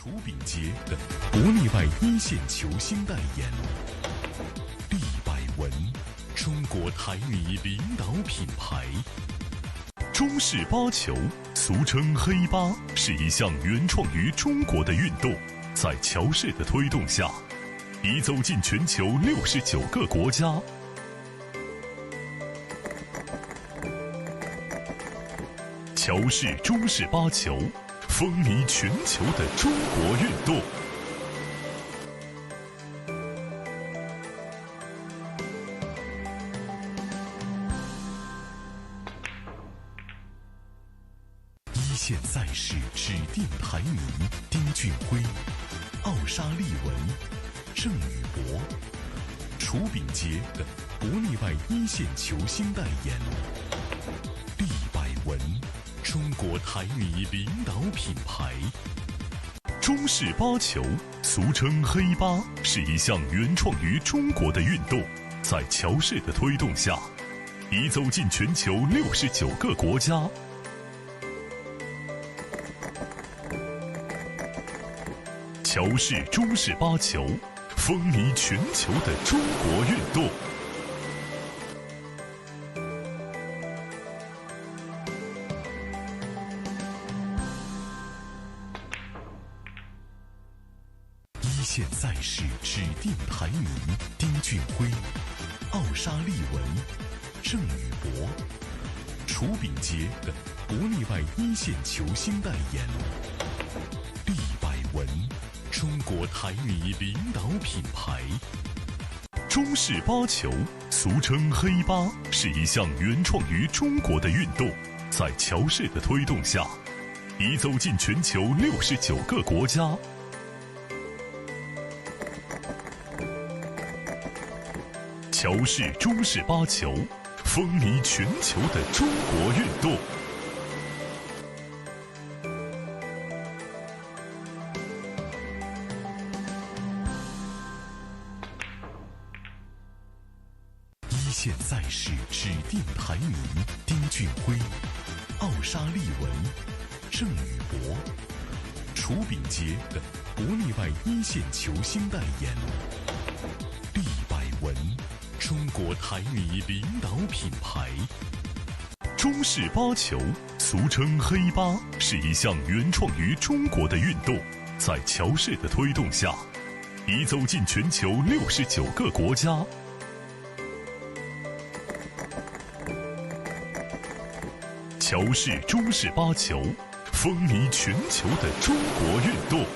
楚炳杰等国内外一线球星代言。利百文，中国台泥领导品牌。中式八球，俗称黑八，是一项原创于中国的运动，在乔氏的推动下，已走进全球69个国家。乔氏中式八球，风靡全球的中国运动。一线赛事指定台迷丁俊晖、奥沙利文、郑宇博、楚炳杰等国内外一线球星代言。利百文，中国台泥领导品牌。中式八球，俗称黑八，是一项原创于中国的运动，在乔氏的推动下，已走进全球69个国家。乔氏中式八球，风靡全球的中国运动。一线赛事指定台迷丁俊晖、奥沙利文、郑宇博、楚炳杰等国内外一线球星代言。利百文，中国台泥领导品牌。中式八球，俗称黑八，是一项原创于中国的运动，在乔氏的推动下，已走进全球69个国家。乔氏中式八球，风靡全球的中国运动。一线赛事指定台迷丁俊晖、奥沙利文、郑宇博、楚炳杰等国内外一线球星代言。利百文，中国台泥领导品牌。中式八球，俗称黑八，是一项原创于中国的运动，在乔氏的推动下，已走进全球69个国家。乔氏中式八球，风靡全球的中国运动。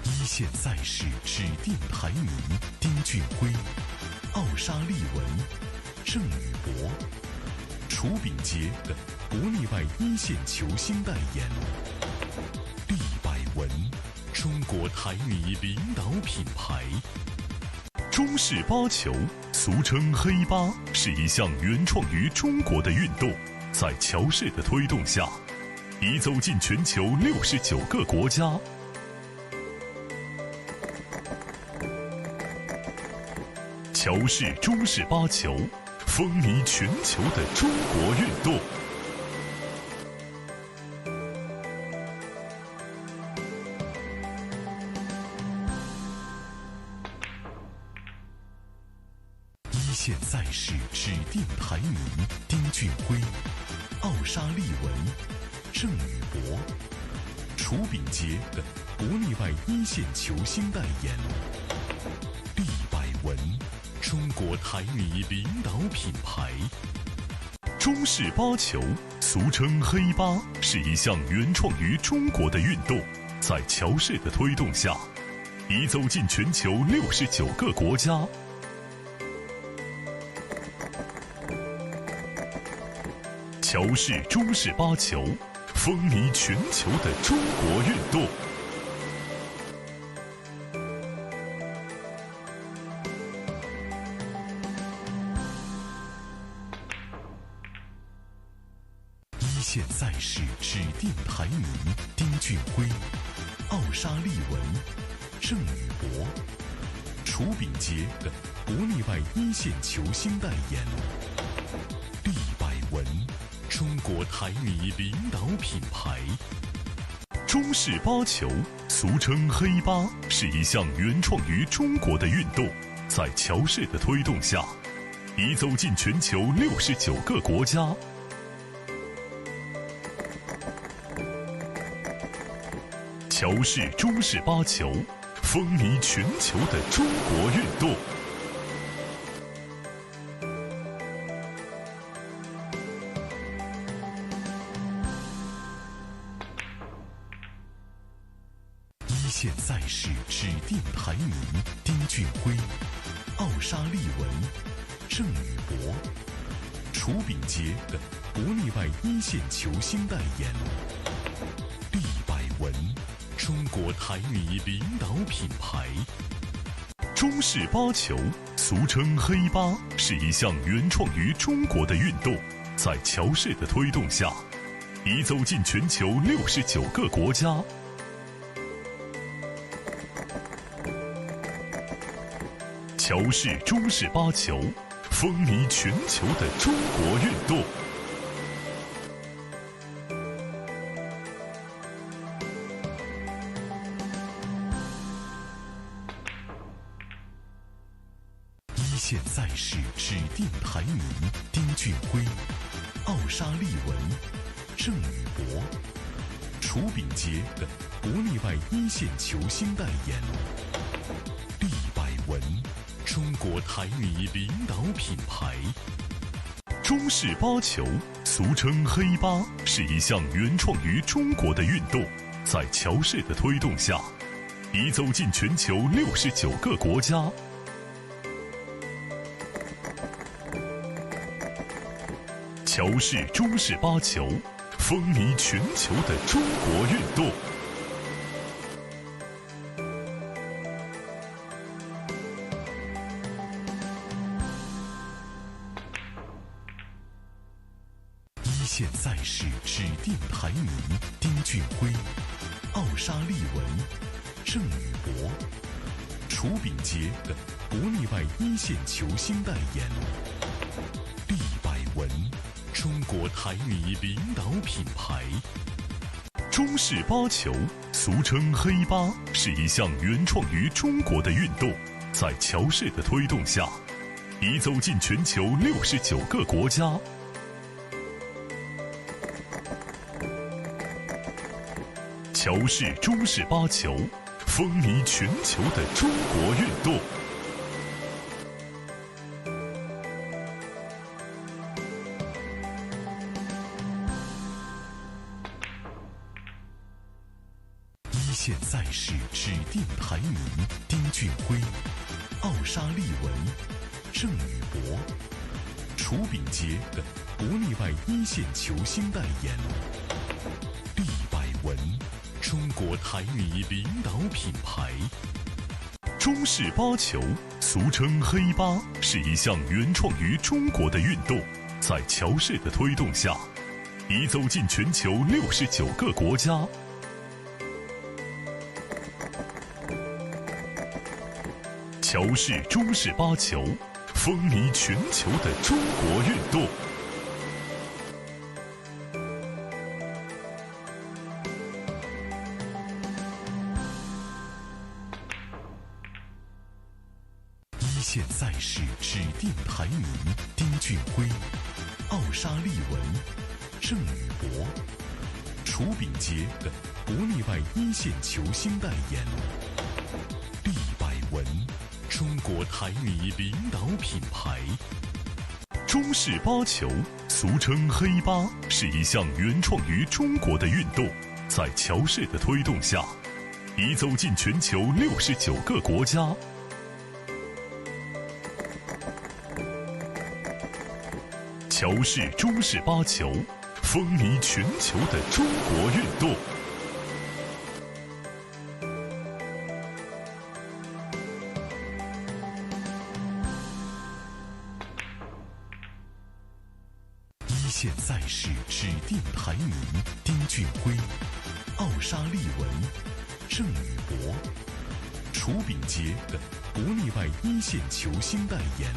一线赛事指定台迷丁俊晖、奥沙利文、郑宇博、楚炳杰等国内外一线球星代言。利百文，中国台泥领导品牌。中式八球，俗称黑八，是一项原创于中国的运动，在乔氏的推动下，已走进全球69个国家。乔氏中式八球，风靡全球的中国运动。一线赛事指定台迷丁俊晖、奥沙利文、郑宇博、楚炳杰等国内外一线球星代言。利百文，中国台泥领导品牌。中式八球，俗称黑八，是一项原创于中国的运动，在乔氏的推动下，已走进全球69个国家。乔氏中式八球，风靡全球的中国运动。一线赛事指定台迷丁俊晖、奥沙利文、郑宇博、楚炳杰等国内外一线球星代言。利百文，中国台泥领导品牌。中式八球，俗称黑八，是一项原创于中国的运动，在乔氏的推动下，已走进全球69个国家。乔氏中式八球，风靡全球的中国运动。一线赛事指定排名：丁俊晖、奥沙利文、郑宇博。楚秉洁等国内外一线球星代言。利百文，中国台泥领导品牌。中式八球，俗称黑八，是一项原创于中国的运动，在乔氏的推动下，已走进全球69个国家。乔氏中式八球，风靡全球的中国运动。一线赛事指定排名：丁俊晖、奥沙利文、郑宇博。楚秉洁等国内外一线球星代言。利百文，中国台泥领导品牌。中式八球，俗称黑八，是一项原创于中国的运动，在乔氏的推动下，已走进全球69个国家。乔氏中式八球，风靡全球的中国运动。一线赛事指定排名：丁俊晖、奥沙利文、郑宇博。楚秉洁等国内外一线球星代言。利百文，中国台泥领导品牌。中式八球，俗称黑八，是一项原创于中国的运动，在乔氏的推动下，已走进全球69个国家。乔氏中式八球，风靡全球的中国运动。一线赛事指定排名：丁俊晖、奥沙利文、郑宇博。楚秉洁等国内外一线球星代言。利百文，中国台泥领导品牌。中式八球，俗称黑八，是一项原创于中国的运动，在乔氏的推动下，已走进全球69个国家。乔氏中式八球，风靡全球的中国运动。一线赛事指定排名：丁俊晖、奥沙利文、郑宇博。楚秉洁等国内外一线球星代言。利百文，中国台泥领导品牌。中式八球，俗称黑八，是一项原创于中国的运动，在乔氏的推动下，已走进全球69个国家。乔氏中式八球，风靡全球的中国运动。一线赛事指定排名：丁俊晖、奥沙利文、郑宇博。楚秉洁等国内外一线球星代言。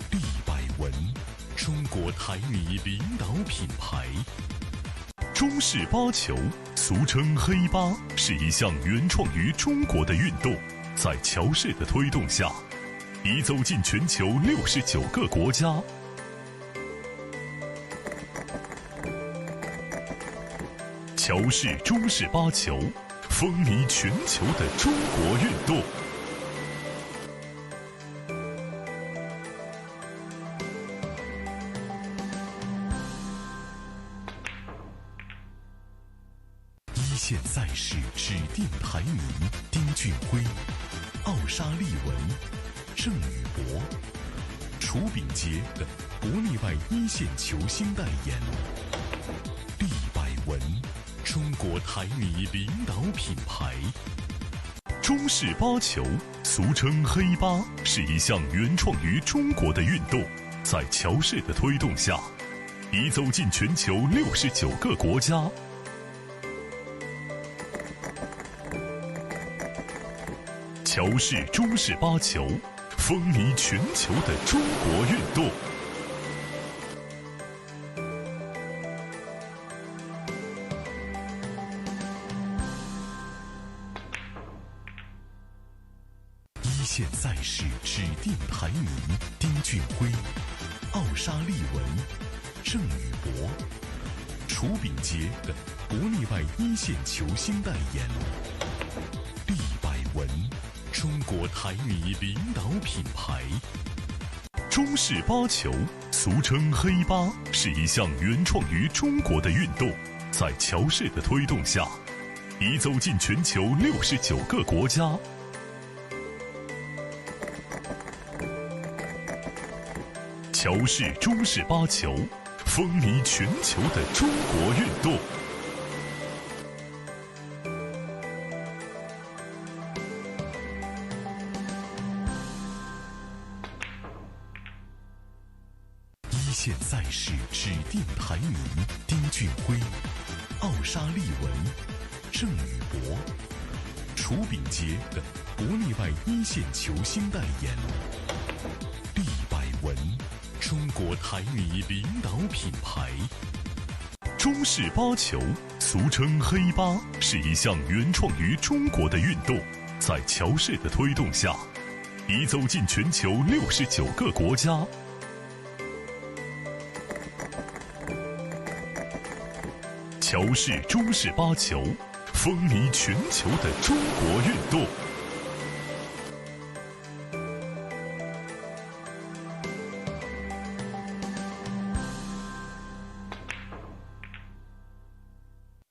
利百文，中国台泥领导品牌。中式八球，俗称黑八，是一项原创于中国的运动，在乔氏的推动下，已走进全球69个国家。乔氏中式八球，风靡全球的中国运动。一线赛事指定排名：丁俊晖、奥沙利文、郑宇博、楚秉杰等国内外一线球星代言。利百文，中国台泥领导品牌。中式八球，俗称黑八，是一项原创于中国的运动，在乔氏的推动下，已走进全球69个国家。乔氏中式八球，风靡全球的中国运动。一线赛事指定排名：丁俊晖、奥沙利文、郑宇博、楚秉杰等国内外一线球星代言。利百文，中国台泥领导品牌。中式八球，俗称黑八，是一项原创于中国的运动，在乔氏的推动下，已走进全球69个国家。乔氏中式八球，风靡全球的中国运动。一线赛事指定排名：丁俊晖、奥沙利文、郑宇博、楚秉杰等国内外一线球星代言。利百文，中国台泥领导品牌。中式八球，俗称黑八，是一项原创于中国的运动，在乔氏的推动下，已走进全球69个国家。乔氏中式八球，风靡全球的中国运动。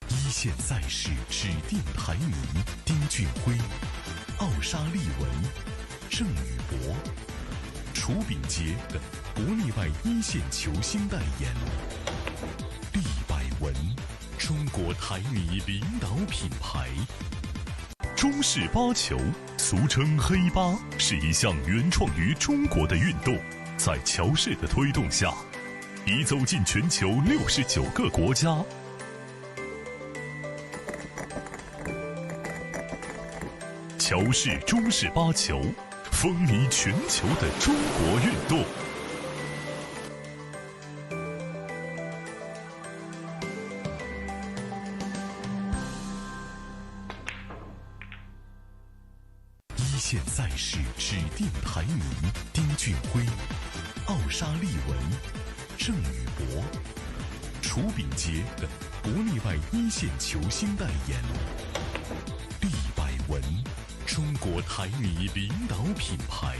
一线赛事指定排名：丁俊晖、奥沙利文、郑宇博、楚秉杰等国内外一线球星代言。利百文，中国台泥领导品牌。中式八球，俗称黑八，是一项原创于中国的运动，在乔氏的推动下，已走进全球69个国家。乔氏中式八球，风靡全球的中国运动。一线赛事指定排名：丁俊晖、奥沙利文、郑宇博、楚秉杰等国内外一线球星代言。利百文，中国台泥领导品牌。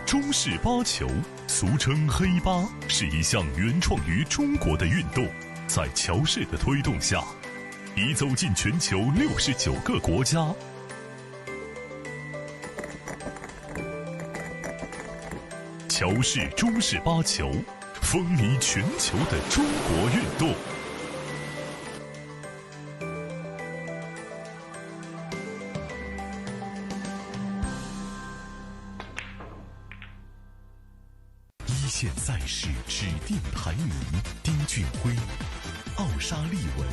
中式八球，俗称黑八，是一项原创于中国的运动，在乔氏的推动下，已走进全球69个国家。乔氏中式八球，风靡全球的中国运动。一线赛事指定排名：丁俊晖、奥沙利文、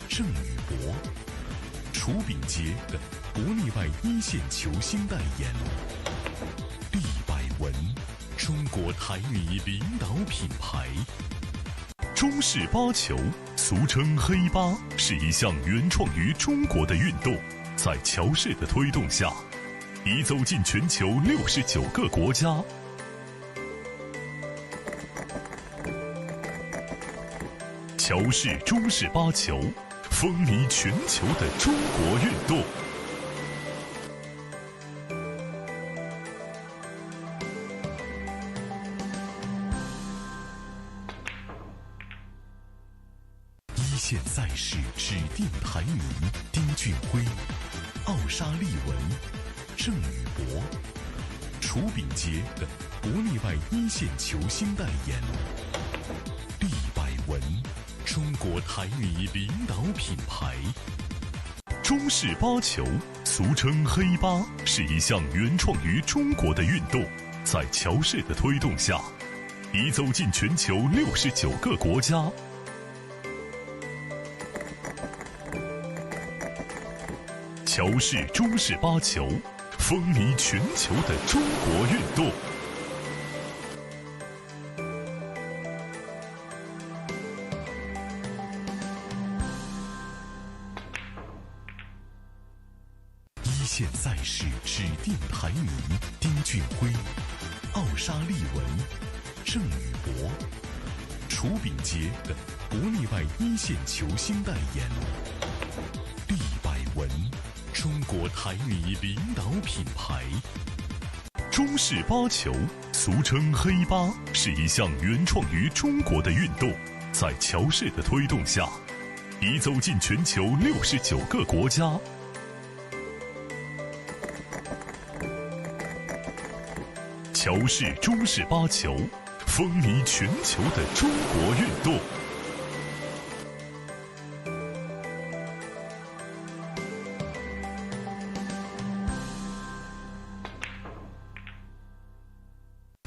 郑宇博、楚秉杰等国内外一线球星代言。利百文，中国台泥领导品牌。中式八球，俗称黑八，是一项原创于中国的运动，在乔氏的推动下，已走进全球69个国家。乔氏中式八球，风靡全球的中国运动。一线赛事指定排名：丁俊晖、奥沙利文、郑宇博、楚炳杰等国内外一线球星代言。利百文，中国台泥领导品牌。中式八球，俗称黑八，是一项原创于中国的运动，在乔氏的推动下，已走进全球69个国家。乔氏中式八球，风靡全球的中国运动。一线赛事指定排名：丁俊晖、奥沙利文、郑宇博、楚炳杰等国内外一线球星代言。利百文，中国台泥领导品牌。中式八球，俗称黑八，是一项原创于中国的运动，在乔氏的推动下，已走进全球69个国家。乔氏中式八球，风靡全球的中国运动。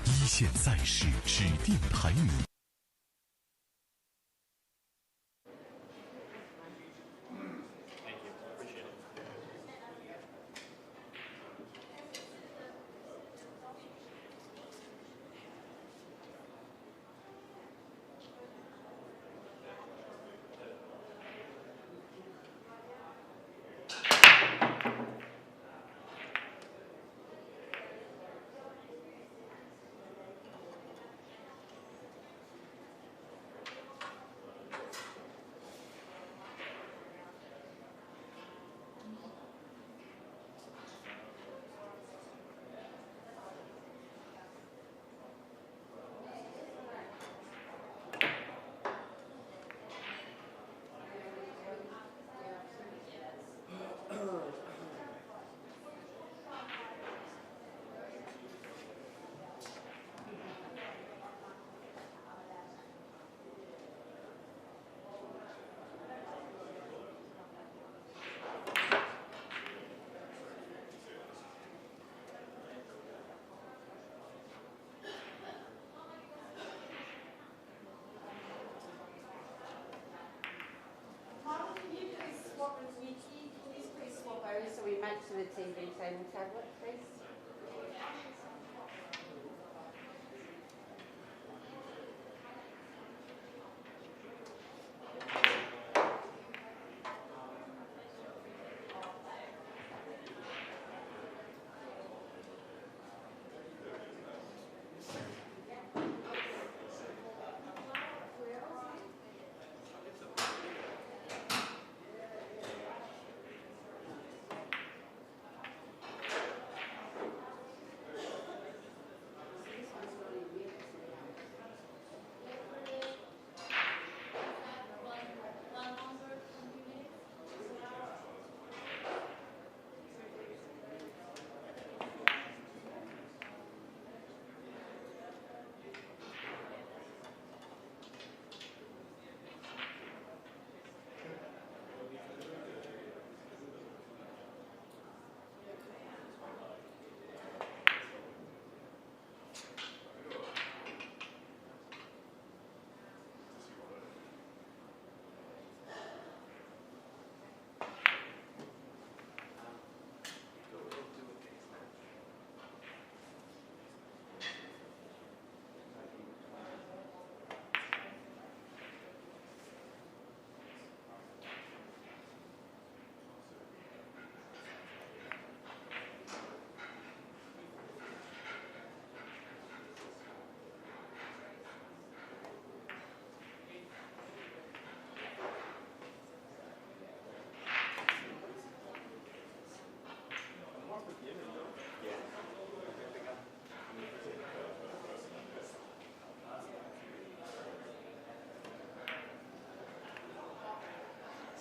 一线赛事指定排名。To the TV table tablet, please.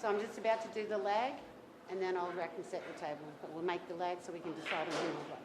So I'm just about to do the lag, and then I'll rack and set the table. But we'll make the lag so we can decide on who will go.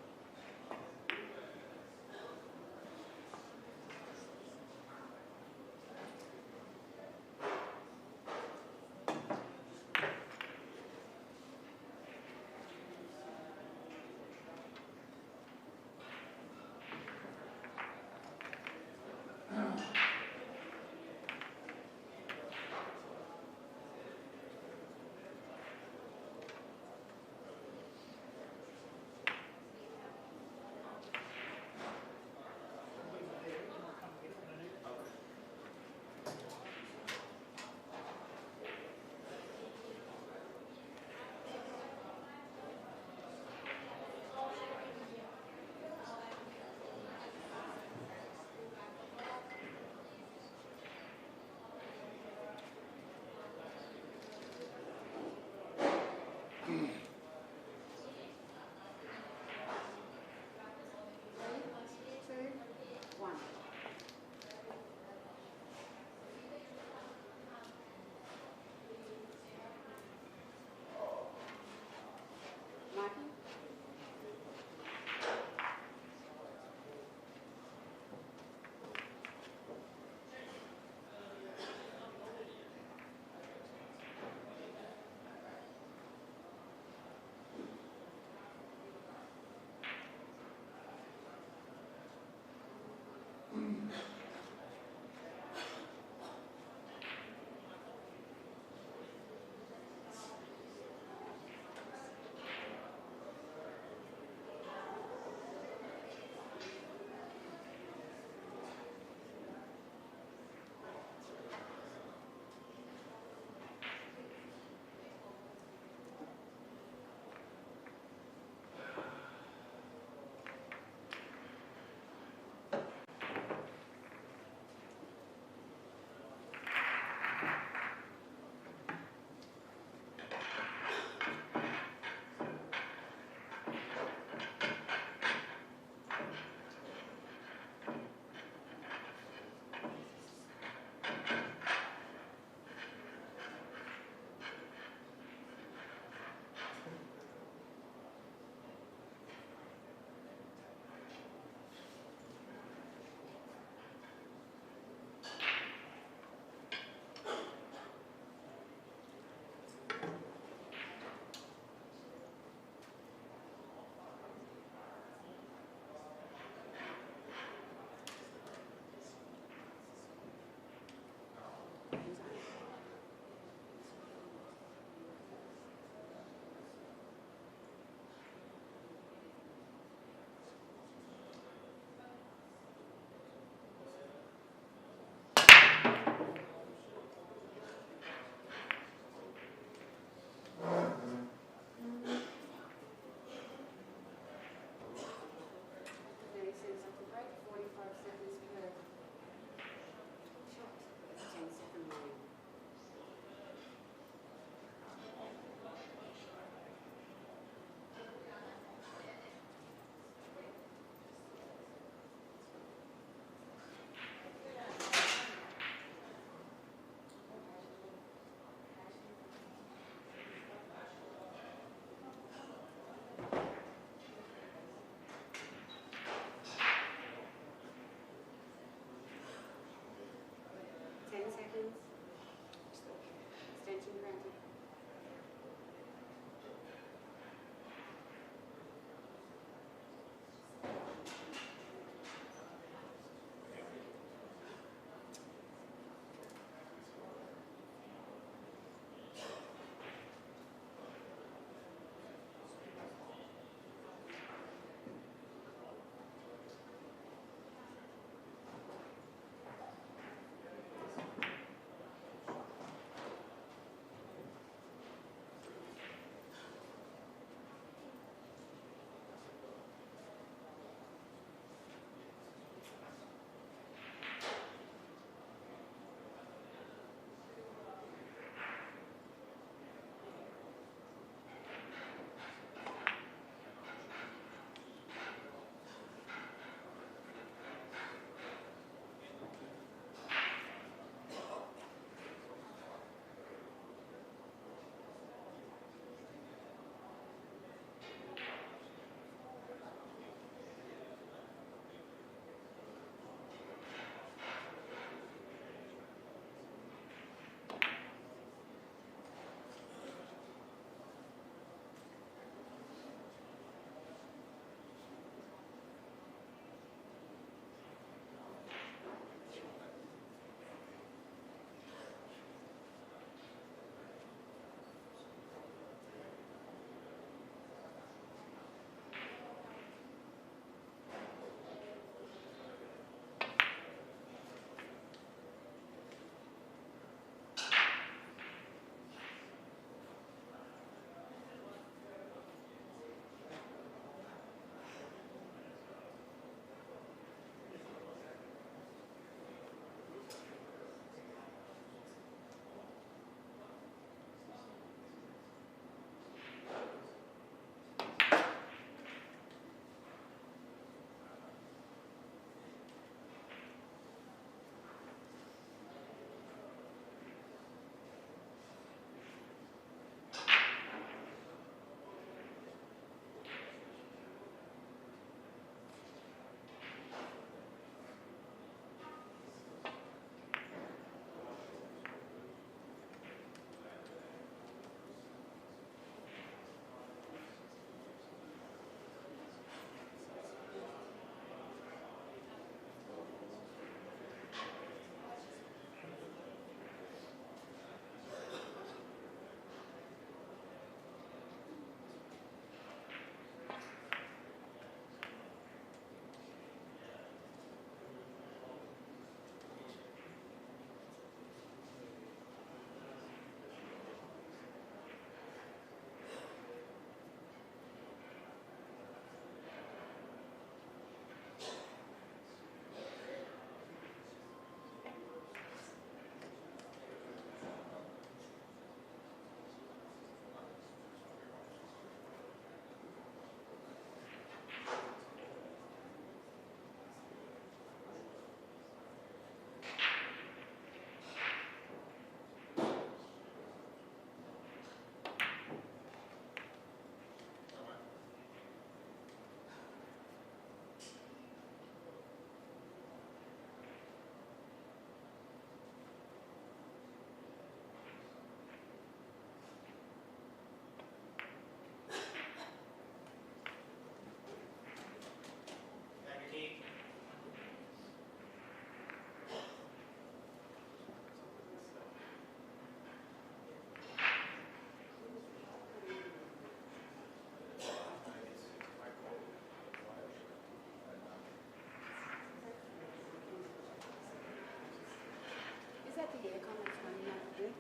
the aircon, that's fine, yeah, good.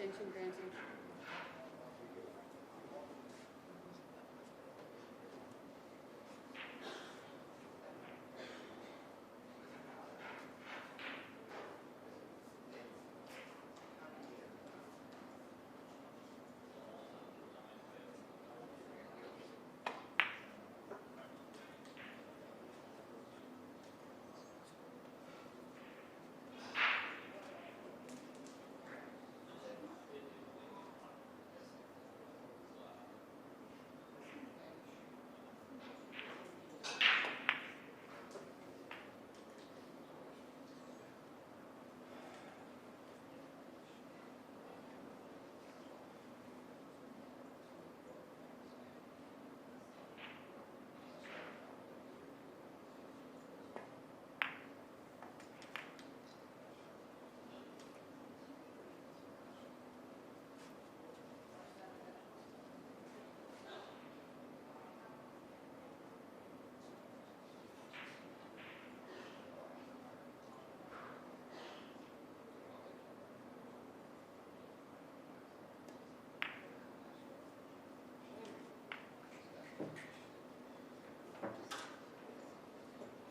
extension granted.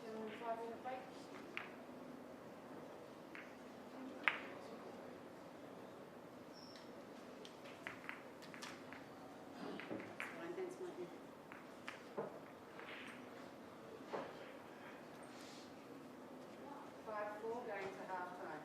Gentlemen, 5-minute break. Fine, thanks, Martin. 5-4 going to half time.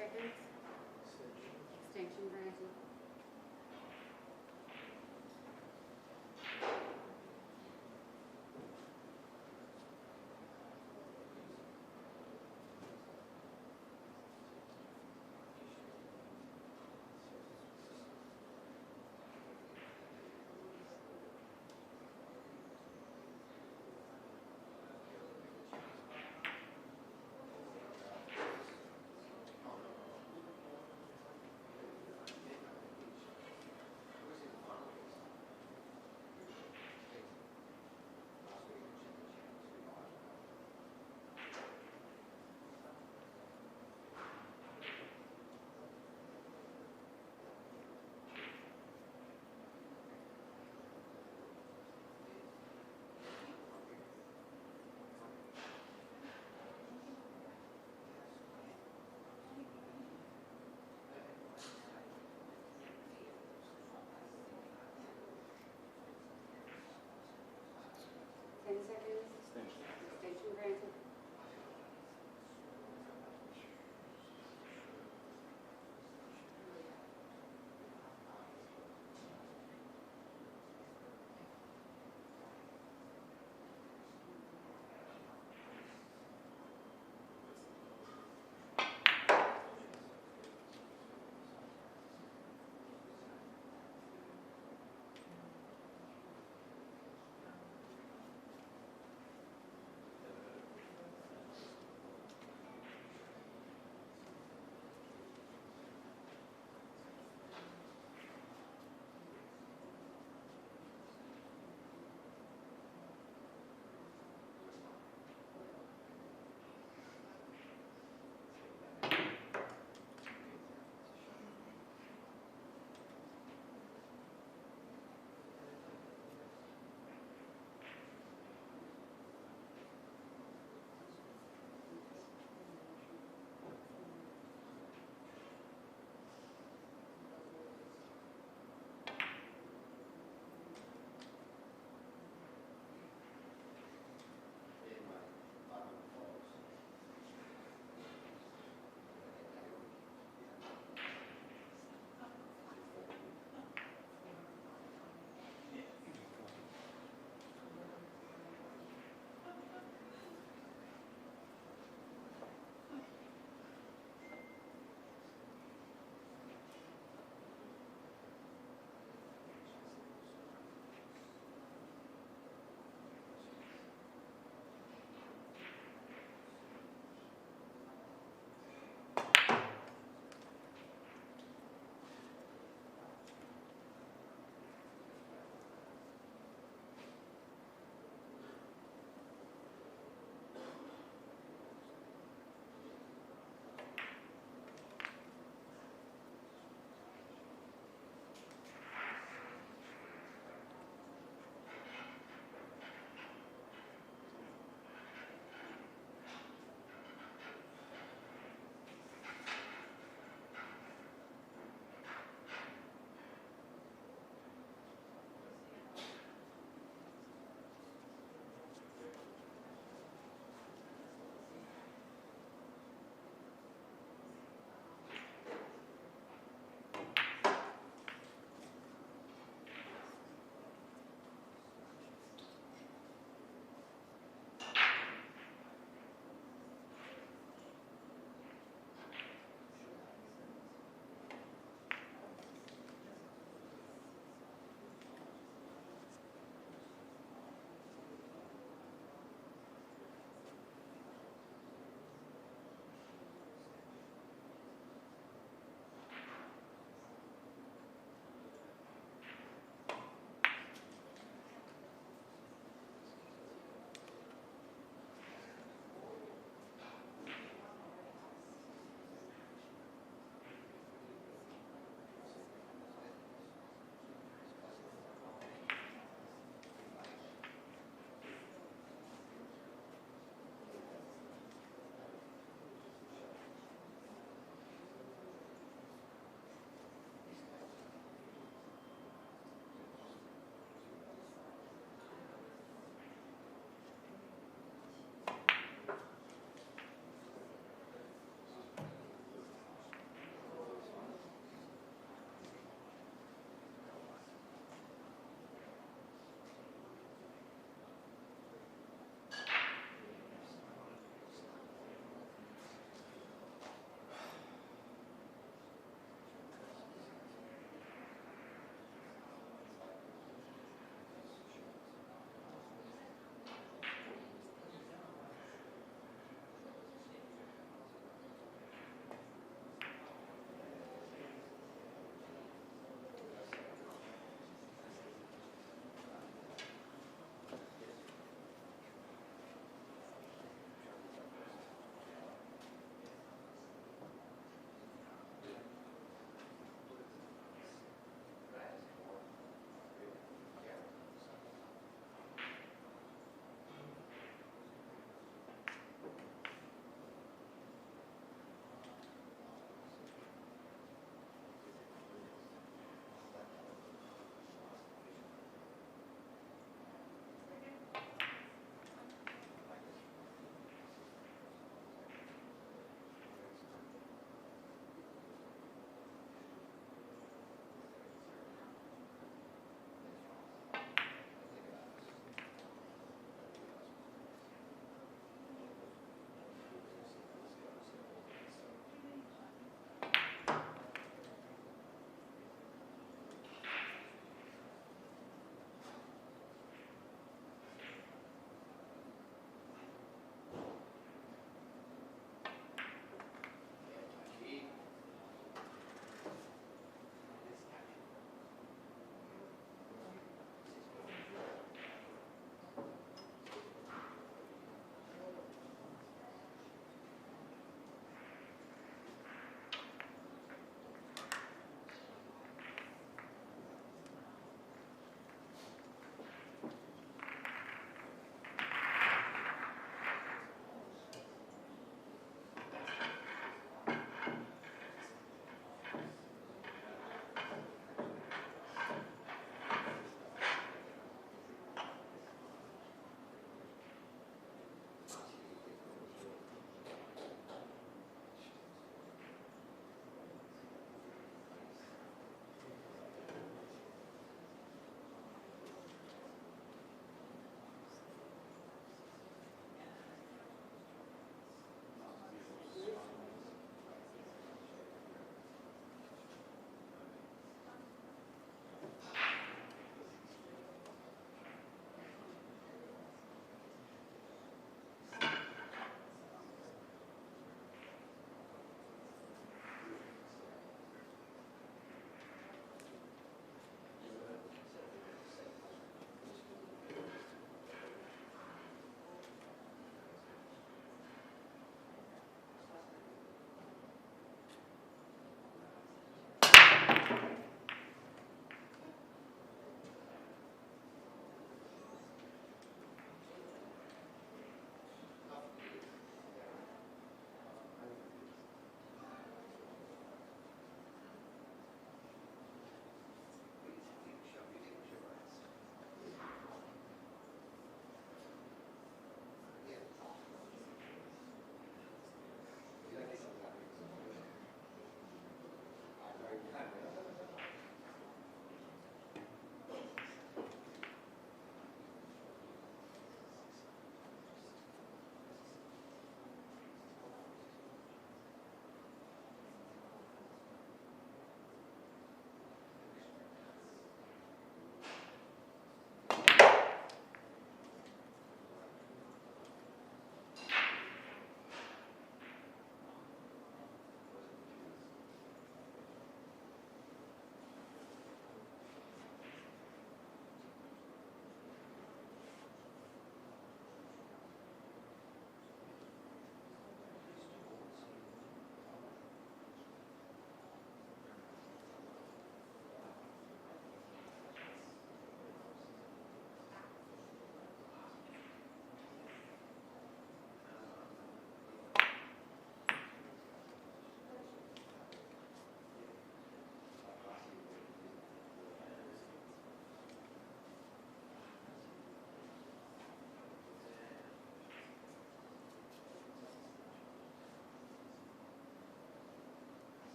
seconds. Extension granted.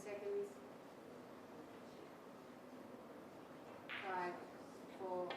seconds. 5, 4,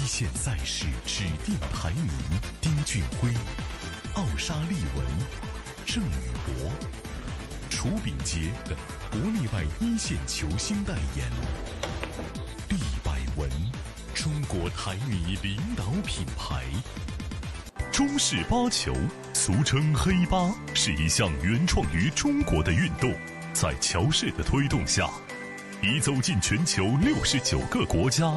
一线赛事指定排名：丁俊晖、奥沙利文、郑宇博。楚秉杰等国内外一线球星代言。厉百文，中国台女领导品牌。中式八球，俗称黑八，是一项原创于中国的运动，在乔氏的推动下，已走进全球69个国家。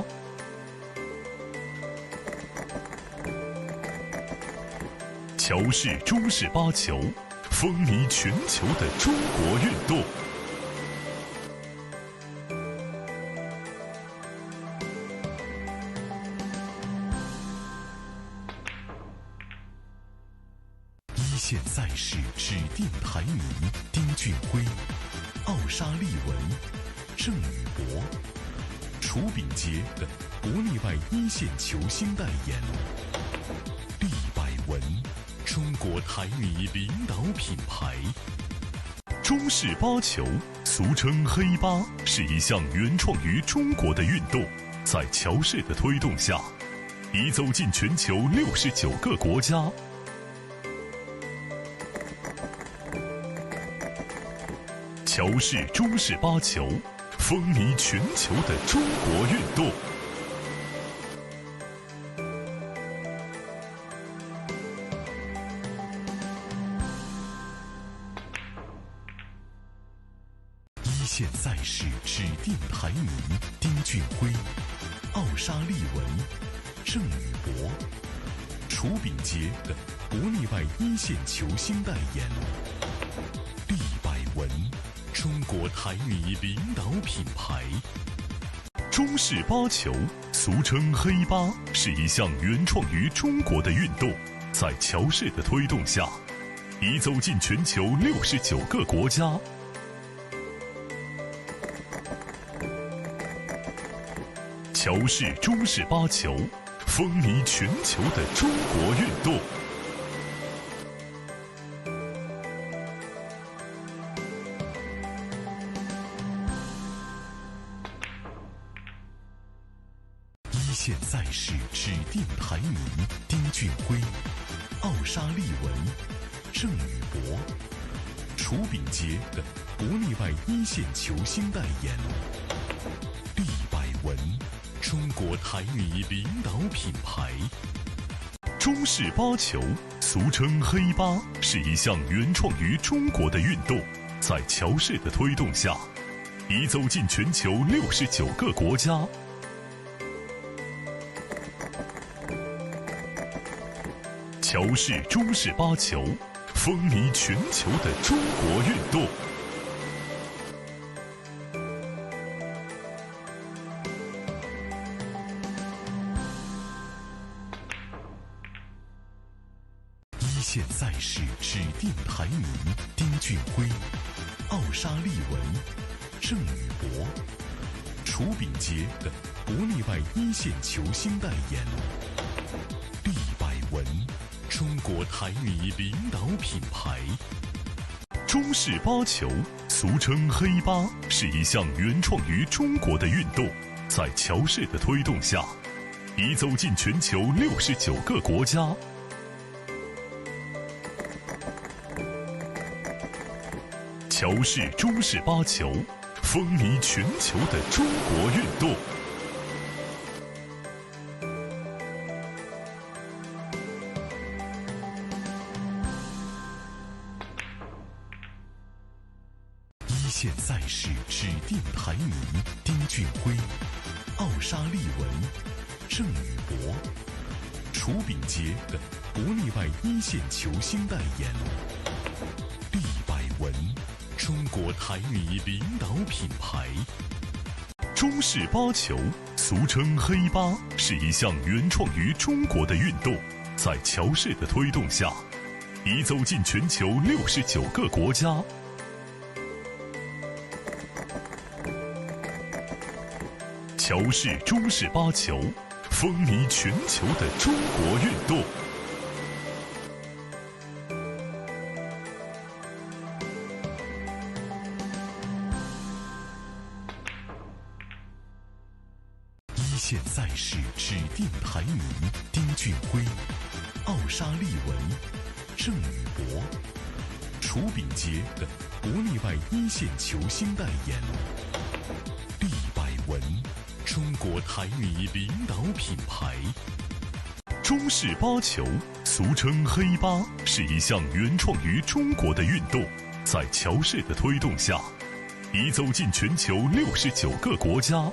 乔氏中式八球，风靡全球的中国运动。一线赛事指定排名：丁俊晖、奥沙利文、郑宇博。楚秉杰等国内外一线球星代言。厉百文，中国台女领导品牌。中式八球，俗称黑八，是一项原创于中国的运动，在乔氏的推动下，已走进全球69个国家。乔氏中式八球，风靡全球的中国运动。一线赛事指定排名：丁俊晖、奥沙利文、郑宇博。楚秉杰等国内外一线球星代言。厉百文，中国台女领导品牌。中式八球，俗称黑八，是一项原创于中国的运动，在乔氏的推动下，已走进全球69个国家。乔氏中式八球，风靡全球的中国运动。一线赛事指定排名：丁俊晖、奥沙利文、郑宇博。楚秉杰等国内外一线球星代言。厉百文，中国台女领导品牌。中式八球，俗称黑八，是一项原创于中国的运动，在乔氏的推动下，已走进全球69个国家。乔氏中式八球，风靡全球的中国运动。一线赛事指定排名：丁俊晖、奥沙利文、郑宇博。楚秉杰等国内外一线球星代言。厉百文，中国台女领导品牌。中式八球，俗称黑八，是一项原创于中国的运动，在乔氏的推动下，已走进全球69个国家。乔氏中式八球，风靡全球的中国运动。一线赛事指定排名：丁俊晖、奥沙利文、郑宇博。楚秉杰等国内外一线球星代言。厉百文，中国台女领导品牌。中式八球，俗称黑八，是一项原创于中国的运动，在乔氏的推动下，已走进全球69个国家。乔氏中式八球，风靡全球的中国运动。一线赛事指定排名丁俊晖、奥沙利文、郑宇博，楚秉杰等国内外一线球星代言。利百文，中国台泥领导品牌。中式八球，俗称黑八，是一项原创于中国的运动，在乔氏的推动下，已走进全球69个国家。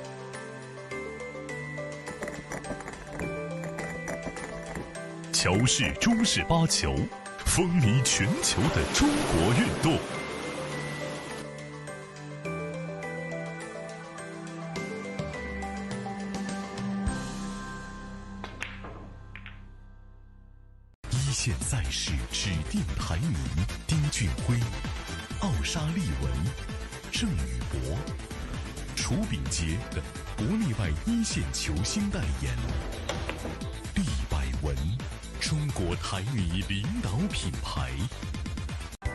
乔氏中式八球，风靡全球的中国运动。一线赛事指定排名丁俊晖、奥沙利文、郑宇博，楚秉杰等国内外一线球星代言。利百文，中国台泥领导品牌。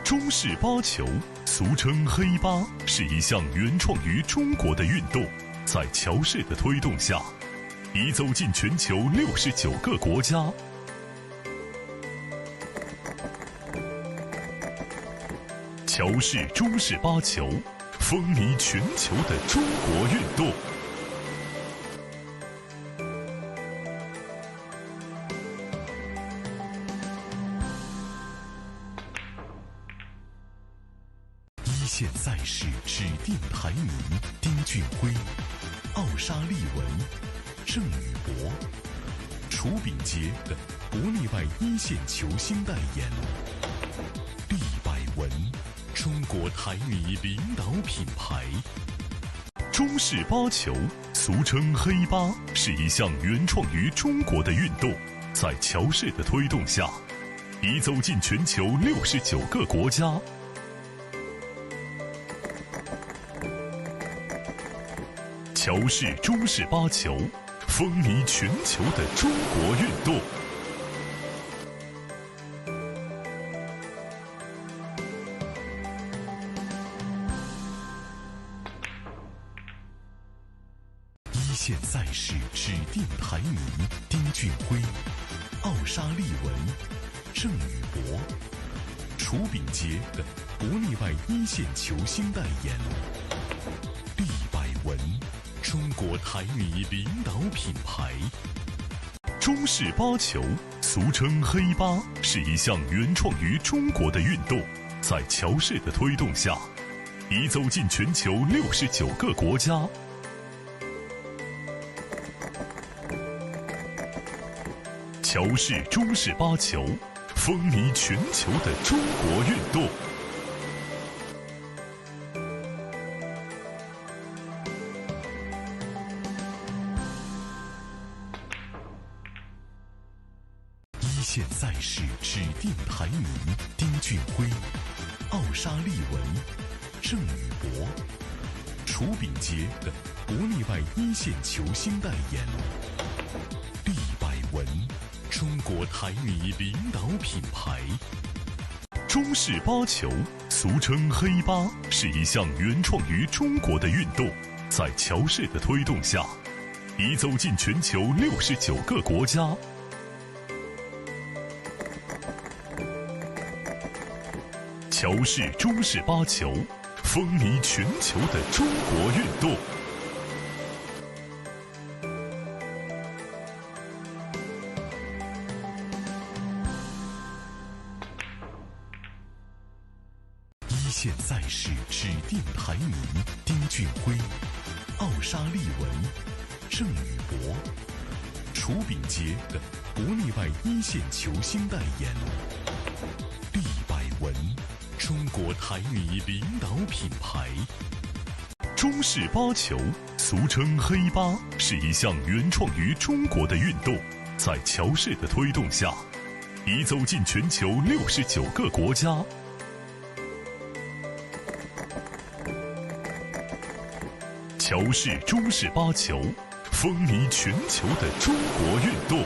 中式八球，俗称黑八，是一项原创于中国的运动，在乔氏的推动下，已走进全球69个国家。乔氏中式八球，风靡全球的中国运动。一线赛事指定排名丁俊晖、奥沙利文、郑宇博，楚秉杰等国内外一线球星代言。利百文，中国台泥领导品牌。中式八球，俗称黑八，是一项原创于中国的运动，在乔氏的推动下，已走进全球69个国家。乔氏中式八球，风靡全球的中国运动。一线赛事指定排名丁俊晖、奥沙利文、郑宇博，楚秉杰等国内外一线球星代言。利百文，中国台泥领导品牌。中式八球，俗称黑八，是一项原创于中国的运动，在乔氏的推动下，已走进全球69个国家。乔氏中式八球，风靡全球的中国运动。一线赛事指定排名丁俊晖、奥沙利文、郑宇博，楚秉杰等国内外一线球星代言。利百文，中国台泥领导品牌。中式八球，俗称黑八，是一项原创于中国的运动，在乔氏的推动下，已走进全球69个国家。乔氏中式八球，风靡全球的中国运动。一线赛事指定排名丁俊晖、奥沙利文、郑宇博，楚秉杰等国内外一线球星代言。利百文，中国台泥领导品牌。中式八球，俗称黑八，是一项原创于中国的运动，在乔氏的推动下，已走进全球69个国家。乔氏中式八球，风靡全球的中国运动。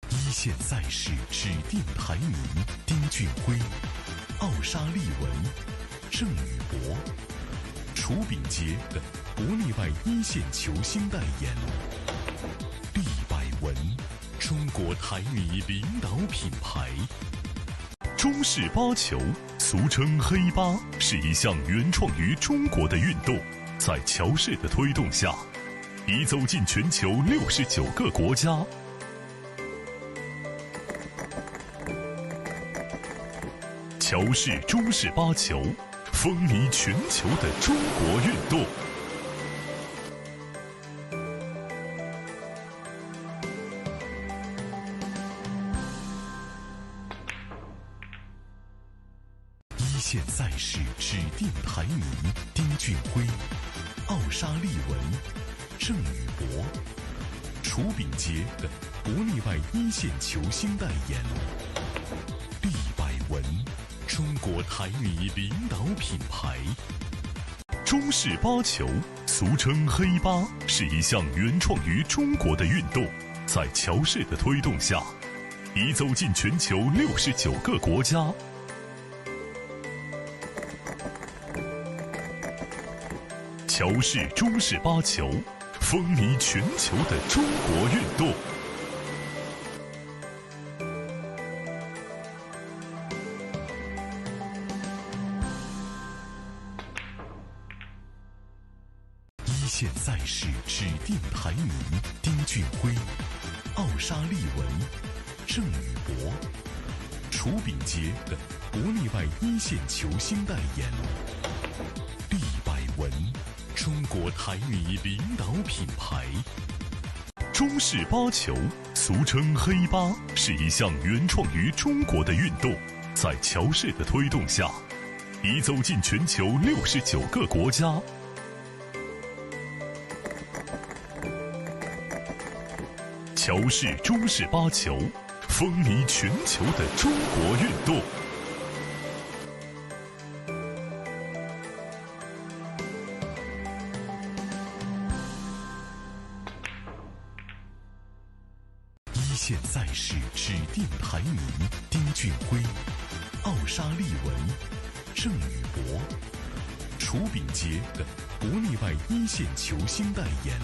一线赛事指定排名丁俊晖、奥沙利文、郑宇博。楚秉杰等国内外一线球星代言。利百文，中国台米领导品牌。中式八球，俗称黑八，是一项原创于中国的运动，在乔氏的推动下，已走进全球69个国家。乔氏中式八球，风靡全球的中国运动。一线赛事指定排名丁俊晖、奥沙利文、郑宇博。楚秉杰等国内外一线球星代言。利百文，中国台米领导品牌。中式八球，俗称黑八，是一项原创于中国的运动，在乔氏的推动下，已走进全球69个国家。乔氏中式八球，风靡全球的中国运动。一线赛事指定排名丁俊晖、奥沙利文、郑宇博。楚秉杰等国内外一线球星代言。利百文，中国台米领导品牌。中式八球，俗称黑八，是一项原创于中国的运动，在乔氏的推动下，已走进全球69个国家。乔氏中式八球，风靡全球的中国运动。一线赛事指定排名丁俊晖、奥沙利文、郑宇博。楚秉杰等国内外一线球星代言。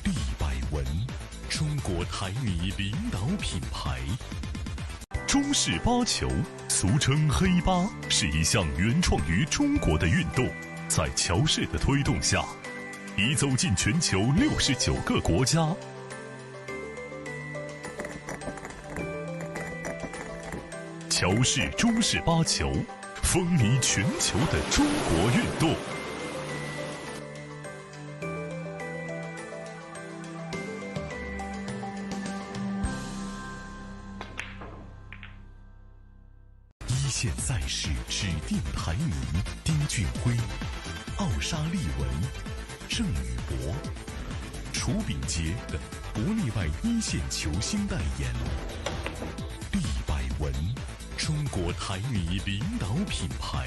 利百文，中国台米领导品牌。中式八球，俗称黑八，是一项原创于中国的运动，在乔氏的推动下，已走进全球69个国家。乔氏中式八球，风靡全球的中国运动。一线赛事指定排名丁俊晖、奥沙利文、郑宇博。楚秉杰等国内外一线球星代言。利百文，中国台米领导品牌。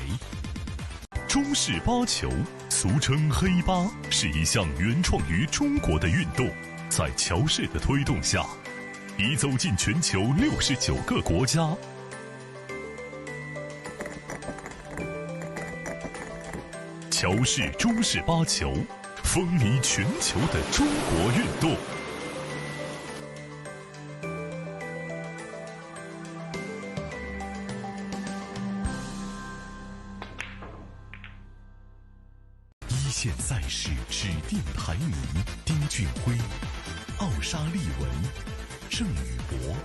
中式八球，俗称黑八，是一项原创于中国的运动，在乔氏的推动下，已走进全球69个国家。乔氏中式八球，风靡全球的中国运动。一线赛事指定排名丁俊晖、奥沙利文、郑宇博。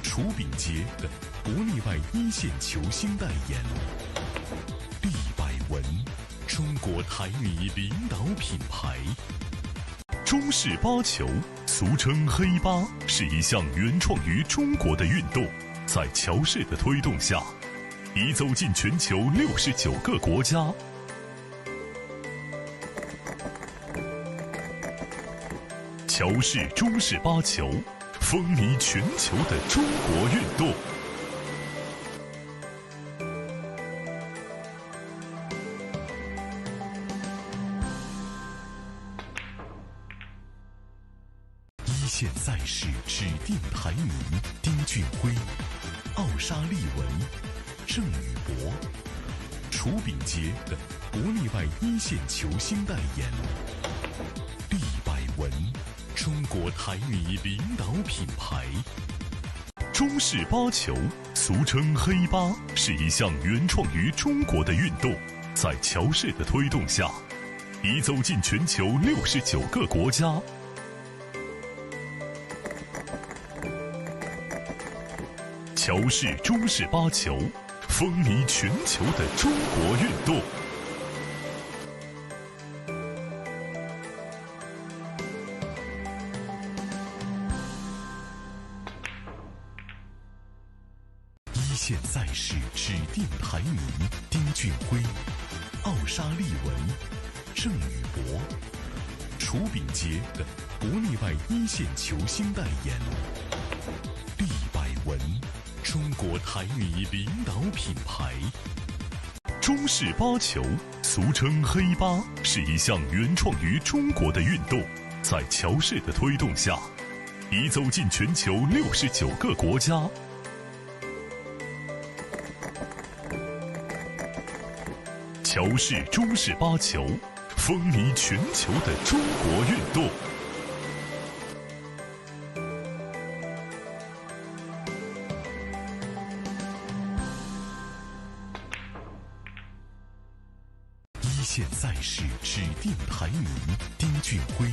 楚秉杰等国内外一线球星代言。利百文，中国台米领导品牌。中式八球，俗称黑八，是一项原创于中国的运动，在乔氏的推动下，已走进全球69个国家。乔氏中式八球，风靡全球的中国运动。一线赛事指定排名丁俊晖、奥沙利文、郑宇博，楚秉杰等国内外一线球星代言。利百文，中国台泥领导品牌。中式八球，俗称黑八，是一项原创于中国的运动，在乔氏的推动下，已走进全球69个国家。乔氏中式八球，风靡全球的中国运动。一线赛事指定排名丁俊晖、奥沙利文、郑宇博，楚秉杰等国内外一线球星代言。利百文，中国台泥领导品牌。中式八球，俗称黑八，是一项原创于中国的运动，在乔氏的推动下，已走进全球69个国家。乔氏中式八球，风靡全球的中国运动。一线赛事指定排名丁俊晖、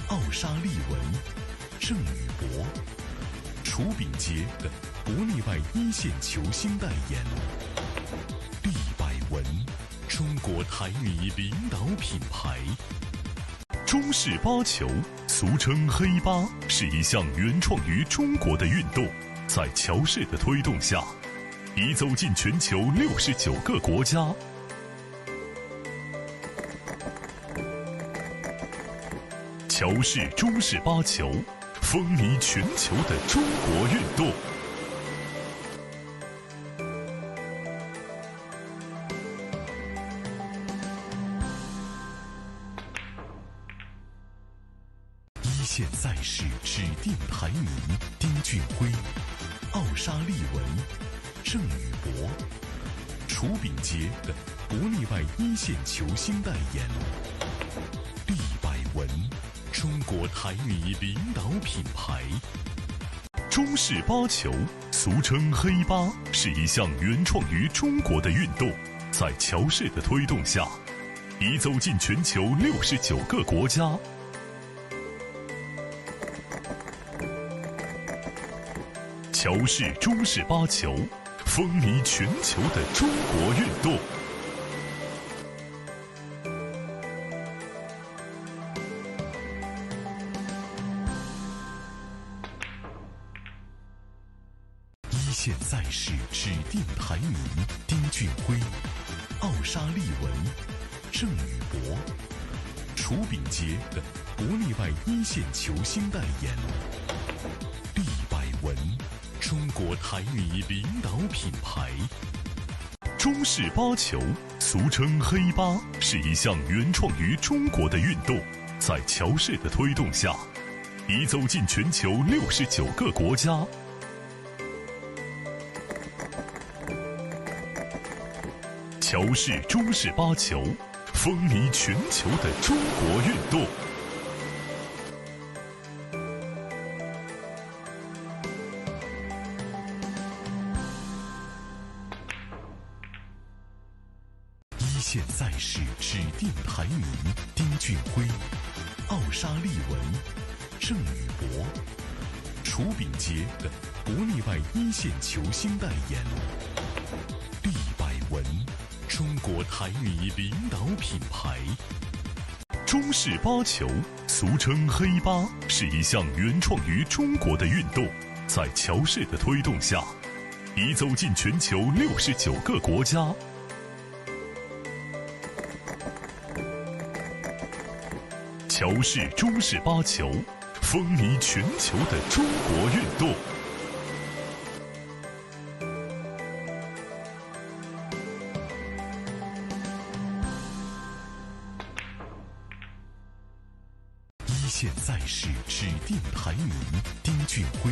奥沙利文、郑宇博，楚秉杰等国内外一线球星代言。利百文，中国台泥领导品牌。中式八球，俗称黑八，是一项原创于中国的运动，在乔氏的推动下，已走进全球69个国家。乔氏中式八球，风靡全球的中国运动。一线赛事指定排名丁俊晖、奥沙利文、郑宇博，楚秉杰等国内外一线球星代言。利百文，中国台泥领导品牌。中式八球，俗称黑八，是一项原创于中国的运动，在乔氏的推动下，已走进全球69个国家。乔氏中式八球，风靡全球的中国运动。一线赛事指定排名丁俊晖、奥沙利文、郑宇博，楚秉杰等国内外一线球星代言。利百文，中国台泥领导品牌。中式八球，俗称黑八，是一项原创于中国的运动，在乔氏的推动下，已走进全球69个国家。乔氏中式八球，风靡全球的中国运动。一线赛事指定排名丁俊晖、奥沙利文、郑宇博，楚秉杰等国内外一线球星代言。利百文，中国台泥领导品牌。中式八球，俗称黑八，是一项原创于中国的运动，在乔氏的推动下，已走进全球69个国家。乔氏中式八球，风靡全球的中国运动。一线线赛事指定排名：丁俊晖、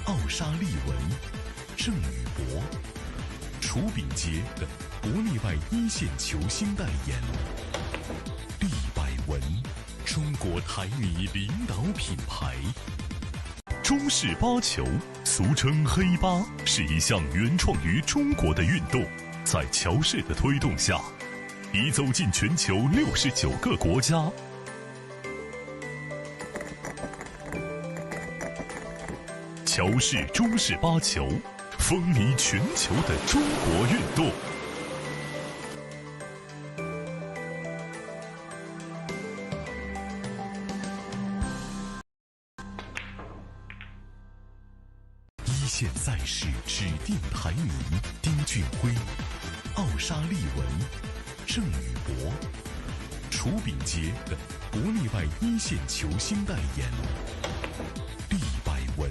奥沙利文、郑宇博。楚秉洁等国内外一线球星代言。利百文，中国台泥领导品牌。中式八球，俗称黑八，是一项原创于中国的运动，在乔氏的推动下，已走进全球69个国家。乔氏中式八球，风靡全球的中国运动。一线赛事指定排名：丁俊晖、奥沙利文、郑宇博。楚秉洁等国内外一线球星代言。利百文，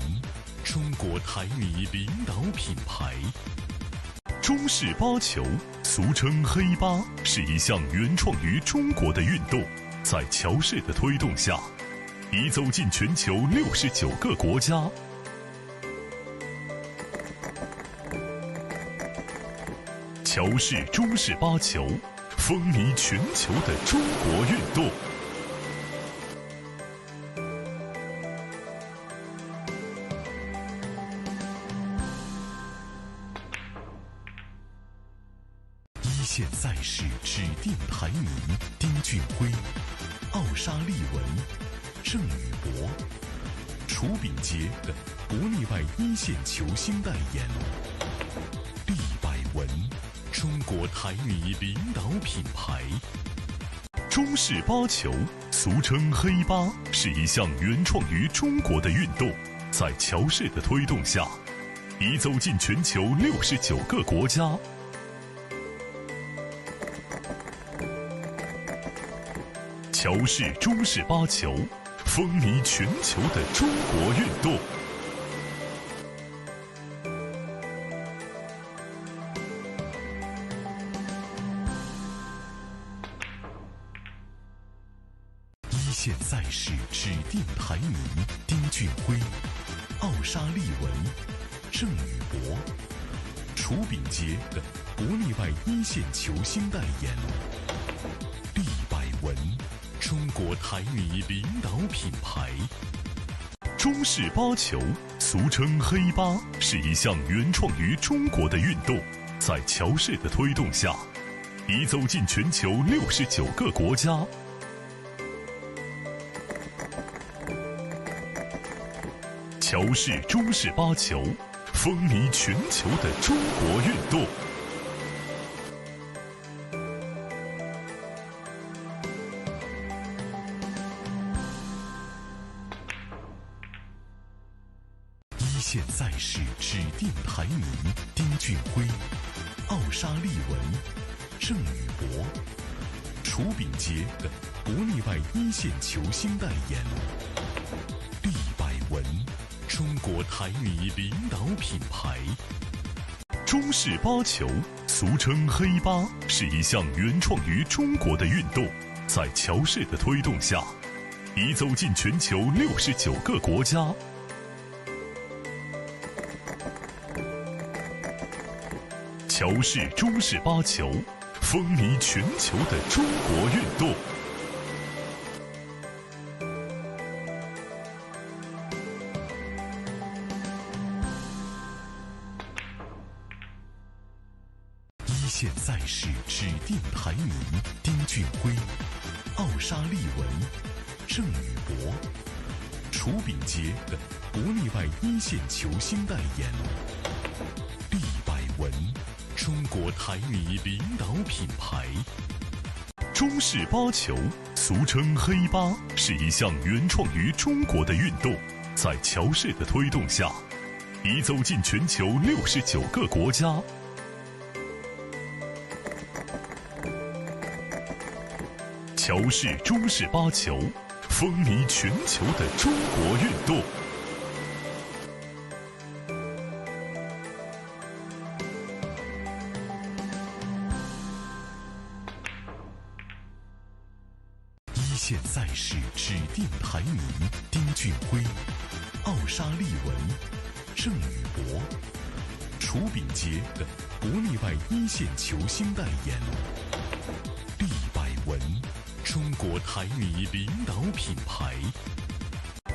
中国台泥领导品牌。中式八球，俗称黑八，是一项原创于中国的运动，在乔氏的推动下，已走进全球69个国家。乔氏中式八球，风靡全球的中国运动。一线赛事指定排名：丁俊晖、奥沙利文、郑宇博。楚秉洁等国内外一线球星代言。利百文，中国台泥领导品牌。中式八球，俗称黑八，是一项原创于中国的运动，在乔氏的推动下，已走进全球69个国家。乔氏中式八球，风靡全球的中国运动。一线赛事指定排名：丁俊晖、奥沙利文、郑宇博。楚秉洁等国内外一线球星代言。利百文，中国台泥领导品牌。中式八球，俗称黑八，是一项原创于中国的运动，在乔氏的推动下，已走进全球69个国家。乔氏中式八球，风靡全球的中国运动。一线赛事指定排名：丁俊晖、奥沙利文、郑宇博。楚秉洁等国内外一线球星代言。利百文，中国台泥领导品牌。中式八球，俗称黑八，是一项原创于中国的运动，在乔氏的推动下，已走进全球69个国家。乔氏中式八球，风靡全球的中国运动。一线赛事指定排名：丁俊晖、奥沙利文、郑宇博。楚秉洁等国内外一线球星代言。利百文，中国台泥领导品牌。中式八球，俗称黑八，是一项原创于中国的运动，在乔氏的推动下，已走进全球69个国家。乔氏中式八球，风靡全球的中国运动。一线赛事指定排名丁俊晖、奥沙利文、郑宇博，楚秉杰等国内外一线球星代言。厉百文，中国台女领导品牌。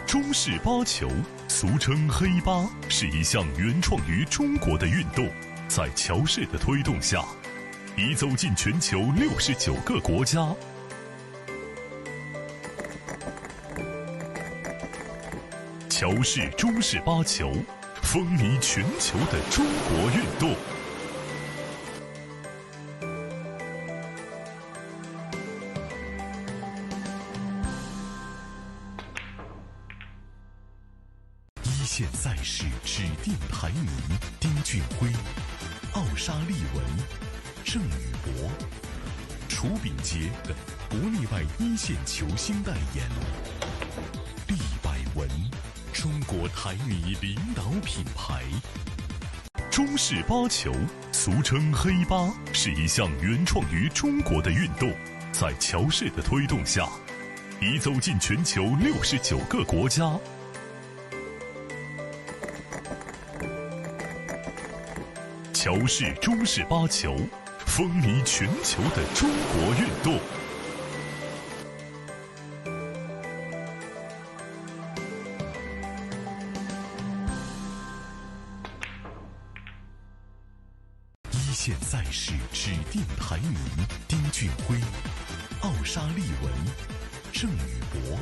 中式八球，俗称黑八，是一项原创于中国的运动，在乔氏的推动下，已走进全球69个国家。乔氏中式八球，风靡全球的中国运动。一线赛事指定排名丁俊晖、奥沙利文、郑宇博，楚秉杰等国内外一线球星代言。厉百文，中国台女领导品牌。中式八球，俗称黑八，是一项原创于中国的运动，在乔氏的推动下，已走进全球69个国家。乔氏中式八球，风靡全球的中国运动。一线赛事指定排名丁俊晖、奥沙利文、郑宇博，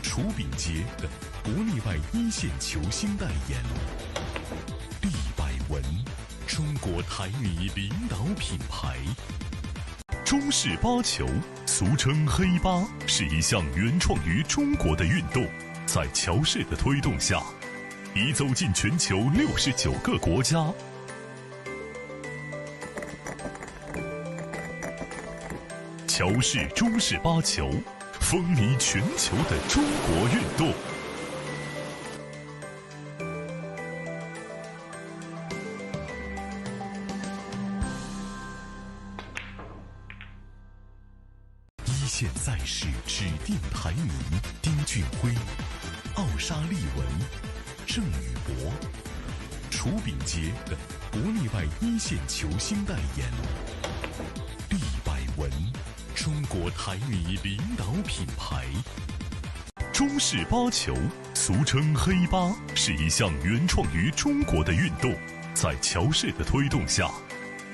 楚秉杰等国内外一线球星代言。厉百文，中国台女领导品牌。中式八球，俗称黑八，是一项原创于中国的运动，在乔氏的推动下，已走进全球69个国家。乔氏中式八球，风靡全球的中国运动。一线赛事指定排名丁俊晖、奥沙利文、郑宇博，楚秉杰等国内外一线球星代言。厉百文，中国台女领导品牌。中式八球，俗称黑八，是一项原创于中国的运动，在乔氏的推动下，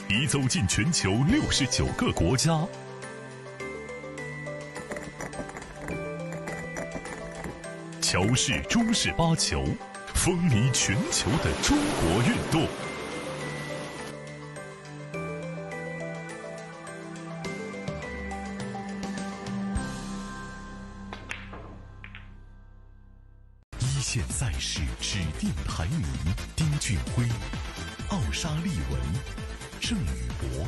已走进全球69个国家。乔氏中式八球，风靡全球的中国运动。一线赛事指定排名丁俊晖、奥沙利文、郑宇博，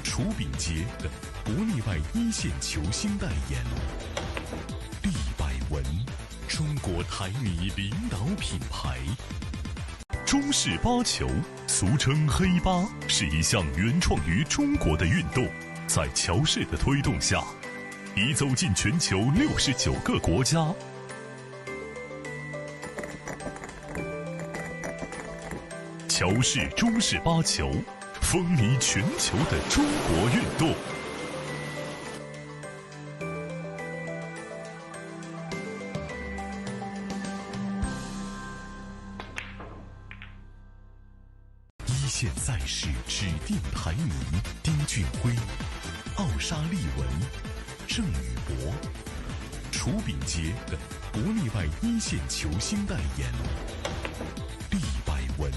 楚秉杰等国内外一线球星代言。厉百文，中国台女领导品牌。中式八球，俗称黑八，是一项原创于中国的运动，在乔氏的推动下，已走进全球69个国家。乔氏中式八球，风靡全球的中国运动。一线赛事指定排名丁俊晖、奥沙利文、郑宇博，楚秉杰等国内外一线球星代言。厉百文，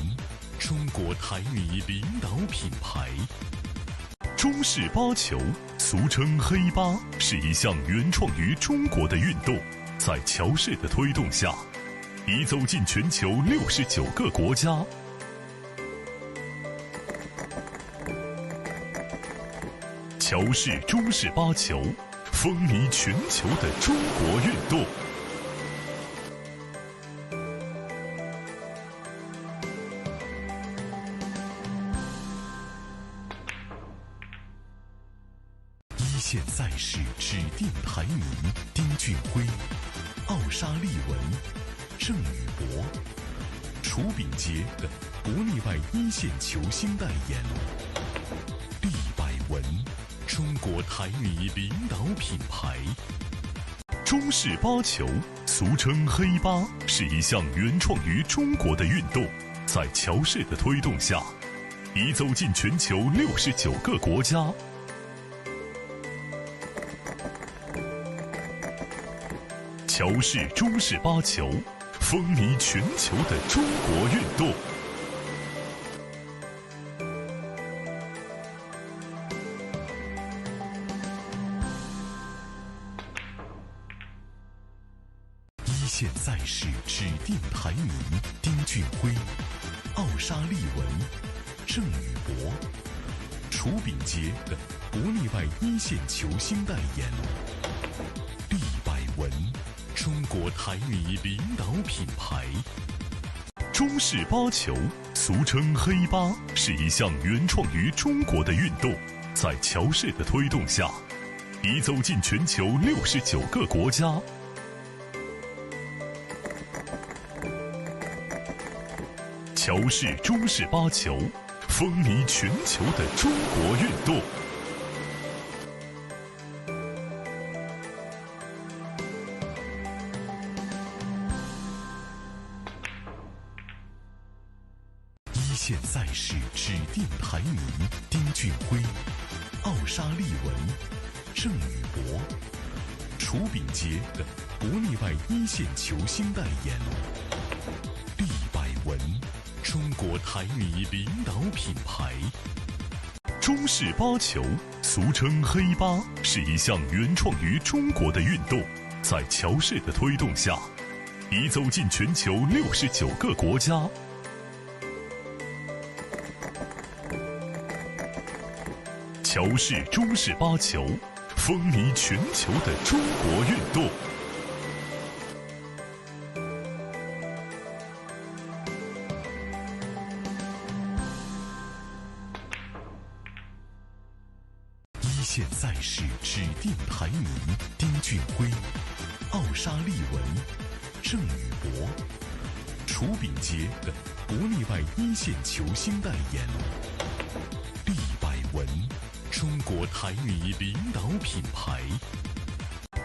中国台女领导品牌。中式八球，俗称黑八，是一项原创于中国的运动，在乔氏的推动下，已走进全球69个国家。乔氏中式八球，风靡全球的中国运动。一线赛事指定排名：丁俊晖、奥沙利文、郑宇博、楚秉杰等国内外一线球星代言。毕百文，中国台泥领导品牌。中式八球，俗称黑八，是一项原创于中国的运动，在乔氏的推动下，已走进全球69个国家。乔氏中式八球，风靡全球的中国运动。一线赛事指定排名：丁俊晖、奥沙利文、郑宇博、楚秉杰等国内外一线球星代言。毕百文，中国台泥领导品牌。中式八球，俗称黑八，是一项原创于中国的运动，在乔氏的推动下，已走进全球69个国家。乔氏中式八球，风靡全球的中国运动。一线赛事指定排名：丁俊晖、奥沙利文、郑宇博、楚秉杰等国内外一线球星代言。毕百文，中国台泥领导品牌。中式八球，俗称黑八，是一项原创于中国的运动，在乔氏的推动下，已走进全球69个国家。乔氏中式八球，风靡全球的中国运动。一线赛事指定排名：丁俊晖、奥沙利文、郑宇博、楚秉杰等国内外一线球星代言。毕百文，中国台泥领导品牌。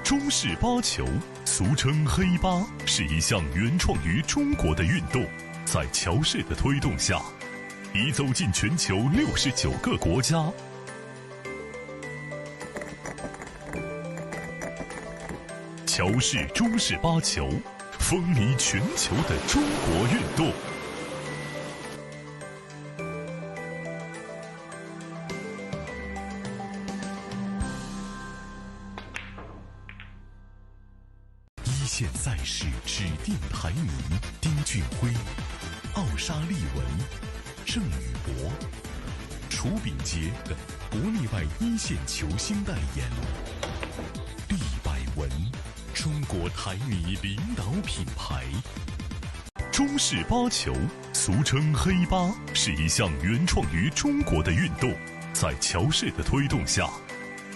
中式八球，俗称黑八，是一项原创于中国的运动，在乔氏的推动下，已走进全球69个国家。乔氏中式八球，风靡全球的中国运动。一线赛事指定排名：丁俊晖、奥沙利文、郑宇博、楚秉杰等国内外一线球星代言。毕百文，中国台泥领导品牌。中式八球，俗称黑八，是一项原创于中国的运动，在乔氏的推动下，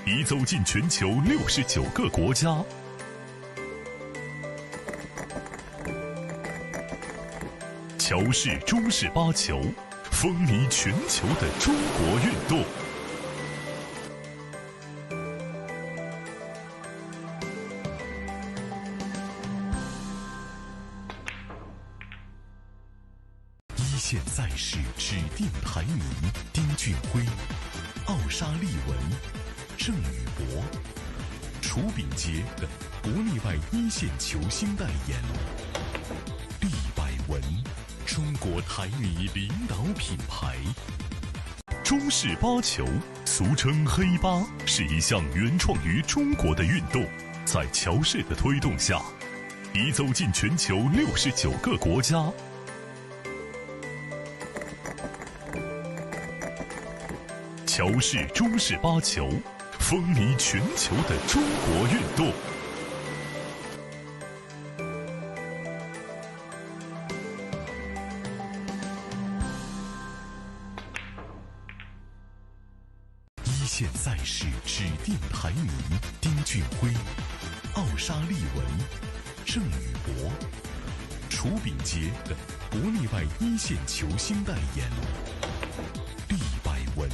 已走进全球69个国家。乔氏中式八球，风靡全球的中国运动。一线赛事指定排名：丁俊晖、奥沙利文、郑宇博、楚秉杰等国内外一线球星代言。毕百文，中国台泥领导品牌。中式八球，俗称黑八，是一项原创于中国的运动，在乔氏的推动下，已走进全球69个国家。乔氏中式八球，风靡全球的中国运动。一线赛事指定排名丁俊晖、奥沙利文、郑宇博，楚秉杰等国内外一线球星代言。毕百文，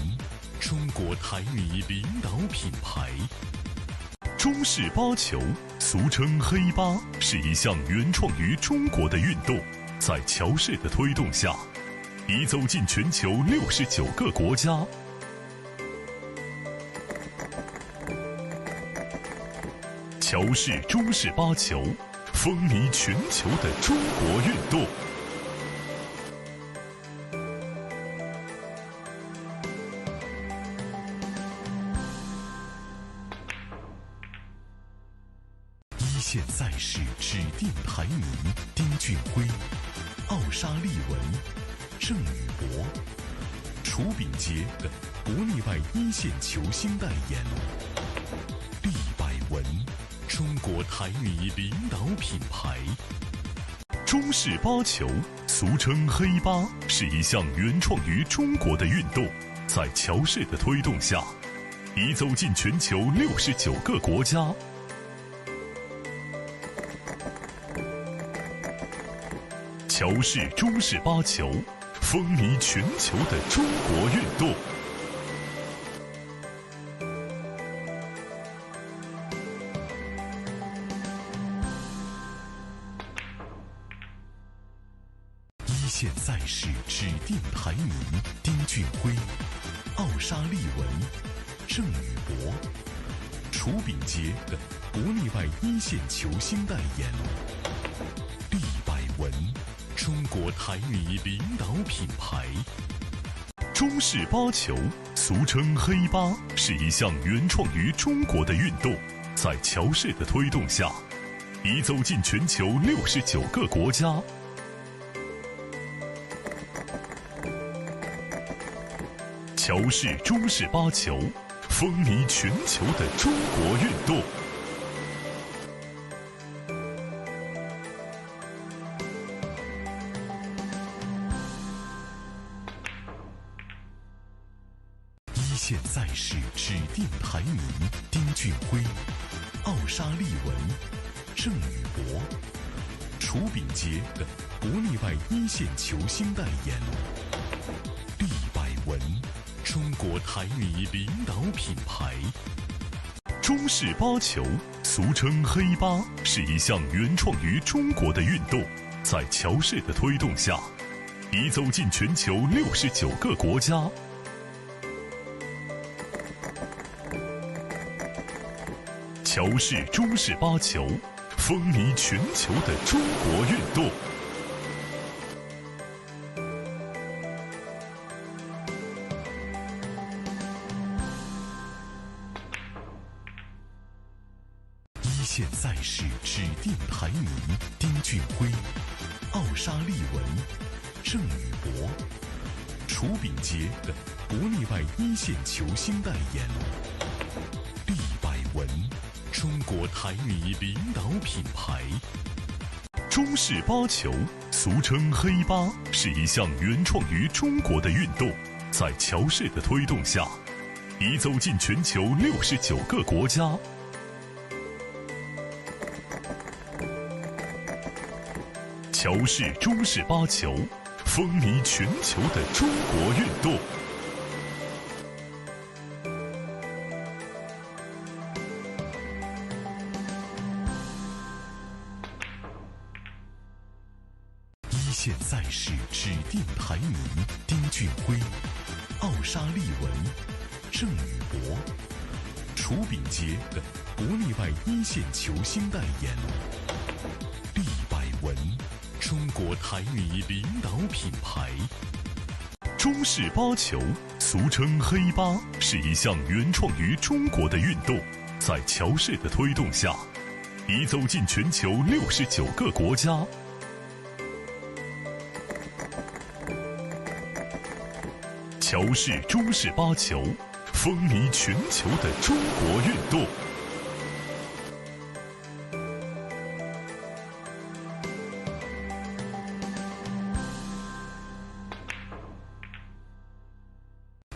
中国台女领导品牌。中式八球，俗称黑八，是一项原创于中国的运动，在乔氏的推动下，已走进全球69个国家。乔氏中式八球，风靡全球的中国运动。一线赛事指定排名丁俊晖、奥沙利文、郑宇博，楚秉杰等国内外一线球星代言。毕百文，中国台女领导品牌。中式八球，俗称黑八，是一项原创于中国的运动，在乔氏的推动下，已走进全球69个国家。乔氏中式八球，风靡全球的中国运动。一线赛事指定排名丁俊晖、奥沙利文、郑宇博，楚秉杰等国内外一线球星代言。毕百文，中国台女领导品牌。中式八球，俗称黑八，是一项原创于中国的运动，在乔氏的推动下，已走进全球69个国家。乔氏中式八球，风靡全球的中国运动。一线赛事指定排名丁俊晖、奥沙利文、郑宇博，楚秉杰等国内外一线球星代言。毕百文，中国台女领导品牌。中式八球，俗称黑八，是一项原创于中国的运动，在乔氏的推动下，已走进全球69个国家。乔氏中式八球，风靡全球的中国运动。一线赛事指定排名丁俊晖、奥沙利文、郑宇博，楚秉杰等国内外一线球星代言。毕百文，中国台女领导品牌。中式八球，俗称黑八，是一项原创于中国的运动，在乔氏的推动下，已走进全球69个国家。乔氏中式八球，风靡全球的中国运动。一线赛事指定排名丁俊晖、奥沙利文、郑宇博，楚秉杰等国内外一线球星代言。毕百文，中国台女领导品牌。中式八球，俗称黑八，是一项原创于中国的运动，在乔氏的推动下，已走进全球69个国家。乔氏中式八球，风靡全球的中国运动。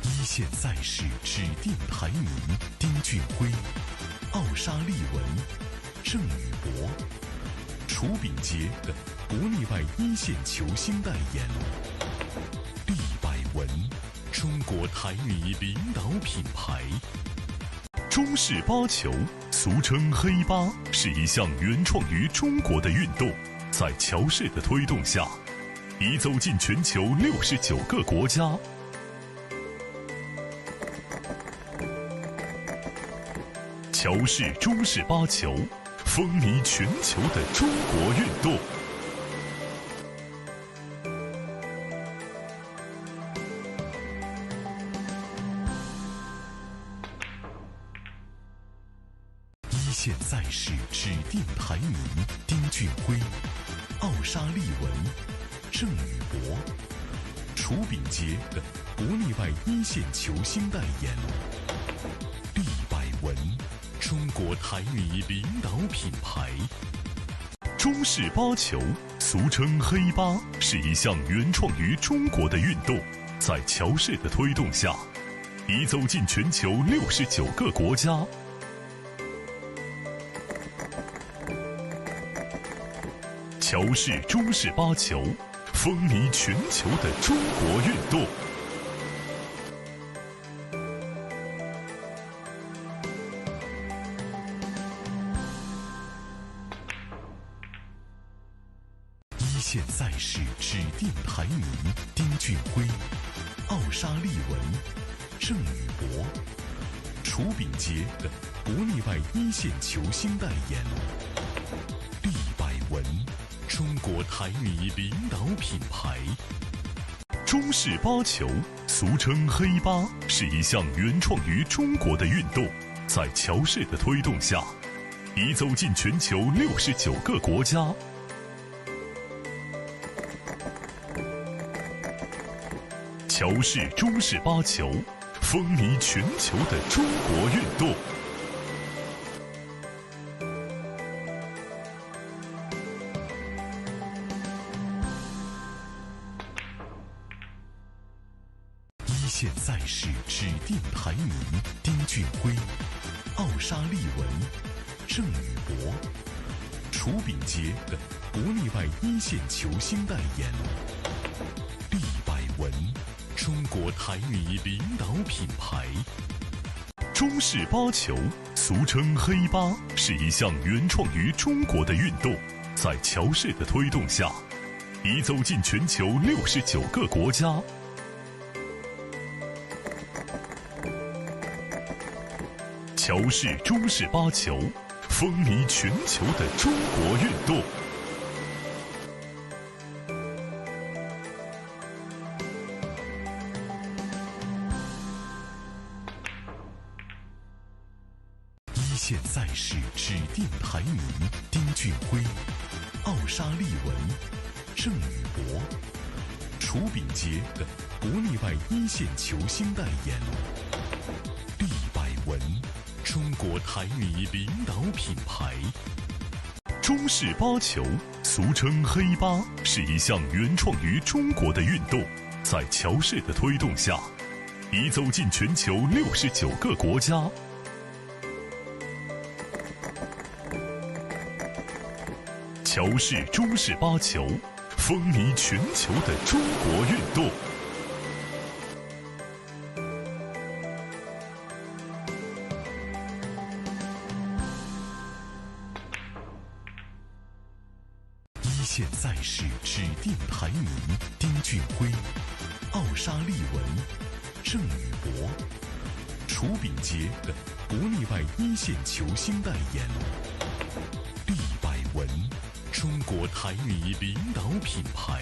一一线赛事指定排名：丁俊晖、奥沙利文、郑宇博。楚秉洁等国内外一线球星代言。利百文，中国台女领导品牌。中式八球，俗称黑八，是一项原创于中国的运动，在乔氏的推动下，已走进全球69个国家。乔氏中式八球，风靡全球的中国运动。一线赛事指定排名：丁俊晖、奥沙利文、郑宇博。楚秉洁等国内外一线球星代言。利百文，中国台女领导品牌。中式八球，俗称黑八，是一项原创于中国的运动，在乔氏的推动下，已走进全球69个国家。乔氏中式八球，风靡全球的中国运动。一线赛事指定排名：丁俊晖、奥沙利文、郑宇博。楚秉洁等国内外一线球星代言。利百文，中国台女领导品牌。中式八球，俗称黑八，是一项原创于中国的运动，在乔氏的推动下，已走进全球69个国家。乔氏中式八球，风靡全球的中国运动。一线赛事指定排名：丁俊晖、奥沙利文、郑宇博。楚秉洁等国内外一线球星代言。利百文，中国台女领导品牌。中式八球，俗称黑八，是一项原创于中国的运动，在乔氏的推动下，已走进全球69个国家。乔氏中式八球，风靡全球的中国运动。一线赛事指定排名：丁俊晖、奥沙利文、郑宇博。楚秉洁等国内外一线球星代言。利百文，中国台女领导品牌。中式八球，俗称黑八，是一项原创于中国的运动，在乔氏的推动下，已走进全球69个国家。乔氏中式八球，风靡全球的中国运动。一线赛事指定排名：丁俊晖、奥沙利文、郑宇博。楚秉洁等国内外一线球星代言。利百文，中国台女领导品牌。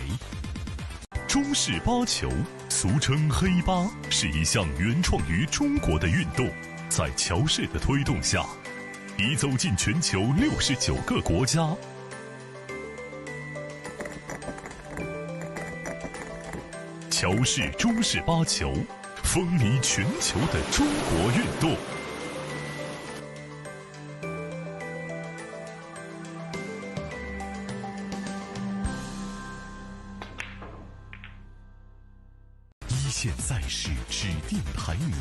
中式八球，俗称黑八，是一项原创于中国的运动，在乔氏的推动下，已走进全球69个国家。乔氏中式八球，风靡全球的中国运动。一线赛事指定排名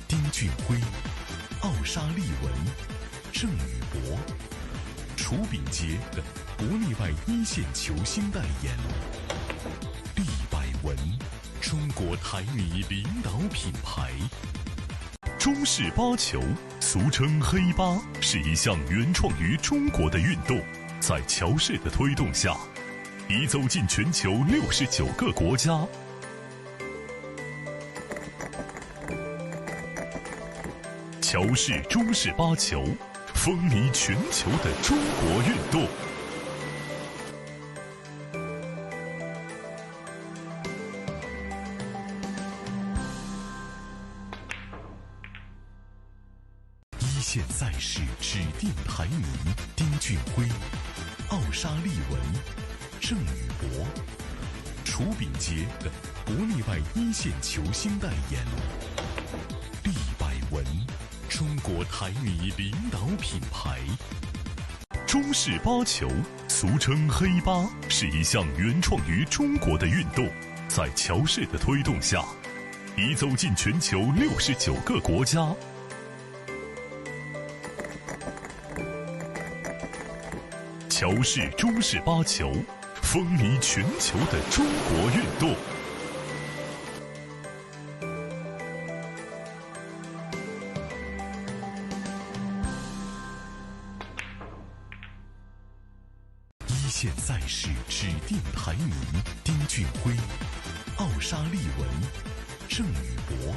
丁俊晖、奥沙利文、郑宇博。楚秉洁等国内外一线球星代言。利百文，中国台米领导品牌。中式八球，俗称黑八，是一项原创于中国的运动，在乔氏的推动下，已走进全球69个国家。乔氏中式八球，风靡全球的中国运动。一线赛事指定排名丁俊晖、奥沙利文、郑宇博。楚秉洁等国内外一线球星代言。利百文，中国台米领导品牌。中式八球，俗称黑八，是一项原创于中国的运动，在乔氏的推动下，已走进全球69个国家。乔氏中式八球，风靡全球的中国运动。一线赛事指定排名丁俊晖、奥沙利文、郑宇博。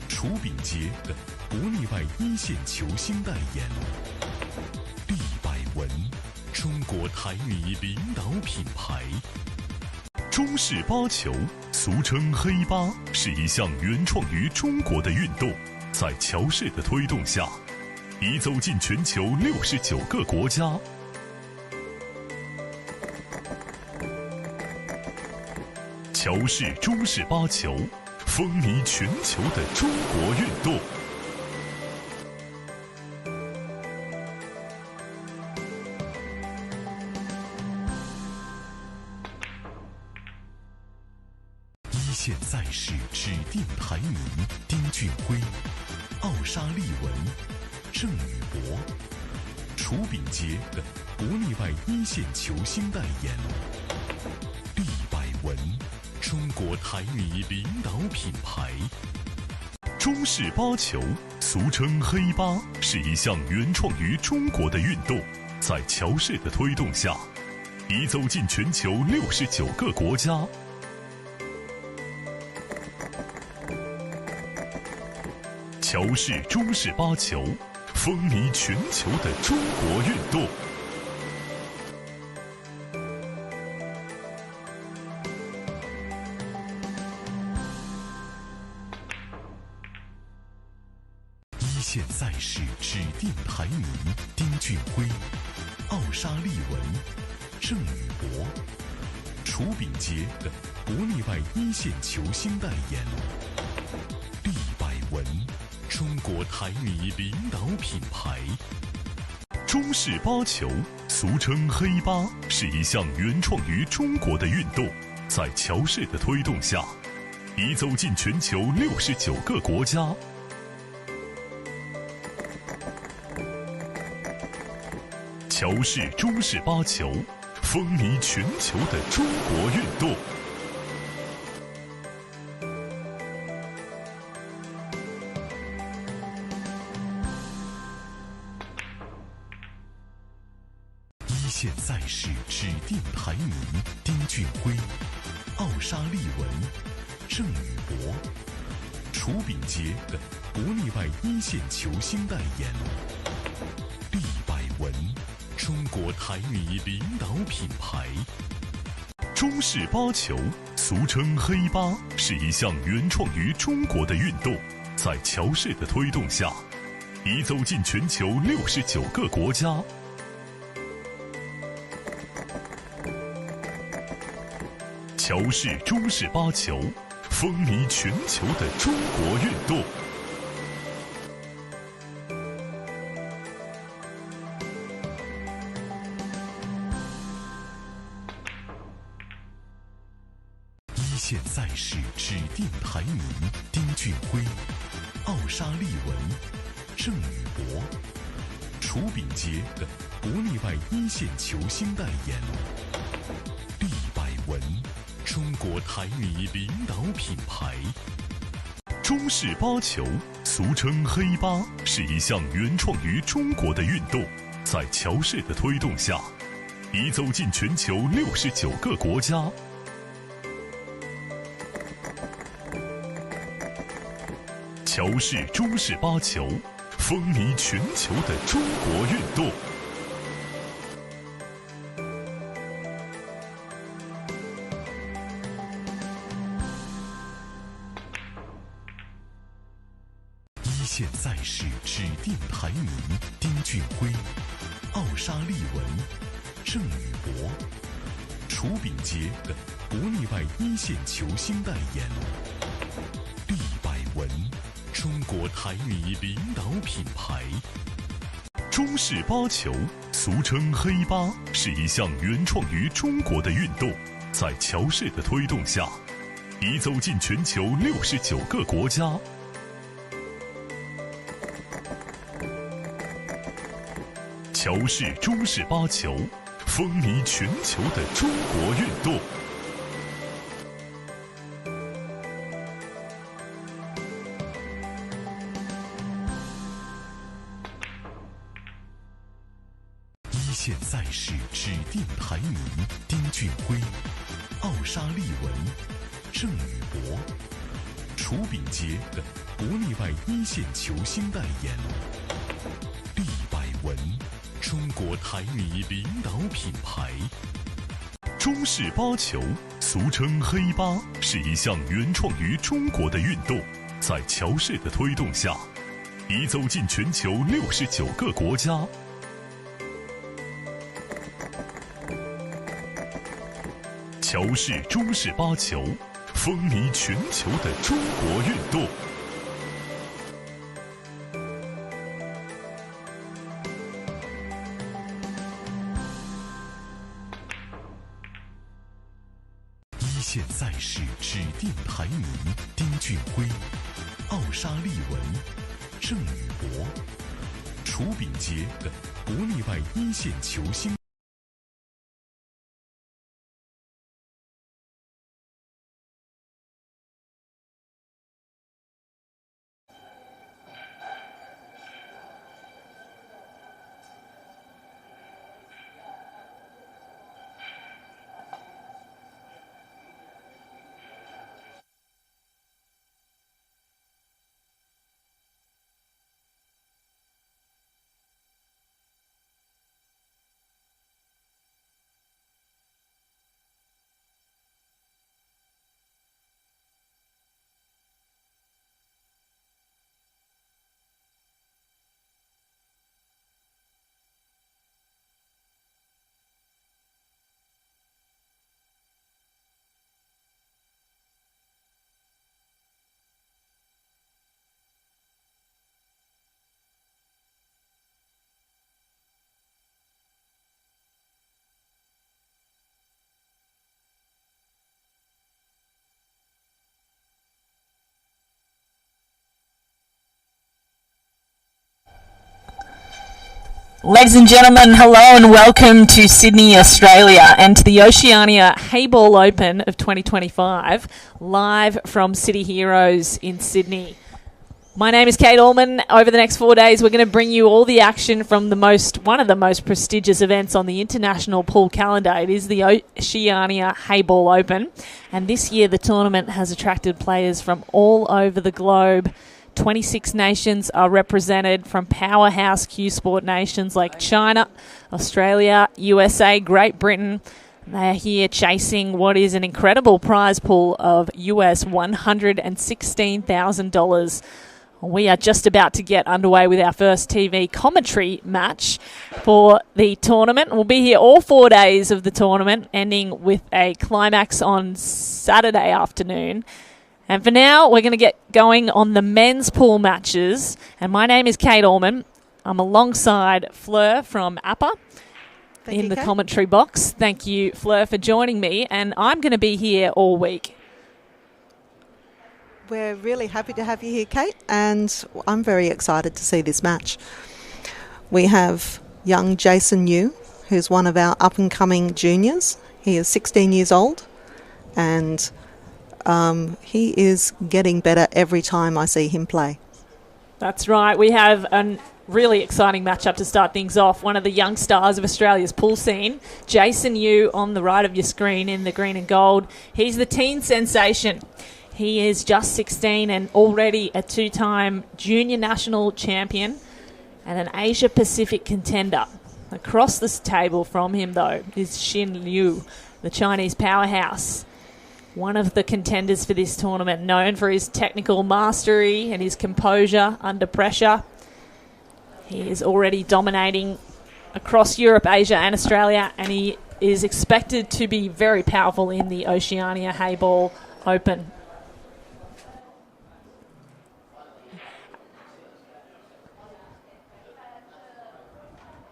楚秉洁等国内外一线球星代言。利百文，中国台米领导品牌。中式八球，俗称黑八，是一项原创于中国的运动，在乔氏的推动下，已走进全球69个国家。乔氏中式八球，风靡全球的中国运动。一线赛事指定排名丁俊晖、奥沙利文、郑宇博。楚秉洁等国内外一线球星代言。利百文，中国台米领导品牌。中式八球，俗称黑八，是一项原创于中国的运动，在乔氏的推动下，已走进全球69个国家。乔氏中式八球，风靡全球的中国运动。一线赛事指定排名丁俊晖、奥沙利文、郑宇博。楚秉洁等国内外一线球星代言。利百文，中国台米领导品牌。中式八球，俗称黑八，是一项原创于中国的运动，在乔氏的推动下，已走进全球69个国家。乔氏中式八球，风靡全球的中国运动。一线赛事指定排名丁俊晖、奥沙利文、郑宇博。楚秉洁等国内外一线球星代言。利百文，中国台米领导品牌。中式八球，俗称黑八，是一项原创于中国的运动，在乔氏的推动下，已走进全球69个国家。乔氏中式八球，风靡全球的中国运动。一线赛事指定排名俊晖、奥沙利文、郑宇博、楚秉杰等国内外一线球星代言。利百文，中国台泥领导品牌。中式八球，俗称黑八，是一项原创于中国的运动，在乔氏的推动下，已走进全球69个国家。乔氏中式八球，风靡全球的中国运动。一线赛事指定排名：丁俊晖、奥沙利文、郑宇博、楚秉杰等国内外一线球星代言。利百文，中国台泥领导品牌。中式八球，俗称黑八，是一项原创于中国的运动，在乔氏的推动下，已走进全球69个国家。乔氏中式八球，风靡全球的中国运动。一线赛事指定排名：丁俊晖、奥沙利文、郑宇博、楚秉杰等国内外一线球星代言。利百文，中国台泥领导品牌。中式八球，俗称黑八，是一项原创于中国的运动，在乔氏的推动下，已走进全球69个国家。乔氏中式八球，风靡全球的中国运动。一线赛事指定排名：丁俊晖、奥沙利文、郑宇博、楚秉杰等国内外一线球星。Ladies and gentlemen, hello and welcome to Sydney, Australia, and to the Oceania Heyball Open of 2025, live from City Heroes in Sydney. My name is Kate Allman. Over the next 4 days, we're going to bring you all the action from one of the most prestigious events on the international pool calendar. It is the Oceania Heyball Open, and this year the tournament has attracted players from all over the globe. 26 nations are represented from powerhouse Q Sport nations like China, Australia, USA, Great Britain. They are here chasing what is an incredible prize pool of US $116,000. We are just about to get underway with our first TV commentary match for the tournament. We'll be here all 4 days of the tournament, ending with a climax on Saturday afternoon. And for now, we're going to get going on the men's pool matches. And my name is Kate Allman. I'm alongside Fleur from APPA in the commentary box. Thank you, Fleur, for joining me. And I'm going to be here all week. We're really happy to have you here, Kate, and I'm very excited to see this match. We have young Jason Yu, who's one of our up-and-coming juniors. He is 16 years old, and he is getting better every time I see him play. That's right. We have a really exciting matchup to start things off. One of the young stars of Australia's pool scene, Jason Yu, on the right of your screen in the green and gold. He's the teen sensation. He is just 16 and already a two-time junior national champion and an Asia-Pacific contender. Across this table from him, though, is Xin Liu, the Chinese powerhouse. One of the contenders for this tournament, known for his technical mastery and his composure under pressure. He is already dominating across Europe, Asia and Australia, and he is expected to be very powerful in the Oceania Heyball Open.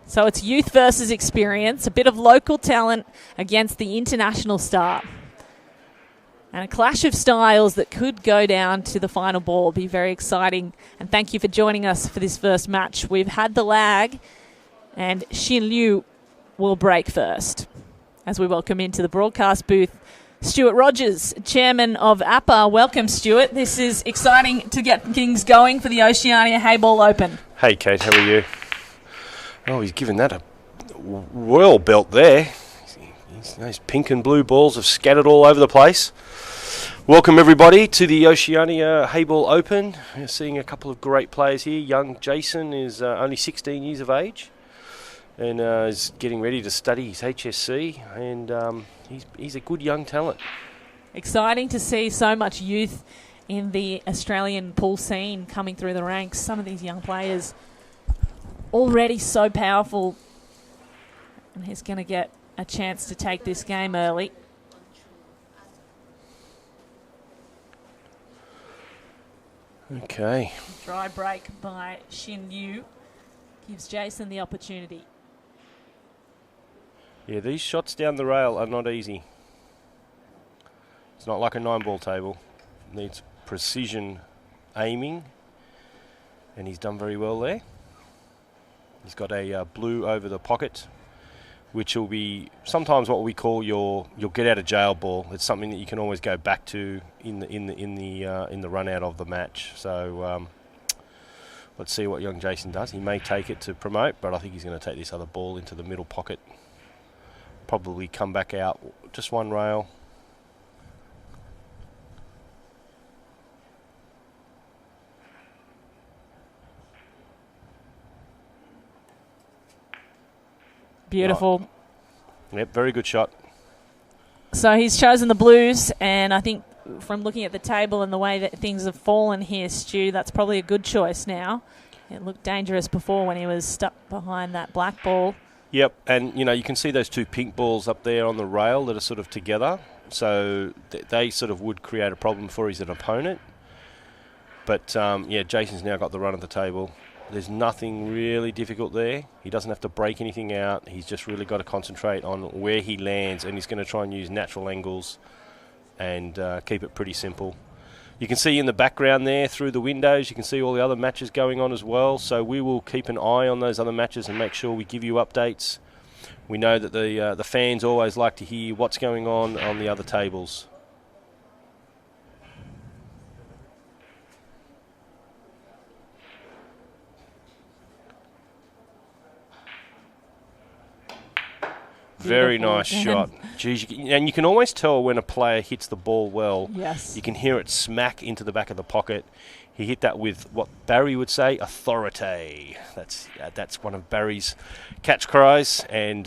So it's youth versus experience, a bit of local talent against the international star. And a clash of styles that could go down to the final ball. Be very exciting. And thank you for joining us for this first match. We've had the lag, and Xin Liu will break first. As we welcome into the broadcast booth, Stuart Rogers, chairman of APPA. Welcome, Stuart. This is exciting to get things going for the Oceania Heyball Open. Hey, Kate, how are you? Oh, he's given that a royal belt there. Those pink and blue balls have scattered all over the place. Welcome everybody to the Oceania Heyball Open. We're seeing a couple of great players here. Young Jason is only 16 years of age and is getting ready to study his HSC, and he's a good young talent. Exciting to see so much youth in the Australian pool scene coming through the ranks. Some of these young players already so powerful, and he's going to get a chance to take this game early. Okay. Dry break by Xin Liu gives Jason the opportunity. Yeah, these shots down the rail are not easy. It's not like a 9-ball table. It needs precision aiming, and he's done very well there. He's got a blue over the pocket, which will be sometimes what we call your get out of jail ball. It's something that you can always go back to in the run out of the match. So let's see what young Jason does. He may take it to promote, but I think he's going to take this other ball into the middle pocket. Probably come back out just one rail. Beautiful. Right. Yep, very good shot. So he's chosen the blues, and I think from looking at the table and the way that things have fallen here, Stu, that's probably a good choice now. It looked dangerous before when he was stuck behind that black ball. Yep, and you can see those two pink balls up there on the rail that are sort of together. So they sort of would create a problem for his opponent. But yeah, Jason's now got the run of the table. There's nothing really difficult there. He doesn't have to break anything out. He's just really got to concentrate on where he lands, and he's going to try and use natural angles and keep it pretty simple. You can see in the background there through the windows, you can see all the other matches going on as well. So we will keep an eye on those other matches and make sure we give you updates. We know that the fans always like to hear what's going on the other tables. Very nice shot. Geez, and you can always tell when a player hits the ball well. Yes. You can hear it smack into the back of the pocket. He hit that with what Barry would say, authority. That's one of Barry's catch cries. And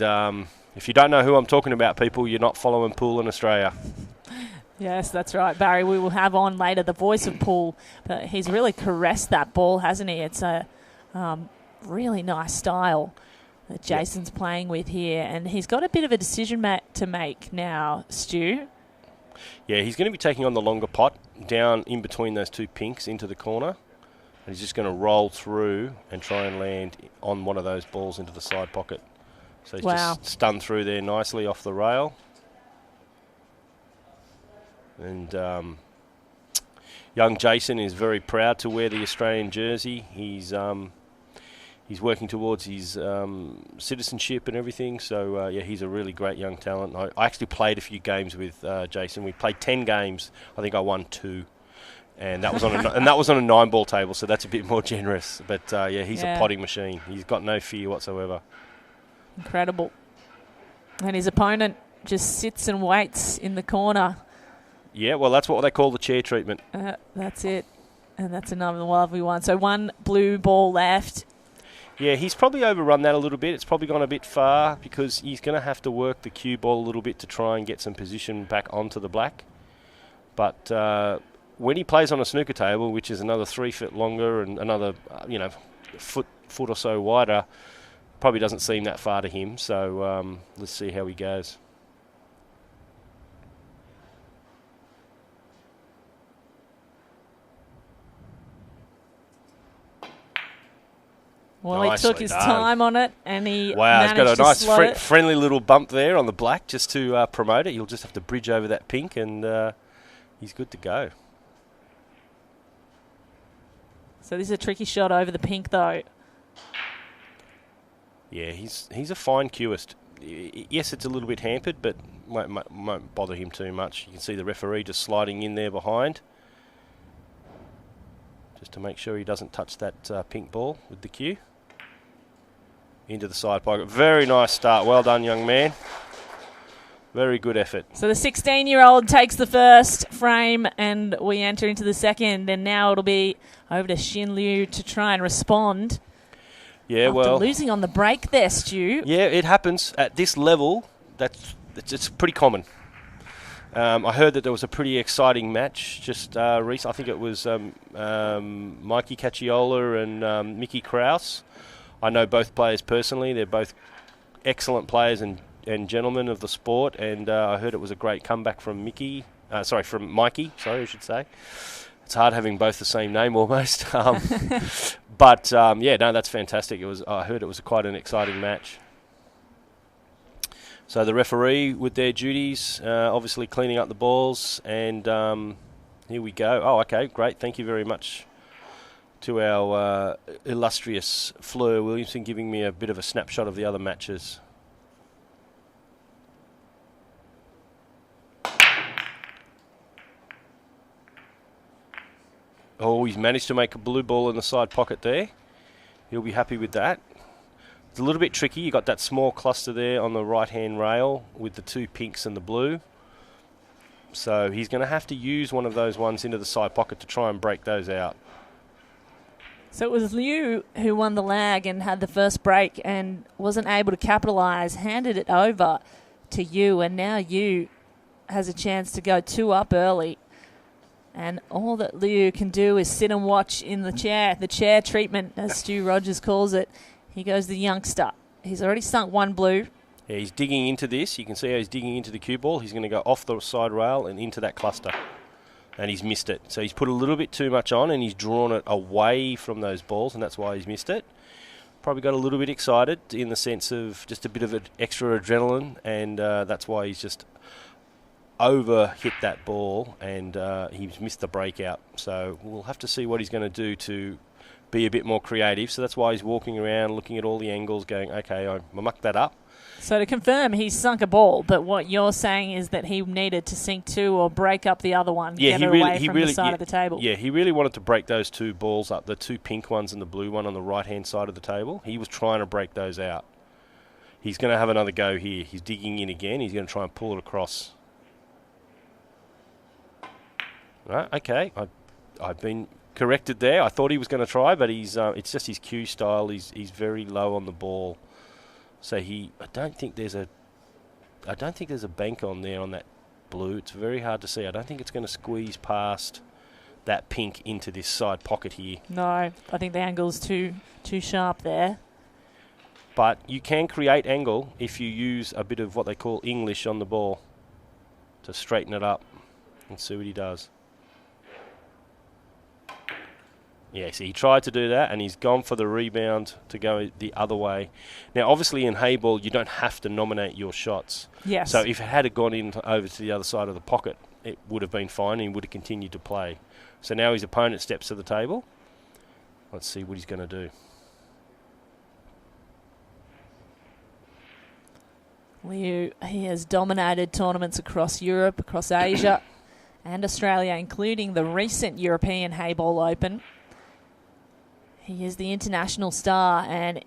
if you don't know who I'm talking about, people, you're not following pool in Australia. Yes, that's right, Barry. We will have on later the voice of pool. But he's really caressed that ball, hasn't he? It's a really nice style that Jason's playing with here, and he's got a bit of a decision to make now, Stu. Yeah, he's going to be taking on the longer pot down in between those two pinks into the corner, and he's just going to roll through and try and land on one of those balls into the side pocket. So he's just stunned through there nicely off the rail. And young Jason is very proud to wear the Australian jersey. He's working towards his citizenship and everything. So, he's a really great young talent. I actually played a few games with Jason. We played 10 games. I think I won 2. And that was on a 9-ball table, so that's a bit more generous. But, he's a potting machine. He's got no fear whatsoever. Incredible. And his opponent just sits and waits in the corner. Yeah, well, that's what they call the chair treatment. That's it. And that's another lovely one. So 1 blue ball left. Yeah, he's probably overrun that a little bit. It's probably gone a bit far because he's going to have to work the cue ball a little bit to try and get some position back onto the black. But when he plays on a snooker table, which is another 3 foot longer and another, foot or so wider, probably doesn't seem that far to him. So let's see how he goes. Well, he took his time on it, and he managed he's got a nice friendly little bump there on the black just to promote it. You'll just have to bridge over that pink, and he's good to go. So this is a tricky shot over the pink, though. Yeah, he's a fine cueist. Yes, it's a little bit hampered, but won't bother him too much. You can see the referee just sliding in there behind, just to make sure he doesn't touch that pink ball with the cue. Into the side pocket. Very nice start. Well done, young man. Very good effort. So the 16-year-old takes the first frame, and we enter into the second. And now it'll be over to Xin Liu to try and respond. Yeah, after losing on the break there, Stu. Yeah, it happens at this level. It's pretty common. I heard that there was a pretty exciting match just recently. I think it was Mikey Cacciola and Mickey Krause. I know both players personally. They're both excellent players and gentlemen of the sport. And I heard it was a great comeback from Mikey. From Mikey. Sorry, I should say. It's hard having both the same name almost. But that's fantastic. I heard it was quite an exciting match. So the referee with their duties, obviously cleaning up the balls, and here we go. Oh, okay, great. Thank you very much to our illustrious Fleur Williamson, giving me a bit of a snapshot of the other matches. Oh, he's managed to make a blue ball in the side pocket there. He'll be happy with that. It's a little bit tricky. You've got that small cluster there on the right-hand rail with the 2 pinks and the blue. So he's going to have to use one of those ones into the side pocket to try and break those out. So it was Liu who won the lag and had the first break and wasn't able to capitalise, handed it over to Yu, and now Yu has a chance to go 2 up early. And all that Liu can do is sit and watch in the chair treatment, as Stu Rogers calls it. He goes the youngster. He's already sunk 1 blue. Yeah, he's digging into this. You can see how he's digging into the cue ball. He's going to go off the side rail and into that cluster. And he's missed it. So he's put a little bit too much on and he's drawn it away from those balls, and that's why he's missed it. Probably got a little bit excited in the sense of just a bit of extra adrenaline, and that's why he's just over hit that ball, and he's missed the breakout. So we'll have to see what he's going to do to be a bit more creative. So that's why he's walking around looking at all the angles going, okay, I mucked that up. So to confirm, he's sunk a ball, but what you're saying is that he needed to sink 2 or break up the other one, get it away from the side of the table. Yeah, he really wanted to break those 2 balls up, the 2 pink ones and the blue one on the right-hand side of the table. He was trying to break those out. He's going to have another go here. He's digging in again. He's going to try and pull it across. Right, okay. I've been corrected there. I thought he was going to try, but he's it's just his cue style. He's very low on the ball. So I don't think there's a bank on there on that blue. It's very hard to see. I don't think it's going to squeeze past that pink into this side pocket here. No, I think the angle's too sharp there. But you can create angle if you use a bit of what they call English on the ball to straighten it up. And see what he does. Yeah, see, he tried to do that, and he's gone for the rebound to go the other way. Now, obviously, in Heyball, you don't have to nominate your shots. Yes. So if it had gone over to the other side of the pocket, it would have been fine and he would have continued to play. So now his opponent steps to the table. Let's see what he's going to do. Liu, he has dominated tournaments across Europe, across Asia and Australia, including the recent European Heyball Open. He is the international star, and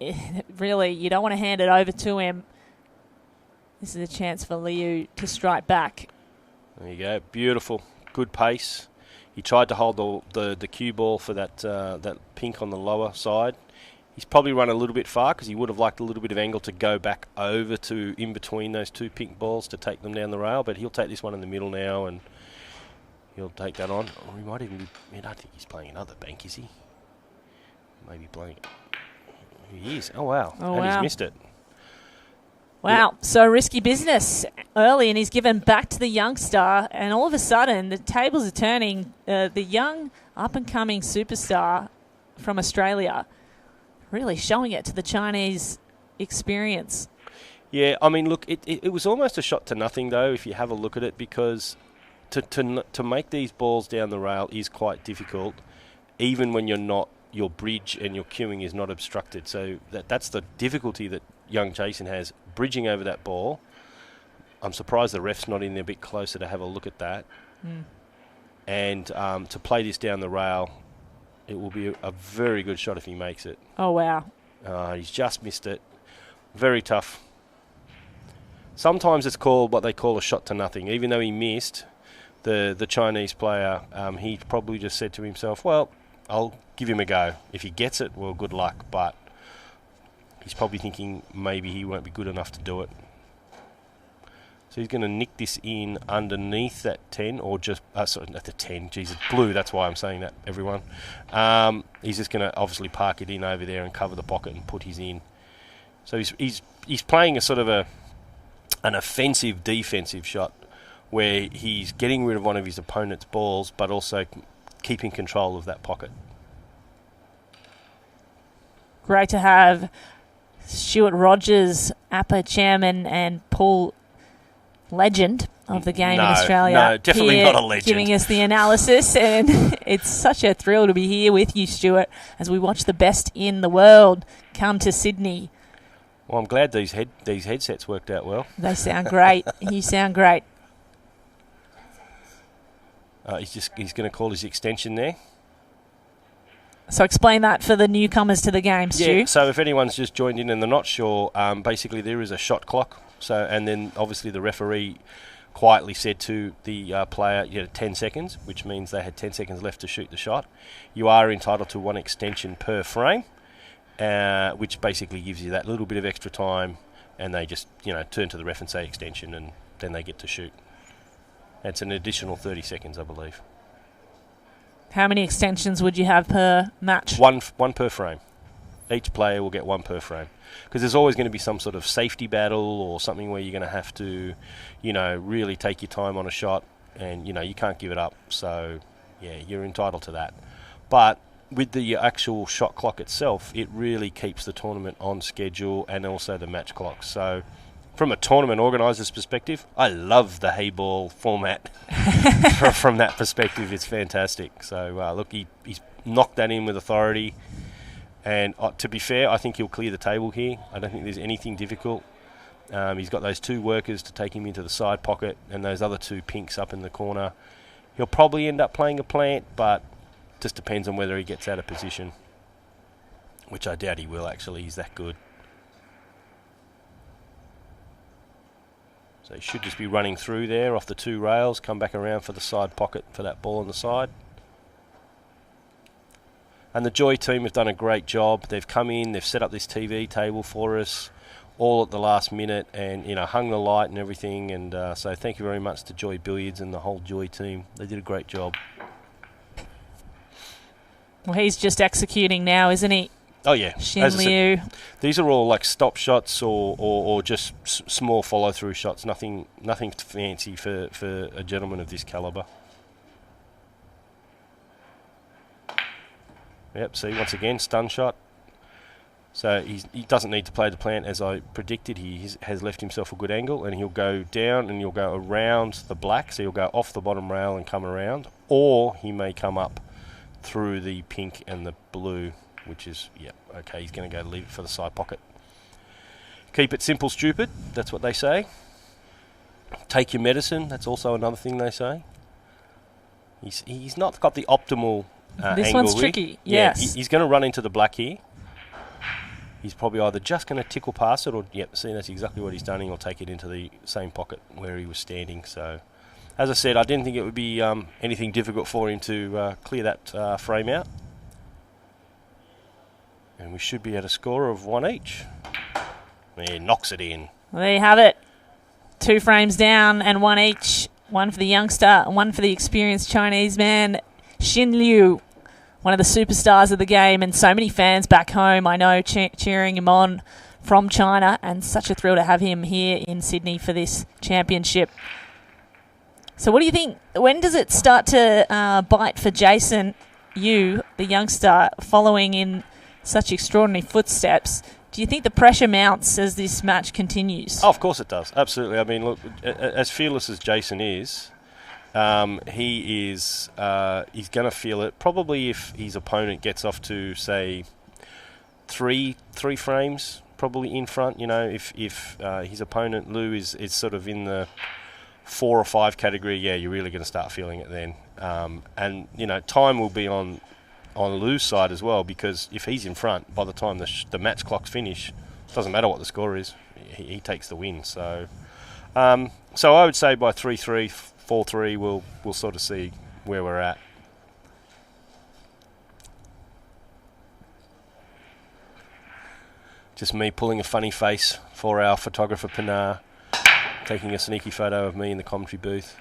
really, you don't want to hand it over to him. This is a chance for Liu to strike back. There you go. Beautiful. Good pace. He tried to hold the cue ball for that pink on the lower side. He's probably run a little bit far because he would have liked a little bit of angle to go back over to in between those two pink balls to take them down the rail, but he'll take this one in the middle now and he'll take that on. Or he might even be... I don't think he's playing another bank, is he? Maybe playing... He is. Oh, wow. Oh, and wow. he's missed it. Wow, so risky business early, and he's given back to the young star, and all of a sudden the tables are turning. The young up-and-coming superstar from Australia really showing it to the Chinese experience. Yeah, I mean, look, it was almost a shot to nothing, though, if you have a look at it, because to make these balls down the rail is quite difficult, even when your bridge and your cueing is not obstructed. So that's the difficulty that young Jason has, bridging over that ball. I'm surprised the ref's not in there a bit closer to have a look at that. And to play this down the rail, it will be a very good shot if he makes it. Oh, wow. He's just missed it. Very tough. Sometimes it's called what they call a shot to nothing. Even though he missed, the Chinese player, he probably just said to himself, well, I'll give him a go. If he gets it, well, good luck. But he's probably thinking maybe he won't be good enough to do it. So he's going to nick this in underneath that 10, or just, sorry, not the 10. Geez, it's blue. That's why I'm saying that, everyone. He's just going to obviously park it in over there and cover the pocket and put his in. So he's playing a sort of an offensive defensive shot where he's getting rid of one of his opponent's balls, but also keeping control of that pocket. Great to have Stuart Rogers, APPA chairman, and Paul, legend of the game in Australia. No, definitely here, not a legend. Giving us the analysis, and it's such a thrill to be here with you, Stuart, as we watch the best in the world come to Sydney. Well, I'm glad these headsets worked out well. They sound great. You sound great. He's going to call his extension there. So explain that for the newcomers to the game, Stu. Yeah, so if anyone's just joined in and they're not sure, basically there is a shot clock. So, and then obviously the referee quietly said to the player, 10 seconds, which means they had 10 seconds left to shoot the shot. You are entitled to one extension per frame, which basically gives you that little bit of extra time, and they just, turn to the ref and say extension, and then they get to shoot. It's an additional 30 seconds, I believe. How many extensions would you have per match? One per frame. Each player will get one per frame. Because there's always going to be some sort of safety battle or something where you're going to have to, really take your time on a shot, and, you can't give it up. So, yeah, you're entitled to that. But with the actual shot clock itself, it really keeps the tournament on schedule, and also the match clock. So, from a tournament organiser's perspective, I love the Heyball format. From that perspective, it's fantastic. So, look, he's knocked that in with authority. And to be fair, I think he'll clear the table here. I don't think there's anything difficult. He's got those two workers to take him into the side pocket and those other two pinks up in the corner. He'll probably end up playing a plant, but just depends on whether he gets out of position, which I doubt he will, actually. He's that good. So he should just be running through there off the two rails, come back around for the side pocket for that ball on the side. And the Joy team have done a great job. They've come in, they've set up this TV table for us, all at the last minute, and hung the light and everything. And so thank you very much to Joy Billiards and the whole Joy team. They did a great job. Well, he's just executing now, isn't he? Oh yeah, Xin Liu. These are all like stop shots or just small follow through shots. Nothing fancy for a gentleman of this calibre. Yep, see, once again, stun shot. So he doesn't need to play the plant as I predicted. He has left himself a good angle, and he'll go down and he'll go around the black, so he'll go off the bottom rail and come around, or he may come up through the pink and the blue, which is, okay, he's going to go leave it for the side pocket. Keep it simple, stupid, that's what they say. Take your medicine, that's also another thing they say. He's not got the optimal this angle. One's tricky, yes. Yeah, he's going to run into the black here. He's probably either just going to tickle past it or, see, that's exactly what he's done. He'll take it into the same pocket where he was standing. So, as I said, I didn't think it would be anything difficult for him to clear that frame out. And we should be at a score of 1 each. He knocks it in. Well, there you have it. 2 frames down and 1 each. 1 for the youngster and 1 for the experienced Chinese man, Xin Liu. One of the superstars of the game, and so many fans back home, I know, cheering him on from China, and such a thrill to have him here in Sydney for this championship. So what do you think? When does it start to bite for Jason Yu, the youngster, following in such extraordinary footsteps? Do you think the pressure mounts as this match continues? Oh, of course it does. Absolutely. I mean, look, as fearless as Jason is, he's going to feel it. Probably if his opponent gets off to, say, three frames, probably in front. If his opponent Lou is sort of in the 4 or 5 category, you're really going to start feeling it then. And time will be on Lou's side as well, because if he's in front, by the time the match clocks finish, it doesn't matter what the score is, he takes the win. So I would say by 3-3, 4-3, we'll sort of see where we're at. Just me pulling a funny face for our photographer Pinar, taking a sneaky photo of me in the commentary booth.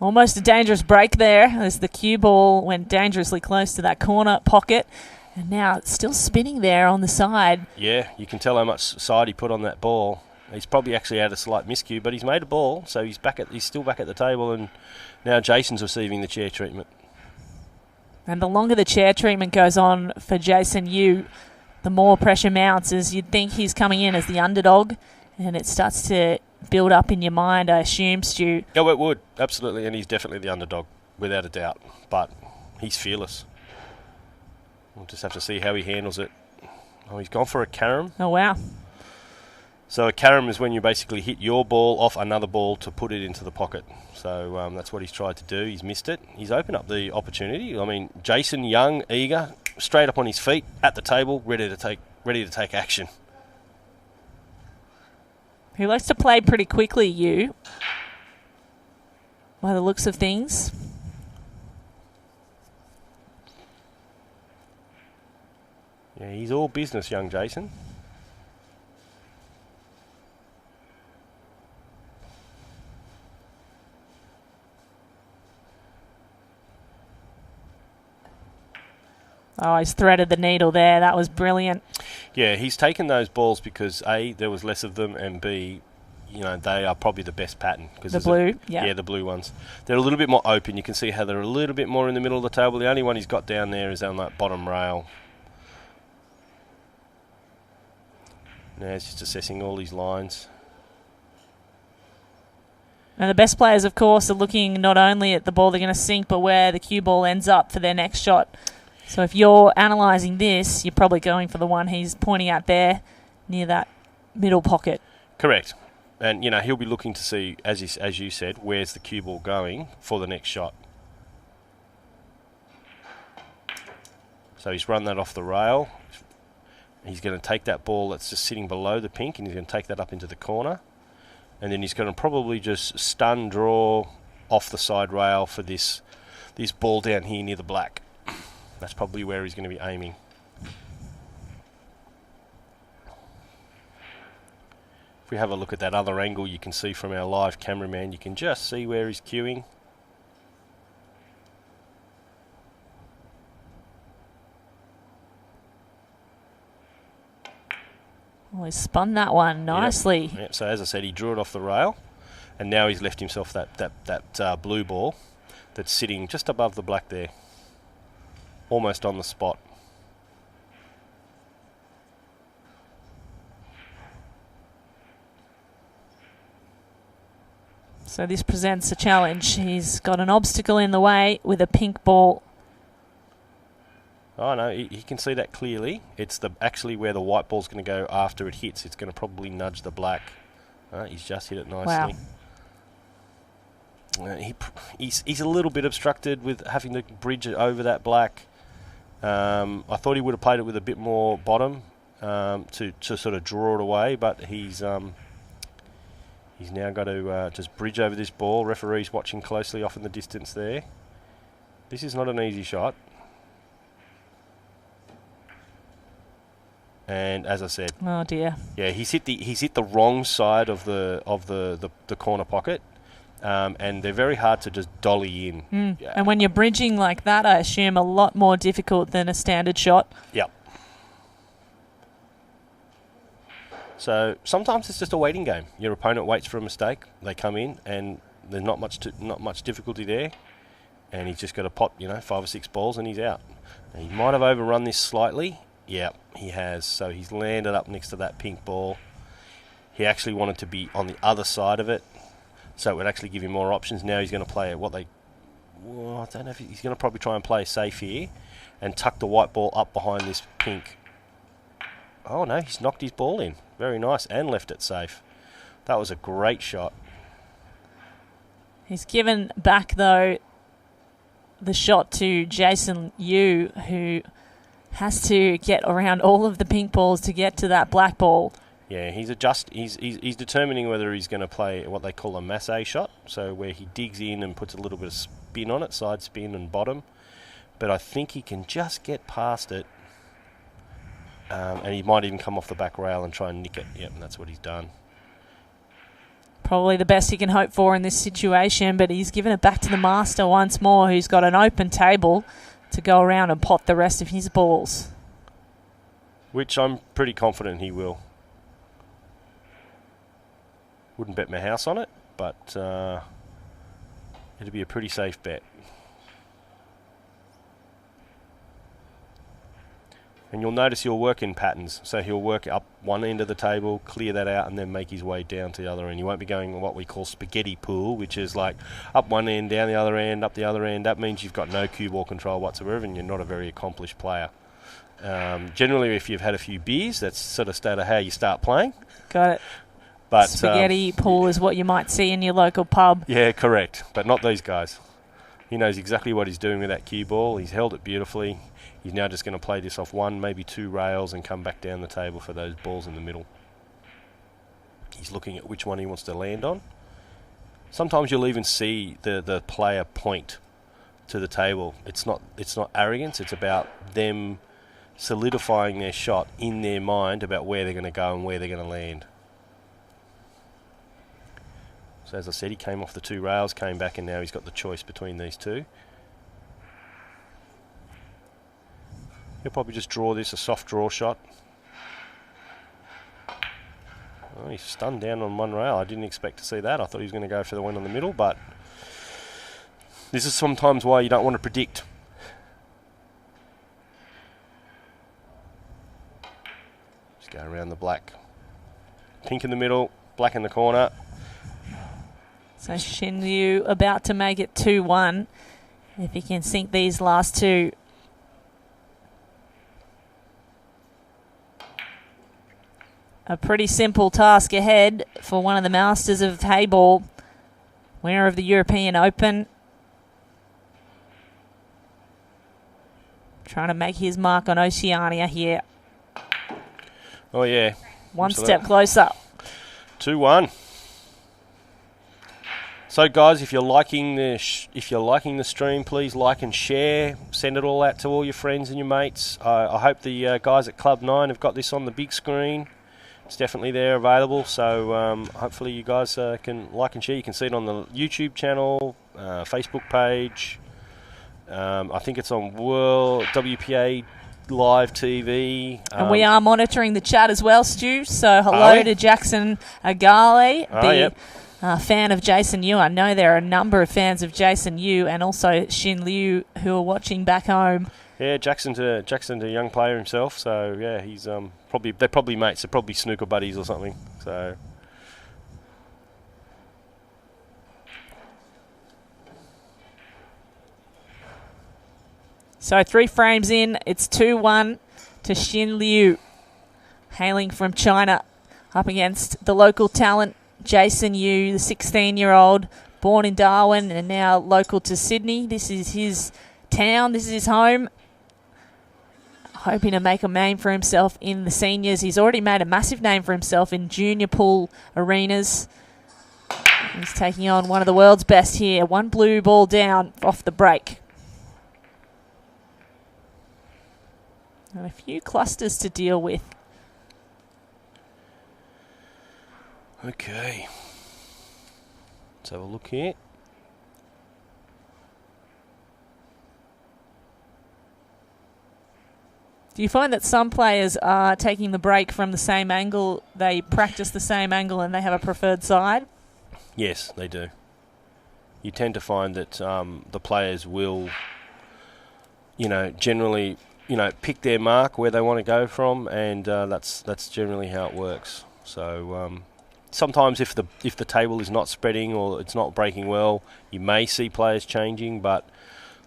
Almost a dangerous break there as the cue ball went dangerously close to that corner pocket, and now it's still spinning there on the side. Yeah, you can tell how much side he put on that ball. He's probably actually had a slight miscue, but he's made a ball, so he's still back at the table, and now Jason's receiving the chair treatment. And the longer the chair treatment goes on for Jason Yu, the more pressure mounts, as you'd think he's coming in as the underdog, and it starts to build up in your mind, I assume, Stu. Yeah, it would, absolutely, and he's definitely the underdog, without a doubt, but he's fearless. We'll just have to see how he handles it. Oh, he's gone for a carom. Oh, wow. So a carom is when you basically hit your ball off another ball to put it into the pocket. So that's what he's tried to do. He's missed it. He's opened up the opportunity. I mean, Jason, young, eager, straight up on his feet, at the table, ready to take action. He likes to play pretty quickly, Yu, by the looks of things. Yeah, he's all business, young Jason. Oh, he's threaded the needle there. That was brilliant. Yeah, he's taken those balls because A, there was less of them, and B, they are probably the best pattern. The blue, yeah. Yeah, the blue ones. They're a little bit more open. You can see how they're a little bit more in the middle of the table. The only one he's got down there is on that bottom rail. Now he's just assessing all these lines. And the best players, of course, are looking not only at the ball they're going to sink, but where the cue ball ends up for their next shot. So if you're analysing this, you're probably going for the one he's pointing out there near that middle pocket. Correct. And, he'll be looking to see, as you said, where's the cue ball going for the next shot. So he's run that off the rail. He's going to take that ball that's just sitting below the pink, and he's going to take that up into the corner. And then he's going to probably just stun draw off the side rail for this ball down here near the black. That's probably where he's going to be aiming. If we have a look at that other angle, you can see from our live cameraman, you can just see where he's cueing. Oh, he spun that one nicely. Yep. So as I said, he drew it off the rail, and now he's left himself that blue ball that's sitting just above the black there, almost on the spot. So this presents a challenge. He's got an obstacle in the way with a pink ball. Oh, no, he can see that clearly. It's actually where the white ball's going to go after it hits. It's going to probably nudge the black. He's just hit it nicely. Wow. He's a little bit obstructed with having to bridge it over that black. I thought he would have played it with a bit more bottom to sort of draw it away, but he's now got to just bridge over this ball. Referee's watching closely off in the distance there. This is not an easy shot. And as I said, oh dear, yeah, he's hit the wrong side of the corner pocket, and they're very hard to just dolly in. Yeah. And when you're bridging like that, I assume a lot more difficult than a standard shot. Yep. So sometimes it's just a waiting game. Your opponent waits for a mistake, they come in, and there's not much difficulty there, and he's just got to pot 5 or 6 balls, and he's out. And he might have overrun this slightly. Yeah, he has. So he's landed up next to that pink ball. He actually wanted to be on the other side of it, so it would actually give him more options. Now he's going to play it. I don't know if he's going to probably try and play safe here and tuck the white ball up behind this pink. Oh no, he's knocked his ball in. Very nice, and left it safe. That was a great shot. He's given back, though, the shot to Jason Yu, who has to get around all of the pink balls to get to that black ball. Yeah, he's determining whether he's going to play what they call a massé shot, so where he digs in and puts a little bit of spin on it, side spin and bottom. But I think he can just get past it, and he might even come off the back rail and try and nick it. Yep, and that's what he's done. Probably the best he can hope for in this situation, but he's given it back to the master once more, who's got an open table to go around and pot the rest of his balls. Which I'm pretty confident he will. Wouldn't bet my house on it, but it'd be a pretty safe bet. And you'll notice he'll work in patterns. So he'll work up one end of the table, clear that out, and then make his way down to the other end. He won't be going what we call spaghetti pool, which is like up one end, down the other end, up the other end. That means you've got no cue ball control whatsoever, and you're not a very accomplished player. Generally, if you've had a few beers, that's sort of state of how you start playing. Got it. But spaghetti pool is what you might see in your local pub. Yeah, correct. But not these guys. He knows exactly what he's doing with that cue ball. He's held it beautifully. He's now just going to play this off one, maybe 2 rails and come back down the table for those balls in the middle. He's looking at which one he wants to land on. Sometimes you'll even see the player point to the table. It's not arrogance. It's about them solidifying their shot in their mind about where they're going to go and where they're going to land. So as I said, he came off the 2 rails, came back, and now he's got the choice between these two. He'll probably just draw this, a soft draw shot. Oh, he's stunned down on one rail. I didn't expect to see that. I thought he was going to go for the one in the middle, but this is sometimes why you don't want to predict. Just go around the black. Pink in the middle, black in the corner. So Shin Liu about to make it 2-1. If he can sink these last 2. A pretty simple task ahead for one of the masters of Heyball, winner of the European Open. Trying to make his mark on Oceania here. Oh yeah. One step closer. 2-1. So guys, if you're liking the stream, please like and share. Send it all out to all your friends and your mates. I hope the guys at Club 9 have got this on the big screen. It's definitely there available, so hopefully you guys can like and share. You can see it on the YouTube channel, Facebook page. I think it's on World WPA Live TV. And we are monitoring the chat as well, Stu. So hello to Jackson Agale, fan of Jason Yu. I know there are a number of fans of Jason Yu and also Shin Liu who are watching back home. Yeah, Jackson's a young player himself, so yeah, he's they're probably mates, they're probably snooker buddies or something. So So 3 frames in, it's 2-1 to Xin Liu, hailing from China, up against the local talent, Jason Yu, the 16-year-old, born in Darwin and now local to Sydney. This is his town, this is his home. Hoping to make a name for himself in the seniors. He's already made a massive name for himself in junior pool arenas. He's taking on one of the world's best here. 1 blue ball down off the break. And a few clusters to deal with. Okay. Let's have a look here. Do you find that some players are taking the break from the same angle, they practice the same angle and they have a preferred side? Yes, they do. You tend to find that the players will, generally, pick their mark where they want to go from, and that's generally how it works. So sometimes if the table is not spreading or it's not breaking well, you may see players changing, but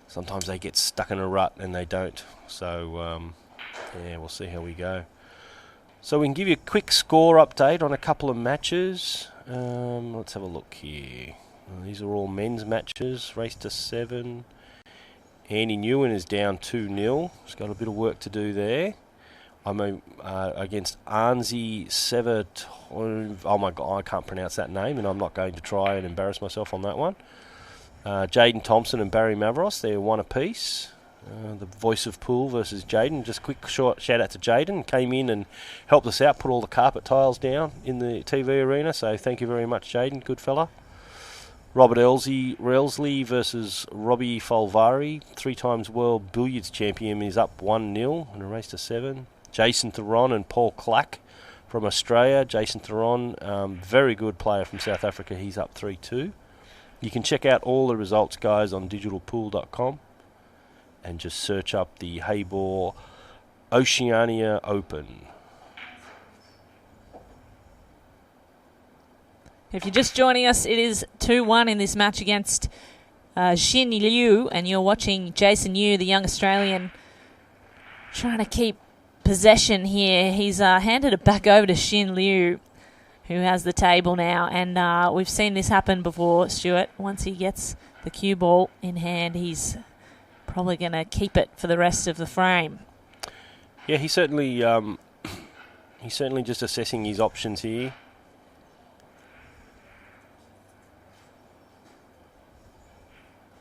sometimes they get stuck in a rut and they don't. So yeah, we'll see how we go. So we can give you a quick score update on a couple of matches. Let's have a look here. These are all men's matches. Race to 7. Andy Nguyen is down 2-0. He's got a bit of work to do there. I'm against Anzi Sevet. Oh my God, I can't pronounce that name, and I'm not going to try and embarrass myself on that one. Jaden Thompson and Barry Mavros, they're 1 apiece. The voice of pool versus Jaden. Just quick short shout out to Jaden. Came in and helped us out, put all the carpet tiles down in the TV arena. So thank you very much, Jaden. Good fella. Robert Relsley versus Robbie Falvari. 3 times world billiards champion is up 1-0 in a race to 7. Jason Theron and Paul Clack from Australia. Jason Theron, very good player from South Africa. He's up 3-2. You can check out all the results, guys, on digitalpool.com. And just search up the Heyball Oceania Open. If you're just joining us, it is 2-1 in this match against Xin Liu, and you're watching Jason Yu, the young Australian, trying to keep possession here. He's handed it back over to Xin Liu, who has the table now, and we've seen this happen before, Stuart. Once he gets the cue ball in hand, he's probably going to keep it for the rest of the frame. Yeah, he's certainly just assessing his options here.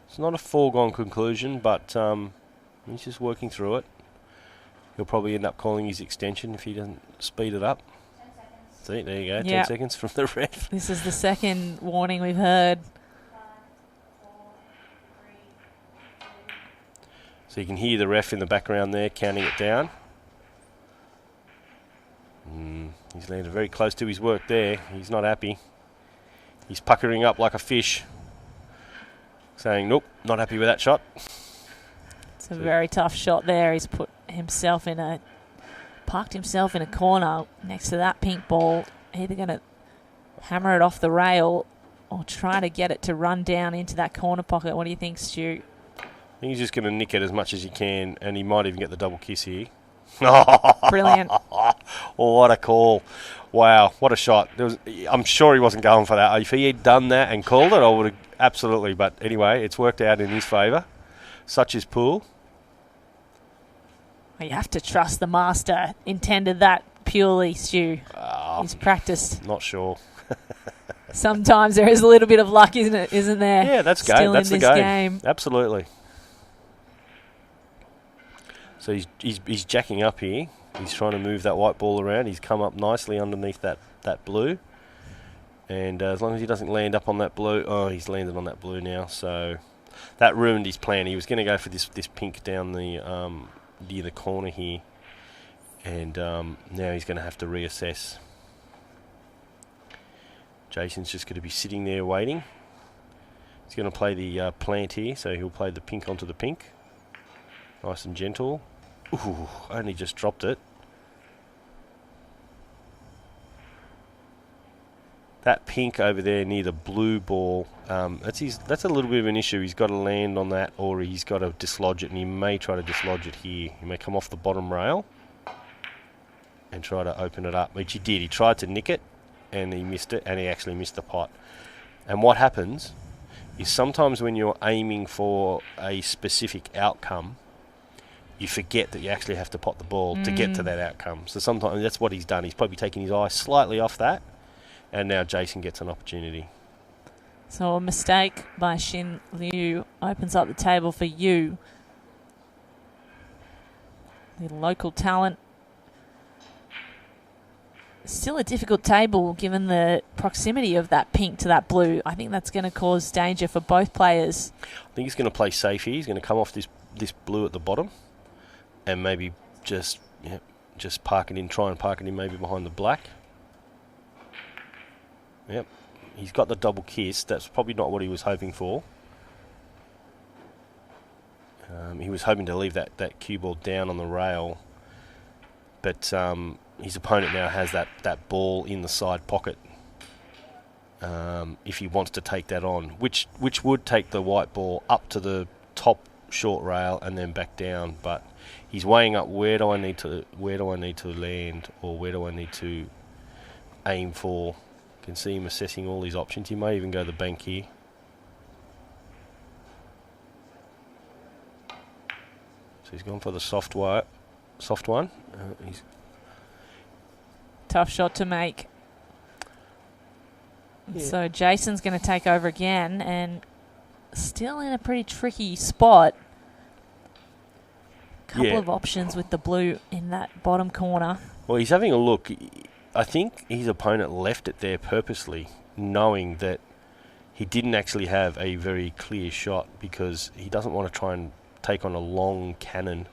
It's not a foregone conclusion, but he's just working through it. He'll probably end up calling his extension if he doesn't speed it up. 10 seconds. See, there you go, 10 seconds from the ref. This is the second warning we've heard. So you can hear the ref in the background there counting it down. He's landed very close to his work there. He's not happy. He's puckering up like a fish, saying, nope, not happy with that shot. It's a very tough shot there. He's parked himself in a corner next to that pink ball. Either going to hammer it off the rail or try to get it to run down into that corner pocket. What do you think, Stu? I think he's just going to nick it as much as he can, and he might even get the double kiss here. Brilliant. Oh, what a call. Wow, what a shot. I'm sure he wasn't going for that. If he had done that and called it, I would have absolutely. But anyway, it's worked out in his favour. Such is pool. You have to trust the master intended that purely, Stu. He's practiced. Not sure. Sometimes there is a little bit of luck, isn't there? Yeah, that's game. Still That's in the this game. Absolutely. So he's jacking up here. He's trying to move that white ball around. He's come up nicely underneath that blue. And as long as he doesn't land up on that blue... he's landed on that blue now. So that ruined his plan. He was going to go for this pink down the near the corner here. And now he's going to have to reassess. Jason's just going to be sitting there waiting. He's going to play the plant here, so he'll play the pink onto the pink. Nice and gentle. Ooh, only just dropped it. that pink over there near the blue ball, that's a little bit of an issue. He's got to land on that, or he's got to dislodge it, and he may try to dislodge it here. He may come off the bottom rail and try to open it up, which he did. He tried to nick it, and he missed it, and he actually missed the pot. And what happens is sometimes when you're aiming for a specific outcome, you forget that you actually have to pot the ball to get to that outcome. So sometimes that's what he's done. He's probably taken his eye slightly off that, and now Jason gets an opportunity. So a mistake by Xin Liu opens up the table for Yu. The local talent. Still a difficult table given the proximity of that pink to that blue. I think that's going to cause danger for both players. I think he's going to play safe here. He's going to come off this blue at the bottom and maybe just park it in, try and park it in maybe behind the black. Yep. He's got the double kiss. That's probably not what he was hoping for. He was hoping to leave that cue ball down on the rail, but his opponent now has that ball in the side pocket. If he wants to take that on, which would take the white ball up to the top short rail and then back down, but he's weighing up where do I need to land, or where do I need to aim for. You can see him assessing all his options. He may even go the bank here. So he's gone for the soft one. He's tough shot to make. Yeah. So Jason's going to take over again, and still in a pretty tricky spot. Couple of options with the blue in that bottom corner. Well, he's having a look. I think his opponent left it there purposely, knowing that he didn't actually have a very clear shot, because he doesn't want to try and take on a long cannon,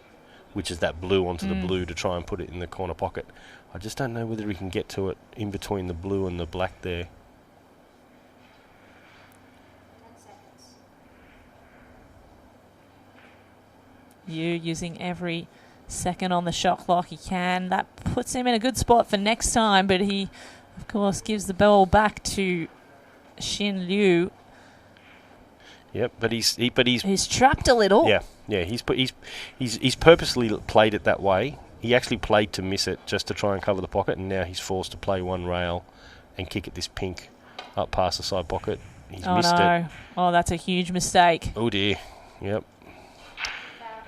which is that blue onto the blue, to try and put it in the corner pocket. I just don't know whether he can get to it in between the blue and the black there. 10 seconds. Yu using every second on the shot clock he can. That puts him in a good spot for next time, but he, of course, gives the ball back to Xin Liu. Yep, but he's trapped a little. Yeah. He's purposely played it that way. He actually played to miss it just to try and cover the pocket, and now he's forced to play one rail and kick at this pink up past the side pocket. He's missed it. Oh, that's a huge mistake. Oh dear. Yep.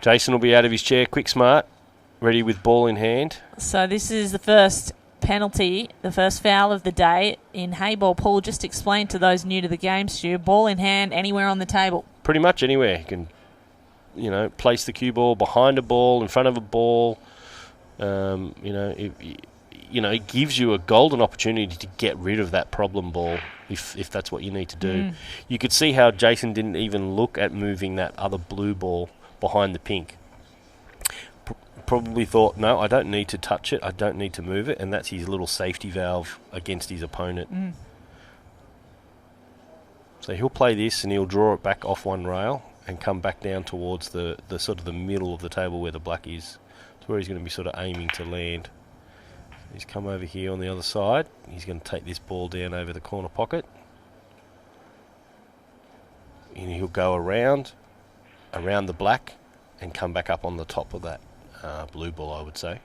Jason will be out of his chair, quick smart, ready with ball in hand. So this is the first penalty, the first foul of the day in Heyball pool. Just explain to those new to the game, Stu, ball in hand anywhere on the table. Pretty much anywhere. You can, place the cue ball behind a ball, in front of a ball. It gives you a golden opportunity to get rid of that problem ball if that's what you need to do. You could see how Jason didn't even look at moving that other blue ball behind the pink. Probably thought, no, I don't need to touch it, I don't need to move it, and that's his little safety valve against his opponent. So he'll play this and he'll draw it back off one rail and come back down towards the sort of the middle of the table where the black is. It's where he's going to be sort of aiming to land. He's come over here on the other side. He's going to take this ball down over the corner pocket. And he'll go around the black and come back up on the top of that blue ball, I would say.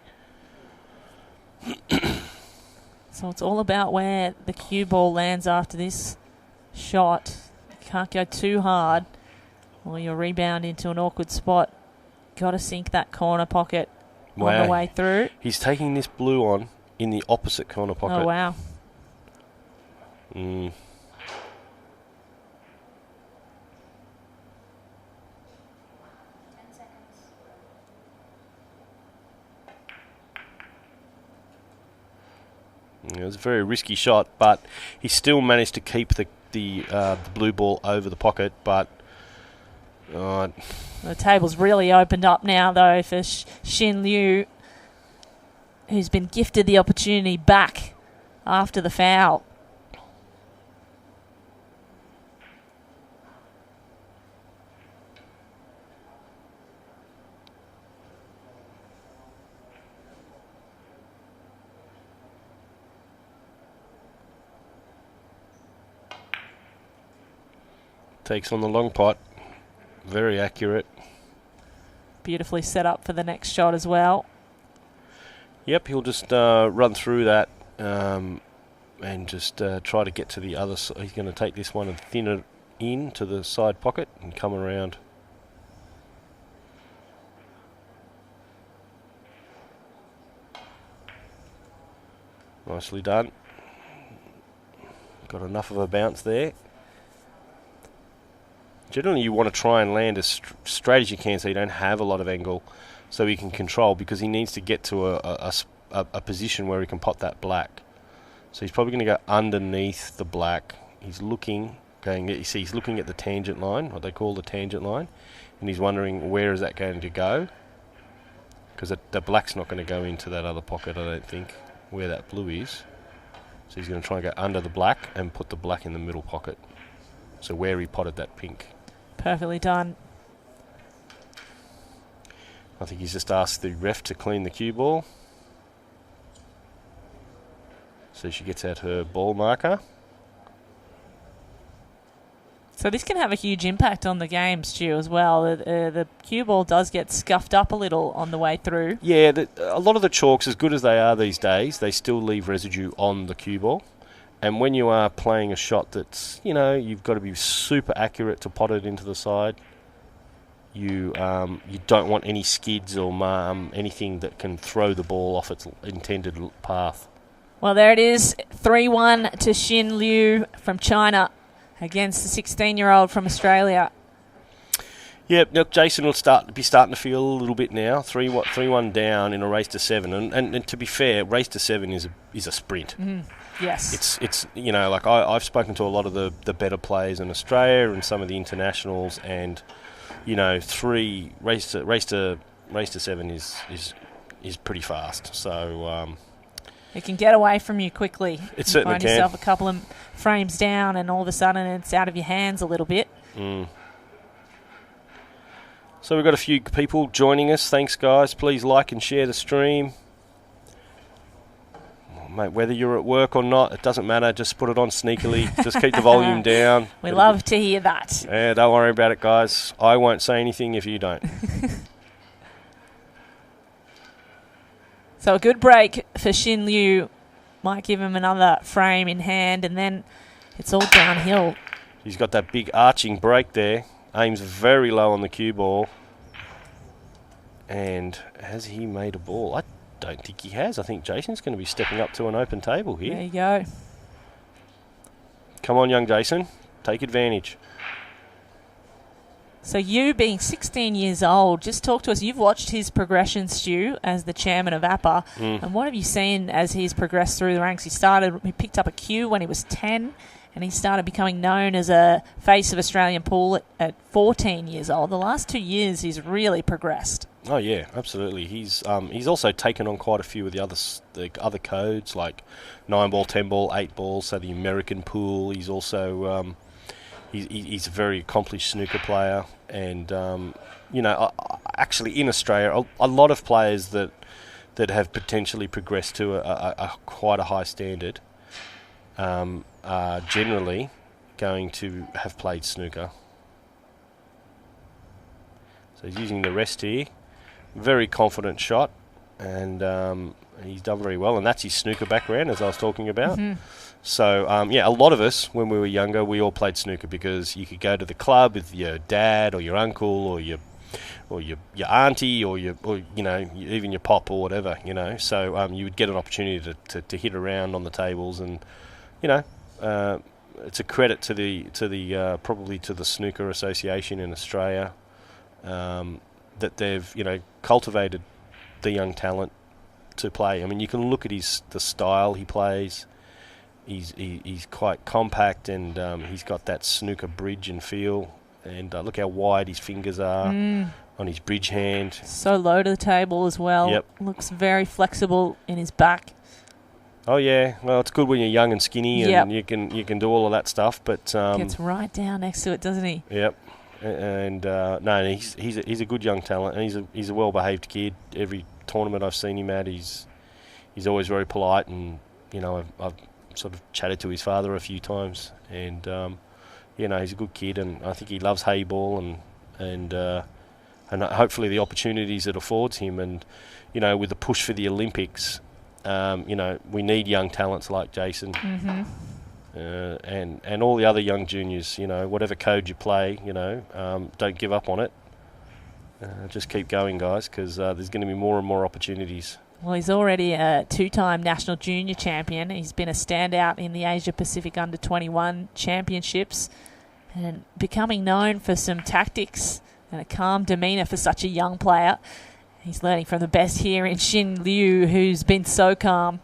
So it's all about where the cue ball lands after this shot. You can't go too hard or you'll rebound into an awkward spot. Got to sink that corner pocket on the way through. He's taking this blue on in the opposite corner pocket. Oh, wow. It was a very risky shot, but he still managed to keep the blue ball over the pocket. But the table's really opened up now, though, for Xin Liu, who's been gifted the opportunity back after the foul. Takes on the long pot. Very accurate. Beautifully set up for the next shot as well. Yep, he'll just run through that and just try to get to the other side. He's going to take this one and thin it in to the side pocket and come around. Nicely done. Got enough of a bounce there. Generally, you want to try and land as straight as you can so you don't have a lot of angle, so he can control, because he needs to get to a position where he can pot that black. So he's probably going to go underneath the black. He's looking, you see, he's looking at the tangent line, what they call the tangent line, and he's wondering where is that going to go, because the black's not going to go into that other pocket, I don't think, where that blue is. So he's going to try and go under the black and put the black in the middle pocket, so where he potted that pink. Perfectly done. I think he's just asked the ref to clean the cue ball. So she gets out her ball marker. So this can have a huge impact on the game, Stu, as well. The cue ball does get scuffed up a little on the way through. Yeah, a lot of the chalks, as good as they are these days, they still leave residue on the cue ball. And when you are playing a shot that's, you've got to be super accurate to pot it into the side, you don't want any skids or anything that can throw the ball off its intended path. Well, there it is, 3-1 to Xin Liu from China against the 16-year-old from Australia. Yeah, look, Jason will be starting to feel a little bit now. 3-1 down in a race to 7, and to be fair, race to 7 is a sprint. Yes, it's like I've spoken to a lot of the better players in Australia and some of the internationals, and race to 7 is pretty fast. So it can get away from you quickly. It certainly can. Find can. yourself a couple of frames down, and all of a sudden it's out of your hands a little bit. So we've got a few people joining us. Thanks, guys. Please like and share the stream. Mate, whether you're at work or not, it doesn't matter. Just put it on sneakily. Just keep the volume down. We love to hear that. Yeah, don't worry about it, guys. I won't say anything if you don't. So a good break for Xin Liu. Might give him another frame in hand, and then it's all downhill. He's got that big arching break there. Aims very low on the cue ball. And has he made a ball? I don't think he has. I think Jason's going to be stepping up to an open table here. There you go. Come on, young Jason. Take advantage. So you being 16 years old, just talk to us. You've watched his progression, Stu, as the chairman of APPA. And what have you seen as he's progressed through the ranks? He picked up a cue when he was 10, and he started becoming known as a face of Australian pool at 14 years old. The last 2 years, he's really progressed. Oh yeah, absolutely. He's also taken on quite a few of the other codes, like 9-ball, 10-ball, 8-ball. So the American pool. He's also he's a very accomplished snooker player, and actually in Australia, a lot of players that have potentially progressed to a quite a high standard are generally going to have played snooker. So he's using the rest here. Very confident shot, and he's done very well, and that's his snooker background, as I was talking about. So, a lot of us, when we were younger, we all played snooker because you could go to the club with your dad or your uncle or your auntie or even your pop or whatever, So you would get an opportunity to hit around on the tables, and it's a credit to the probably to the Snooker Association in Australia that they've cultivated the young talent to play. I mean, you can look at the style he plays. He's quite compact, and he's got that snooker bridge and feel. And look how wide his fingers are on his bridge hand. So low to the table as well. Yep. Looks very flexible in his back. Oh yeah, well it's good when you're young and skinny, and you can do all of that stuff. But gets right down next to it, doesn't he? Yep. And no, he's a good young talent, and he's a well-behaved kid. Every tournament I've seen him at, he's always very polite, and I've sort of chatted to his father a few times, and he's a good kid, and I think he loves Heyball, and hopefully the opportunities it affords him, and with the push for the Olympics, we need young talents like Jason, and all the other young juniors. Whatever code you play, don't give up on it. Just keep going, guys, because there's going to be more and more opportunities. Well, he's already a 2-time national junior champion. He's been a standout in the Asia Pacific Under-21 Championships, and becoming known for some tactics and a calm demeanour for such a young player. He's learning from the best here in Xin Liu, who's been so calm.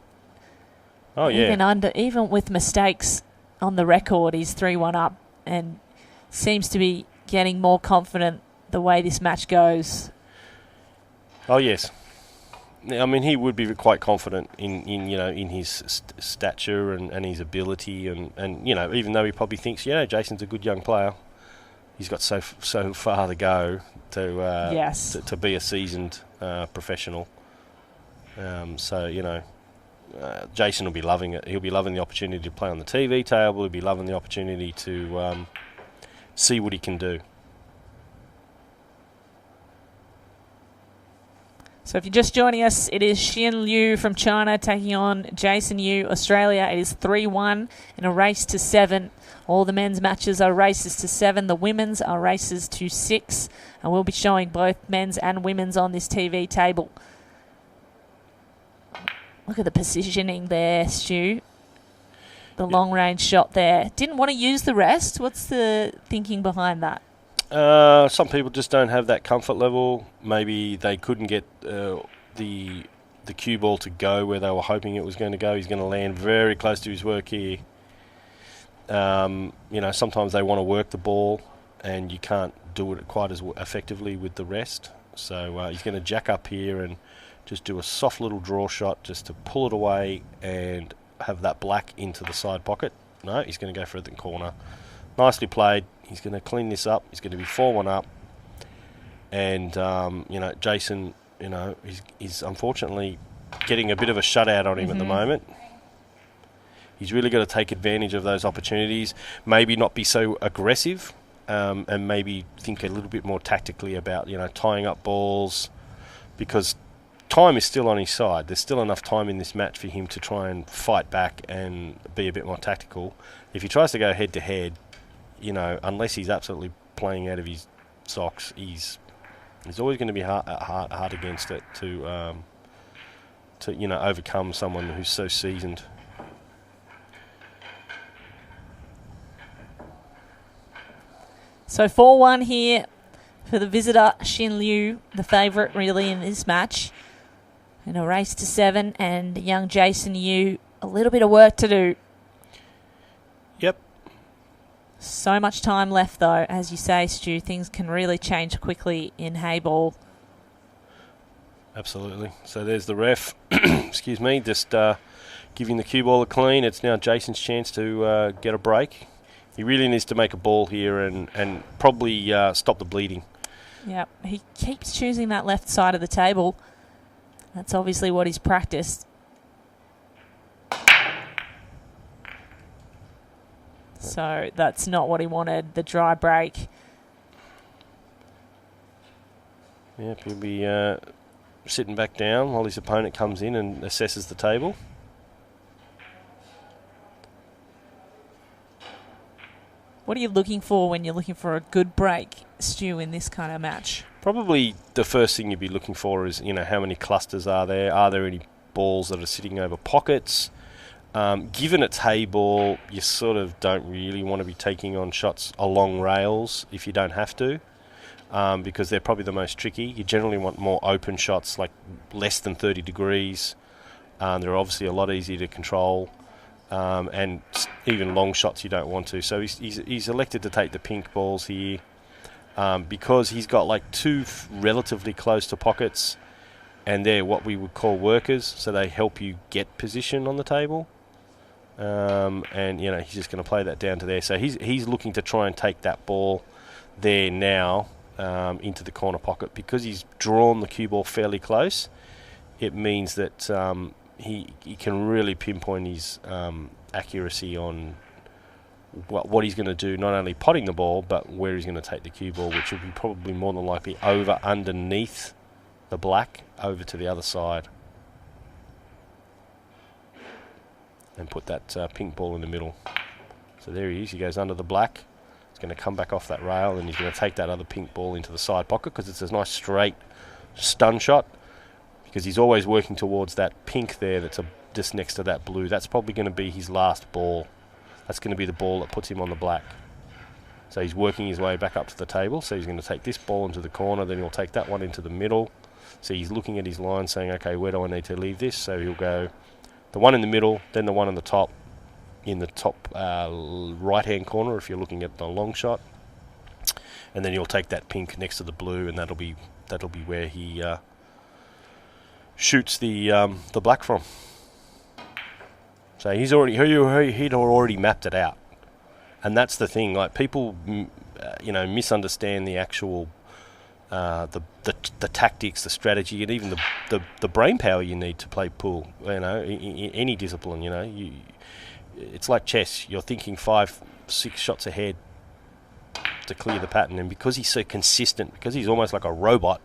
Oh, yeah. Even with mistakes on the record, he's 3-1 up and seems to be getting more confident the way this match goes. Oh, yes. I mean, he would be quite confident in his stature and his ability, and even though he probably thinks, Jason's a good young player, he's got so far to go to be a seasoned professional. Jason will be loving it. He'll be loving the opportunity to play on the TV table. He'll be loving the opportunity to see what he can do. So if you're just joining us, it is Xin Liu from China taking on Jason Yu, Australia. It is 3-1 in a race to 7. All the men's matches are races to 7. The women's are races to 6. And we'll be showing both men's and women's on this TV table. Look at the positioning there, Stu. The long-range shot there. Didn't want to use the rest. What's the thinking behind that? Some people just don't have that comfort level. Maybe they couldn't get the cue ball to go where they were hoping it was going to go. He's going to land very close to his work here. Sometimes they want to work the ball, and you can't do it quite as effectively with the rest. So he's going to jack up here and just do a soft little draw shot just to pull it away and have that black into the side pocket. No, he's going to go for the corner. Nicely played. He's going to clean this up. He's going to be 4-1 up. And, Jason, he's unfortunately getting a bit of a shutout on him at the moment. He's really got to take advantage of those opportunities, maybe not be so aggressive, and maybe think a little bit more tactically about, tying up balls, because time is still on his side. There's still enough time in this match for him to try and fight back and be a bit more tactical. If he tries to go head-to-head, unless he's absolutely playing out of his socks, he's always going to be hard against it to overcome someone who's so seasoned. So 4-1 here for the visitor, Xin Liu, the favourite really in this match. In a race to 7, and young Jason Yu, a little bit of work to do. Yep. So much time left, though. As you say, Stu, things can really change quickly in Heyball. Absolutely. So there's the ref, excuse me, just giving the cue ball a clean. It's now Jason's chance to get a break. He really needs to make a ball here and probably stop the bleeding. Yeah, he keeps choosing that left side of the table. That's obviously what he's practiced. So that's not what he wanted, the dry break. Yep, he'll be sitting back down while his opponent comes in and assesses the table. What are you looking for when you're looking for a good break, Stu, in this kind of match? Probably the first thing you'd be looking for is, how many clusters are there? Are there any balls that are sitting over pockets? Given it's Heyball, you sort of don't really want to be taking on shots along rails if you don't have to, because they're probably the most tricky. You generally want more open shots, like less than 30 degrees. They're obviously a lot easier to control. And even long shots you don't want to. So he's elected to take the pink balls here because he's got like two relatively close to pockets, and they're what we would call workers, so they help you get position on the table. And he's just going to play that down to there. So he's looking to try and take that ball there now into the corner pocket. Because he's drawn the cue ball fairly close, it means that he can really pinpoint his accuracy on what he's going to do, not only potting the ball, but where he's going to take the cue ball, which will be probably more than likely over underneath the black, over to the other side. And put that pink ball in the middle. So there he is. He goes under the black. He's going to come back off that rail, and he's going to take that other pink ball into the side pocket because it's a nice straight stun shot, because he's always working towards that pink there that's just next to that blue. That's probably going to be his last ball. That's going to be the ball that puts him on the black. So he's working his way back up to the table. So he's going to take this ball into the corner, then he'll take that one into the middle. So he's looking at his line saying, okay, where do I need to leave this? So he'll go the one in the middle, then the one on the top, in the top right-hand corner if you're looking at the long shot. And then he'll take that pink next to the blue, and that'll be where he shoots the black from. So he'd already mapped it out, and that's the thing. Like, people, misunderstand the actual the tactics, the strategy, and even the brain power you need to play pool. In any discipline, it's like chess. You're thinking 5-6 shots ahead to clear the pattern, and because he's so consistent, because he's almost like a robot,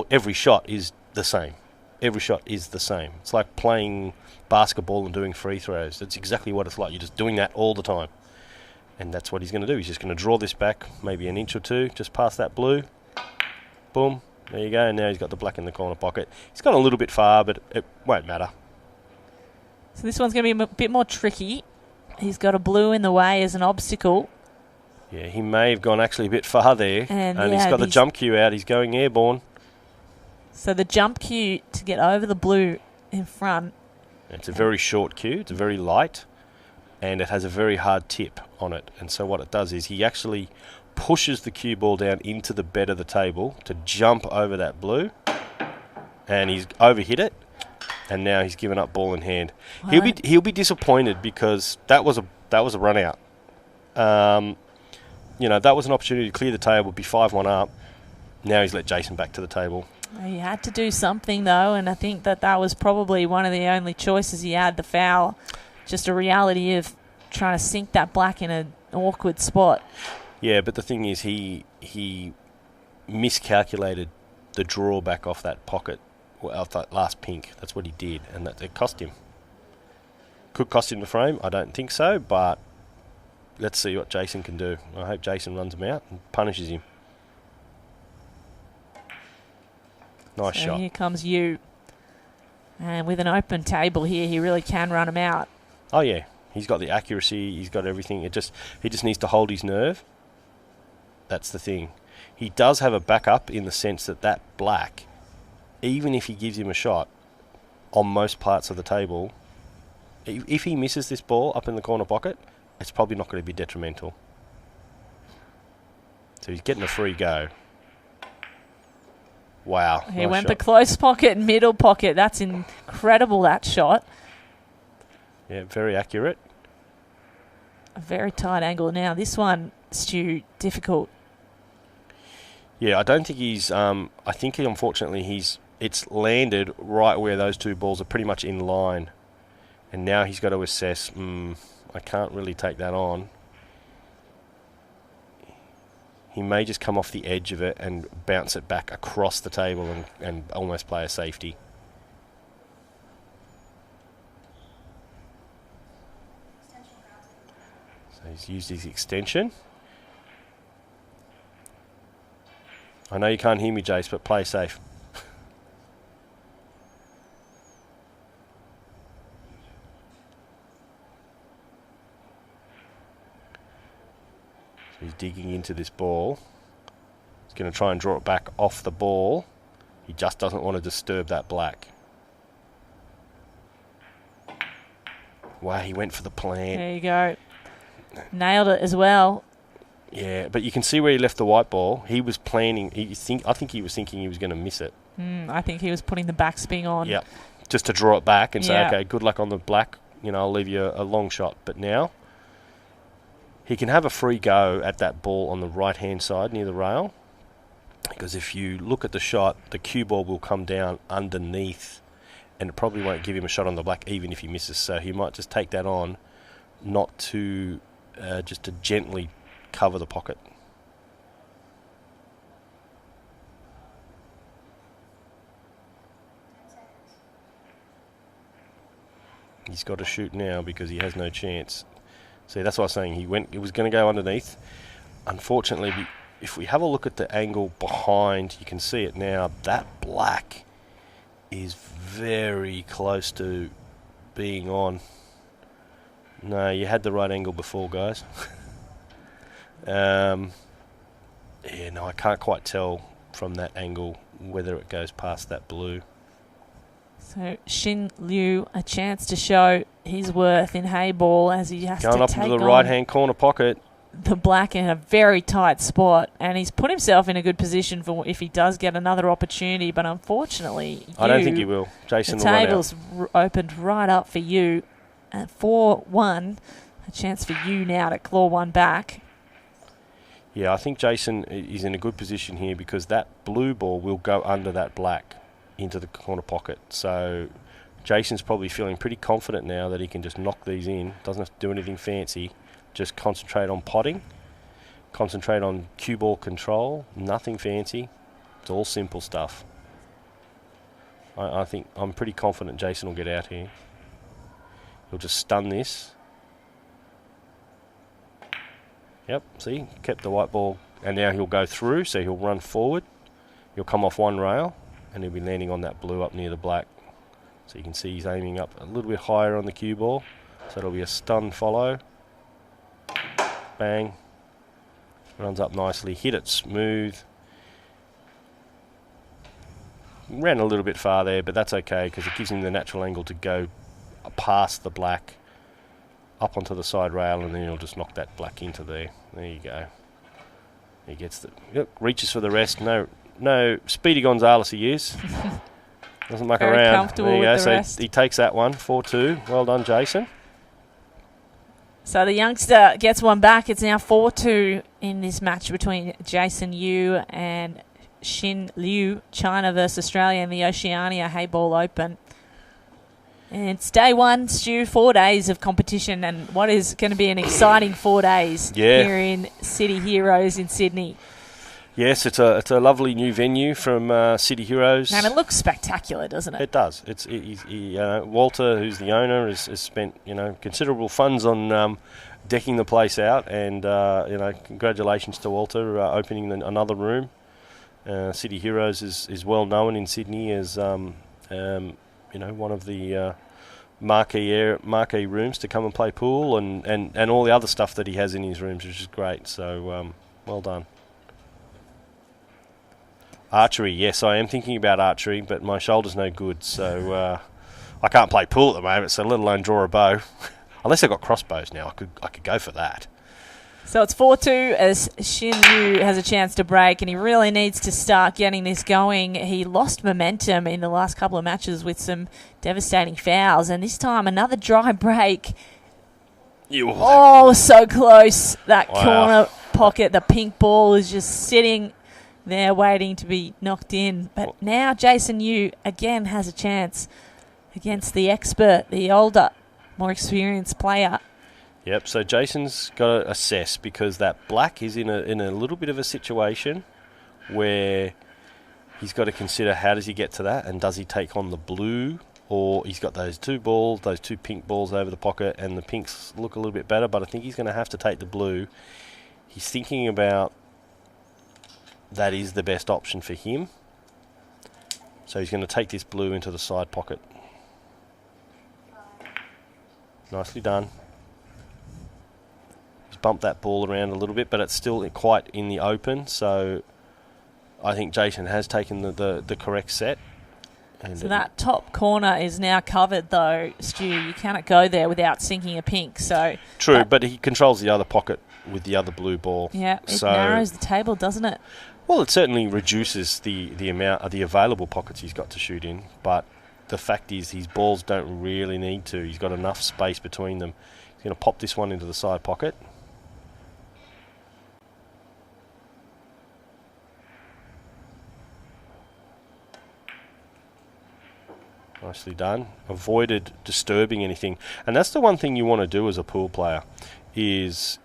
every shot is the same. Every shot is the same. It's like playing basketball and doing free throws. That's exactly what it's like. You're just doing that all the time. And that's what he's going to do. He's just going to draw this back maybe an inch or two, just past that blue. Boom. There you go. And now he's got the black in the corner pocket. He's gone a little bit far, but it won't matter. So this one's going to be a bit more tricky. He's got a blue in the way as an obstacle. Yeah, he may have gone actually a bit far there. And he's got the jump cue out. He's going airborne. So the jump cue to get over the blue in front. It's a very short cue. It's very light. And it has a very hard tip on it. And so what it does is he actually pushes the cue ball down into the bed of the table to jump over that blue. And he's overhit it. And now he's given up ball in hand. Wow. He'll be disappointed because that was a run out. That was an opportunity to clear the table, be 5-1 up. Now he's let Jason back to the table. He had to do something, though, and I think that was probably one of the only choices he had, the foul. Just a reality of trying to sink that black in an awkward spot. Yeah, but the thing is he miscalculated the drawback off that pocket, off that last pink. That's what he did, and it cost him. Could cost him the frame. I don't think so, but let's see what Jason can do. I hope Jason runs him out and punishes him. Nice shot. Here comes you. And with an open table here, he really can run him out. Oh, yeah. He's got the accuracy. He's got everything. He just needs to hold his nerve. That's the thing. He does have a backup in the sense that black, even if he gives him a shot on most parts of the table, if he misses this ball up in the corner pocket, it's probably not going to be detrimental. So he's getting a free go. Wow. He nice went shot. the close pocket, middle pocket. That's incredible, that shot. Yeah, very accurate. A very tight angle. Now, this one, Stu, difficult. Yeah, I don't think he's... I think, unfortunately, it's landed right where those two balls are pretty much in line. And now he's got to assess, I can't really take that on. He may just come off the edge of it and bounce it back across the table and almost play a safety. So he's used his extension. I know you can't hear me, Jace, but play safe. He's digging into this ball. He's going to try and draw it back off the ball. He just doesn't want to disturb that black. Wow, he went for the plant. There you go. Nailed it as well. Yeah, but you can see where he left the white ball. He was planning. I think he was thinking he was going to miss it. I think he was putting the backspin on. Yeah, just to draw it back and say, okay, good luck on the black. I'll leave you a long shot. But now he can have a free go at that ball on the right-hand side near the rail, because if you look at the shot, the cue ball will come down underneath, and it probably won't give him a shot on the black even if he misses. So he might just take that on, not to just to gently cover the pocket. He's got to shoot now because he has no chance. See, that's what I was saying. He was going to go underneath. Unfortunately, if we have a look at the angle behind, you can see it now. That black is very close to being on. No, you had the right angle before, guys. Yeah, no, I can't quite tell from that angle whether it goes past that blue. So Xin Liu, a chance to show his worth in Heyball as he has going to up take into the on right-hand corner pocket. the black in a very tight spot, and he's put himself in a good position for if he does get another opportunity. But unfortunately, I don't think he will. Jason the will run out. table's opened right up for you at 4-1. A chance for you now to claw one back. Yeah, I think Jason is in a good position here because that blue ball will go under that black into the corner pocket. So Jason's probably feeling pretty confident now that he can just knock these in. Doesn't have to do anything fancy. Just concentrate on potting. Concentrate on cue ball control. Nothing fancy. It's all simple stuff. I think I'm pretty confident Jason will get out here. He'll just stun this. Yep, see, kept the white ball, and now he'll go through, so he'll run forward. He'll come off one rail, and he'll be landing on that blue up near the black. So you can see he's aiming up a little bit higher on the cue ball. So it'll be a stun follow. Bang. Runs up nicely, hit it smooth. Ran a little bit far there, but that's okay, because it gives him the natural angle to go past the black, up onto the side rail, and then he'll just knock that black into there. There you go. He gets the... Yep, reaches for the rest. No, Speedy Gonzalez he is. Doesn't muck Very around. comfortable There you with go. the So rest. he takes that one, 4-2. Well done, Jason. So the youngster gets one back. It's now 4-2 in this match between Jason Yu and Xin Liu, China versus Australia in the Oceania Heyball Open. And it's day one, Stu, 4 days of competition, and what is going to be an exciting 4 days here in City Heroes in Sydney. Yes, it's a lovely new venue from City Heroes. And it looks spectacular, doesn't it? It does. Walter, who's the owner, has spent considerable funds on decking the place out, and congratulations to Walter opening another room. City Heroes is well known in Sydney as one of the marquee rooms to come and play pool and all the other stuff that he has in his rooms, which is great. So well done. Archery, yes, I am thinking about archery, but my shoulder's no good, so I can't play pool at the moment, so let alone draw a bow. Unless I've got crossbows now, I could go for that. So it's 4-2 as Xin Liu has a chance to break, and he really needs to start getting this going. He lost momentum in the last couple of matches with some devastating fouls, and this time another dry break. Oh, so close. That corner pocket, the pink ball is just sitting there waiting to be knocked in. But now Jason Yu again has a chance against the expert, the older, more experienced player. Yep, so Jason's got to assess, because that black is in a little bit of a situation where he's got to consider how does he get to that, and does he take on the blue, or he's got those two pink balls over the pocket, and the pinks look a little bit better, but I think he's going to have to take the blue. He's thinking about that is the best option for him. So he's going to take this blue into the side pocket. Nicely done. He's bumped that ball around a little bit, but it's still quite in the open, so I think Jason has taken the correct set. And so that top corner is now covered, though, Stu. You cannot go there without sinking a pink. So true, but he controls the other pocket with the other blue ball. Yeah, it narrows the table, doesn't it? Well, it certainly reduces the amount of the available pockets he's got to shoot in, but the fact is his balls don't really need to. He's got enough space between them. He's going to pop this one into the side pocket. Nicely done. Avoided disturbing anything. And that's the one thing you want to do as a pool player, is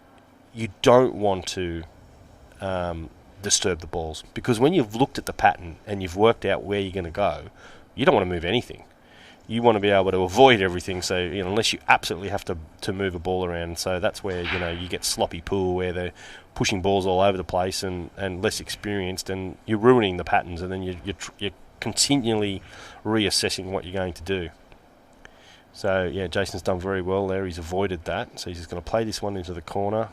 you don't want to disturb the balls, because when you've looked at the pattern and you've worked out where you're going to go, you don't want to move anything. You want to be able to avoid everything, so unless you absolutely have to move a ball around. So that's where you get sloppy pool, where they're pushing balls all over the place and less experienced, and you're ruining the patterns, and then you're continually reassessing what you're going to do. So yeah, Jason's done very well there. He's avoided that, so he's just going to play this one into the corner.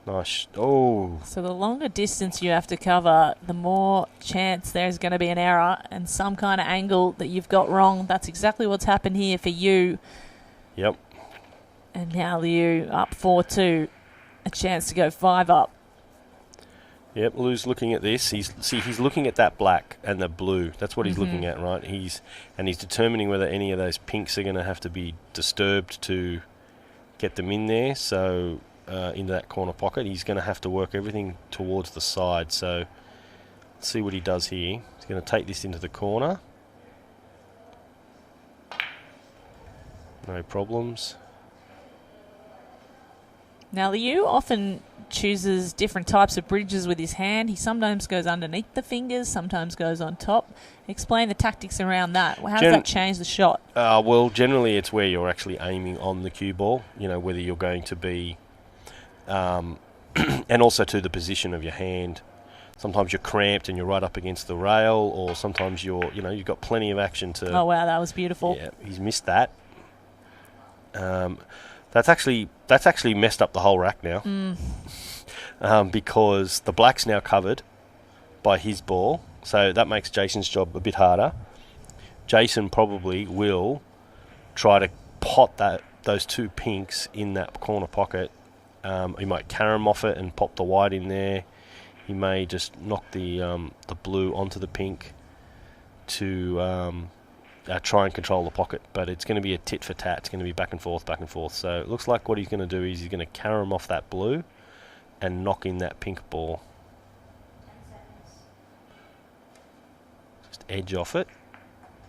Nice. Oh. So the longer distance you have to cover, the more chance there's going to be an error and some kind of angle that you've got wrong. That's exactly what's happened here for you. Yep. And now Liu up 4-2. A chance to go 5 up. Yep, Liu's looking at this. He's looking at that black and the blue. That's what he's looking at, right? He's determining whether any of those pinks are going to have to be disturbed to get them in there. So into that corner pocket, he's going to have to work everything towards the side. So let's see what he does here. He's going to take this into the corner. No problems. Now Liu often chooses different types of bridges with his hand. He sometimes goes underneath the fingers, sometimes goes on top. Explain the tactics around that. How does that change the shot? Well, generally it's where you're actually aiming on the cue ball, whether you're going to be... and also to the position of your hand. Sometimes you're cramped and you're right up against the rail, or sometimes you've got plenty of action to... Oh, wow, that was beautiful. Yeah, he's missed that. That's actually messed up the whole rack now. Because the black's now covered by his ball, so that makes Jason's job a bit harder. Jason probably will try to pot those two pinks in that corner pocket. He might carom off it and pop the white in there. He may just knock the blue onto the pink to try and control the pocket. But it's going to be a tit for tat. It's going to be back and forth, back and forth. So it looks like what he's going to do is he's going to carom off that blue and knock in that pink ball. Just edge off it.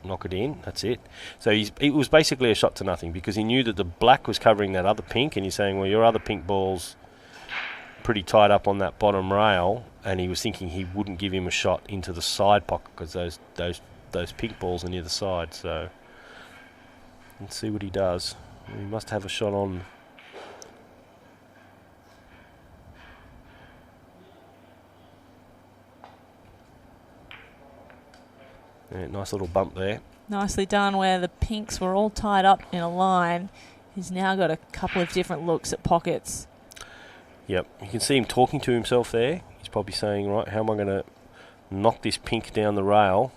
Knock it in, that's it. So it was basically a shot to nothing, because he knew that the black was covering that other pink, and he's saying, well, your other pink ball's pretty tied up on that bottom rail, and he was thinking he wouldn't give him a shot into the side pocket because those pink balls are near the side. So let's see what he does. He must have a shot on. Yeah, nice little bump there. Nicely done, where the pinks were all tied up in a line. He's now got a couple of different looks at pockets. Yep, you can see him talking to himself there. He's probably saying, right, how am I going to knock this pink down the rail?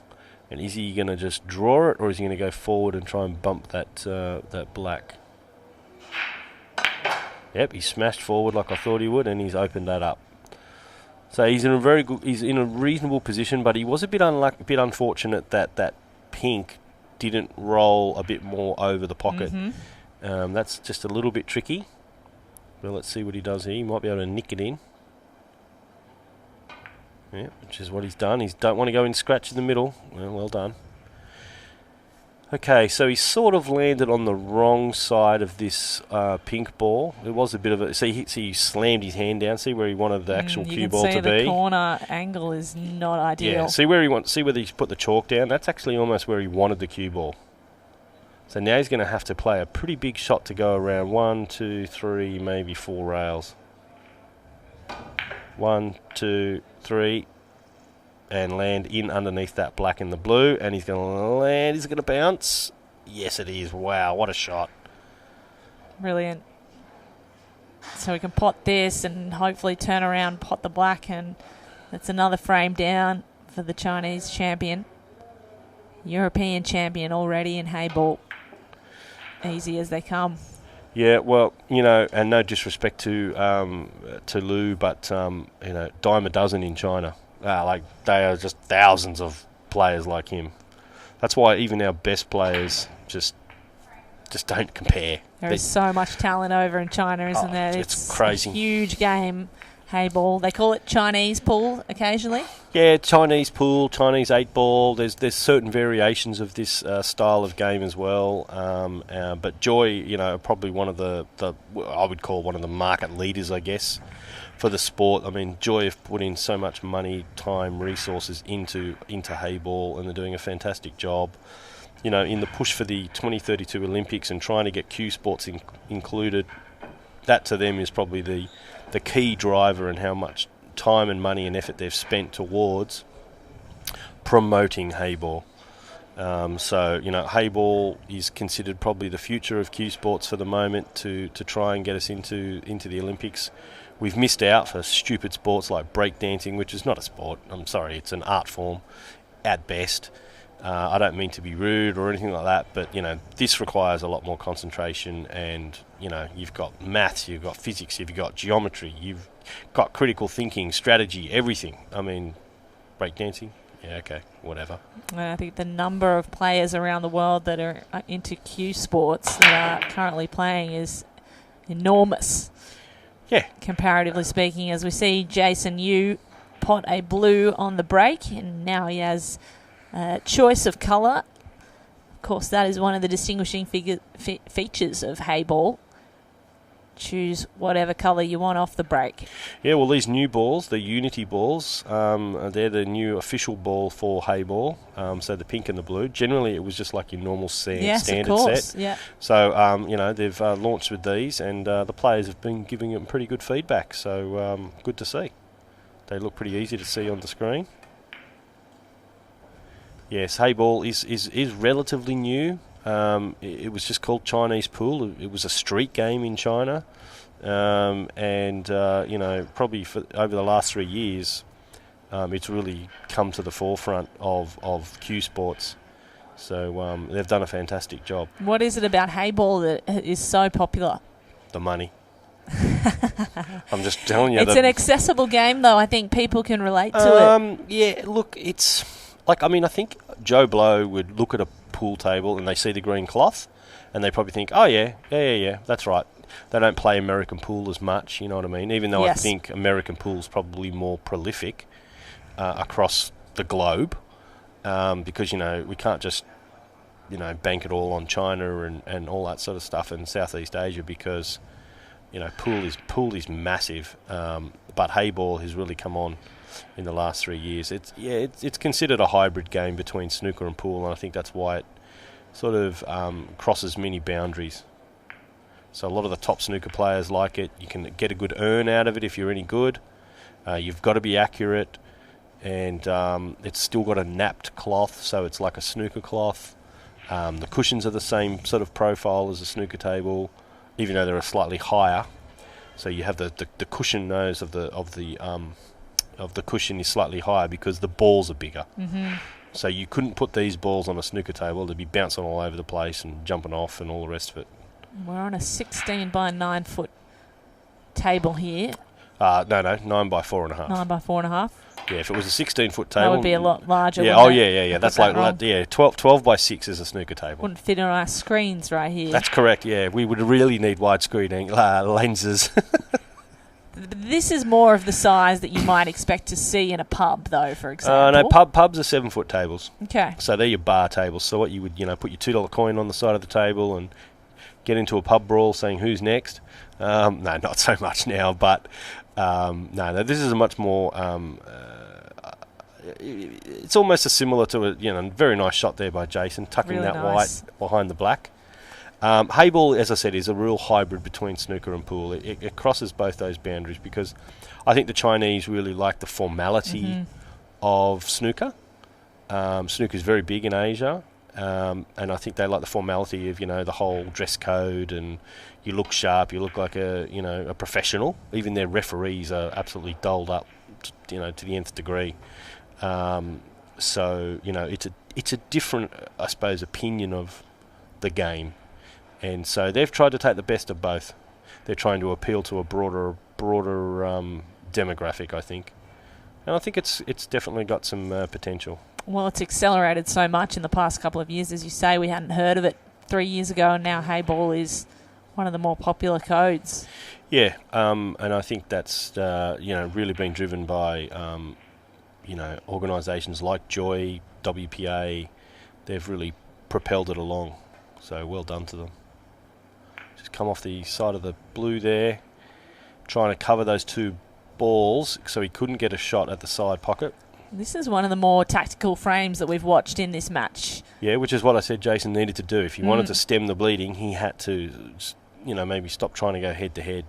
And is he going to just draw it, or is he going to go forward and try and bump that black? Yep, he smashed forward like I thought he would, and he's opened that up. So he's in a reasonable position, but he was a bit unfortunate that pink didn't roll a bit more over the pocket. That's just a little bit tricky. Well, let's see what he does here. He might be able to nick it in. Yeah, which is what he's done. He don't want to go in scratch in the middle. Well done. Okay, so he sort of landed on the wrong side of this pink ball. It was a bit of a... See, he slammed his hand down. See where he wanted the actual cue ball to be? The corner angle is not ideal. Yeah, see where he's put the chalk down? That's actually almost where he wanted the cue ball. So now he's going to have to play a pretty big shot to go around 1, 2, 3, maybe 4 rails. 1, 2, 3... and land in underneath that black and the blue, and he's going to land. Is it going to bounce? Yes, it is. Wow, what a shot. Brilliant. So we can pot this and hopefully turn around, pot the black, and that's another frame down for the Chinese champion. European champion already in Heyball. Easy as they come. Yeah, well, and no disrespect to Liu, but, dime a dozen in China. They are just thousands of players like him. That's why even our best players just don't compare. There is so much talent over in China, isn't there? It's crazy. A huge game. Heyball. They call it Chinese pool occasionally. Yeah, Chinese pool, Chinese 8-ball. There's certain variations of this style of game as well. But Joy, probably one of the I would call one of the market leaders, I guess, for the sport. I mean, Joy have put in so much money, time, resources into Heyball, and they're doing a fantastic job. In the push for the 2032 Olympics and trying to get Q Sports included, that to them is probably the key driver in how much time and money and effort they've spent towards promoting Heyball. Heyball is considered probably the future of Q Sports for the moment to try and get us into the Olympics. We've missed out for stupid sports like breakdancing, which is not a sport. I'm sorry, it's an art form at best. I don't mean to be rude or anything like that, but, this requires a lot more concentration and, you've got maths, you've got physics, you've got geometry, you've got critical thinking, strategy, everything. I mean, breakdancing, yeah, okay, whatever. I think the number of players around the world that are into Q Sports that are currently playing is enormous. Yeah. Comparatively speaking, as we see Jason Yu pot a blue on the break, and now he has choice of colour. Of course, that is one of the distinguishing features of Heyball. Choose whatever colour you want off the break. Yeah, well, these new balls, the Unity balls, they're the new official ball for Heyball. So the pink and the blue. Generally, it was just like your normal standard set. Yeah. So, they've launched with these, and the players have been giving them pretty good feedback. So good to see. They look pretty easy to see on the screen. Yes, Heyball is relatively new. It was just called Chinese Pool. It was a street game in China. Probably over the last 3 years, it's really come to the forefront of Q Sports. So they've done a fantastic job. What is it about Heyball that is so popular? The money. I'm just telling you. It's an accessible game, though. I think people can relate to it. Yeah, look, it's... I think Joe Blow would look at a pool table and they see the green cloth and they probably think, oh, yeah, that's right. They don't play American pool as much, you know what I mean? Even though I think American pool's probably more prolific across the globe because, we can't just, bank it all on China and all that sort of stuff in Southeast Asia because, pool is massive. But Heyball has really come on in the last 3 years. It's considered a hybrid game between snooker and pool, and I think that's why it sort of crosses many boundaries. So a lot of the top snooker players like it. You can get a good earn out of it if you're any good. You've got to be accurate, and it's still got a napped cloth, so it's like a snooker cloth. The cushions are the same sort of profile as a snooker table, even though they're slightly higher. So you have the cushion nose of the cushion is slightly higher because the balls are bigger. Mm-hmm. So you couldn't put these balls on a snooker table. They'd be bouncing all over the place and jumping off and all the rest of it. We're on a 16 by 9 foot table here. No, 9 by 4.5. 9 by 4.5. Yeah, if it was a 16-foot table... That would be a lot larger. Yeah, yeah. That's like 12 by 6 is a snooker table. Wouldn't fit on our screens right here. That's correct, yeah. We would really need widescreen lenses. This is more of the size that you might expect to see in a pub, though, for example. No, pubs are 7-foot tables. Okay. So they're your bar tables. So what you would, put your $2 coin on the side of the table and get into a pub brawl saying who's next. No, not so much now, but no, this is a much more... it's almost similar to a very nice shot there by Jason, tucking really that nice. white behind the black. Heyball, as I said, is a real hybrid between snooker and pool. It crosses both those boundaries because I think the Chinese really like the formality of snooker. Snooker is very big in Asia, and I think they like the formality of the whole dress code and you look sharp, you look like a professional. Even their referees are absolutely dolled up, to the nth degree. So it's a different, I suppose, opinion of the game. And so they've tried to take the best of both. They're trying to appeal to a broader demographic, I think. And I think it's definitely got some potential. Well, it's accelerated so much in the past couple of years. As you say, we hadn't heard of it 3 years ago, and now Heyball is one of the more popular codes. Yeah, and I think that's really been driven by organisations like Joy, WPA. They've really propelled it along. So well done to them. Just come off the side of the blue there, trying to cover those two balls so he couldn't get a shot at the side pocket. This is one of the more tactical frames that we've watched in this match. Yeah, which is what I said Jason needed to do. If he wanted to stem the bleeding, he had to, maybe stop trying to go head to head.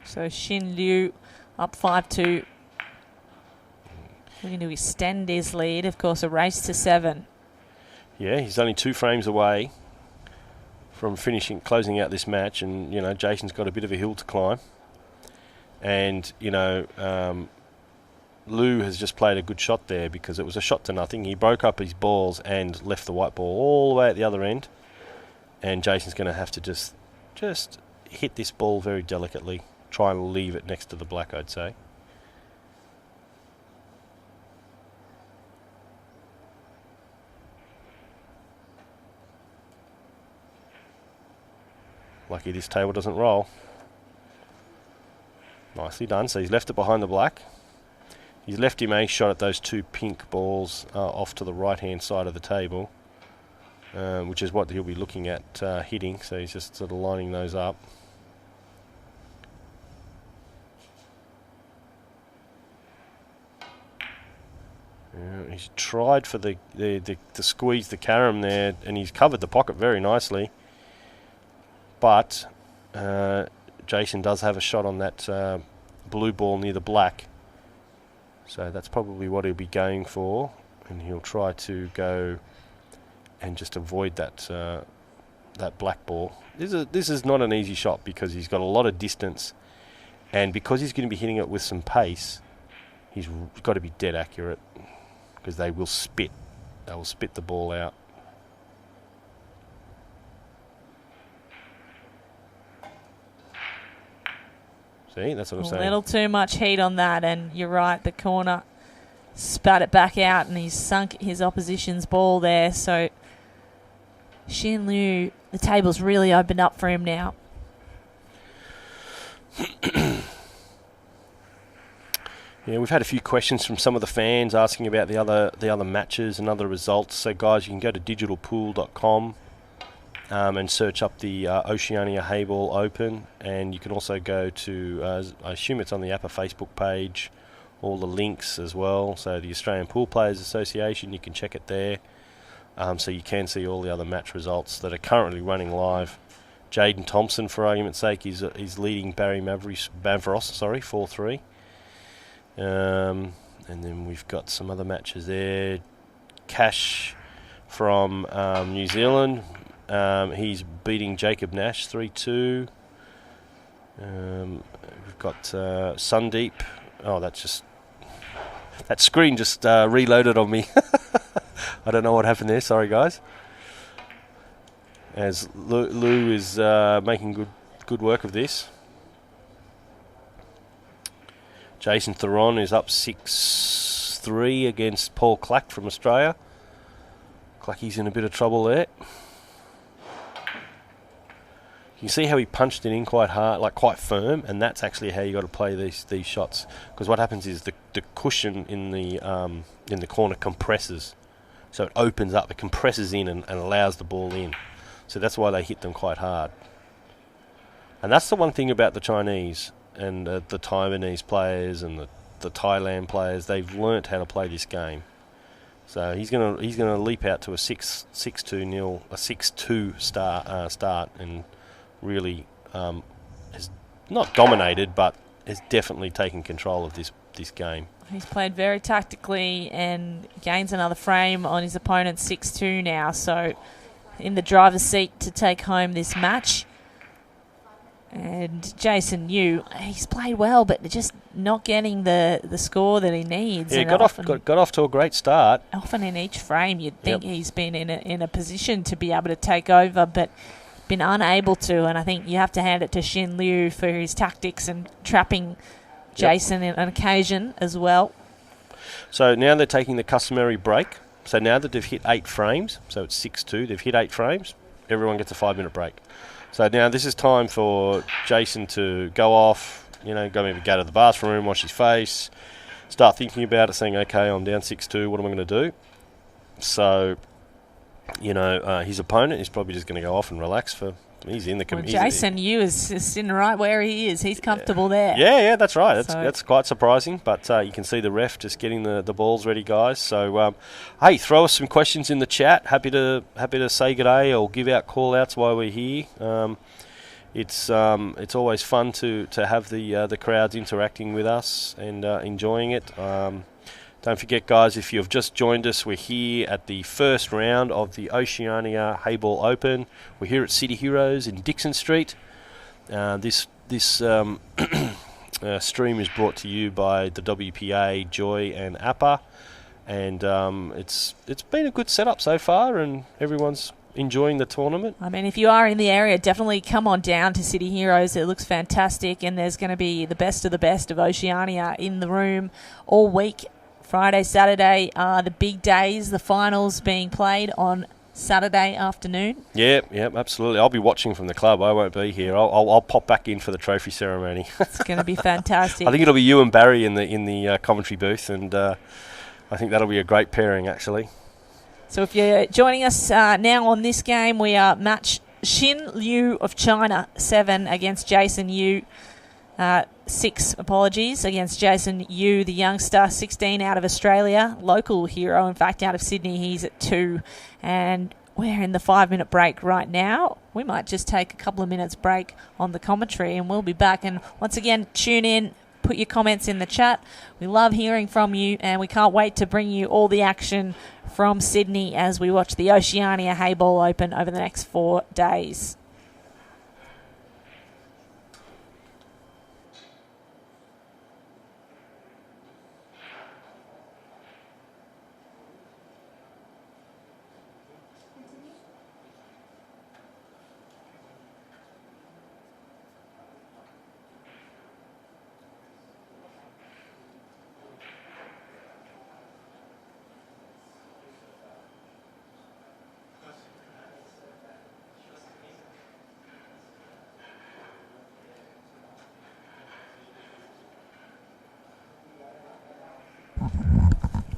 So Xin Liu up 5-2. Looking to extend his lead. Of course, a race to 7. Yeah, he's only 2 frames away from closing out this match, and Jason's got a bit of a hill to climb. And Lou has just played a good shot there because it was a shot to nothing. He broke up his balls and left the white ball all the way at the other end. And Jason's going to have to just hit this ball very delicately, try and leave it next to the black, I'd say. Lucky this table doesn't roll. Nicely done. So he's left it behind the black. He's left him a shot at those 2 pink balls off to the right-hand side of the table, which is what he'll be looking at hitting. So he's just sort of lining those up. He's tried for the squeeze the carom there, and he's covered the pocket very nicely. But Jason does have a shot on that blue ball near the black. So that's probably what he'll be going for. And he'll try to go and just avoid that black ball. This is not an easy shot because he's got a lot of distance. And because he's going to be hitting it with some pace, he's got to be dead accurate because they will spit. They will spit the ball out. See, that's what I'm saying. A little too much heat on that, and you're right, the corner spat it back out, and he's sunk his opposition's ball there. So Xin Liu, the table's really opened up for him now. Yeah, we've had a few questions from some of the fans asking about the other matches and other results. So guys, you can go to digitalpool.com. And search up the Oceania Heyball Open, and you can also go to, I assume it's on the APPA Facebook page, all the links as well. So the Australian Pool Players Association, you can check it there. So you can see all the other match results that are currently running live. Jaden Thompson, for argument's sake, is leading Barry Mavros, 4-3. And then we've got some other matches there. Cash from New Zealand. He's beating Jacob Nash 3-2. We've got Sundeep. Oh, that screen just reloaded on me. I don't know what happened there. Sorry, guys. As Lou is making good work of this. Jason Theron is up 6-3 against Paul Clack from Australia. Clacky's in a bit of trouble there. You can see how he punched it in quite hard, like quite firm, and that's actually how you got to play these shots. Because what happens is the cushion in the corner compresses, so it opens up, it compresses in and allows the ball in. So that's why they hit them quite hard. And that's the one thing about the Chinese and the Taiwanese players and the Thailand players. They've learnt how to play this game. So he's gonna leap out to a 6-2 start and really has not dominated, but has definitely taken control of this game. He's played very tactically and gains another frame on his opponent 6-2 now, so in the driver's seat to take home this match. And Jason Liu, he's played well, but just not getting the score that he needs. Yeah, got off to a great start. Often in each frame, you'd think he's been in a position to be able to take over, but been unable to. And I think you have to hand it to Xin Liu for his tactics and trapping Jason on occasion as well. So now they're taking the customary break. So now that they've hit 8 frames, so it's 6-2, they've hit 8 frames, everyone gets a 5-minute break. So now this is time for Jason to go off, maybe go to the bathroom, wash his face, start thinking about it, saying, okay, I'm down 6-2, what am I going to do? So, his opponent is probably just going to go off and relax for... He's in the Jason Yu is sitting right where he is. He's comfortable there. Yeah, that's right. That's quite surprising. But you can see the ref just getting the balls ready, guys. So, hey, throw us some questions in the chat. Happy to say good day or give out call-outs while we're here. It's always fun to have the crowds interacting with us and enjoying it. Don't forget, guys, if you've just joined us, we're here at the first round of the Oceania Heyball Open. We're here at City Heroes in Dixon Street. This stream is brought to you by the WPA, Joy, and APPA. And it's been a good setup so far, and everyone's enjoying the tournament. I mean, if you are in the area, definitely come on down to City Heroes. It looks fantastic, and there's going to be the best of Oceania in the room all week. Friday, Saturday are the big days, the finals being played on Saturday afternoon. Yeah, absolutely. I'll be watching from the club. I won't be here. I'll pop back in for the trophy ceremony. It's going to be fantastic. I think it'll be you and Barry in the commentary booth, and I think that'll be a great pairing, actually. So if you're joining us now on this game, we are match Xin Liu of China 7 against Jason Yu. 6 against Jason Yu, the youngster, 16 out of Australia, local hero, in fact, out of Sydney. He's at 2, and we're in the 5-minute break right now. We might just take a couple of minutes break on the commentary, and we'll be back. And once again, tune in, put your comments in the chat. We love hearing from you, and we can't wait to bring you all the action from Sydney as we watch the Oceania Heyball Open over the next 4 days.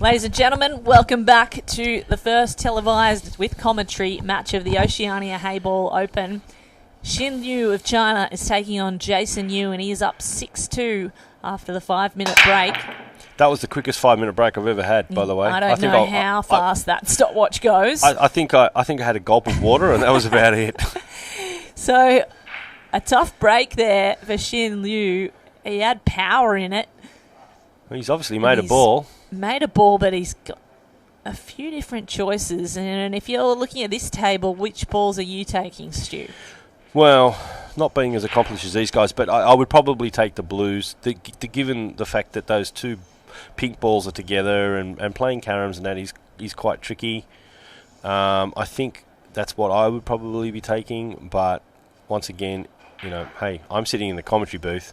Ladies and gentlemen, welcome back to the first televised with commentary match of the Oceania Heyball Open. Xin Liu of China is taking on Jason Yu, and he is up 6-2 after the 5-minute break. That was the quickest 5-minute break I've ever had, by the way. I don't know how fast that stopwatch goes. I think I had a gulp of water, and that was about it. So, a tough break there for Xin Liu. He had power in it. He's obviously made a ball. But he's got a few different choices. And if you're looking at this table, which balls are you taking, Stu? Well, not being as accomplished as these guys, but I would probably take the blues, given the fact that those two pink balls are together and playing caroms and that is quite tricky. I think that's what I would probably be taking. But once again, hey, I'm sitting in the commentary booth.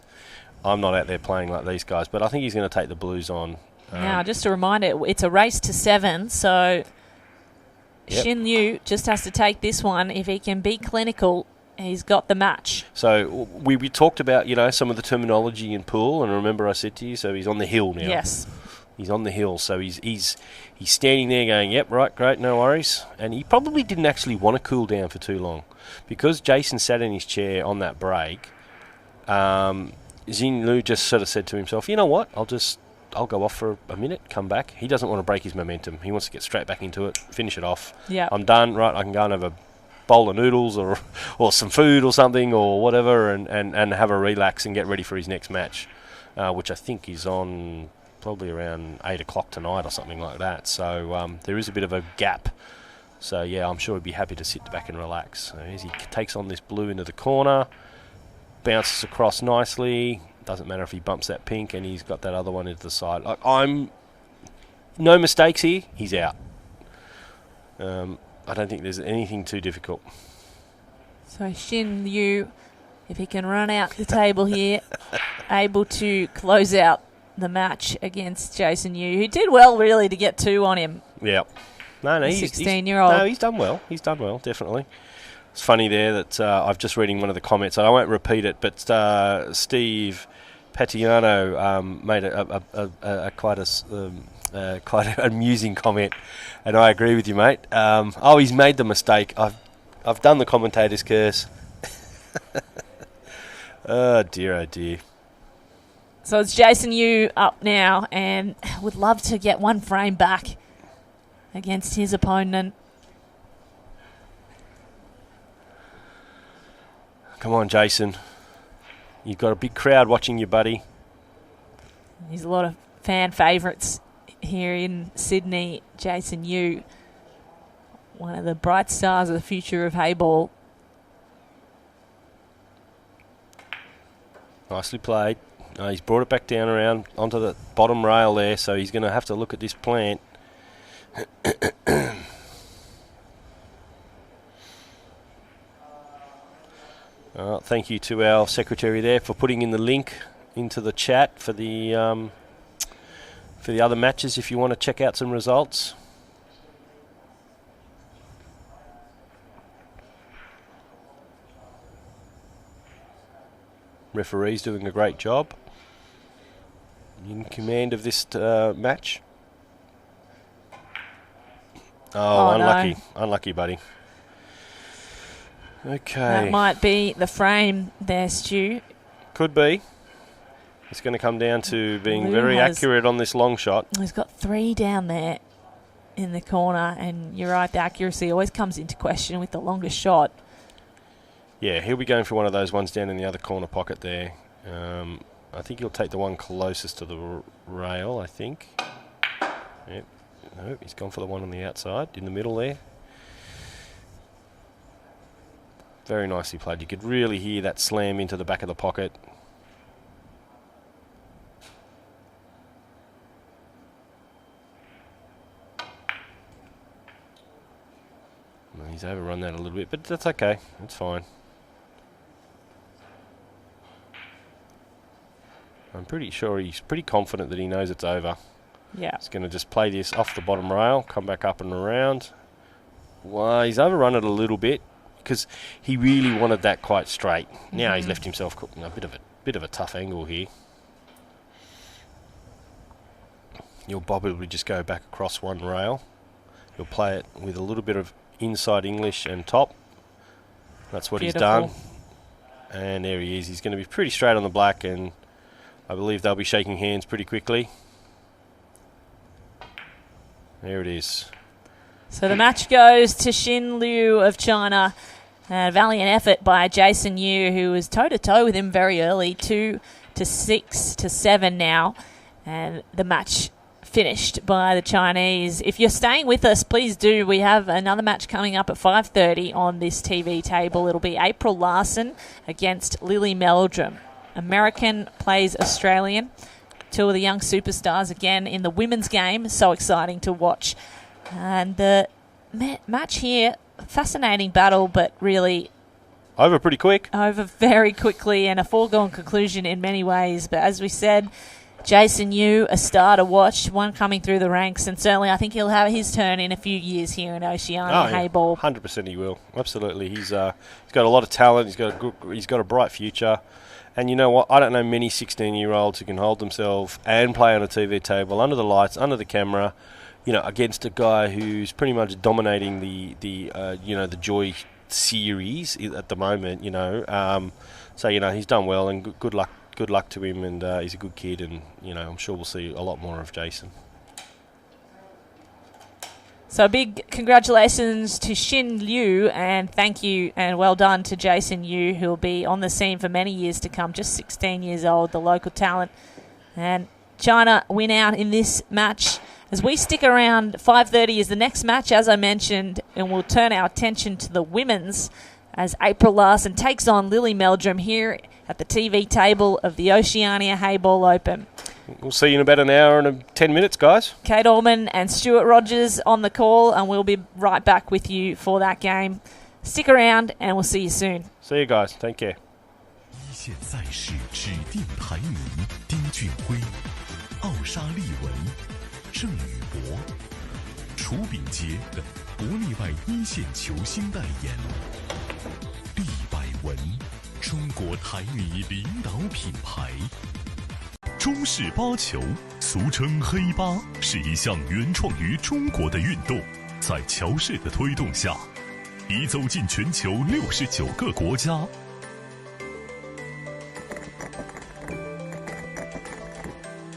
I'm not out there playing like these guys, but I think he's going to take the blues on. Now, just a reminder, it's a race to 7, so Xin Liu just has to take this one. If he can be clinical, he's got the match. So we talked about, some of the terminology in pool, and remember I said to you, so he's on the hill now. Yes. He's on the hill, so he's standing there going, yep, right, great, no worries. And he probably didn't actually want to cool down for too long. Because Jason sat in his chair on that break, Xin Liu just sort of said to himself, you know what, I'll go off for a minute, come back. He doesn't want to break his momentum. He wants to get straight back into it, finish it off. Yeah. I'm done, right, I can go and have a bowl of noodles or some food or something or whatever and have a relax and get ready for his next match, which I think is on probably around 8 o'clock tonight or something like that. So there is a bit of a gap. So, yeah, I'm sure he'd be happy to sit back and relax. So as he takes on this blue into the corner, bounces across nicely. Doesn't matter if he bumps that pink and he's got that other one into the side. No mistakes here. He's out. I don't think there's anything too difficult. So Xin Liu, if he can run out the table here, able to close out the match against Jason Yu, who did well, really, to get 2 on him. Yeah. No, he's 16-year-old. No, he's done well. He's done well, definitely. It's funny there that I've just reading one of the comments. I won't repeat it, but Steve Patiano made a quite an amusing comment, and I agree with you, mate. He's made the mistake. I've done the commentator's curse. Oh dear. So it's Jason Yu up now, and would love to get 1 frame back against his opponent. Come on, Jason. You've got a big crowd watching you, buddy. He's a lot of fan favourites here in Sydney. Jason Yu, one of the bright stars of the future of Heyball. Nicely played. He's brought it back down around onto the bottom rail there, so he's going to have to look at this plant. Thank you to our secretary there for putting in the link into the chat for the other matches if you want to check out some results. Referee's doing a great job. In command of this match. Oh, unlucky. No. Unlucky, buddy. Okay. That might be the frame there, Stu. Could be. It's going to come down to being very accurate on this long shot. He's got 3 down there in the corner, and you're right, the accuracy always comes into question with the longest shot. Yeah, he'll be going for one of those ones down in the other corner pocket there. I think he'll take the one closest to the rail, I think. Yep. No, he's gone for the one on the outside, in the middle there. Very nicely played. You could really hear that slam into the back of the pocket. Well, he's overrun that a little bit, but that's okay. That's fine. I'm pretty sure he's pretty confident that he knows it's over. Yeah. He's going to just play this off the bottom rail, come back up and around. Well, he's overrun it a little bit because he really wanted that quite straight. Now he's left himself a bit of a tough angle here. You'll probably just go back across one rail. You'll play it with a little bit of inside English and top. That's what he's done. And there he is. He's going to be pretty straight on the black, and I believe they'll be shaking hands pretty quickly. There it is. So the match goes to Xin Liu of China. A valiant effort by Jason Yu, who was toe-to-toe with him very early, 2-6 to 7 now. And the match finished by the Chinese. If you're staying with us, please do. We have another match coming up at 5:30 on this TV table. It'll be April Larson against Lily Meldrum. American plays Australian. 2 of the young superstars again in the women's game. So exciting to watch. And the match here, fascinating battle, but really over pretty quick. Over very quickly, and a foregone conclusion in many ways. But as we said, Jason Yu, a star to watch, one coming through the ranks, and certainly I think he'll have his turn in a few years here in Oceania Heyball. 100% he will. Absolutely. He's got a lot of talent. He's got a bright future. And you know what? I don't know many 16-year-olds who can hold themselves and play on a TV table under the lights, under the camera, against a guy who's pretty much dominating the Joy series at the moment. So he's done well, and good luck to him, and he's a good kid, and I'm sure we'll see a lot more of Jason. So big congratulations to Xin Liu, and thank you and well done to Jason Yu, who will be on the scene for many years to come, just 16 years old, the local talent. And China win out in this match. As we stick around, 5:30 is the next match, as I mentioned, and we'll turn our attention to the women's as April Larson takes on Lily Meldrum here at the TV table of the Oceania Heyball Open. We'll see you in about an hour and 10 minutes, guys. Kate Allman and Stuart Rogers on the call, and we'll be right back with you for that game. Stick around, and we'll see you soon. See you guys. Take care. 一线赛事指定排名丁俊晖奥沙利文、郑宇博、楚炳杰等国内外一线球星代言。毕百文，中国台女领导品牌。中式八球，俗称黑八，是一项原创于中国的运动，在乔氏的推动下，已走进全球69个国家。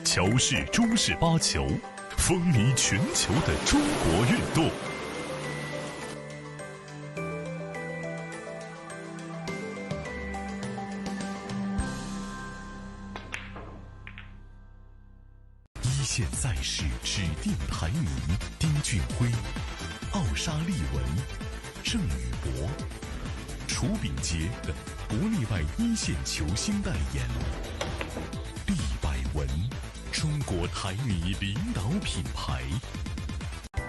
乔氏中式八球，风靡全球的中国运动。一线赛事指定排名：丁俊晖、奥沙利文、郑宇博、楚炳杰等国内外一线球星代言。毕百文，中国台女领导品牌。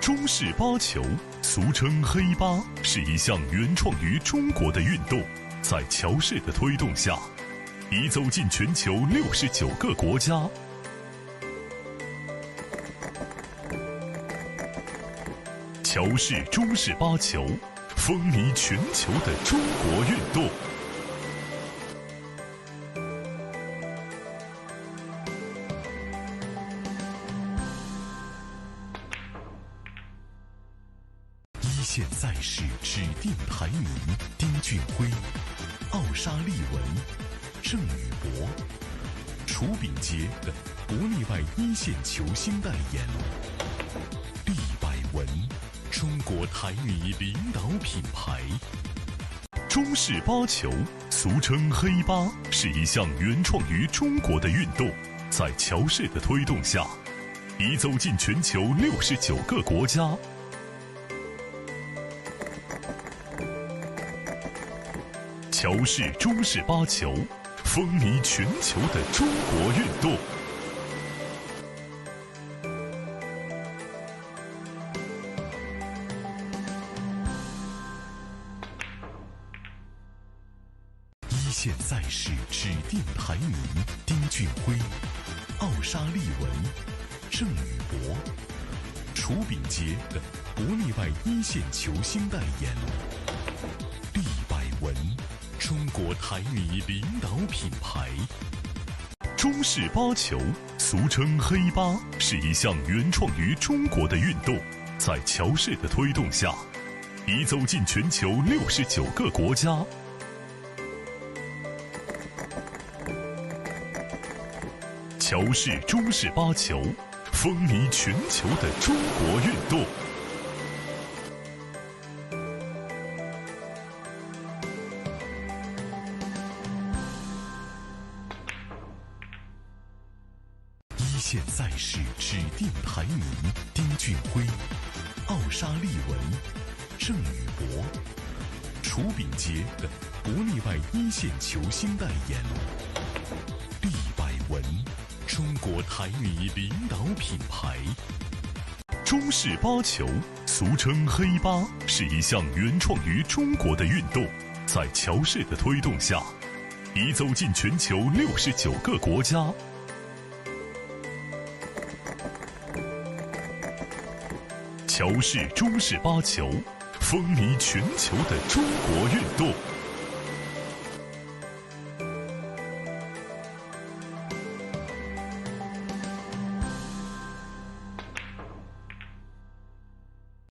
中式八球，俗称黑八，是一项原创于中国的运动，在乔氏的推动下，已走进全球69个国家。乔氏中式八球，风靡全球的中国运动。一线赛事指定排名：丁俊晖、奥沙利文、郑宇博、楚炳杰等国内外一线球星代言。毕百文，中国台女领导品牌。中式八球，俗称黑八，是一项原创于中国的运动，在乔氏的推动下，已走进全球69个国家。乔氏中式八球，风靡全球的中国运动。一线赛事指定排名：丁俊晖、奥沙利文、郑宇博、楚炳杰等国内外一线球星代言。毕百文，中国台女领导品牌。中式八球，俗称黑八，是一项原创于中国的运动，在乔氏的推动下，已走进全球69个国家。乔氏中式八球，风靡全球的中国运动。一线赛事指定排名：丁俊晖、奥沙利文、郑宇博、楚炳杰等国内外一线球星代言。毕百文，中国台女领导品牌。中式八球，俗称黑八，是一项原创于中国的运动，在乔氏的推动下，已走进全球69个国家。乔氏中式八球，风靡全球的中国运动。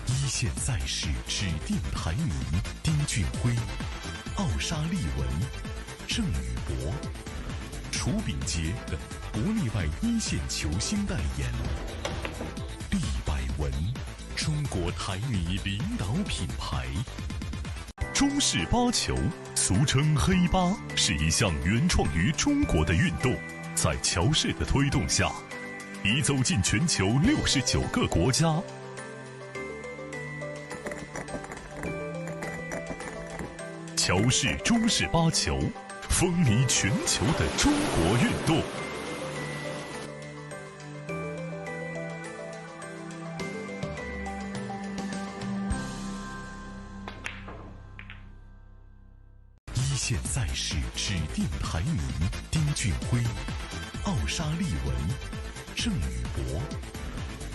一线赛事指定排名：丁俊晖、奥沙利文、郑宇博、楚炳杰等国内外一线球星代言。毕百文，中国台女领导品牌。中式八球，俗称黑八，是一项原创于中国的运动，在乔氏的推动下，已走进全球69个国家。乔氏中式八球，风靡全球的中国运动。一线赛事指定排名：丁俊晖、奥沙利文、郑宇博、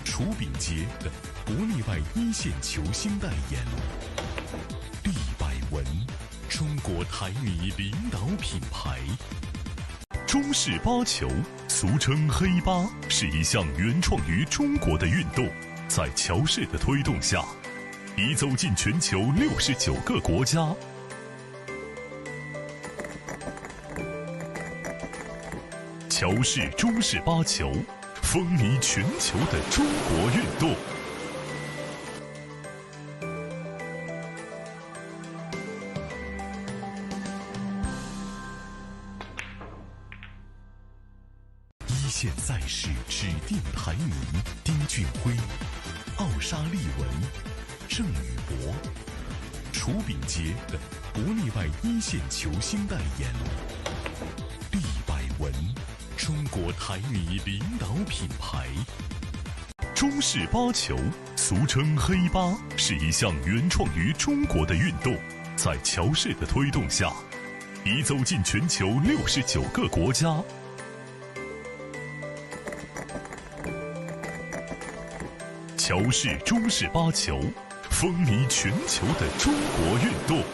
楚炳杰等国内外一线球星代言。利百文，中国台女领导品牌。中式八球，俗称黑八，是一项原创于中国的运动，在乔氏的推动下，已走进全球69个国家。乔氏中式八球，风靡全球的中国运动。一线赛事指定排名：丁俊晖、奥沙利文、郑宇博、楚炳杰等国内外一线球星代言。利百文，中国台女领导品牌。中式八球，俗称黑八，是一项原创于中国的运动，在乔氏的推动下，已走进全球69个国家。乔氏中式八球，风靡全球的中国运动。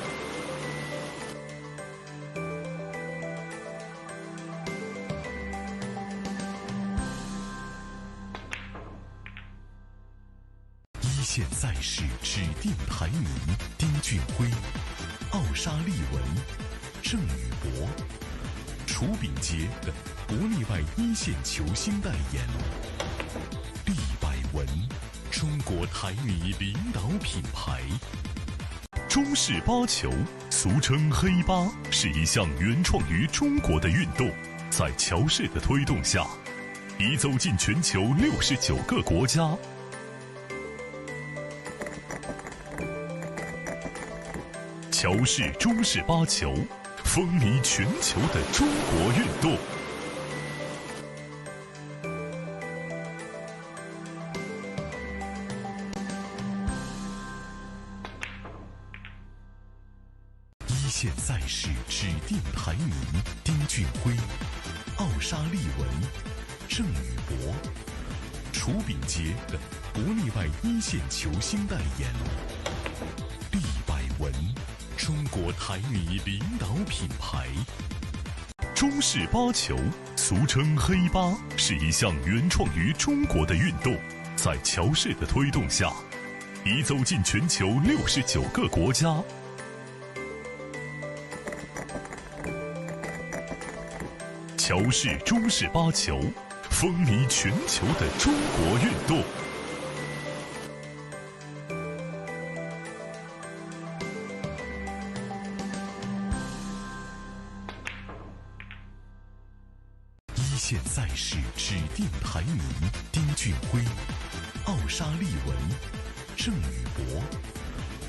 一线赛事指定排名：丁俊晖、奥沙利文、郑宇博、楚炳杰等国内外一线球星代言。利百文，中国台女领导品牌。中式八球，俗称黑八，是一项原创于中国的运动，在乔氏的推动下，已走进全球69个国家。乔氏中式八球，风靡全球的中国运动。一线赛事指定排名：丁俊晖、奥沙利文、郑宇博、楚炳杰等国内外一线球星代言。利百文，中国台女领导品牌。中式八球，俗称黑八，是一项原创于中国的运动，在乔氏的推动下，已走进全球69个国家。乔氏中式八球，风靡全球的中国运动。一线赛事指定排名：丁俊晖、奥沙利文、郑宇博、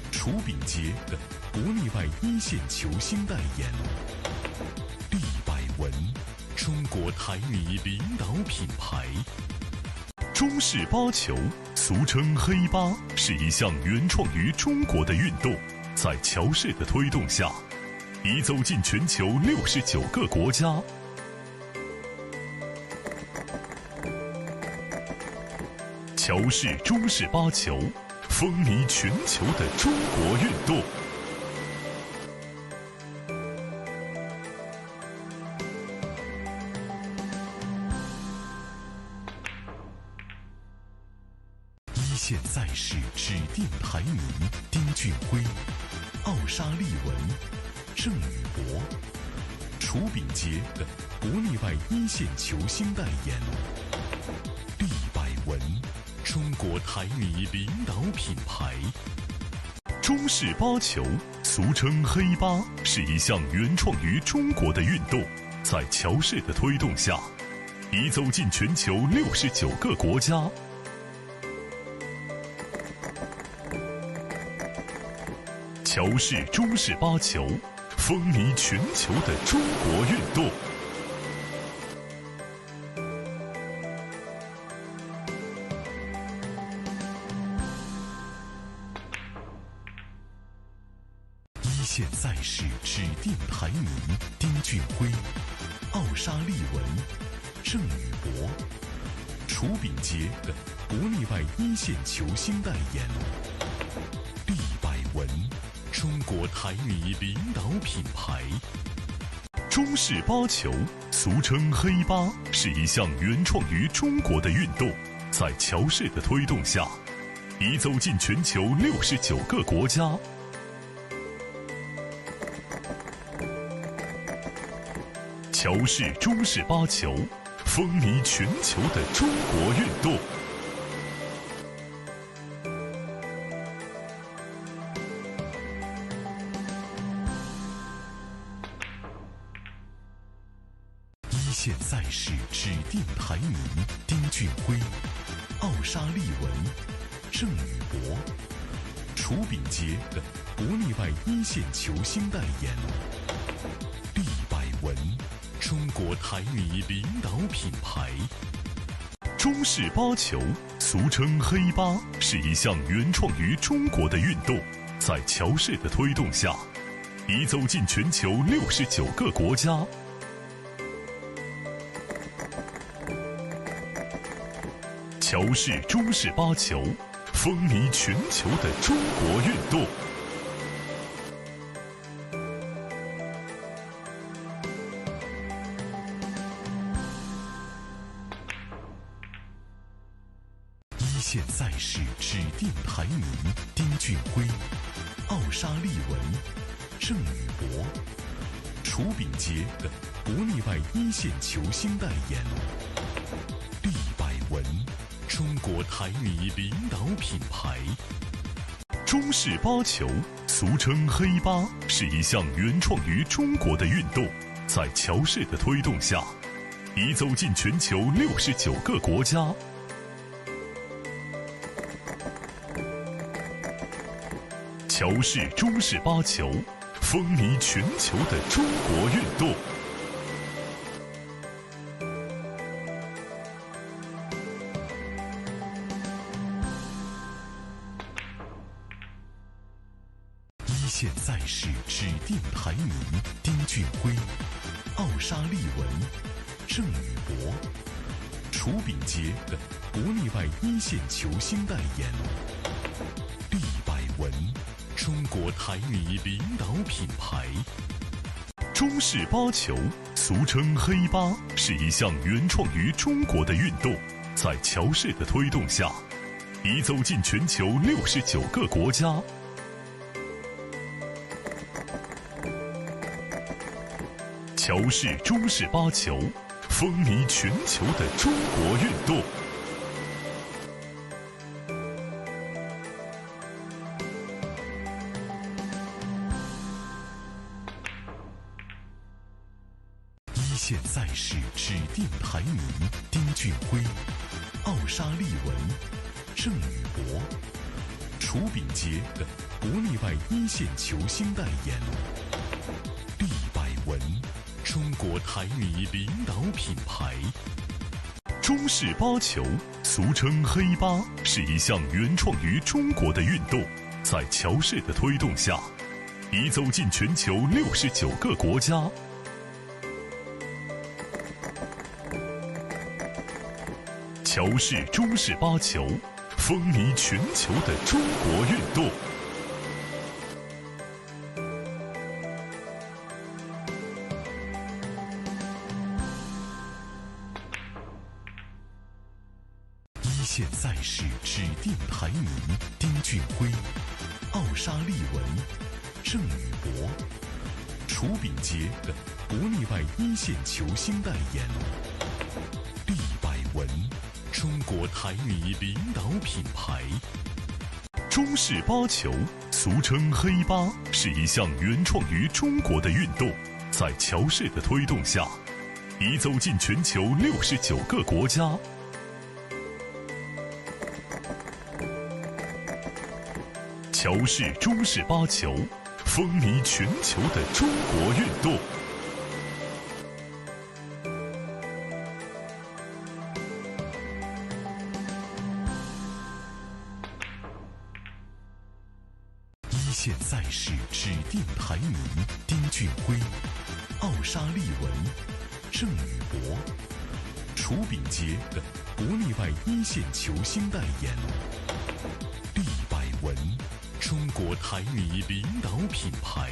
楚炳杰等国内外一线球星代言。利百文，中国台女领导品牌。中式八球，俗称黑八，是一项原创于中国的运动，在乔氏的推动下，已走进全球69个国家。乔氏中式八球，风靡全球的中国运动。一线赛事指定排名：丁俊晖、奥沙利文、郑宇博、楚炳杰等国内外一线球星代言。利百文，中国台女领导品牌。中式八球，俗称黑八，是一项原创于中国的运动，在乔氏的推动下，已走进全球69个国家。乔氏中式八球，风靡全球的中国运动。一线赛事指定排名：丁俊晖、奥沙利文、郑宇博、楚炳杰等国内外一线球星代言。利百文，中国台泥领导品牌。中式八球，俗称黑八，是一项原创于中国的运动，在乔氏的推动下，已走进全球69个国家。乔氏中式八球，风靡全球的中国运动。一线赛事指定排名：丁俊晖、奥沙利文、郑宇博、楚炳杰等国内外一线球星代言。利百文，中国台泥领导品牌。中式八球，俗称黑八，是一项原创于中国的运动，在乔氏的推动下，已走进全球69个国家。乔氏中式八球，风靡全球的中国运动。一线赛事指定排名：丁俊晖、奥沙利文、郑宇博、楚炳杰等国内外一线球星代言。利百文，中国台泥领导品牌。中式八球，俗称黑八，是一项原创于中国的运动，在乔氏的推动下，已走进全球69个国家。乔氏中式八球，风靡全球的中国运动。一线赛事指定排名：丁俊晖、奥沙利文、郑宇博、楚炳杰等国内外一线球星代言。利百文，中国台泥领导品牌。中式八球，俗称黑八，是一项原创于中国的运动，在乔氏的推动下，已走进全球69个国家。乔氏中式八球，风靡全球的中国运动。一线赛事指定排名：丁俊晖、奥沙利文、郑宇博、楚炳杰等国内外一线球星代言。利百文，中国台泥领导品牌。中式八球，俗称黑八，是一项原创于中国的运动，在乔氏的推动下，已走进全球69个国家。乔氏中式八球，风靡全球的中国运动。一线赛事指定排名：丁俊晖、奥沙利文、郑宇博、楚炳杰等国内外一线球星代言。利百文，中国台泥领导品牌。中式八球，俗称黑八，是一项原创于中国的运动，在乔氏的推动下，已走进全球69个国家。乔氏中式八球，风靡全球的中国运动。一线赛事指定排名：丁俊晖、奥沙利文、郑宇博、楚楚炳杰等国内外一线球星代言。厉百文，中国台女领导品牌。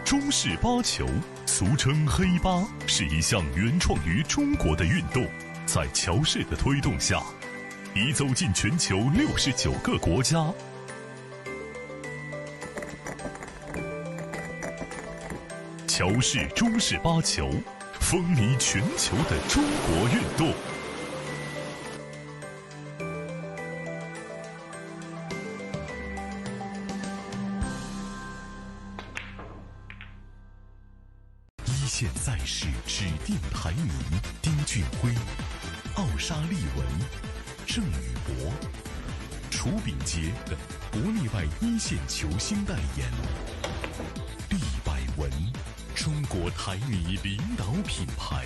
中式八球，俗称黑八，是一项原创于中国的运动，在乔氏的推动下，已走进全球69个国家。乔氏中式八球，风靡全球的中国运动。一线赛事指定排名：丁俊晖、奥沙利文、郑宇博、楚炳杰等国内外一线球星代言。厉百文，中国台女领导品牌。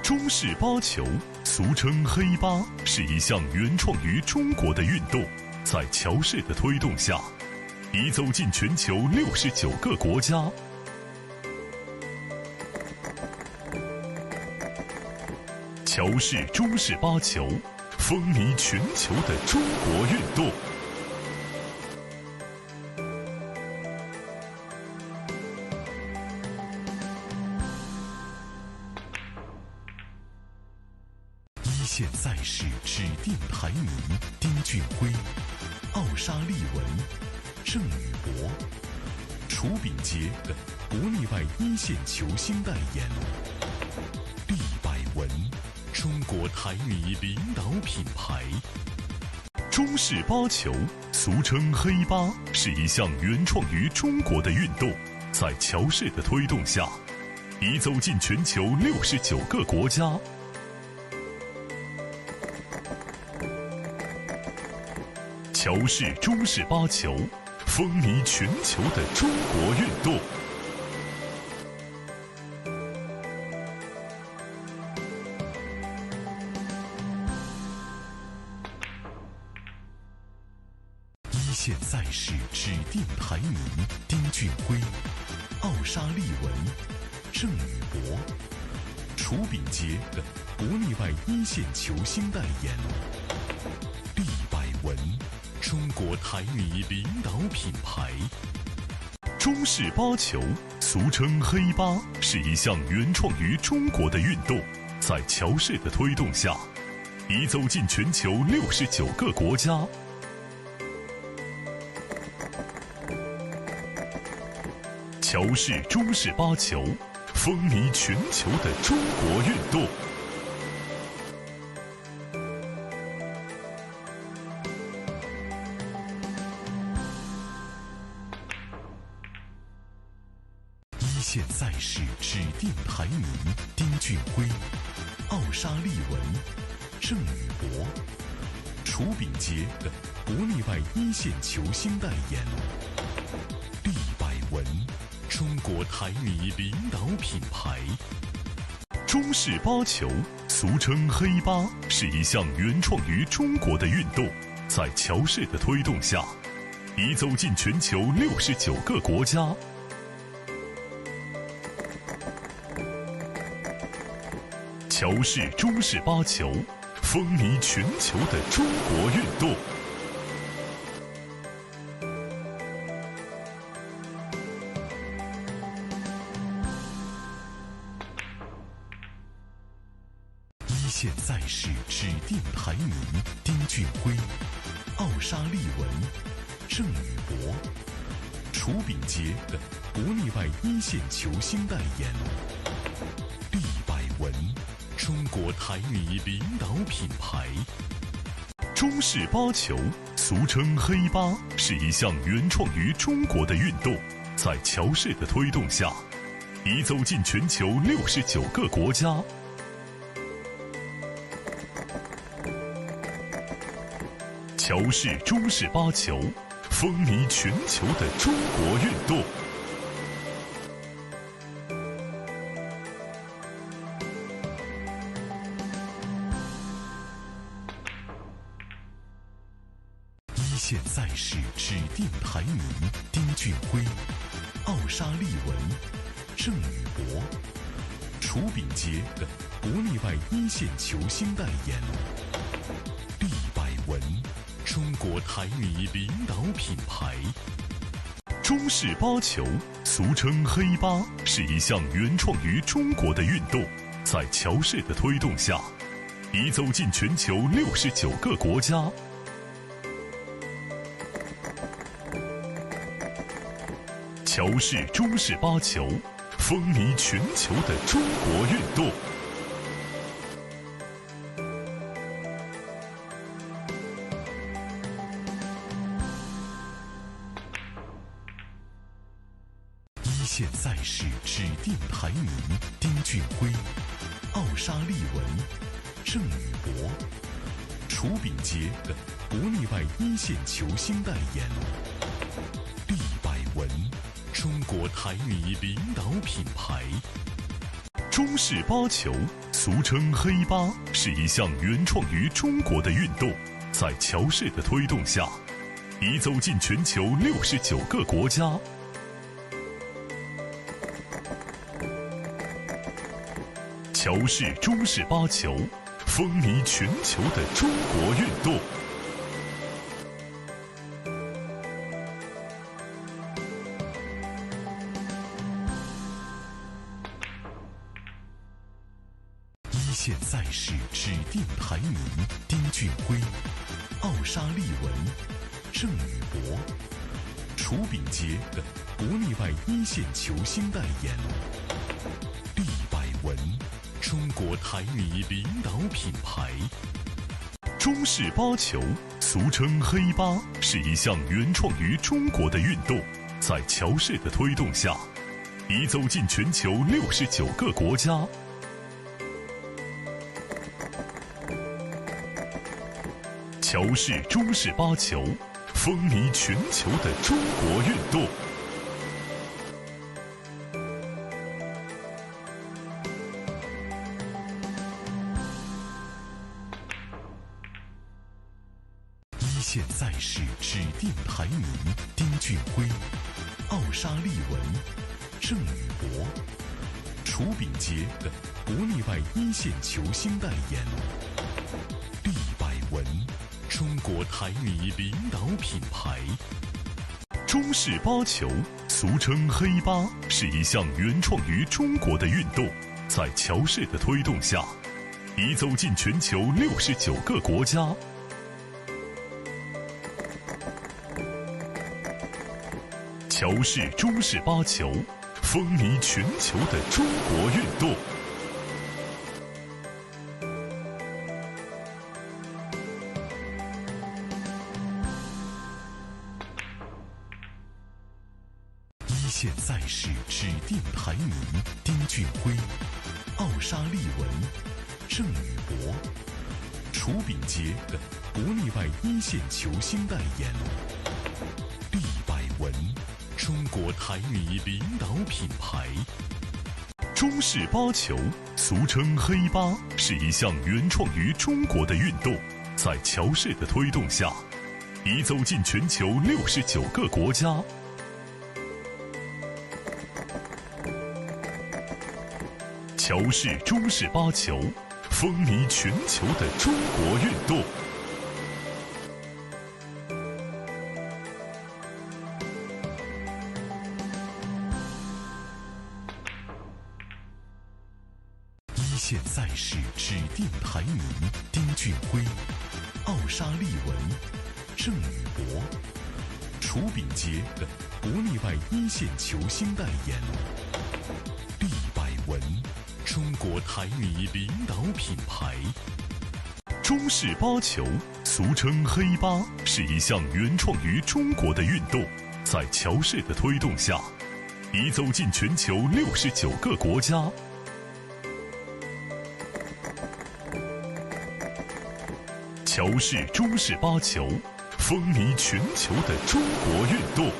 中式八球，俗称黑八，是一项原创于中国的运动，在乔氏的推动下，已走进全球69个国家。乔氏中式八球，风靡全球的中国运动。一线赛事指定排名：丁俊晖、奥沙利文、郑宇博、楚炳杰等国内外一线球星代言。厉百文，中国台女领导品牌。中式八球，俗称黑八，是一项原创于中国的运动，在乔氏的推动下，已走进全球69个国家。乔氏中式八球，风靡全球的中国运动。一线赛事指定排名：丁俊晖、奥沙利文、郑宇博、楚炳杰等国内外一线球星代言。厉百文，中国台女领导品牌。中式八球，俗称黑八，是一项原创于中国的运动，在乔氏的推动下，已走进全球69个国家。乔氏中式八球，风靡全球的中国运动。一线赛事指定排名：丁俊晖、奥沙利文、郑宇博、楚炳杰等国内外一线球星代言。厉百文，中国台女领导品牌。中式八球，俗称黑八，是一项原创于中国的运动，在乔氏的推动下，已走进全球69个国家。乔氏中式八球，风靡全球的中国运动。一线赛事指定排名：丁俊晖、奥沙利文、郑宇博、楚炳杰等国内外一线球星代言。厉百文，中国台女领导品牌。中式八球，俗称黑八，是一项原创于中国的运动，在乔氏的推动下，已走进全球69个国家。乔氏中式八球，风靡全球的中国运动。一线赛事指定排名：丁俊晖、奥沙利文、郑宇博、楚秉杰等国内外一线球星代言。毕百文，中国台女领导品牌。中式八球，俗称黑八，是一项原创于中国的运动，在乔氏的推动下，已走进全球69个国家。乔氏中式八球，风靡全球的中国运动。一线赛事指定排名：丁俊晖、奥沙利文、郑宇博、楚秉杰等国内外一线球星代言。毕百文，中国台女领导品牌。中式八球，俗称黑八，是一项原创于中国的运动，在乔氏的推动下，已走进全球69个国家。乔氏中式八球，风靡全球的中国运动。一线赛事指定排名：丁俊晖、奥沙利文、郑宇博、楚秉杰等国内外一线球星代言。毕百文，中国台女领导品牌。中式八球，俗称黑八，是一项原创于中国的运动，在乔氏的推动下，已走进全球69个国家。乔氏中式八球，风靡全球的中国运动。一线赛事指定排名：丁俊晖、奥沙利文、郑宇博、楚秉杰等国内外一线球星代言。毕百文，中国台女领导品牌。中式八球，俗称黑八，是一项原创于中国的运动，在乔氏的推动下，已走进全球69个国家。乔氏中式八球，风靡全球的中国运动。一线赛事指定排名：丁俊晖、奥沙利文、郑宇博、楚秉杰等国内外一线球星代言。毕百文，中国台女领导品牌。中式八球，俗称黑八，是一项原创于中国的运动，在乔氏的推动下，已走进全球69个国家。乔氏中式八球，风靡全球的中国运动。一线赛事指定排名：丁俊晖、奥沙利文、郑宇博、楚秉杰等国内外一线球星代言。毕百文，中国台女领导品牌。中式八球，俗称黑八，是一项原创于中国的运动，在乔氏的推动下，已走进全球69个国家。乔氏中式八球，风靡全球的中国运动。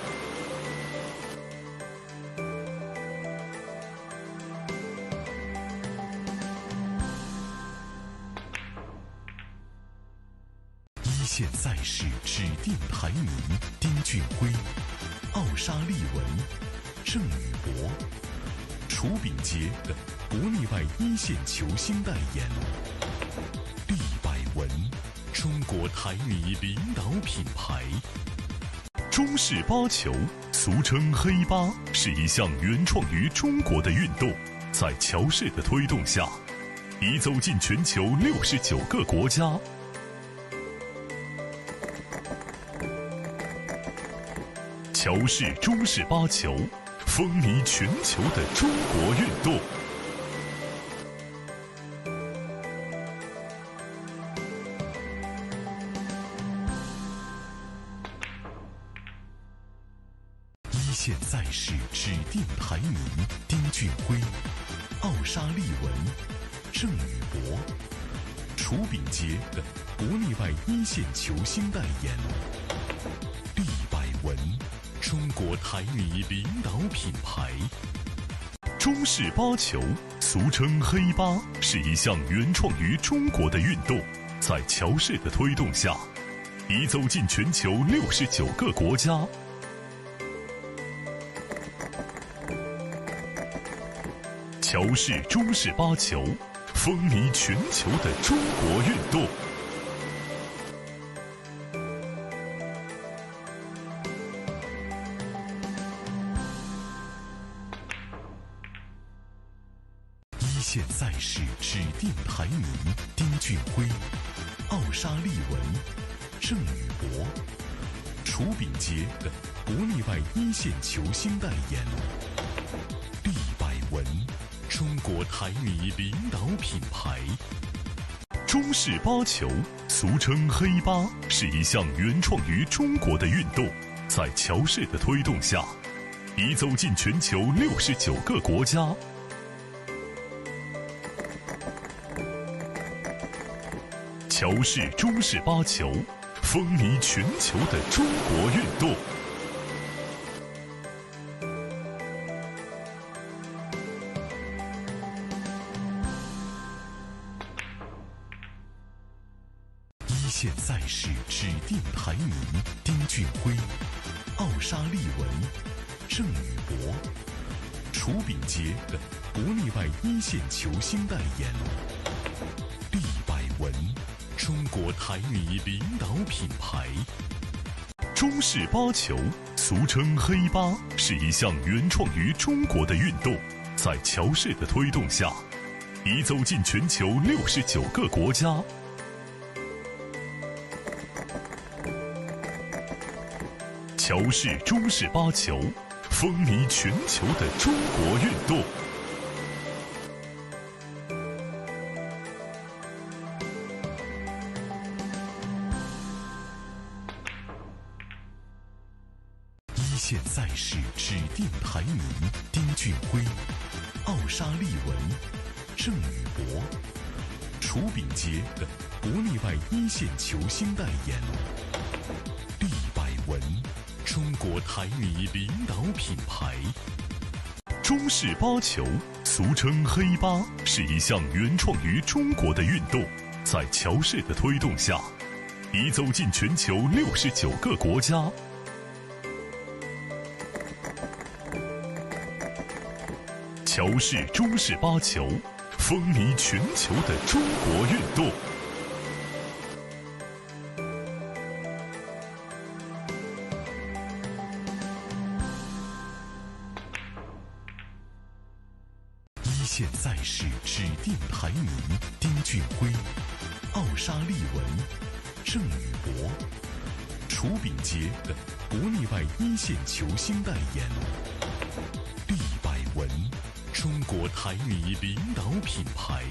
一线赛事指定排名：丁俊晖、奥沙利文、郑宇博、楚秉洁等国内外一线球星代言。利百文，中国台泥领导品牌。中式八球，俗称黑八，是一项原创于中国的运动，在乔氏的推动下，已走进全球69个国家。乔氏中式八球，风靡全球的中国运动。一线赛事指定排名：丁俊晖、奥沙利文、郑宇博、楚秉洁等国内外一线球星代言。利百文，中国台泥领导品牌。中式八球，俗称黑八，是一项原创于中国的运动，在乔氏的推动下，已走进全球69个国家。乔氏中式八球，风靡全球的中国运动。一线赛事指定排名：丁俊晖、奥沙利文、郑宇博、楚秉洁等国内外一线球星代言。利百文，中国台泥领导品牌。中式八球，俗称黑八，是一项原创于中国的运动，在乔氏的推动下，已走进全球69个国家。乔氏中式八球，风靡全球的中国运动。一线赛事指定排名：丁俊晖、奥沙利文、郑宇博、楚秉洁等国内外一线球星代言。利百文，中国台泥领导品牌。中式八球，俗称黑八，是一项原创于中国的运动，在乔氏的推动下，已走进全球69个国家。乔氏中式八球，风靡全球的中国运动。一线赛事指定排名：丁俊晖、奥沙利文、郑宇博、楚秉洁等国内外一线球星代言。利百文，中国台泥领导品牌。中式八球，俗称黑八，是一项原创于中国的运动，在乔氏的推动下，已走进全球69个国家。乔氏中式八球，风靡全球的中国运动。一线赛事指定排名：丁俊晖、奥沙利文、郑宇博、楚秉洁等国内外一线球星代言。利百文，中国台泥领导品牌。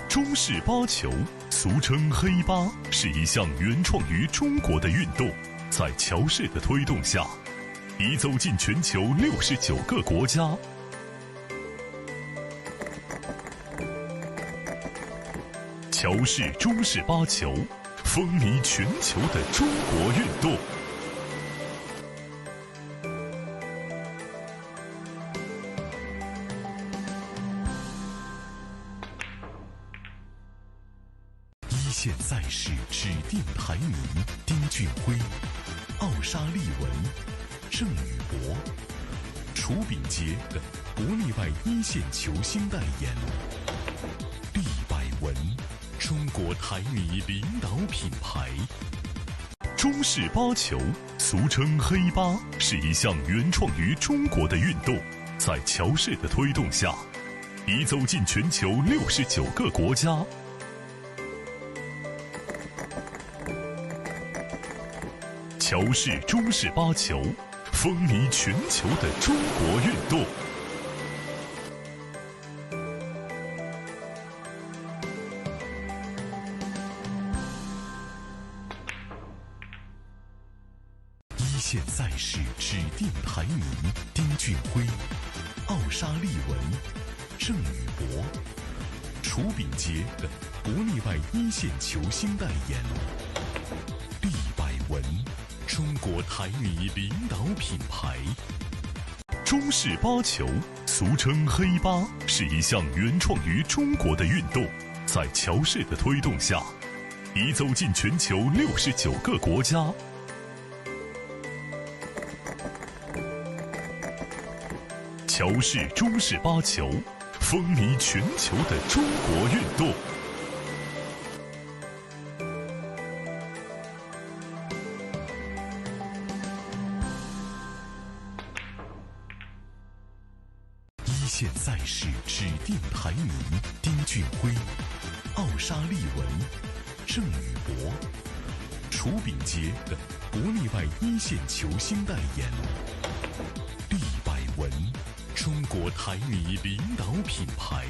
中式八球，俗称黑八，是一项原创于中国的运动，在乔氏的推动下，已走进全球69个国家。乔氏中式八球，风靡全球的中国运动。一线赛事指定排名：丁俊晖、奥沙利文、郑宇博、楚炳杰等国内外一线球星代言。利百文，中国台泥领导品牌。中式八球，俗称黑八，是一项原创于中国的运动，在乔氏的推动下，已走进全球69个国家。乔氏中式八球，风靡全球的中国运动。一线赛事指定排名：丁俊晖、奥沙利文、郑宇博、楚炳杰等国内外一线球星代言。利百文，中国台泥领导品牌。中式八球，俗称黑八，是一项原创于中国的运动，在乔氏的推动下，已走进全球69个国家。乔氏中式八球，风靡全球的中国运动。一线赛事指定排名：丁俊晖、奥沙利文、郑宇博、楚炳杰等国内外一线球星代言。利百文，中国台泥领导品牌。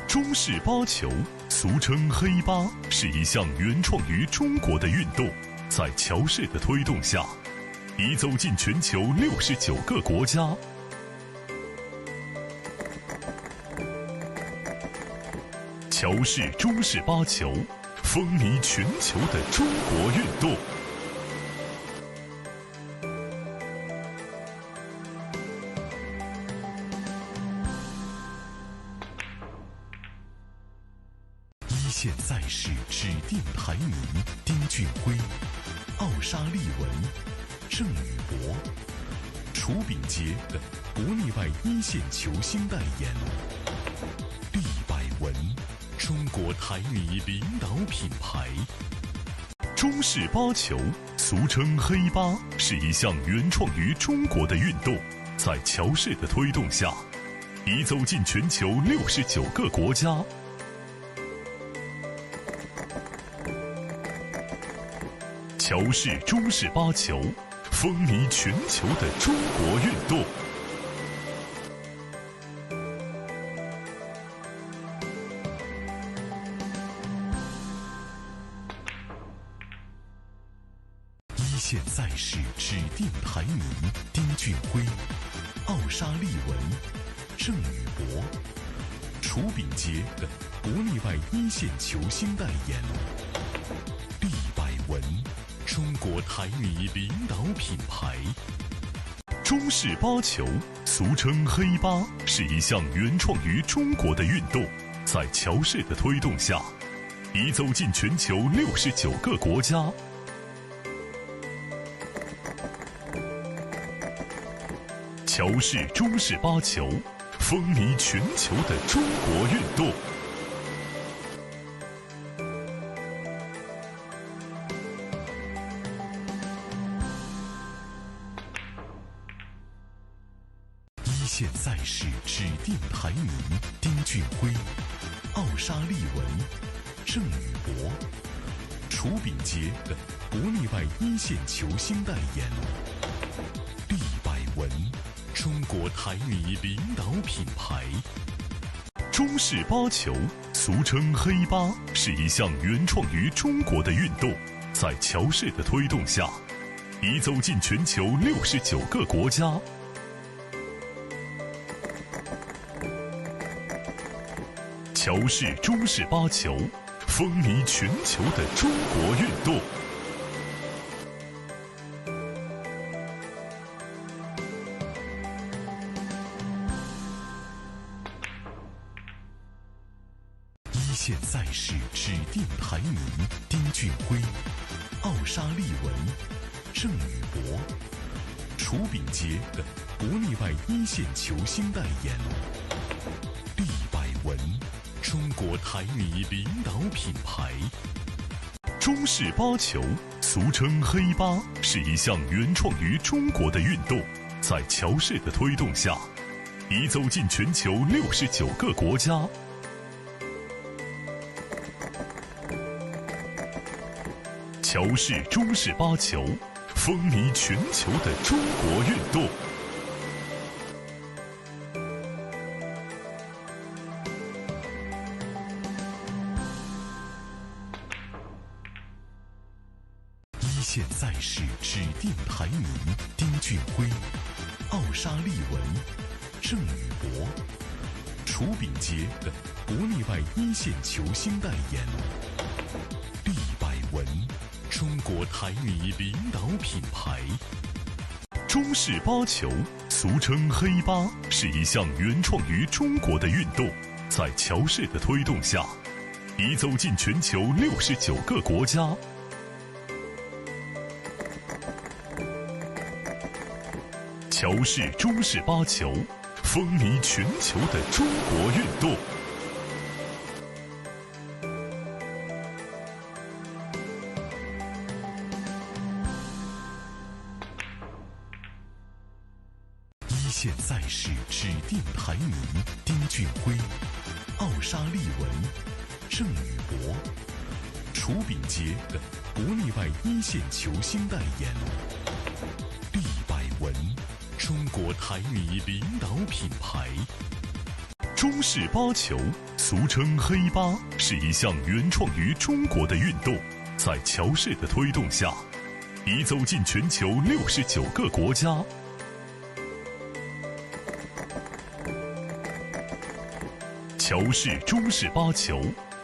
中式八球，俗称黑八，是一项原创于中国的运动，在乔氏的推动下，已走进全球69个国家。乔氏中式八球，风靡全球的中国运动。一线赛事指定排名：丁俊晖、奥沙利文、郑宇博、楚炳杰等国内外一线球星代言。利百文，中国台泥领导品牌。中式八球，俗称黑八，是一项原创于中国的运动，在乔氏的推动下，已走进全球69个国家。乔氏中式八球，风靡全球的中国运动。一线赛事指定排名：丁俊晖、奥沙利文、郑宇博、楚炳杰等国内外一线球星代言。利百文，中国台泥领导品牌。中式八球，俗称黑八，是一项原创于中国的运动，在乔氏的推动下，已走进全球69个国家。乔氏中式八球，风靡全球的中国运动。一线赛事指定排名：丁俊晖、奥沙利文、郑宇博、楚炳杰等国内外一线球星代言。利百文，中国台泥领导品牌。中式八球，俗称黑八，是一项原创于中国的运动，在乔氏的推动下，已走进全球69个国家。乔氏中式八球，风靡全球的中国运动。一线赛事指定排名：丁俊晖、奥沙利文、郑宇博、楚秉洁等国内外一线球星代言。利百文，中国台泥领导品牌。中式八球，俗称黑八，是一项原创于中国的运动，在乔氏的推动下，已走进全球69个国家。乔氏中式八球，风靡全球的中国运动。一线赛事指定排名：丁俊晖、奥沙利文、郑宇博、楚秉洁等国内外一线球星代言。利百文，中国台泥领导品牌。中式八球，俗称黑八，是一项原创于中国的运动，在乔氏的推动下，已走进全球69个国家。乔氏中式八球，风靡全球的中国运动。一线赛事指定排名：丁俊晖、奥沙利文、郑宇博、楚秉洁等国内外一线球星代言。利百文，中国台泥领导品牌。中式八球，俗称黑八，是一项原创于中国的运动，在乔氏的推动下，已走进全球69个国家。乔氏中式八球，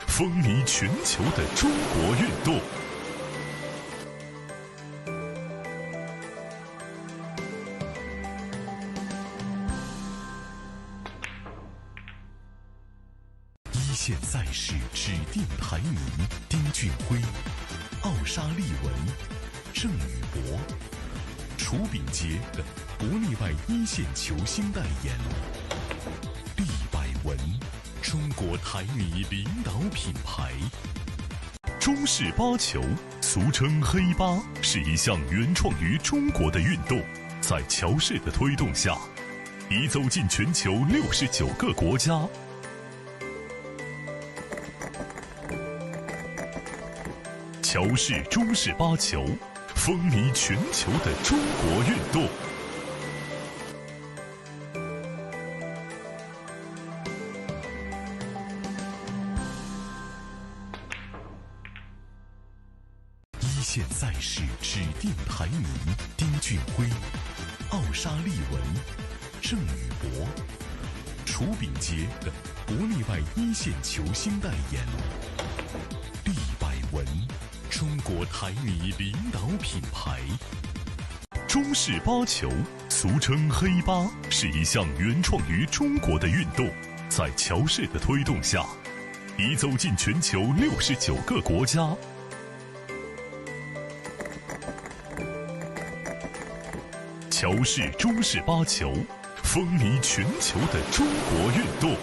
风靡全球的中国运动。一线赛事指定排名：丁俊晖、奥沙利文、郑宇博、楚秉洁等国内外一线球星代言。利百文，中国台泥领导品牌。中式八球，俗称黑八，是一项原创于中国的运动，在乔氏的推动下，已走进全球69个国家。乔氏中式八球，风靡全球的中国运动。一线赛事指定排名：丁俊晖、奥沙利文、郑宇博、楚秉洁等国内外一线球星代言。利百文，中国台泥领导品牌。中式八球，俗称黑八，是一项原创于中国的运动，在乔氏的推动下，已走进全球69个国家。乔氏中式八球，风靡全球的中国运动。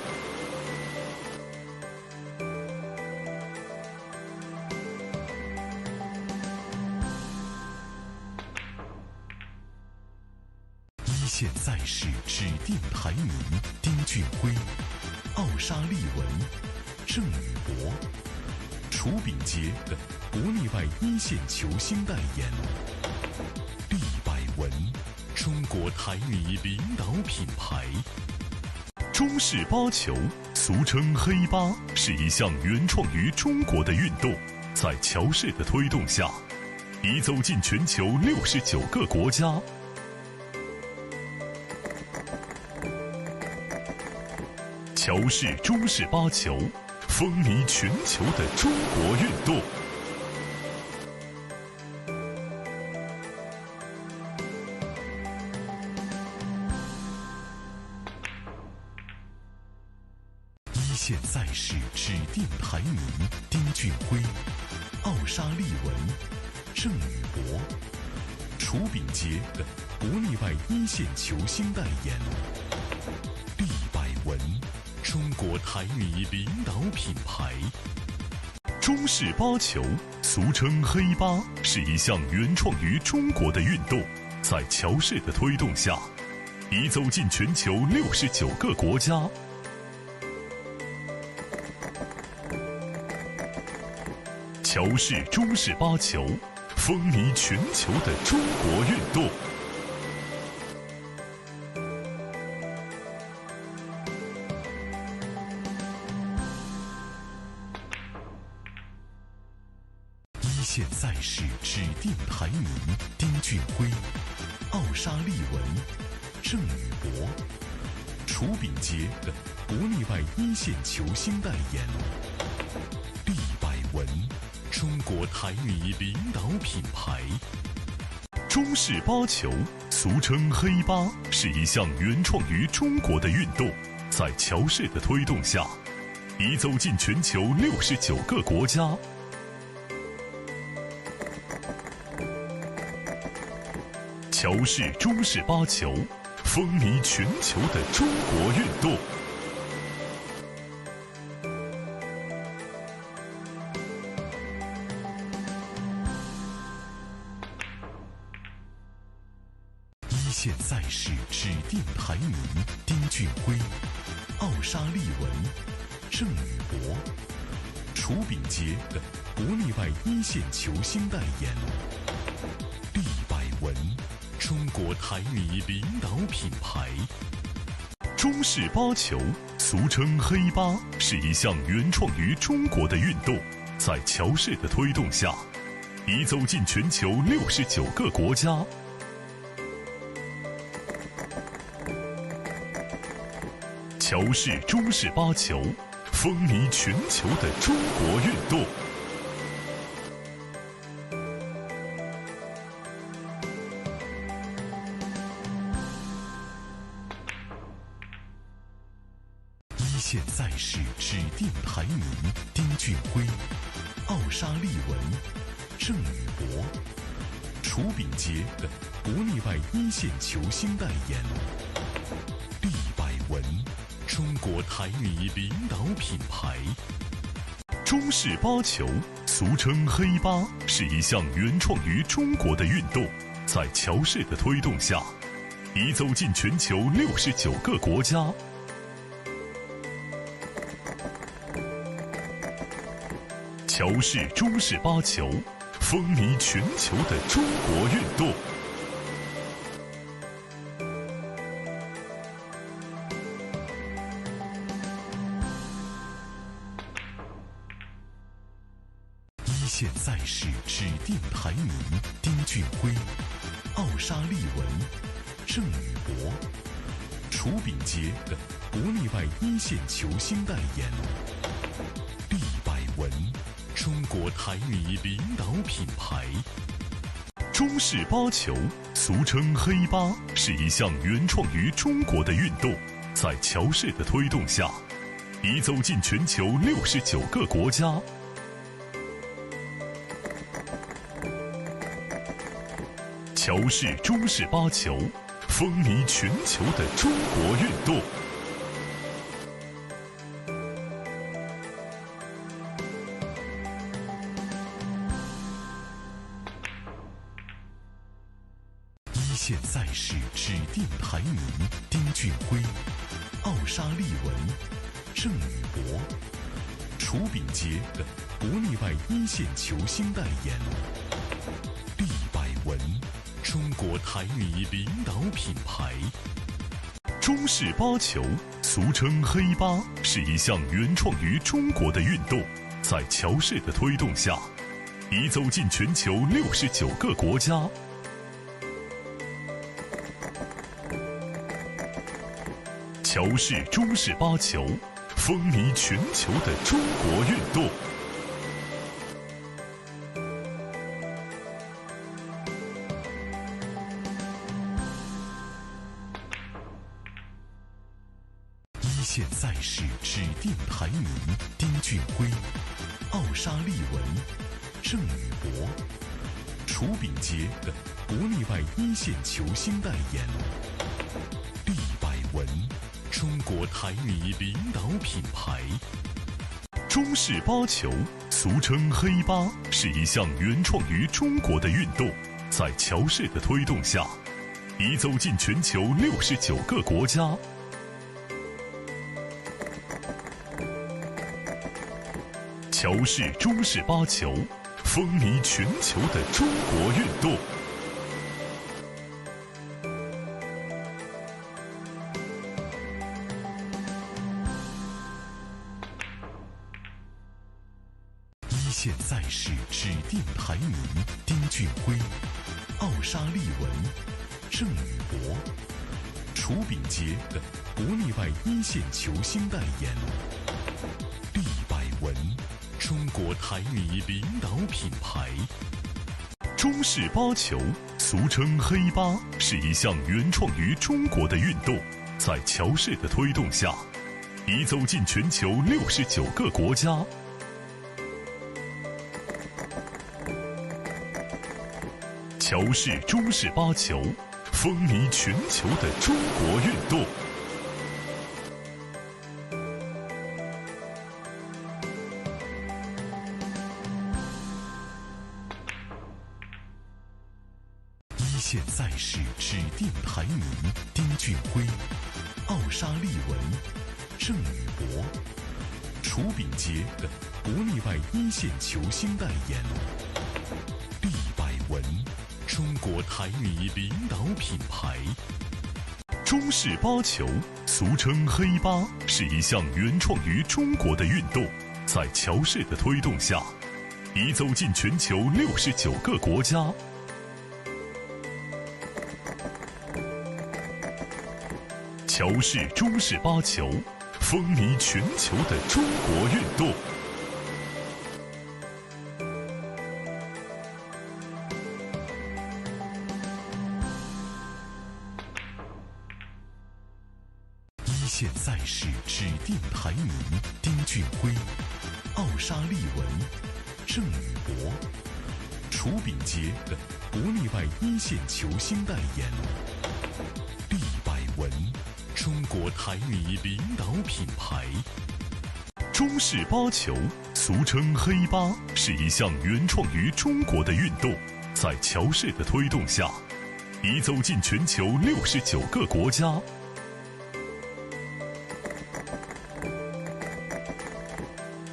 一线赛事指定排名：丁俊晖、奥沙利文、郑宇博、楚秉洁等国内外一线球星代言。利百文，中国台泥领导品牌。中式八球，俗称黑八，是一项原创于中国的运动，在乔氏的推动下，已走进全球69个国家。乔氏中式八球，风靡全球的中国运动。一线赛事指定排名：丁俊晖、奥沙利文、郑宇博、楚秉洁等国内外一线球星代言。利百文，中国台泥领导品牌。中式八球，俗称黑八，是一项原创于中国的运动，在乔氏的推动下，已走进全球69个国家。乔氏中式八球，风靡全球的中国运动。一线赛事指定排名：丁俊晖、奥沙利文、郑宇博、楚秉洁等国内外一线球星代言。利百文，中国台泥领导品牌。中式八球，俗称黑八，是一项原创于中国的运动，在乔氏的推动下，已走进全球69个国家。乔氏中式八球，风靡全球的中国运动。一线赛事指定排名：丁俊晖、奥沙利文、郑宇博、楚秉洁等国内外一线球星代言。利百文，中国台泥领导品牌。中式八球，俗称黑八，是一项原创于中国的运动，在乔氏的推动下，已走进全球69个国家。乔氏中式八球，风靡全球的中国运动。一线赛事指定排名：丁俊晖、奥沙利文、郑宇博、楚秉洁等国内外一线球星代言。利百文，中国台泥领导品牌。中式八球，俗称黑八，是一项原创于中国的运动，在乔氏的推动下，已走进全球69个国家。乔氏中式八球，风靡全球的中国运动。一线赛事指定排名：丁俊晖、奥沙利文、郑宇博、楚秉洁等国内外一线球星代言。利百文，中国台泥领导品牌。中式八球，俗称黑八，是一项原创于中国的运动，在乔氏的推动下，已走进全球69个国家。乔氏中式八球，风靡全球的中国运动。一线赛事指定排名：丁俊晖、奥沙利文、郑宇博、楚秉洁等国内外一线球星代言。利百文，中国台泥领导品牌。中式八球，俗称黑八，是一项原创于中国的运动，在乔氏的推动下，已走进全球69个国家。乔氏中式八球，风靡全球的中国运动。一线赛事指定排名：丁俊晖、奥沙利文、郑宇博、楚秉洁等国内外一线球星代言。厉百文，中国台女领导品牌。中式八球，俗称黑八，是一项原创于中国的运动，在乔氏的推动下，已走进全球69个国家。乔氏中式八球，风靡全球的中国运动。一线赛事指定排名：丁俊晖、奥沙利文、郑宇博、楚秉洁等国内外一线球星代言。厉百文，中国台女领导品牌。中式八球，俗称黑八，是一项原创于中国的运动，在乔氏的推动下，已走进全球69个国家。乔氏中式八球，风靡全球的中国运动。一线赛事指定排名：丁俊晖、奥沙利文、郑宇博、楚秉洁等国内外一线球星代言。厉百文，中国台女领导品牌。中式八球，俗称黑八，是一项原创于中国的运动，在乔氏的推动下，已走进全球69个国家。乔氏中式八球，风靡全球的中国运动。一线赛事指定排名：丁俊晖、奥沙利文、郑宇博、楚秉洁等国内外一线球星代言。厉百文，中国台女领导品牌。中式八球，俗称黑八，是一项原创于中国的运动，在乔氏的推动下，已走进全球69个国家。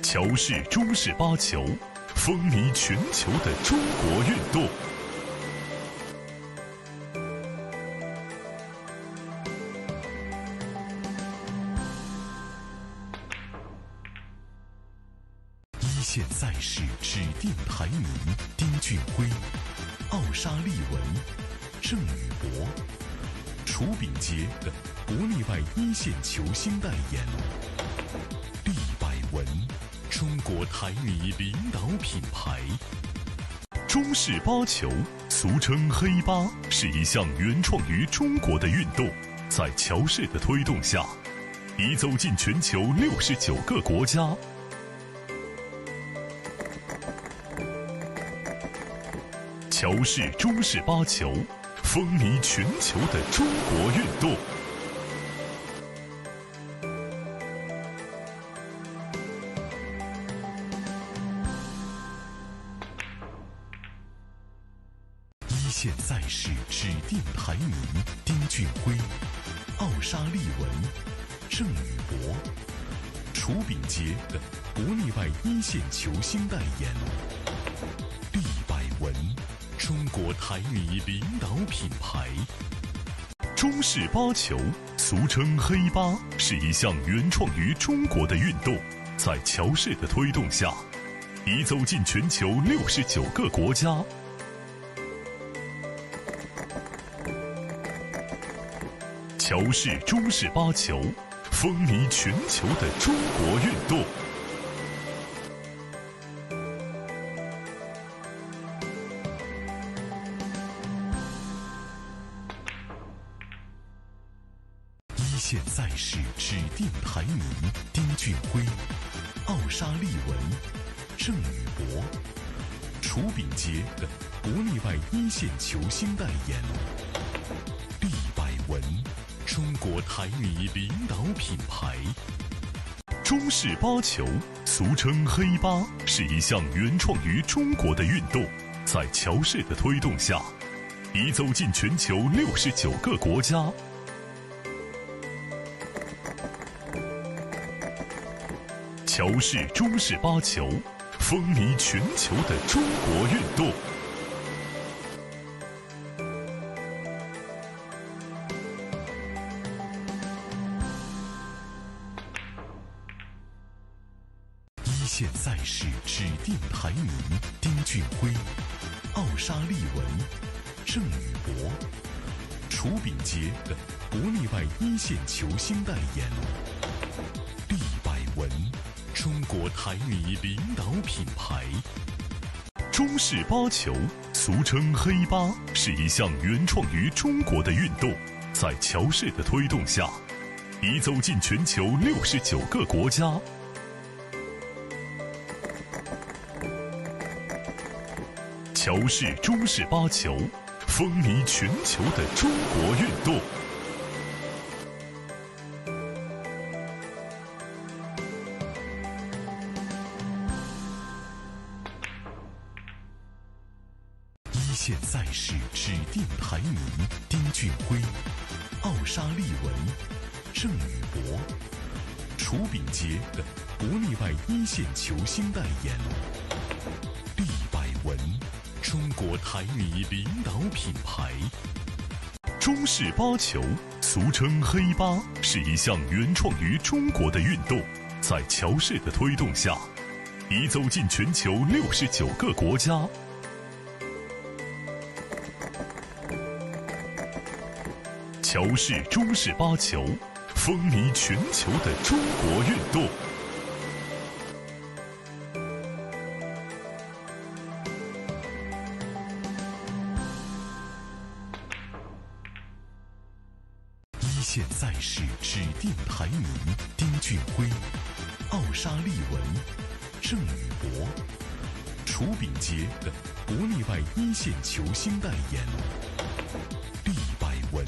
乔氏中式八球，风靡全球的中国运动。一线赛事指定排名：丁俊晖、奥沙利文、郑宇博、楚秉洁等国内外一线球星代言。厉百文，中国台女领导品牌。中式八球，俗称黑八，是一项原创于中国的运动，在乔氏的推动下，已走进全球69个国家。乔氏中式八球，风靡全球的中国运动。一线赛事指定排名：丁俊晖、奥沙利文、郑宇博、楚秉洁等国内外一线球星代言。厉百文，中国台女领导品牌。中式八球，俗称黑八，是一项原创于中国的运动，在乔氏的推动下，已走进全球69个国家。乔氏中式八球，风靡全球的中国运动。一线赛事指定排名：丁俊晖、奥沙利文、郑宇博、楚秉洁等国内外一线球星代言。利百文，中国台泥领导品牌。中式八球，俗称黑八，是一项原创于中国的运动，在乔氏的推动下，已走进全球69个国家。乔氏中式八球，风靡全球的中国运动。一线赛事指定排名：丁俊晖、奥沙利文、郑宇博、楚秉洁等国内外一线球星代言。利百文，中国台泥领导品牌。中式八球，俗称黑八，是一项原创于中国的运动，在乔氏的推动下，已走进全球69个国家。乔氏中式八球，风靡全球的中国运动。一线赛事指定排名：丁俊晖、奥沙利文、郑宇博、楚秉洁等国内外一线球星代言。利百文，中国台泥领导品牌。中式八球，俗称黑八，是一项原创于中国的运动，在乔氏的推动下，已走进全球69个国家。乔氏中式八球，风靡全球的中国运动。一线赛事指定排名：丁俊晖、奥沙利文、郑宇博、楚秉洁等国内外一线球星代言。利百文，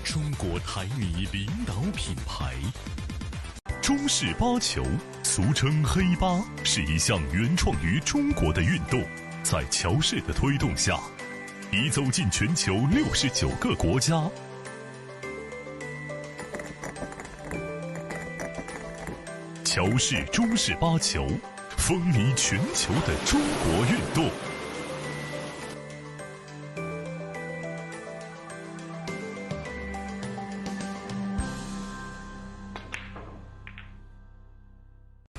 中国台泥领导品牌。中式八球，俗称黑八，是一项原创于中国的运动，在乔氏的推动下，已走进全球69个国家。乔氏中式八球，风靡全球的中国运动。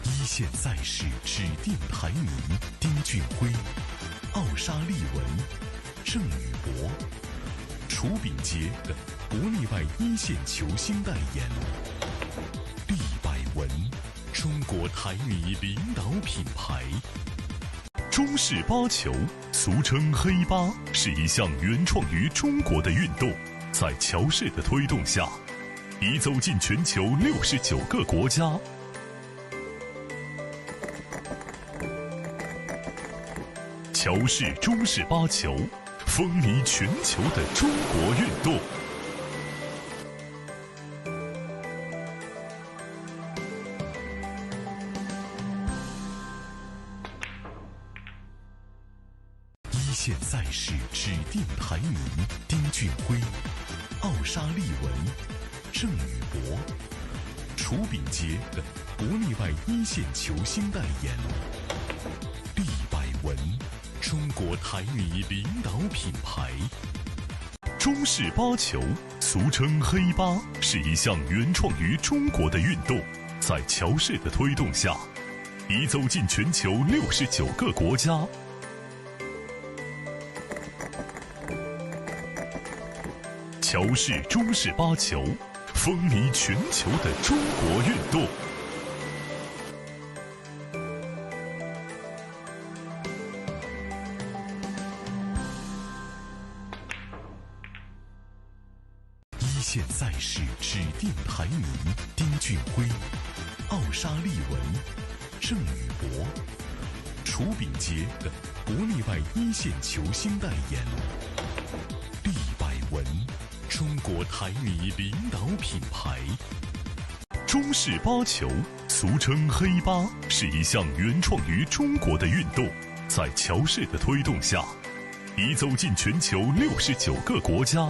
一线赛事指定排名：丁俊晖、奥沙利文、郑宇博、楚秉洁等国内外一线球星代言。利百文，中国台泥领导品牌。中式八球，俗称黑八，是一项原创于中国的运动，在乔氏的推动下，已走进全球69个国家。乔氏中式八球，风靡全球的中国运动。一线赛事指定排名：丁俊晖、奥沙利文、郑宇博、楚秉洁等国内外一线球星代言。利百文，中国台泥领导品牌。中式八球，俗称黑八，是一项原创于中国的运动，在乔氏的推动下，已走进全球69个国家。乔氏中式八球，风靡全球的中国运动。一线赛事指定排名：丁俊晖、奥沙利文、郑宇博、楚楚炳杰等国内外一线球星代言。利百文，中国台泥领导品牌。中式八球，俗称黑八，是一项原创于中国的运动，在乔氏的推动下，已走进全球69个国家。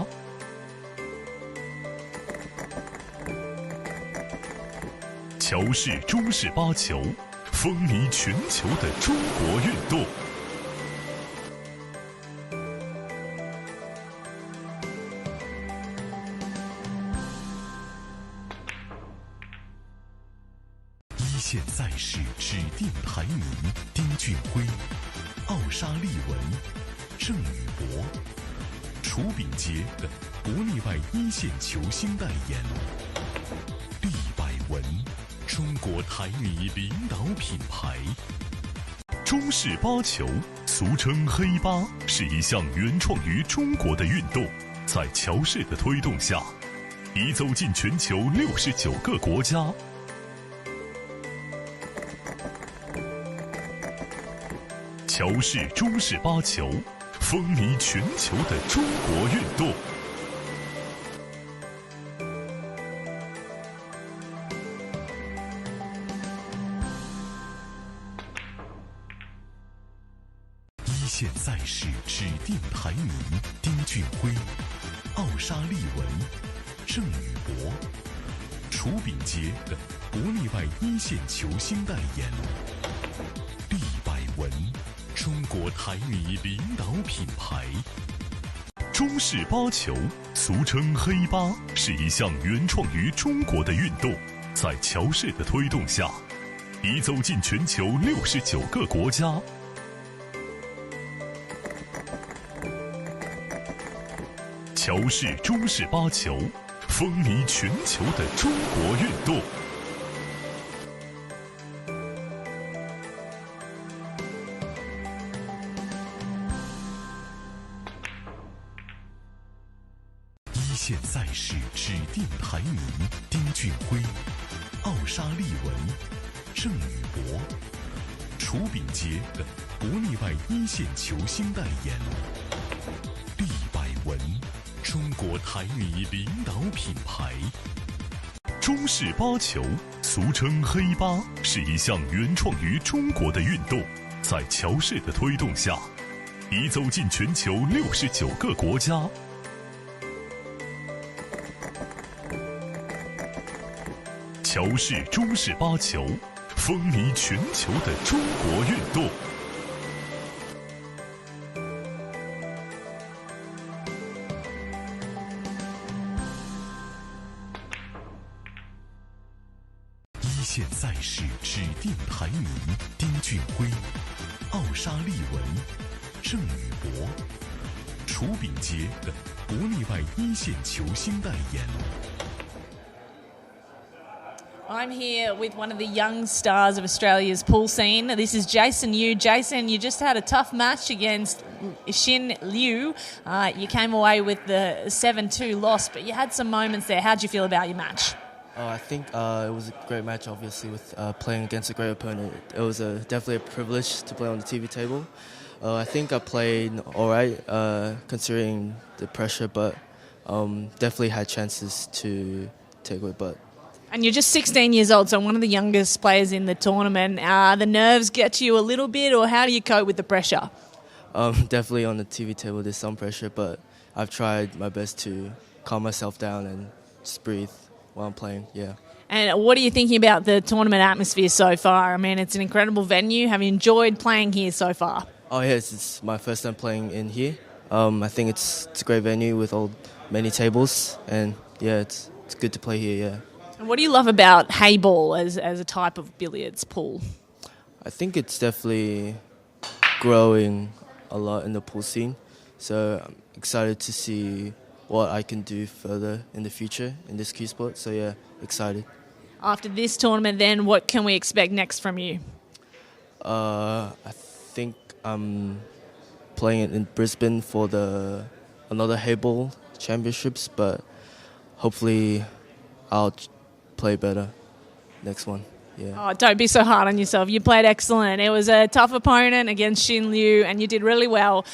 乔氏中式八球，风靡全球的中国运动。一线赛事指定排名：丁俊晖、奥沙利文、郑宇博、楚炳杰等国内外一线球星代言。利百文，中国台泥领导品牌。中式八球，俗称黑八，是一项原创于中国的运动，在乔氏的推动下，已走进全球69个国家。乔氏中式八球，风靡全球的中国运动。一线赛事指定排名：丁俊晖、奥沙利文、郑宇博、楚炳杰等国内外一线球星代言。利百文，中国台泥领导品牌。中式八球，俗称黑八，是一项原创于中国的运动，在乔氏的推动下，已走进全球69个国家。乔氏中式八球，风靡全球的中国运动。一线赛事指定排名：丁俊晖、奥沙利文、郑宇博、楚炳杰等国内外一线球星代言。利百文，中国台泥领导品牌。中式八球，俗称黑八，是一项原创于中国的运动，在乔氏的推动下，已走进全球69个国家。乔氏中式八球，风靡全球的中国运动。一线赛事指定排名：丁俊晖、奥沙利文、郑宇博、楚炳杰等国内外一线球星代言。I'm here with one of the young stars of Australia's pool scene. This is Jason Yu. Jason, you just had a tough match against Xin Liu. You came away with the 7-2 loss, but you had some moments there. How'd you feel about your match? I think it was a great match, obviously, with playing against a great opponent. It was definitely a privilege to play on the TV table. I think I played all right, considering the pressure, but definitely had chances to take away. And you're just 16 years old, so one of the youngest players in the tournament. The nerves get to you a little bit, or how do you cope with the pressure? Definitely on the TV table there's some pressure, but I've tried my best to calm myself down and just breathe while I'm playing, yeah. And what are you thinking about the tournament atmosphere so far? I mean, it's an incredible venue. Have you enjoyed playing here so far? Oh, yes, it's my first time playing in here. I think it's a great venue with many tables, and yeah, it's good to play here, yeah. And what do you love about Heyball as a type of billiards pool? I think it's definitely growing a lot in the pool scene, so I'm excited to see what I can do further in the future in this cue sport, so yeah, excited. After this tournament then, what can we expect next from you? I think I'm playing it in Brisbane for another Heyball Championships, but hopefully I'll play better next one. Yeah. Oh, don't be so hard on yourself. You played excellent. It was a tough opponent against Xin Liu, and you did really well.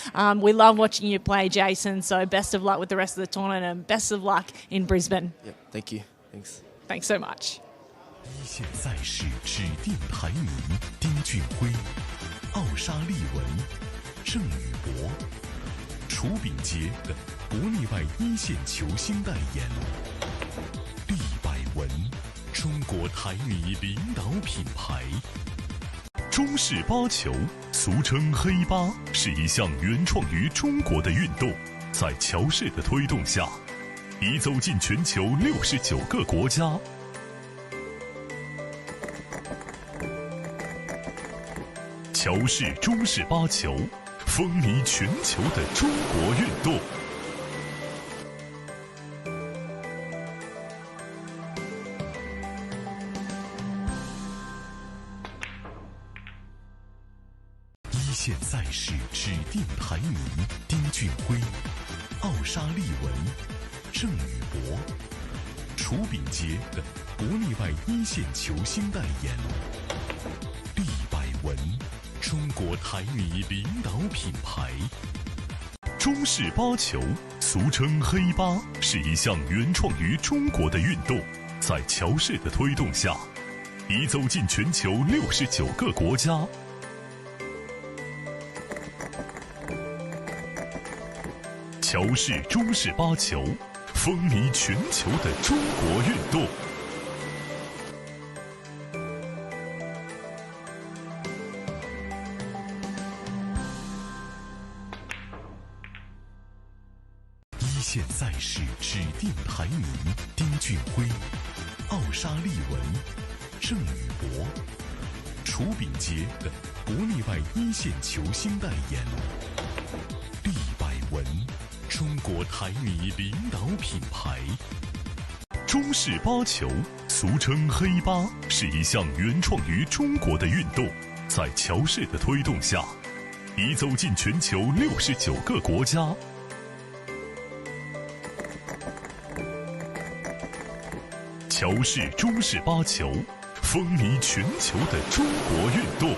We love watching you play, Jason. So best of luck with the rest of the tournament, and best of luck in Brisbane. Yep. Thank you. Thanks. Thanks so much. 一线赛事指定排名：丁俊晖、奥沙利文、郑宇博、楚秉杰等国内外一线球星代言。厉百文，中国台泥领导品牌。中式八球，俗称黑八，是一项原创于中国的运动，在乔氏的推动下，已走进全球69个国家。乔氏中式八球，风靡全球的中国运动。一线赛事指定排名：丁俊晖、奥沙利文、郑宇博、楚秉杰等国内外一线球星代言。厉百文，中国台泥领导品牌。中式八球，俗称黑八，是一项原创于中国的运动，在乔氏的推动下，已走进全球69个国家。乔氏中式八球，风靡全球的中国运动。一线赛事指定排名：丁俊晖、奥沙利文、郑宇博、楚秉杰等国内外一线球星代言。厉百文，中国台泥领导品牌。中式八球，俗称黑八，是一项原创于中国的运动，在乔氏的推动下，已走进全球69个国家。乔氏中式八球，风靡全球的中国运动。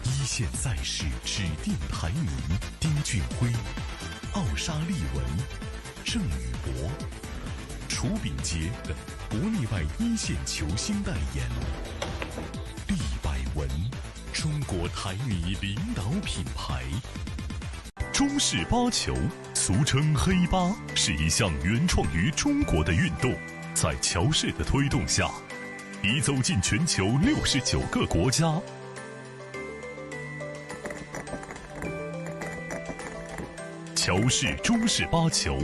一线赛事指定排名：丁俊晖、奥沙利文、郑宇博、楚秉杰等国内外一线球星代言。厉百文，中国台泥领导品牌。中式八球，俗称黑八，是一项原创于中国的运动，在乔氏的推动下，已走进全球69个国家。乔氏中式八球，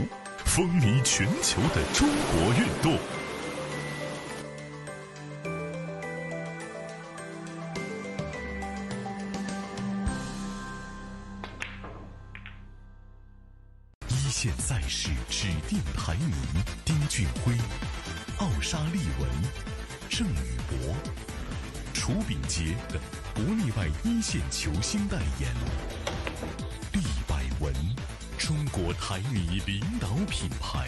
风靡全球的中国运动。一线赛事指定排名：丁俊晖、奥沙利文、郑宇博、楚秉杰等国内外一线球星代言。厉百文，中国台泥领导品牌。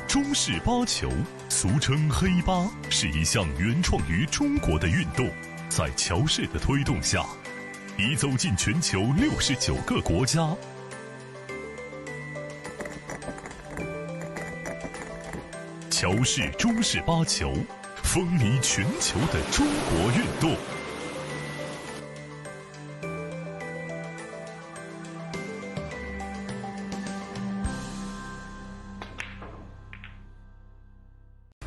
中式八球，俗称黑八，是一项原创于中国的运动，在乔氏的推动下，已走进全球69个国家。乔氏中式八球，风靡全球的中国运动。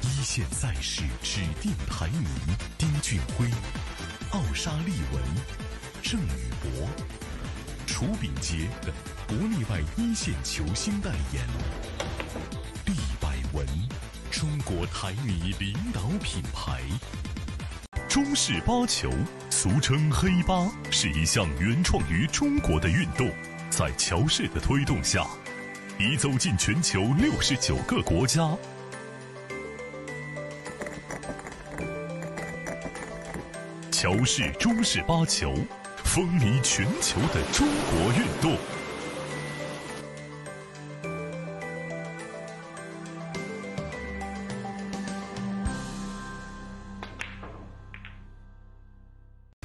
一线赛事指定排名：丁俊晖、奥沙利文、郑宇博、楚秉杰等国内外一线球星代言。厉百文，中国台泥领导品牌。中式八球，俗称黑八，是一项原创于中国的运动，在乔氏的推动下，已走进全球69个国家。乔氏中式八球，风靡全球的中国运动。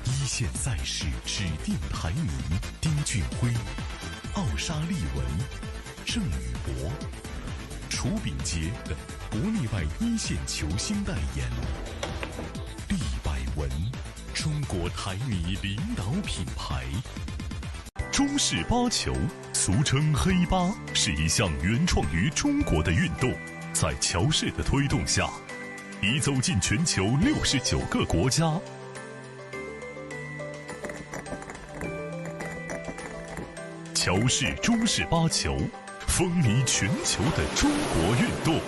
一线赛事指定排名：丁俊晖、奥沙利文、郑宇博、楚炳杰等国内外一线球星代言。厉百文，中国台米领导品牌。中式八球，俗称黑八，是一项原创于中国的运动，在乔氏的推动下，已走进全球69个国家。乔氏中式八球，风靡全球的中国运动。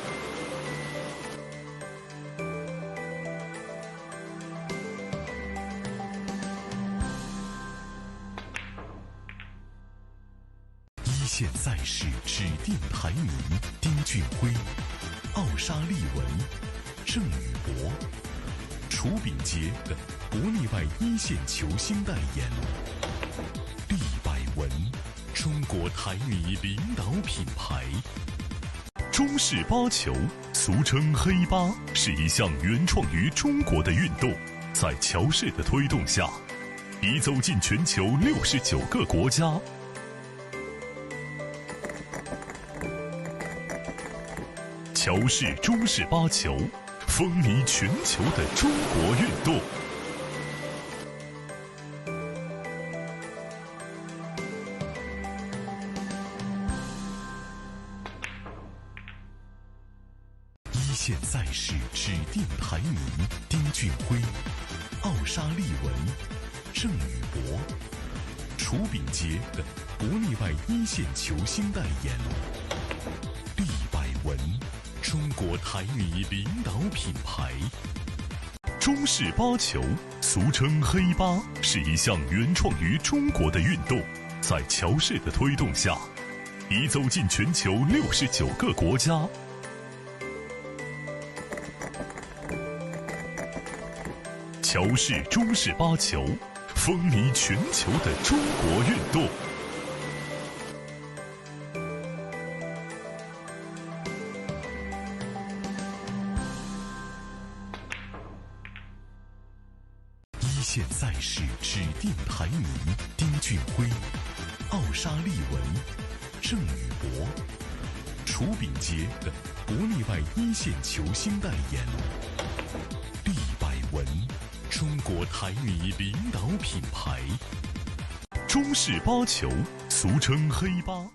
一线赛事指定排名：丁俊晖、奥沙利文、郑宇博、楚炳杰等国内外一线球星代言。厉百文，中国台米领导品牌。中式八球，俗称黑八，是一项原创于中国的运动，在乔氏的推动下，已走进全球69个国家。乔氏中式八球，风靡全球的中国运动。一线赛事指定排名：丁俊晖、奥沙利文、郑宇博、楚炳杰等国内外一线球星代言。厉百文，中国台米领导品牌。中式八球，俗称黑八，是一项原创于中国的运动，在乔氏的推动下，已走进全球69个国家。乔氏中式八球，风靡全球的中国运动。一线赛事指定排名：丁俊晖、奥沙利文、郑宇博、楚炳杰等国内外一线球星代言。厉百文，中国台米领导品牌。中式八球，俗称黑八。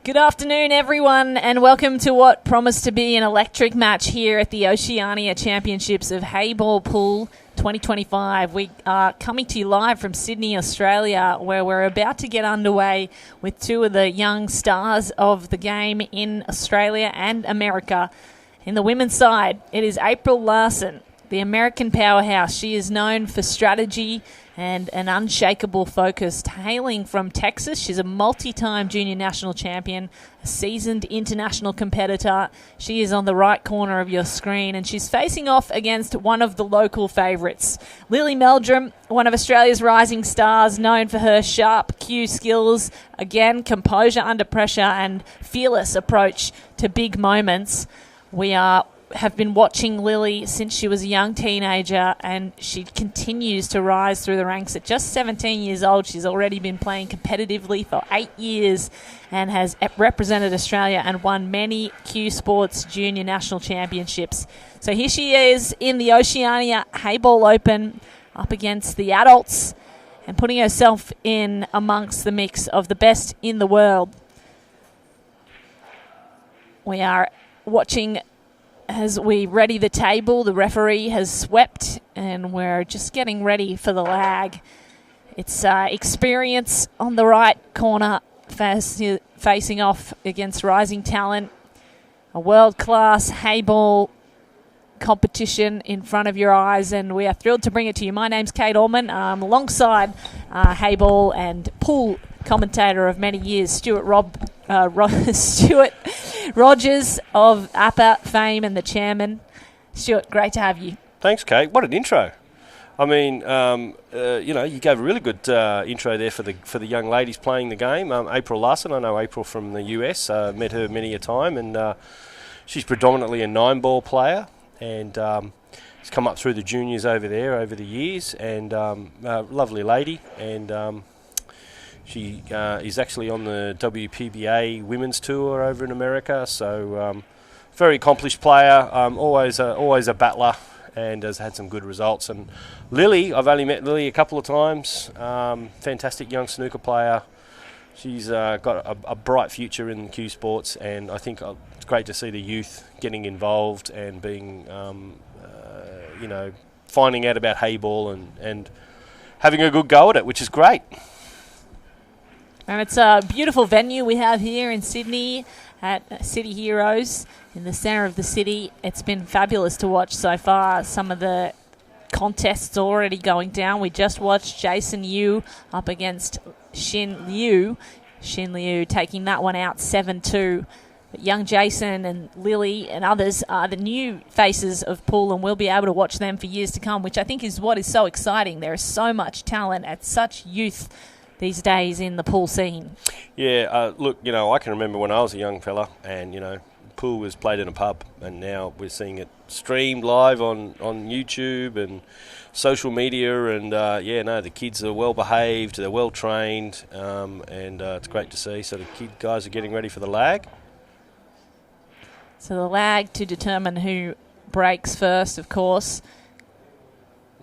Good afternoon, everyone, and welcome to what promised to be an electric match here at the Oceania Championships of Heyball Pool 2025. We are coming to you live from Sydney, Australia, where we're about to get underway with two of the young stars of the game in Australia and America. In the women's side, it is April Larson, the American powerhouse. She is known for strategy and an unshakable focus. Hailing from Texas, she's a multi-time junior national champion, a seasoned international competitor. She is on the right corner of your screen, and she's facing off against one of the local favourites. Lily Meldrum, one of Australia's rising stars, known for her sharp cue skills, again, composure under pressure and fearless approach to big moments. We have been watching Lily since she was a young teenager, and she continues to rise through the ranks. At just 17 years old, she's already been playing competitively for 8 years and has represented Australia and won many Q Sports Junior National Championships. So here she is in the Oceania Heyball Open up against the adults and putting herself in amongst the mix of the best in the world. We are watching as we ready the table. The referee has swept and we're just getting ready for the lag. It's experience on the right corner facing off against rising talent. A world-class Heyball competition in front of your eyes, and we are thrilled to bring it to you. My name's Kate Allman, alongside Heyball and pool commentator of many years, Stuart Rogers of APPA fame and the chairman. Stuart, great to have you. Thanks, Kate. What an intro. I mean, you gave a really good intro there for the young ladies playing the game. April Larson, I know April from the US, met her many a time, and she's predominantly a 9-ball player, and has come up through the juniors over there over the years, and lovely lady, and she is actually on the WPBA Women's Tour over in America, so very accomplished player, always a battler, and has had some good results. And Lily, I've only met Lily a couple of times, fantastic young snooker player. She's got a bright future in Q Sports, and I think it's great to see the youth getting involved and being, finding out about Heyball and having a good go at it, which is great. And it's a beautiful venue we have here in Sydney at City Heroes in the centre of the city. It's been fabulous to watch so far. Some of the contests already going down. We just watched Jason Yu up against Xin Liu. Xin Liu taking that one out 7-2. But young Jason and Lily and others are the new faces of pool, and we'll be able to watch them for years to come, which I think is what is so exciting. There is so much talent at such youth these days in the pool scene. Yeah, look, I can remember when I was a young fella and, pool was played in a pub, and now we're seeing it streamed live on YouTube and social media, and the kids are well behaved, they're well trained, and it's great to see. So the guys are getting ready for the lag. So the lag to determine who breaks first, of course.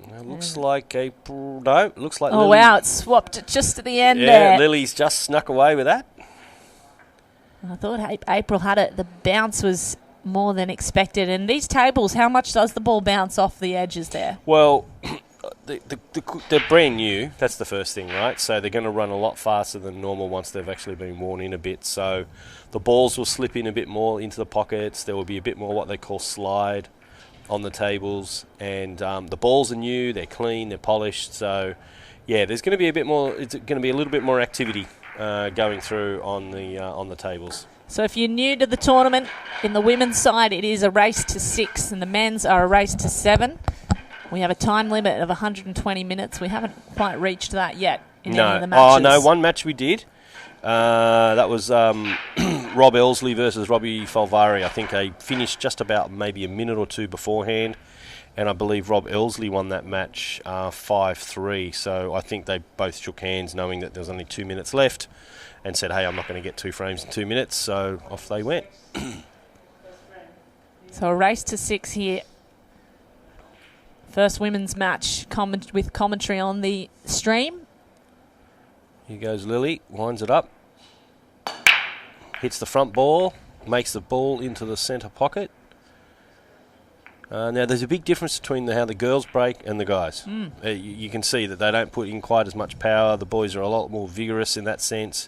It looks like April. No, it looks like Oh, Lily. Wow, it swapped just at the end yeah, there. Lily's just snuck away with that. I thought April had it. The bounce was more than expected. And these tables, how much does the ball bounce off the edges there? Well, they're brand new. That's the first thing, right? So they're going to run a lot faster than normal once they've actually been worn in a bit. So the balls will slip in a bit more into the pockets. There will be a bit more what they call slide on the tables, and the balls are new, they're clean, they're polished. So yeah, there's going to be a bit more. It's going to be a little bit more activity going through on the tables. So if you're new to the tournament, in the women's side it is a race to 6 and the men's are a race to 7. We have a time limit of 120 minutes. We haven't quite reached that yet in any of the matches. Oh no, one match we did. That was Rob Elsley versus Robbie Falvari. I think they finished just about maybe a minute or two beforehand, and I believe Rob Elsley won that match 5-3. So I think they both shook hands knowing that there was only 2 minutes left and said, hey, I'm not going to get 2 frames in 2 minutes, so off they went. So a race to 6 here. First women's match with commentary on the stream. Here goes Lily, winds it up, hits the front ball, makes the ball into the centre pocket. Now there's a big difference between how the girls break and the guys. You can see that they don't put in quite as much power. The boys are a lot more vigorous in that sense.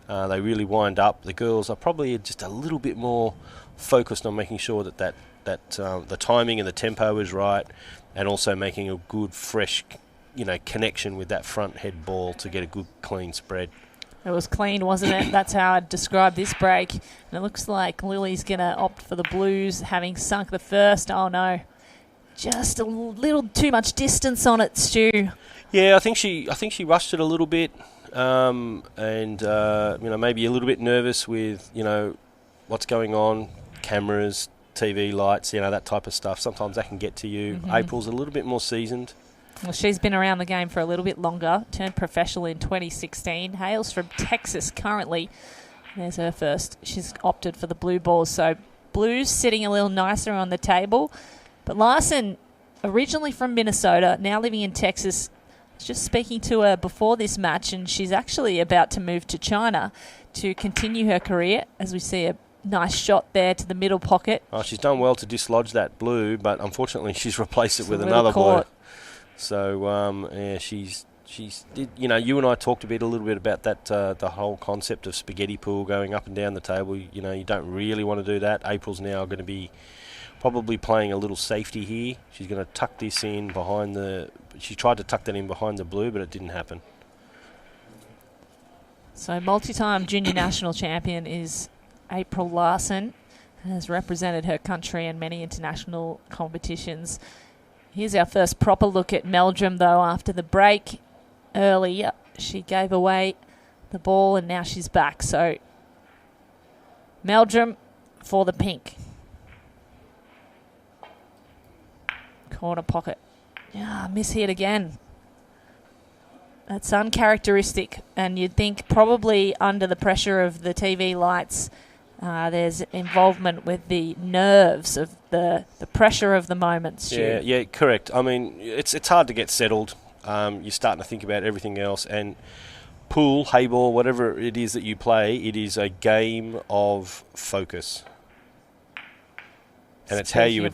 They really wind up. The girls are probably just a little bit more focused on making sure that the timing and the tempo is right, and also making a good fresh connection with that front head ball to get a good clean spread. It was clean, wasn't it? That's how I'd describe this break. And it looks like Lily's going to opt for the blues, having sunk the first. Oh, no. Just a little too much distance on it, Stu. Yeah, I think she rushed it a little bit, and maybe a little bit nervous with what's going on, cameras, TV lights, that type of stuff. Sometimes that can get to you. Mm-hmm. April's a little bit more seasoned. Well, she's been around the game for a little bit longer. Turned professional in 2016. Hails from Texas currently. There's her first. She's opted for the blue balls. So blues sitting a little nicer on the table. But Larson, originally from Minnesota, now living in Texas, I was just speaking to her before this match, and she's actually about to move to China to continue her career, as we see a nice shot there to the middle pocket. Oh, she's done well to dislodge that blue, but unfortunately she's replaced it with another blue. So, she's you and I talked a little bit about that, the whole concept of spaghetti pool going up and down the table. You don't really want to do that. April's now going to be probably playing a little safety here. She's going to tuck this in behind she tried to tuck that in behind the blue, but it didn't happen. So multi-time junior national champion is April Larson, has represented her country in many international competitions. Here's our first proper look at Meldrum, though, after the break. Early, she gave away the ball, and now she's back. So Meldrum for the pink. Corner pocket. Yeah, mishit again. That's uncharacteristic, and you'd think probably under the pressure of the TV lights, there's involvement with the nerves of the pressure of the moment, Stu. Yeah, correct. I mean, it's hard to get settled. You're starting to think about everything else. And pool, hayball, whatever it is that you play, it is a game of focus. And it's how you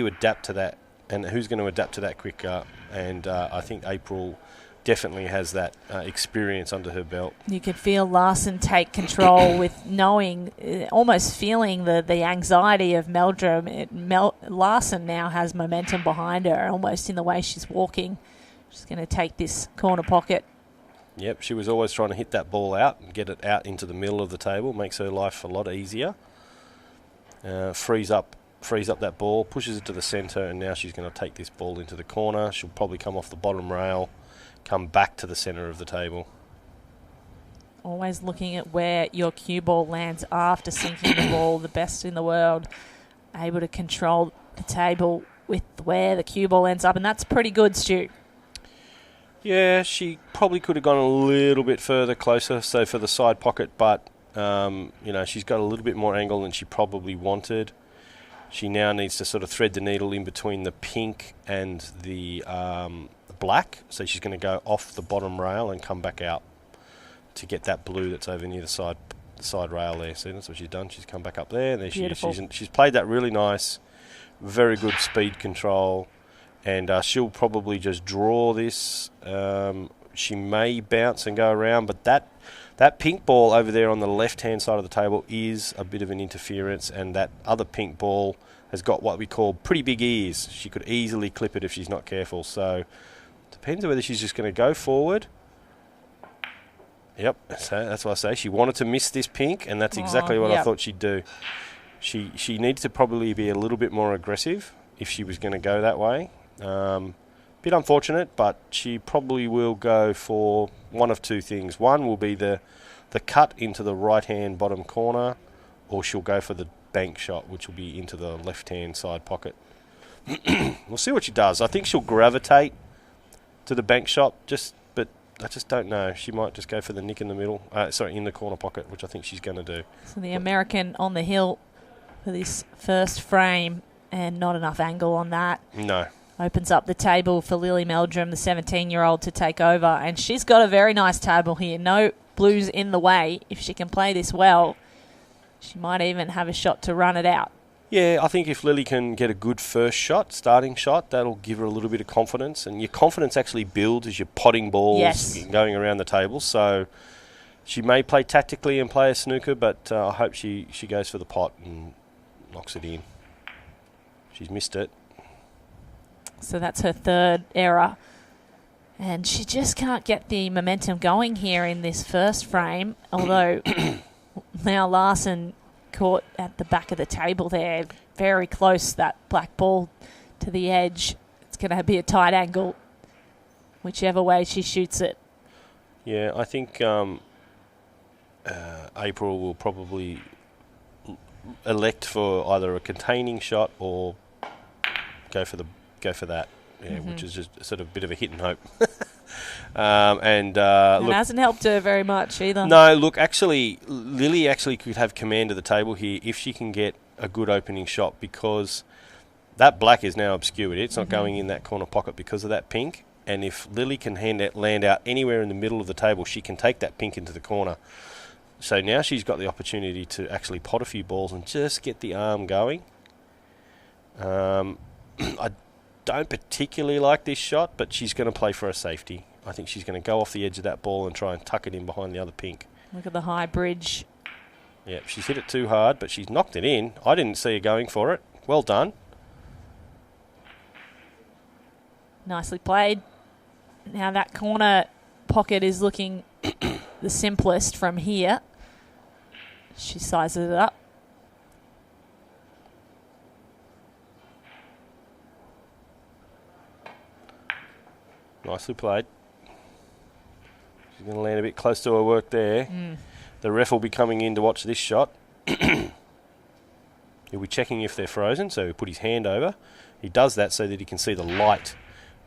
adapt to that, and who's going to adapt to that quicker. And I think April definitely has that experience under her belt. You could feel Larson take control with knowing, almost feeling the anxiety of Meldrum. Larson now has momentum behind her, almost in the way she's walking. She's going to take this corner pocket. Yep, she was always trying to hit that ball out and get it out into the middle of the table. Makes her life a lot easier. Frees up that ball, pushes it to the centre, and now she's going to take this ball into the corner. She'll probably come off the bottom rail, come back to the centre of the table. Always looking at where your cue ball lands after sinking the ball, the best in the world, able to control the table with where the cue ball ends up, and that's pretty good, Stu. Yeah, she probably could have gone a little bit further, closer, so for the side pocket, but she's got a little bit more angle than she probably wanted. She now needs to sort of thread the needle in between the pink and the black, so she's going to go off the bottom rail and come back out to get that blue that's over near the side rail there. See, that's what she's done. She's come back up there, and there she's played that really nice, very good speed control, and she'll probably just draw this. She may bounce and go around, but that pink ball over there on the left-hand side of the table is a bit of an interference, and that other pink ball has got what we call pretty big ears. She could easily clip it if she's not careful, so depends on whether she's just going to go forward. Yep, so that's what I say. She wanted to miss this pink, and that's exactly what I thought she'd do. She needs to probably be a little bit more aggressive if she was going to go that way. Bit unfortunate, but she probably will go for one of two things. One will be the cut into the right-hand bottom corner, or she'll go for the bank shot, which will be into the left-hand side pocket. We'll see what she does. I think she'll gravitate to the bank shot, but I just don't know. She might just go for the nick in the middle. In the corner pocket, which I think she's going to do. So the American on the hill for this first frame, and not enough angle on that. No. Opens up the table for Lily Meldrum, the 17-year-old, to take over. And she's got a very nice table here. No blues in the way. If she can play this well, she might even have a shot to run it out. Yeah, I think if Lily can get a good first shot, starting shot, that'll give her a little bit of confidence. And your confidence actually builds as you're potting balls going around the table. So she may play tactically and play a snooker, but I hope she goes for the pot and knocks it in. She's missed it. So that's her third error. And she just can't get the momentum going here in this first frame, although now Larson caught at the back of the table there, very close, that black ball to the edge. It's going to be a tight angle, whichever way she shoots it. Yeah, I think April will probably elect for either a containing shot or go for that. Yeah, which is just sort of a bit of a hit and hope. It hasn't helped her very much either. No, look, actually, Lily actually could have command of the table here if she can get a good opening shot, because that black is now obscured. It's not going in that corner pocket because of that pink. And if Lily can land out anywhere in the middle of the table, she can take that pink into the corner. So now she's got the opportunity to actually pot a few balls and just get the arm going. I don't particularly like this shot, but she's going to play for a safety. I think she's going to go off the edge of that ball and try and tuck it in behind the other pink. Look at the high bridge. Yep, she's hit it too hard, but she's knocked it in. I didn't see her going for it. Well done. Nicely played. Now that corner pocket is looking the simplest from here. She sizes it up. Nicely played. She's going to land a bit close to her work there. The ref will be coming in to watch this shot. He'll be checking if they're frozen, so he'll put his hand over. He does that so that he can see the light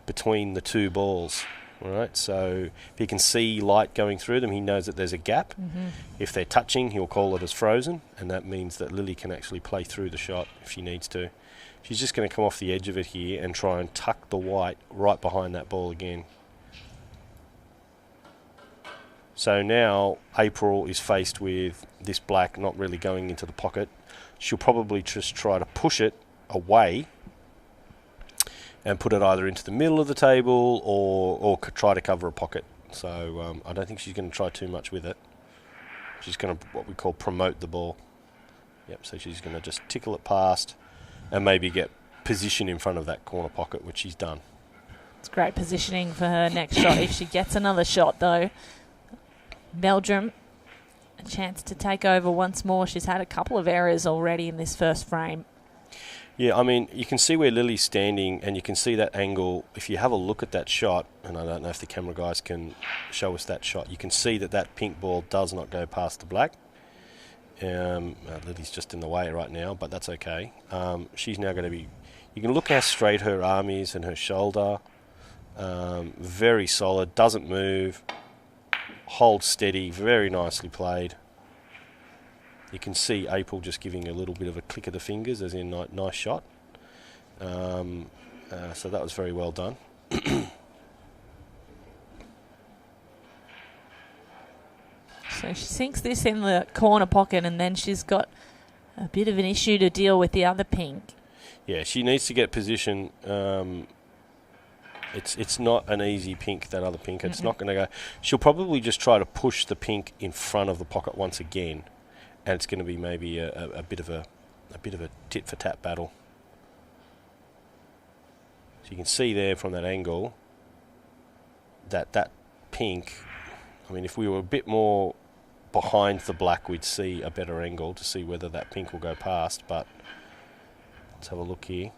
between the two balls. All right, so if he can see light going through them, he knows that there's a gap. If they're touching, he'll call it as frozen, and that means that Lily can actually play through the shot if she needs to. She's just going to come off the edge of it here and try and tuck the white right behind that ball again. So now April is faced with this black not really going into the pocket. She'll probably just try to push it away and put it either into the middle of the table or try to cover a pocket. So I don't think she's going to try too much with it. She's going to what we call promote the ball. Yep, so she's going to just tickle it past and maybe get position in front of that corner pocket, which she's done. It's great positioning for her next shot. If she gets another shot, though, Belgium, a chance to take over once more. She's had a couple of errors already in this first frame. Yeah, I mean, you can see where Lily's standing, and you can see that angle. If you have a look at that shot, and I don't know if the camera guys can show us that shot, you can see that that pink ball does not go past the black. Lily's just in the way right now, but that's okay. She's now going to be... You can look how straight her arm is and her shoulder. Very solid, doesn't move, holds steady, very nicely played. You can see April just giving a little bit of a click of the fingers, as in nice shot. So that was very well done. So she sinks this in the corner pocket, and then she's got a bit of an issue to deal with the other pink. Yeah, she needs to get position. It's not an easy pink, that other pink. It's not going to go. She'll probably just try to push the pink in front of the pocket once again, and it's going to be maybe a bit of a tit for tat battle. So you can see there from that angle that pink. I mean, if we were a bit more behind the black, we'd see a better angle to see whether that pink will go past. But let's have a look here.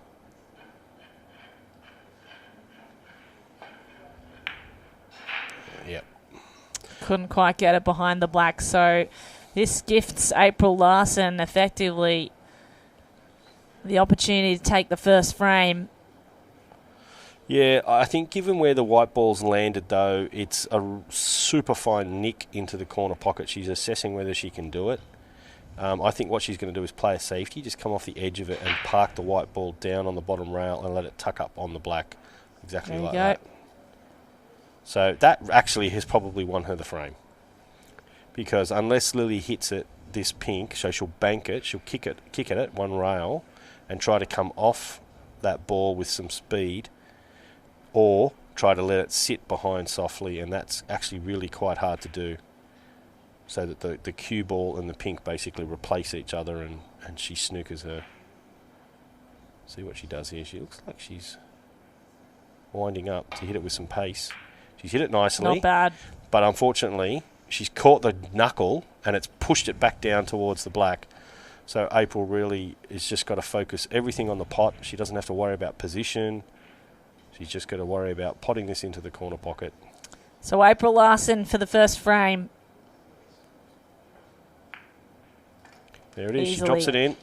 Yep. Couldn't quite get it behind the black, so this gifts April Larson effectively the opportunity to take the first frame. Yeah, I think given where the white ball's landed, though, it's a super fine nick into the corner pocket. She's assessing whether she can do it. I think what she's going to do is play a safety, just come off the edge of it and park the white ball down on the bottom rail and let it tuck up on the black, exactly like that. So that actually has probably won her the frame, because unless Lily hits it, this pink, so she'll bank it, she'll kick at it one rail and try to come off that ball with some speed, or try to let it sit behind softly, and that's actually really quite hard to do, so that the cue ball and the pink basically replace each other, and she snookers her. See what she does here. She looks like she's winding up to hit it with some pace. She's hit it nicely. Not bad. But unfortunately, she's caught the knuckle and it's pushed it back down towards the black. So April really has just got to focus everything on the pot. She doesn't have to worry about position. She's just got to worry about potting this into the corner pocket. So April Larson for the first frame. There it is. Easily. She drops it in.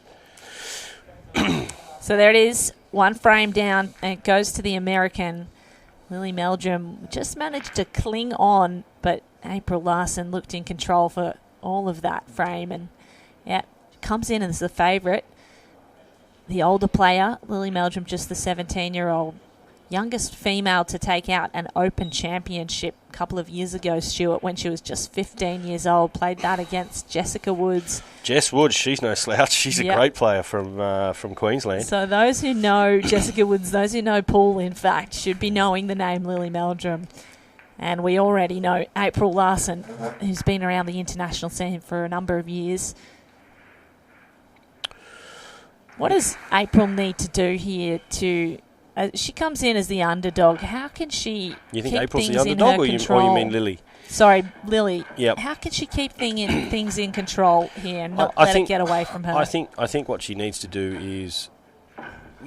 So there it is. One frame down, and it goes to the American. Lily Meldrum just managed to cling on, but April Larson looked in control for all of that frame, and comes in as the favourite. The older player, Lily Meldrum, just the 17-year-old. Youngest female to take out an Open Championship a couple of years ago, Stuart, when she was just 15 years old. Played that against Jessica Woods. Jess Woods, she's no slouch. She's a great player from Queensland. So those who know Jessica Woods, those who know pool, in fact, should be knowing the name Lily Meldrum. And we already know April Larson, who's been around the international scene for a number of years. What does April need to do here to... she comes in as the underdog. How can she You think keep April's things the underdog, in her control? or you mean Lily? Sorry, Lily. Yep. How can she keep things in control here and not let it get away from her? I think what she needs to do is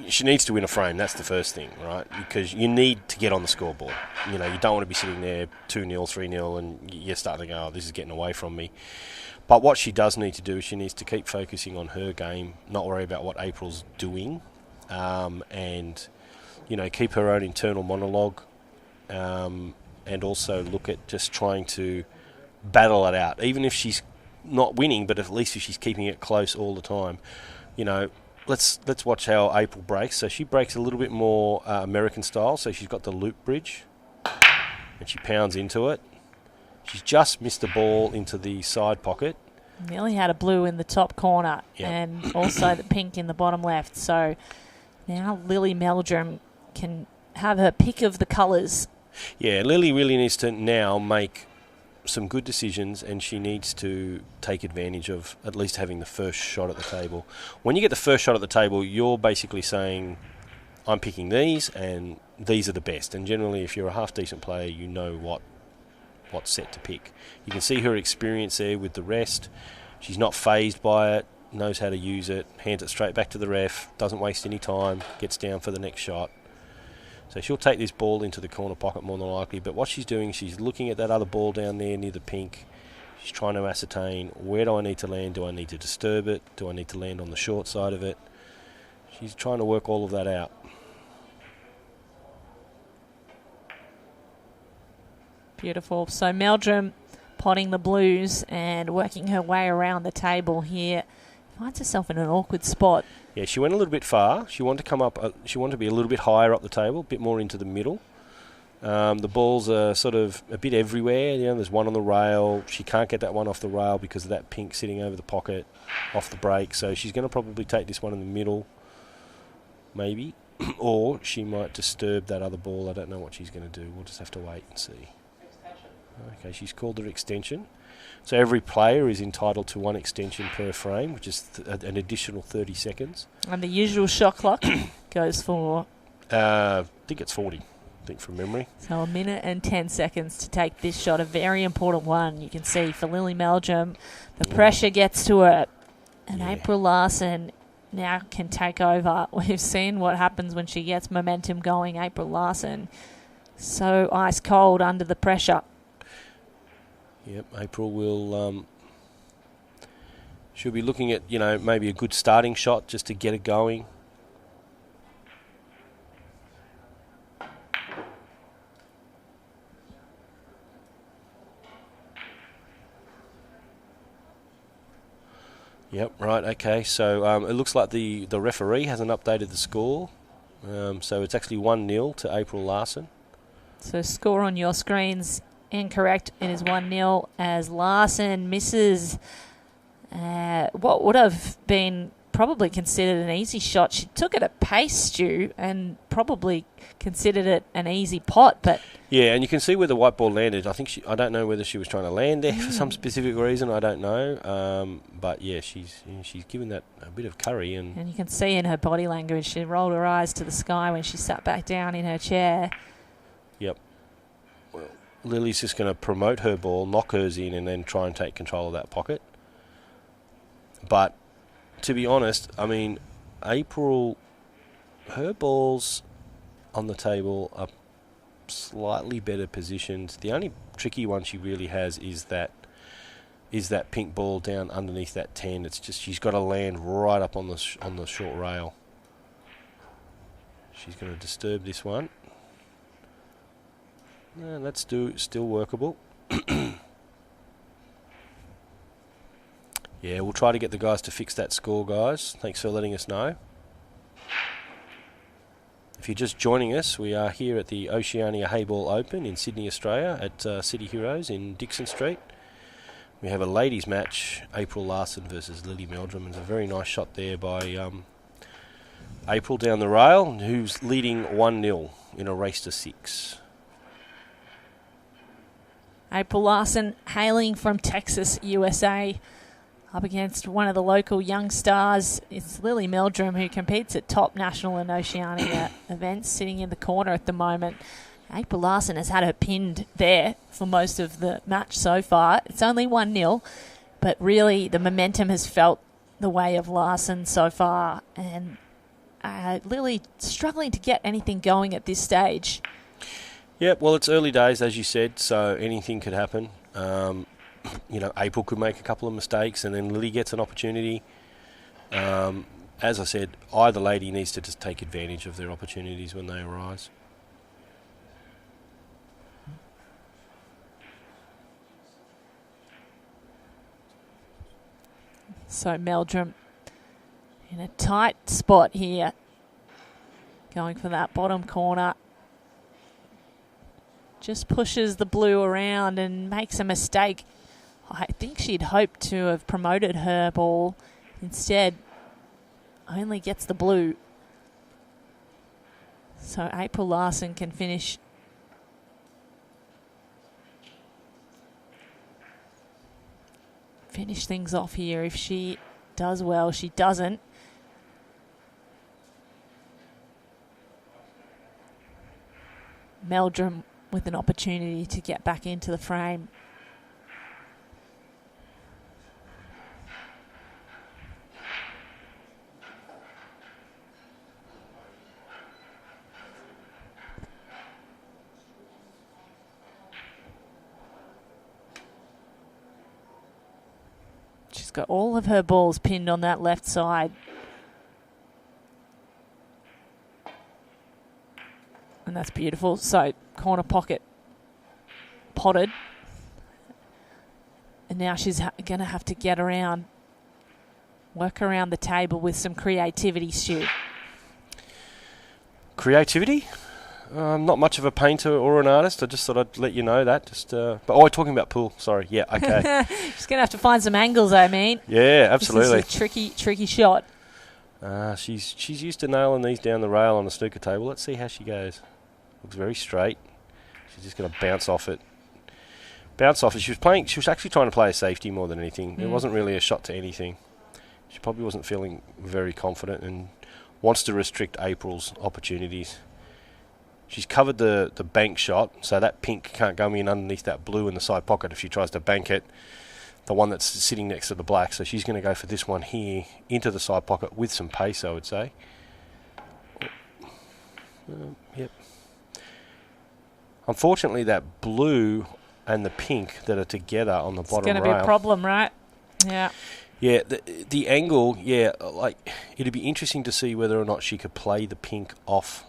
she needs to win a frame. That's the first thing, right? Because you need to get on the scoreboard. You know, you don't want to be sitting there 2-0, 3-0, and you're starting to go, oh, this is getting away from me. But what she does need to do is she needs to keep focusing on her game, not worry about what April's doing, and keep her own internal monologue, and also look at just trying to battle it out. Even if she's not winning, but at least if she's keeping it close all the time. Let's watch how April breaks. So she breaks a little bit more American style. So she's got the loop bridge, and she pounds into it. She's just missed the ball into the side pocket. Nearly had a blue in the top corner, Yep. and also the pink in the bottom left. So now Lily Meldrum can have her pick of the colours. Yeah, Lily really needs to now make some good decisions, and she needs to take advantage of at least having the first shot at the table. When you get the first shot at the table, you're basically saying, I'm picking these, and these are the best. And generally, if you're a half-decent player, you know what set to pick. You can see her experience there with the rest. She's not phased by it, knows how to use it, hands it straight back to the ref, doesn't waste any time, gets down for the next shot. So she'll take this ball into the corner pocket more than likely, but what she's doing, she's looking at that other ball down there near the pink. She's trying to ascertain, where do I need to land? Do I need to disturb it? Do I need to land on the short side of it? She's trying to work all of that out. Beautiful. So Meldrum potting the blues and working her way around the table here. Finds herself in an awkward spot. Yeah, she went a little bit far. She wanted to come up. She wanted to be a little bit higher up the table, a bit more into the middle. The balls are sort of a bit everywhere. There's one on the rail. She can't get that one off the rail because of that pink sitting over the pocket, off the break. So she's going to probably take this one in the middle, maybe, or she might disturb that other ball. I don't know what she's going to do. We'll just have to wait and see. Okay, she's called her extension. So every player is entitled to one extension per frame, which is an additional 30 seconds. And the usual shot clock goes for... I think it's 40, from memory. So 1 minute and 10 seconds to take this shot, a very important one. You can see for Lily Meldrum, the pressure gets to her. And April Larson now can take over. We've seen what happens when she gets momentum going. April Larson, so ice cold under the pressure. Yep, April will... she'll be looking at, maybe a good starting shot just to get it going. Yep, right, okay. So it looks like the referee hasn't updated the score. So it's actually 1-0 to April Larson. So score on your screens incorrect. It is 1-0 as Larson misses what would have been probably considered an easy shot. She took it at pace, Stu, and probably considered it an easy pot. But yeah, and you can see where the white ball landed. I don't know whether she was trying to land there for some specific reason. I don't know. But yeah, she's given that a bit of curry, and you can see in her body language, she rolled her eyes to the sky when she sat back down in her chair. Yep. Well, Lily's just going to promote her ball, knock hers in, and then try and take control of that pocket. But to be honest, I mean, April, her balls on the table are slightly better positioned. The only tricky one she really has is that pink ball down underneath that 10. It's just she's got to land right up on the short rail. She's going to disturb this one. No, that's still workable. Yeah, we'll try to get the guys to fix that score, guys. Thanks for letting us know. If you're just joining us, we are here at the Oceania Heyball Open in Sydney, Australia, at City Heroes in Dixon Street. We have a ladies' match, April Larson versus Lily Meldrum. It's a very nice shot there by April down the rail, who's leading 1-0 in a race to 6. April Larson, hailing from Texas, USA, up against one of the local young stars. It's Lily Meldrum, who competes at top national and Oceania events, sitting in the corner at the moment. April Larson has had her pinned there for most of the match so far. It's only 1-0, but really the momentum has felt the way of Larson so far, and Lily struggling to get anything going at this stage. Yep, well, it's early days, as you said, so anything could happen. April could make a couple of mistakes, and then Lily gets an opportunity. As I said, either lady needs to just take advantage of their opportunities when they arise. So Meldrum in a tight spot here, going for that bottom corner. Just pushes the blue around and makes a mistake. I think she'd hoped to have promoted her ball. Instead, only gets the blue. So April Larson can finish things off here if she does well. She doesn't. Meldrum with an opportunity to get back into the frame. She's got all of her balls pinned on that left side. And that's beautiful. So corner pocket potted. And now she's going to have to get around, work around the table with some creativity, Stu. Creativity? I'm not much of a painter or an artist. I just thought I'd let you know that. We're talking about pool. Sorry. Yeah, okay. She's going to have to find some angles, I mean. Yeah, absolutely. This is a tricky shot. She's used to nailing these down the rail on the snooker table. Let's see how she goes. Looks very straight. She's just going to bounce off it. She was actually trying to play a safety more than anything. It wasn't really a shot to anything. She probably wasn't feeling very confident and wants to restrict April's opportunities. She's covered the bank shot, so that pink can't go in underneath that blue in the side pocket if she tries to bank it, the one that's sitting next to the black. So she's going to go for this one here into the side pocket with some pace, I would say. Yep. Unfortunately, that blue and the pink that are together on the bottom rail. It's going to be a problem, right? Yeah. Yeah, the angle, it'd be interesting to see whether or not she could play the pink off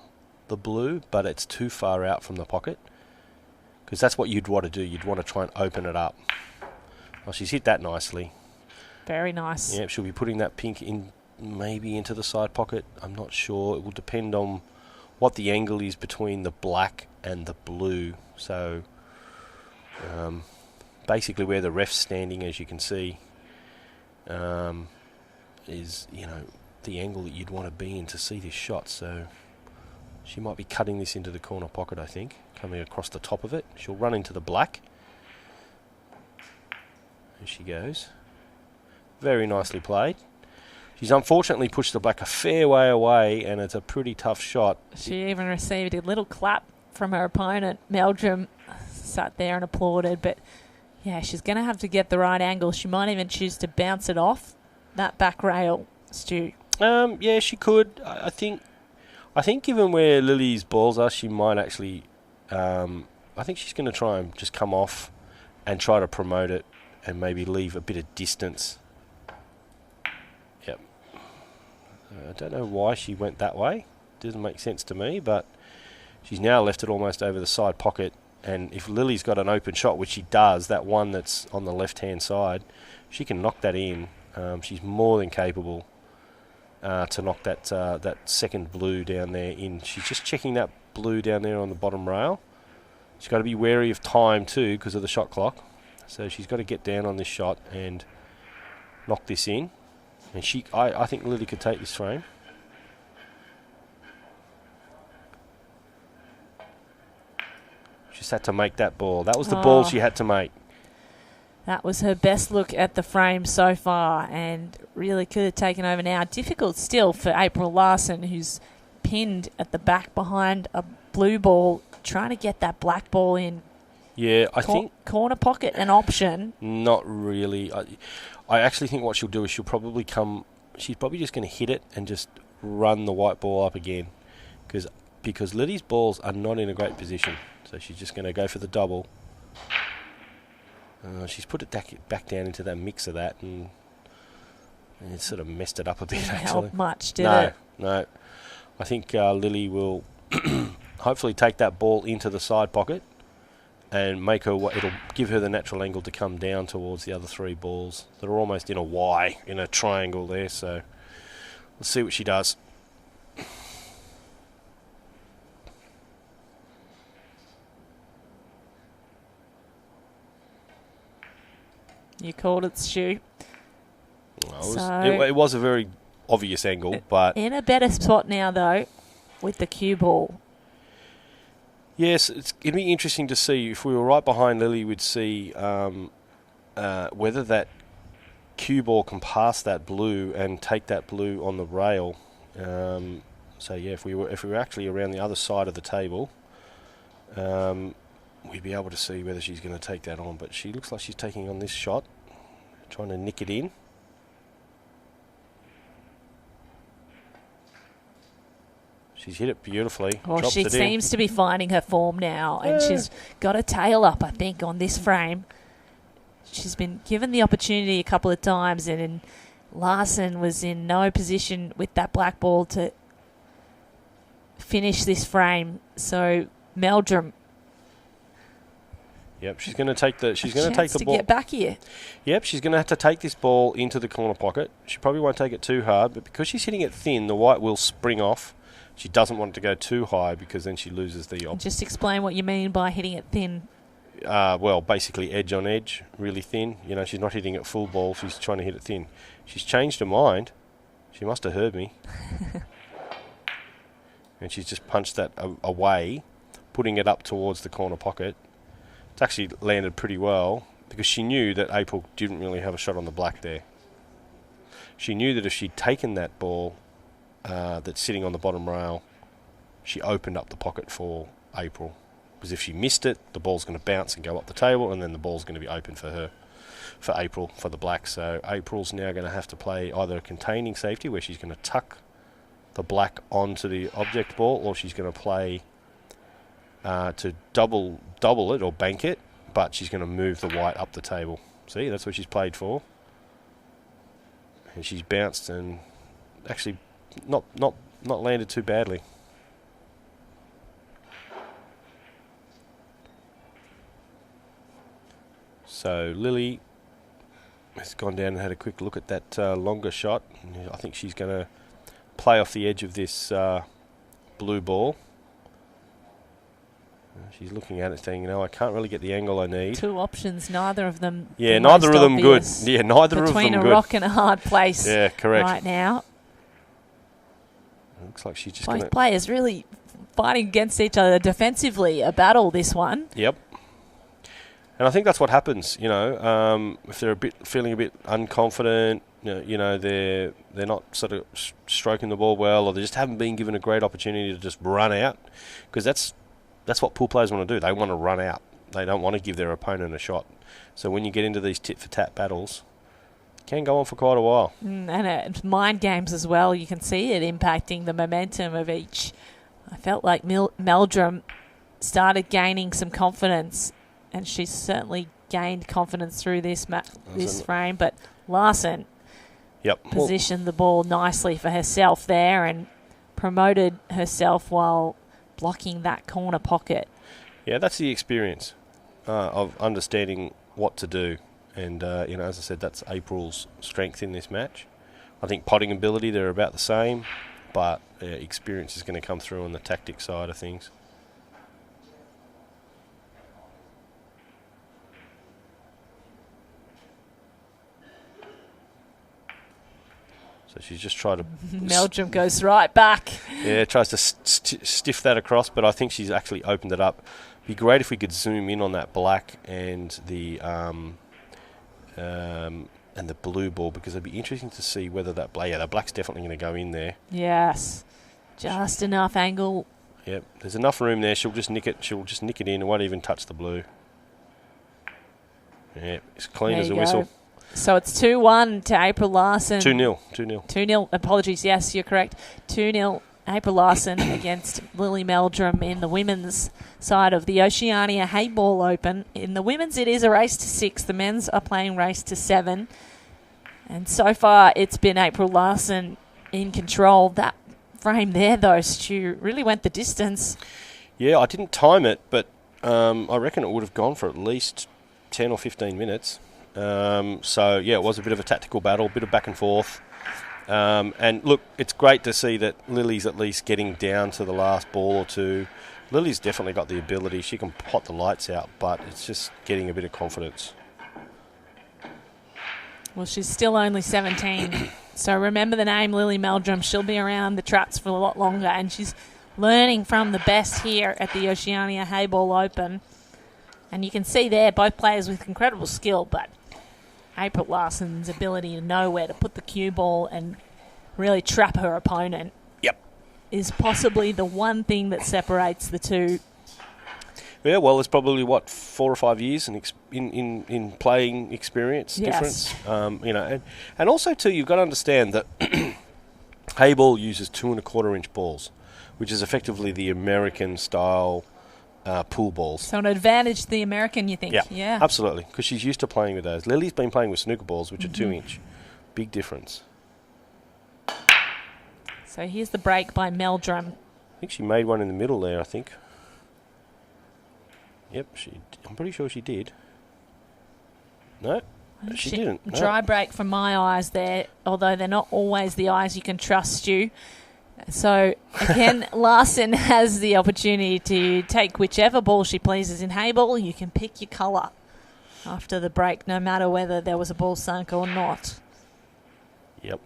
the blue, but it's too far out from the pocket, because that's what you'd want to do. You'd want to try and open it up. Well, she's hit that nicely. Very nice. Yeah, she'll be putting that pink in, maybe into the side pocket. I'm not sure. It will depend on what the angle is between the black and the blue. So basically where the ref's standing, as you can see, is the angle that you'd want to be in to see this shot. So she might be cutting this into the corner pocket, I think, coming across the top of it. She'll run into the black. There she goes. Very nicely played. She's unfortunately pushed the black a fair way away, and it's a pretty tough shot. She even received a little clap from her opponent. Meldrum sat there and applauded. But, yeah, she's going to have to get the right angle. She might even choose to bounce it off that back rail, Stu. Yeah, she could. I think given where Lily's balls are, she might actually... I think she's going to try and just come off and try to promote it and maybe leave a bit of distance. Yep. I don't know why she went that way. Doesn't make sense to me, but she's now left it almost over the side pocket. And if Lily's got an open shot, which she does, that one that's on the left-hand side, she can knock that in. She's more than capable to knock that second blue down there in. She's just checking that blue down there on the bottom rail. She's got to be wary of time too because of the shot clock. So she's got to get down on this shot and knock this in. And I think Lily could take this frame. She just had to make that ball. That was the ball she had to make. That was her best look at the frame so far and really could have taken over now. Difficult still for April Larson, who's pinned at the back behind a blue ball, trying to get that black ball in. Yeah, I think... Corner pocket an option. Not really. I actually think what she'll do is she's probably just going to hit it and just run the white ball up again. Because Lily's balls are not in a great position. So she's just going to go for the double. She's put it back down into that mix of that and it sort of messed it up a bit, Didn't actually. help much, did it? No. I think Lily will hopefully take that ball into the side pocket and it'll give her the natural angle to come down towards the other three balls that are almost in a Y, in a triangle there. So let's see what she does. You called it, Stu. It was a very obvious angle, but... In a better spot now, though, with the cue ball. Yes, it'd be interesting to see. If we were right behind Lily, we'd see whether that cue ball can pass that blue and take that blue on the rail. So yeah, if we were actually around the other side of the table, we'd be able to see whether she's going to take that on. But she looks like she's taking on this shot, trying to nick it in. She's hit it beautifully. Oh, she seems to be finding her form now, and she's got a tail up, I think, on this frame. She's been given the opportunity a couple of times, and Larson was in no position with that black ball to finish this frame. So Meldrum. Yep, she's going to take the. She's going to take the ball. Get back here. Yep, she's going to have to take this ball into the corner pocket. She probably won't take it too hard, but because she's hitting it thin, the white will spring off. She doesn't want it to go too high because then she loses the... Just explain what you mean by hitting it thin. Well, basically edge on edge, really thin. You know, she's not hitting it full ball. She's trying to hit it thin. She's changed her mind. She must have heard me. And she's just punched that away, putting it up towards the corner pocket. It's actually landed pretty well because she knew that April didn't really have a shot on the black there. She knew that if she'd taken that ball... that's sitting on the bottom rail, she opened up the pocket for April. Because if she missed it, the ball's going to bounce and go up the table, and then the ball's going to be open for April, for the black. So April's now going to have to play either a containing safety, where she's going to tuck the black onto the object ball, or she's going to play to double it or bank it, but she's going to move the white up the table. See, that's what she's played for. And she's bounced and actually not landed too badly. So Lily has gone down and had a quick look at that longer shot. I think she's going to play off the edge of this blue ball. She's looking at it saying, I can't really get the angle I need. Two options, neither of them. Yeah, neither of them good. Yeah, neither of them good. Between a rock and a hard place. Yeah, correct. Right now. Looks like she's just both players really fighting against each other defensively. A battle, this one. Yep. And I think that's what happens. If they're feeling a bit unconfident, they're not sort of stroking the ball well, or they just haven't been given a great opportunity to just run out, because that's what pool players want to do. They want to run out. They don't want to give their opponent a shot. So when you get into these tit-for-tat battles, it can go on for quite a while. And mind games as well. You can see it impacting the momentum of each. I felt like Meldrum started gaining some confidence, and she's certainly gained confidence through this frame. But Larson positioned the ball nicely for herself there and promoted herself while blocking that corner pocket. Yeah, that's the experience of understanding what to do. And, as I said, that's April's strength in this match. I think potting ability, they're about the same, but experience is going to come through on the tactic side of things. So she's just tried to... Meldrum goes right back. Yeah, tries to stiff that across, but I think she's actually opened it up. Be great if we could zoom in on that black and the blue ball, because it'd be interesting to see whether that the black's definitely going to go in there. Yes, just enough angle. Yep, there's enough room there. She'll just nick it. She'll just nick it in. It won't even touch the blue. Yeah, it's clean as a whistle. So it's 2-1 to April Larson. 2-0. 2-0. Apologies. Yes, you're correct. 2-0. April Larson against Lily Meldrum in the women's side of the Oceania Heyball Open. In the women's, it is a race to 6. The men's are playing race to 7. And so far, it's been April Larson in control. That frame there, though, Stu, really went the distance. Yeah, I didn't time it, but I reckon it would have gone for at least 10 or 15 minutes. So, yeah, it was a bit of a tactical battle, a bit of back and forth. And, look, it's great to see that Lily's at least getting down to the last ball or two. Lily's definitely got the ability. She can pot the lights out, but it's just getting a bit of confidence. Well, she's still only 17. So remember the name Lily Meldrum. She'll be around the traps for a lot longer, and she's learning from the best here at the Oceania Heyball Open. And you can see there both players with incredible skill, but April Larson's ability to know where to put the cue ball and really trap her opponent is possibly the one thing that separates the two. Yeah, well, it's probably, 4 or 5 years in playing experience difference. And also, too, you've got to understand that Heyball uses 2 1/4-inch balls, which is effectively the American-style pool balls. So an advantage to the American, you think? Yeah, absolutely, because she's used to playing with those. Lily's been playing with snooker balls, which are 2-inch. Big difference. So here's the break by Meldrum. I think she made one in the middle there, I think. Yep, I'm pretty sure she did. No, she didn't. No. Dry break from my eyes there, although they're not always the eyes you can trust, you. So, again, Larson has the opportunity to take whichever ball she pleases in Heyball. You can pick your colour after the break, no matter whether there was a ball sunk or not. Yep.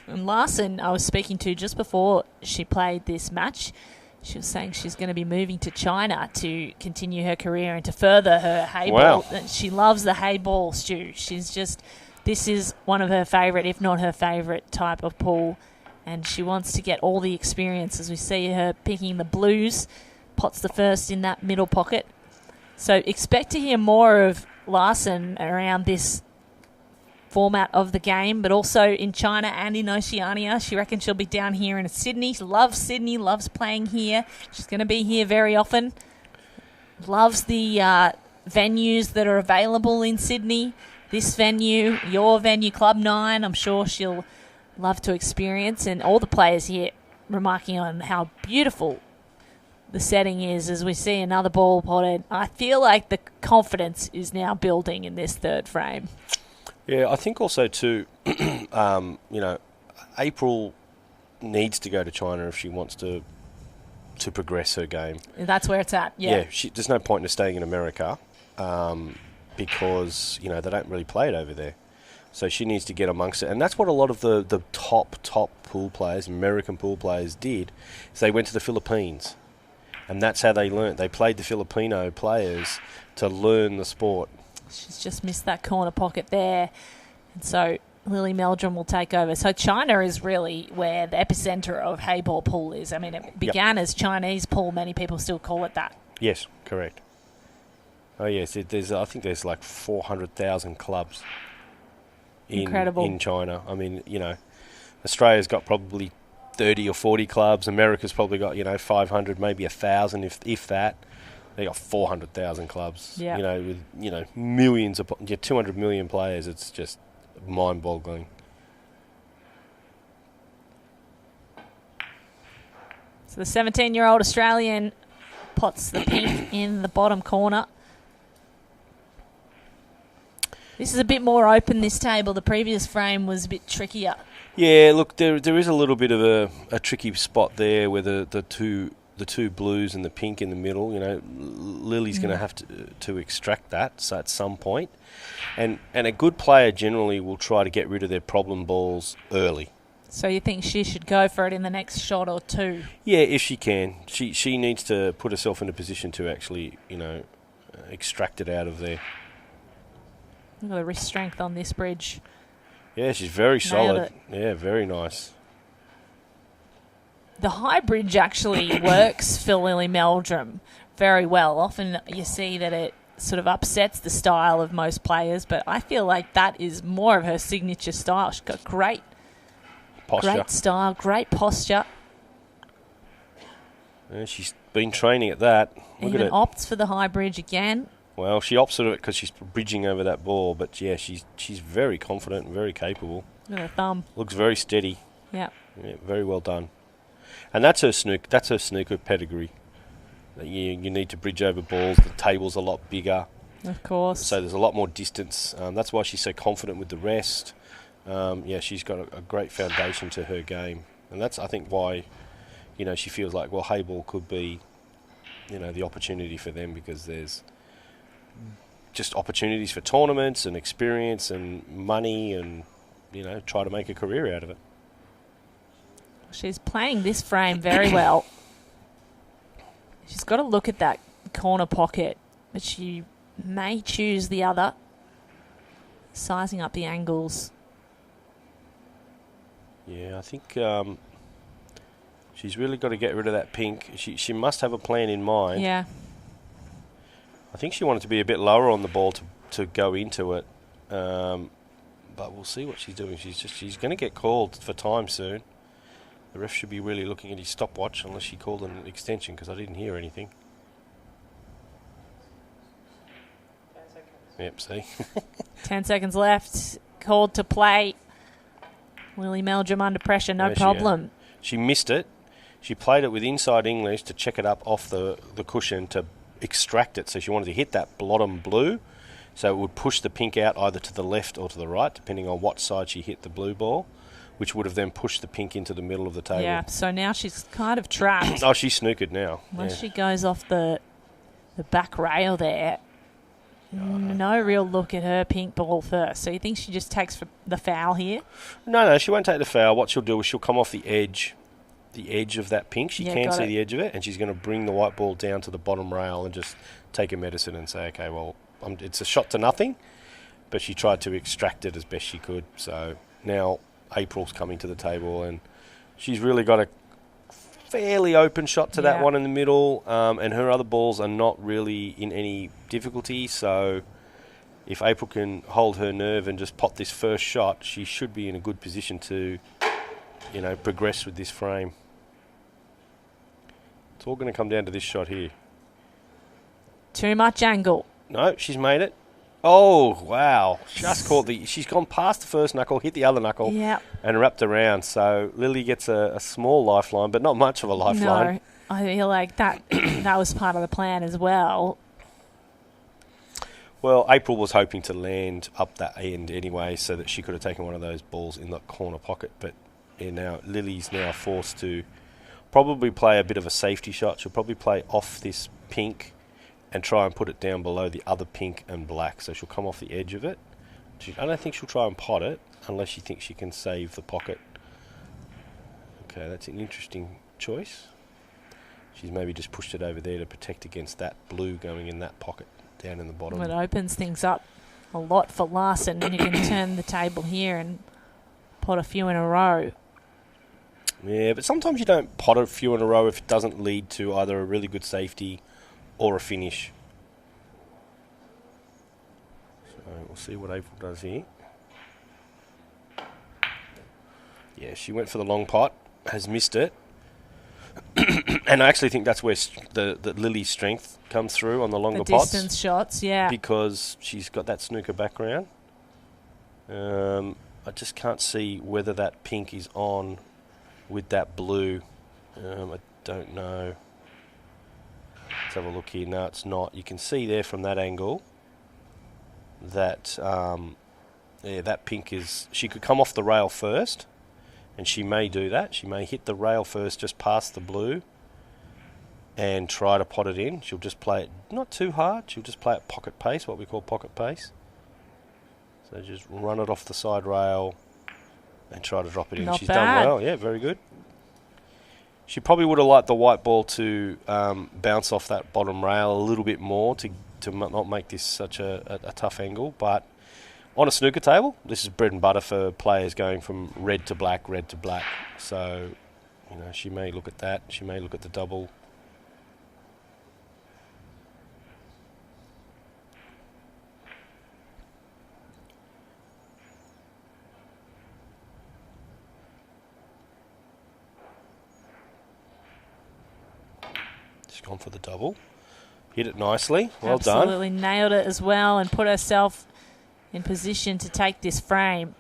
And Larson, I was speaking to just before she played this match, she was saying she's going to be moving to China to continue her career and to further her Heyball. Wow. She loves the Heyball, Stu. This is one of her favourite, if not her favourite type of pool. And she wants to get all the experience, as we see her picking the blues. Pots the first in that middle pocket. So expect to hear more of Larson around this format of the game, but also in China and in Oceania. She reckons she'll be down here in Sydney. She loves Sydney, loves playing here. She's going to be here very often. Loves the venues that are available in Sydney. This venue, your venue, Club 9, I'm sure she'll love to experience. And all the players here remarking on how beautiful the setting is as we see another ball potted. I feel like the confidence is now building in this third frame. Yeah, I think also too, April needs to go to China if she wants to progress her game. That's where it's at, yeah. There's no point in her staying in America because, they don't really play it over there. So she needs to get amongst it. And that's what a lot of the top pool players, American pool players did, is they went to the Philippines. And that's how they learnt. They played the Filipino players to learn the sport. She's just missed that corner pocket there. And so Lily Meldrum will take over. So China is really where the epicenter of Heyball pool is. I mean, it began as Chinese pool. Many people still call it that. Yes, correct. Oh, yes. I think there's like 400,000 clubs in China. I mean, Australia's got probably 30 or 40 clubs. America's probably got, 500, maybe 1,000, if that. They got 400,000 clubs. Yeah. With millions of 200 million players. It's just mind-boggling. So the 17-year-old Australian pots the pink in the bottom corner. This is a bit more open, this table. The previous frame was a bit trickier. Yeah, look, there is a little bit of a tricky spot there where the two blues and the pink in the middle. Lily's going to have to extract that, so at some point. And a good player generally will try to get rid of their problem balls early. So you think she should go for it in the next shot or two? Yeah, if she can. She needs to put herself in a position to actually, extract it out of there. Look at the wrist strength on this bridge. Yeah, she's very solid. Yeah, very nice. The high bridge actually works for Lily Meldrum very well. Often you see that it sort of upsets the style of most players, but I feel like that is more of her signature style. She's got great posture. Great style, great posture. Yeah, she's been training at that. Look Even at it. opts for the high bridge again. Well, she opts at it because she's bridging over that ball, but yeah, she's very confident and very capable. Look at her thumb. Looks very steady. Yeah. Yeah, very well done. And that's her snooker pedigree. You need to bridge over balls. The table's a lot bigger. Of course. So there's a lot more distance. That's why she's so confident with the rest. She's got a great foundation to her game. And that's, I think, why, she feels like, well, Heyball could be, the opportunity for them, because there's just opportunities for tournaments and experience and money and, try to make a career out of it. She's playing this frame very well. She's got to look at that corner pocket, but she may choose the other, sizing up the angles. Yeah, I think she's really got to get rid of that pink. She must have a plan in mind. Yeah. I think she wanted to be a bit lower on the ball to go into it, but we'll see what she's doing. She's going to get called for time soon. The ref should be really looking at his stopwatch, unless she called an extension, because I didn't hear anything. 10 seconds. Yep, see. 10 seconds left. Called to play. Lily Meldrum under pressure, no problem. She missed it. She played it with inside English to check it up off the cushion to extract it. So she wanted to hit that bottom blue, so it would push the pink out either to the left or to the right, depending on what side she hit the blue ball, which would have then pushed the pink into the middle of the table. Yeah, so now she's kind of trapped. Oh, she's snookered now. Once she goes off the back rail there, no real look at her pink ball first. So you think she just takes the foul here? No, she won't take the foul. What she'll do is she'll come off the edge of that pink. She can see the edge of it, and she's going to bring the white ball down to the bottom rail and just take a medicine and say, okay, well, it's a shot to nothing, but she tried to extract it as best she could. So now April's coming to the table, and she's really got a fairly open shot to that one in the middle, and her other balls are not really in any difficulty. So if April can hold her nerve and just pot this first shot, she should be in a good position to, progress with this frame. It's all going to come down to this shot here. Too much angle. No, she's made it. Oh, wow. Just caught she's gone past the first knuckle, hit the other knuckle, and wrapped around. So Lily gets a small lifeline, but not much of a lifeline. No, I feel like that was part of the plan as well. Well, April was hoping to land up that end anyway, so that she could have taken one of those balls in the corner pocket. But now Lily's now forced to probably play a bit of a safety shot. She'll probably play off this pink and try and put it down below the other pink and black. So she'll come off the edge of it. I don't think she'll try and pot it unless she thinks she can save the pocket. Okay, that's an interesting choice. She's maybe just pushed it over there to protect against that blue going in that pocket down in the bottom. It opens things up a lot for Larson, and you can turn the table here and pot a few in a row. Yeah, but sometimes you don't pot a few in a row if it doesn't lead to either a really good safety or a finish. So we'll see what April does here. Yeah, she went for the long pot, has missed it. And I actually think that's where the Lily's strength comes through on the longer pots. The distance shots, yeah. Because she's got that snooker background. I just can't see whether that pink is on with that blue. I don't know. Let's have a look here. No, it's not. You can see there from that angle that that pink is... She could come off the rail first, and she may do that. She may hit the rail first just past the blue and try to pot it in. She'll just play it not too hard. She'll just play it pocket pace, what we call pocket pace. So just run it off the side rail and try to drop it in. Not She's bad. done well. Yeah, very good. She probably would have liked the white ball to bounce off that bottom rail a little bit more to not make this such a tough angle. But on a snooker table, this is bread and butter for players going from red to black. So, she may look at that. She may look at the double. She's gone for the double. Hit it nicely. Well done. Absolutely nailed it as well and put herself in position to take this frame.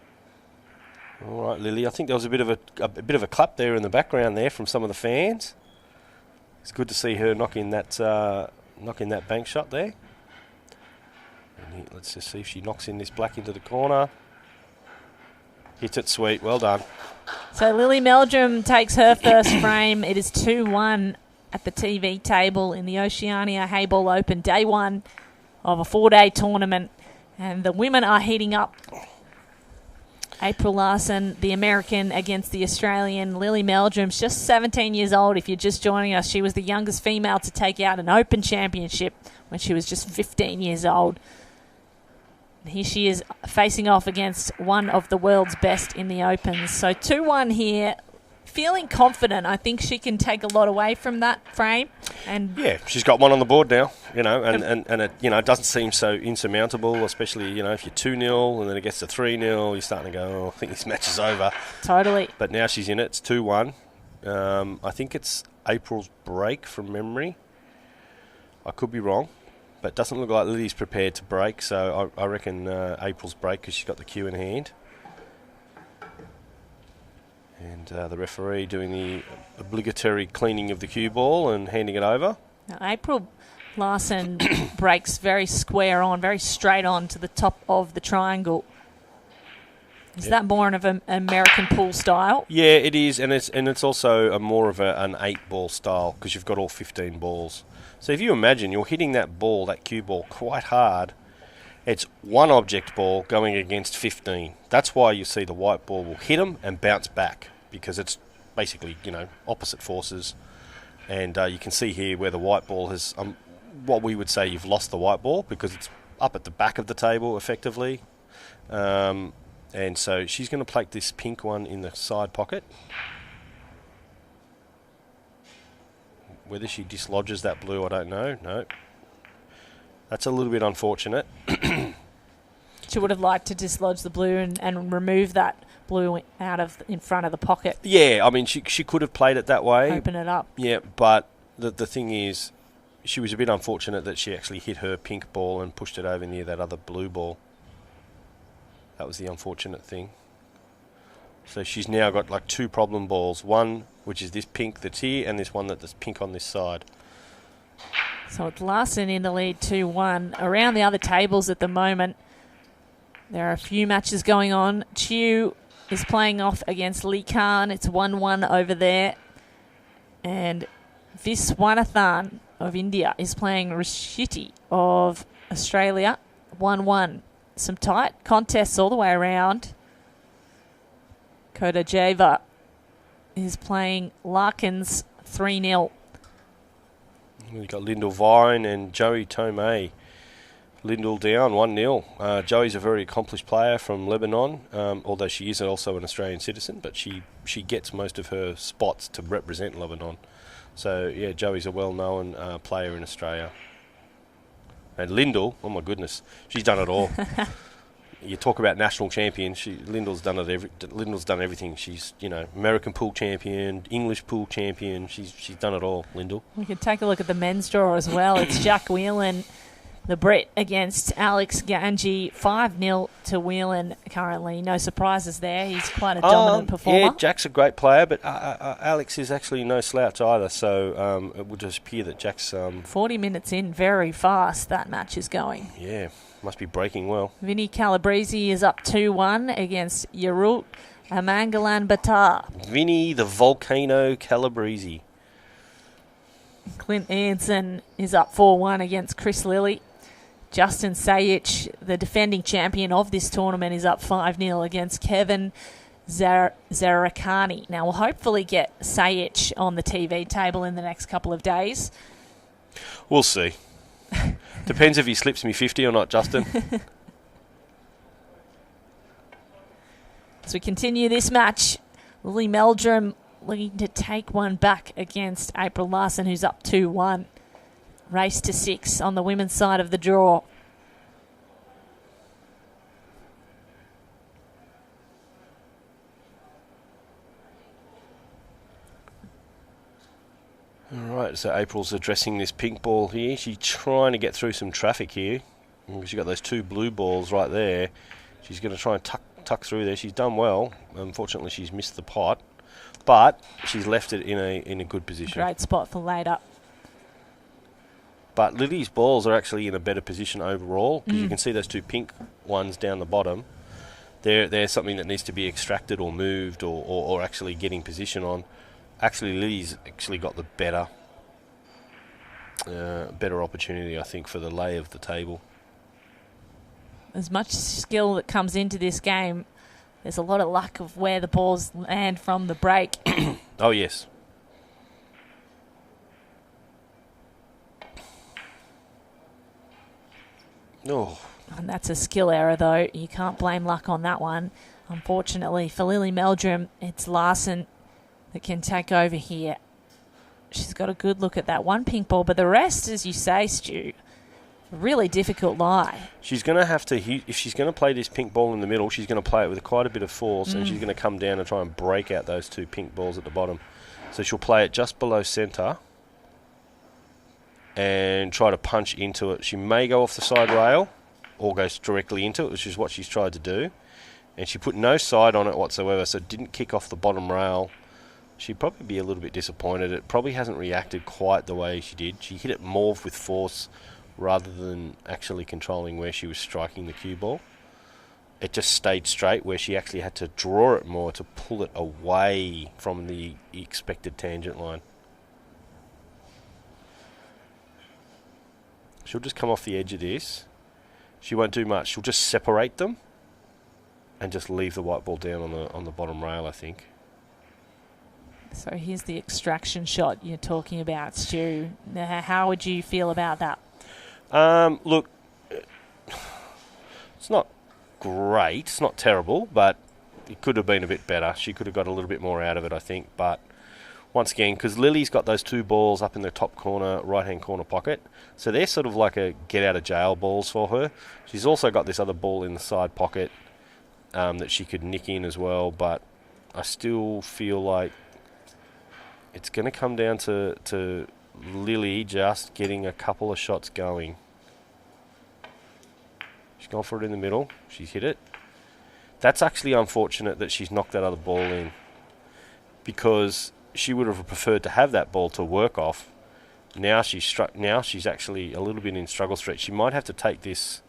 All right, Lily. I think there was a bit of a clap there in the background there from some of the fans. It's good to see her knocking that bank shot there. And let's just see if she knocks in this black into the corner. Hits it sweet. Well done. So Lily Meldrum takes her first frame. It is 2-1 at the TV table in the Oceania Heyball Open, day one of a 4-day tournament. And the women are heating up. April Larson, the American, against the Australian. Lily Meldrum's just 17 years old. If you're just joining us, she was the youngest female to take out an Open championship when she was just 15 years old. And here she is facing off against one of the world's best in the Opens. So 2-1 here. Feeling confident. I think she can take a lot away from that frame. And yeah, she's got one on the board now, and it, it doesn't seem so insurmountable, especially, if you're 2-0 and then it gets to 3-0, you're starting to go, oh, I think this match is over. Totally. But now she's in it. It's 2-1. I think it's April's break from memory. I could be wrong, but it doesn't look like Lily's prepared to break, so I reckon April's break because she's got the cue in hand. And the referee doing the obligatory cleaning of the cue ball and handing it over. Now, April Larson breaks very square on, very straight on to the top of the triangle. Is that more of an American pool style? Yeah, it is, and it's also more of an 8-ball style because you've got all 15 balls. So if you imagine you're hitting that ball, that cue ball, quite hard, it's one object ball going against 15. That's why you see the white ball will hit them and bounce back because it's basically, opposite forces. And you can see here where the white ball has, what we would say you've lost the white ball because it's up at the back of the table effectively. And so she's going to plate this pink one in the side pocket. Whether she dislodges that blue, I don't know. No. That's a little bit unfortunate. She would have liked to dislodge the blue and remove that blue out of in front of the pocket. Yeah, I mean, she could have played it that way. Open it up. Yeah, but the thing is, she was a bit unfortunate that she actually hit her pink ball and pushed it over near that other blue ball. That was the unfortunate thing. So she's now got like 2 problem balls. One, which is this pink that's here, and this one that's pink on this side. So it's Larson in the lead 2-1. Around the other tables at the moment, there are a few matches going on. Chiu is playing off against Lee Khan. It's 1-1 over there. And Viswanathan of India is playing Rashiti of Australia. 1-1. Some tight contests all the way around. Kota Java is playing Larkins 3-0. We've got Lyndall Vine and Joey Tomei Lindell down 1-0. Joey's a very accomplished player from Lebanon, although she is also an Australian citizen, but she gets most of her spots to represent Lebanon. So, yeah, Joey's a well-known player in Australia. And Lindell, oh my goodness, she's done it all. You talk about national champion, Lindell's done it. Lindell's done everything. She's, American pool champion, English pool champion. She's done it all, Lindell. We can take a look at the men's draw as well. It's Jack Whelan, the Brit, against Alex Ganji, 5-0 to Whelan currently. No surprises there. He's quite a dominant performer. Yeah, Jack's a great player, but Alex is actually no slouch either. So it would just appear that Jack's 40 minutes in, very fast that match is going. Yeah, must be breaking well. Vinny Calabrese is up 2-1 against Yarult Amangalan Batar. Vinny the Volcano Calabrese. Clint Anson is up 4-1 against Chris Lilly. Justin Sayich, the defending champion of this tournament, is up 5-0 against Kevin Zarakani. Now, we'll hopefully get Sayich on the TV table in the next couple of days. We'll see. Depends if he slips me 50 or not, Justin. As we continue this match, Lily Meldrum looking to take one back against April Larson, who's up 2-1. Race to 6 on the women's side of the draw. All right, so April's addressing this pink ball here. She's trying to get through some traffic here. She's got those 2 blue balls right there. She's going to try and tuck through there. She's done well. Unfortunately, she's missed the pot, but she's left it in a good position. Great spot for laid-up. But Lily's balls are actually in a better position overall, because you can see those 2 pink ones down the bottom. They're something that needs to be extracted or moved or actually getting position on. Actually, Lily's actually got the better opportunity, I think, for the lay of the table. As much skill that comes into this game, there's a lot of luck of where the balls land from the break. Oh, yes. Oh. And that's a skill error, though. You can't blame luck on that one. Unfortunately, for Lily Meldrum, it's Larson that can take over here. She's got a good look at that one pink ball, but the rest, as you say, Stu, really difficult lie. She's going to have to, if she's going to play this pink ball in the middle, she's going to play it with quite a bit of force, and she's going to come down and try and break out those 2 pink balls at the bottom. So she'll play it just below centre and try to punch into it. She may go off the side rail or goes directly into it, which is what she's tried to do. And she put no side on it whatsoever, so it didn't kick off the bottom rail. She'd probably be a little bit disappointed. It probably hasn't reacted quite the way she did. She hit it more with force rather than actually controlling where she was striking the cue ball. It just stayed straight, where she actually had to draw it more to pull it away from the expected tangent line. She'll just come off the edge of this. She won't do much. She'll just separate them and just leave the white ball down on the bottom rail, I think. So here's the extraction shot you're talking about, Stu. Now, how would you feel about that? Look, it's not great. It's not terrible, but it could have been a bit better. She could have got a little bit more out of it, I think. But once again, because Lily's got those 2 balls up in the top corner, right-hand corner pocket, so they're sort of like a get-out-of-jail balls for her. She's also got this other ball in the side pocket that she could nick in as well, but I still feel like it's going to come down to Lily just getting a couple of shots going. She's gone for it in the middle. She's hit it. That's actually unfortunate that she's knocked that other ball in, because she would have preferred to have that ball to work off. Now she's actually a little bit in struggle street. She might have to take this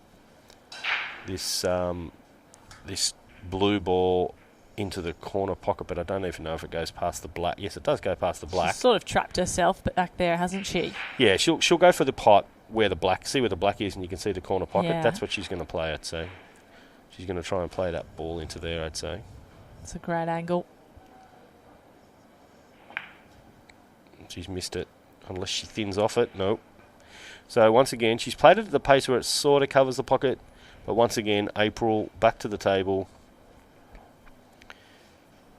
blue ball into the corner pocket, but I don't even know if it goes past the black. Yes, it does go past the black. She's sort of trapped herself back there, hasn't she? Yeah, she'll go for the pot where the black. See where the black is, and you can see the corner pocket. Yeah. That's what she's going to play, I'd say. She's going to try and play that ball into there, I'd say. It's a great angle. She's missed it. Unless she thins off it. Nope. So once again, she's played it at the pace where it sort of covers the pocket. But once again, April back to the table.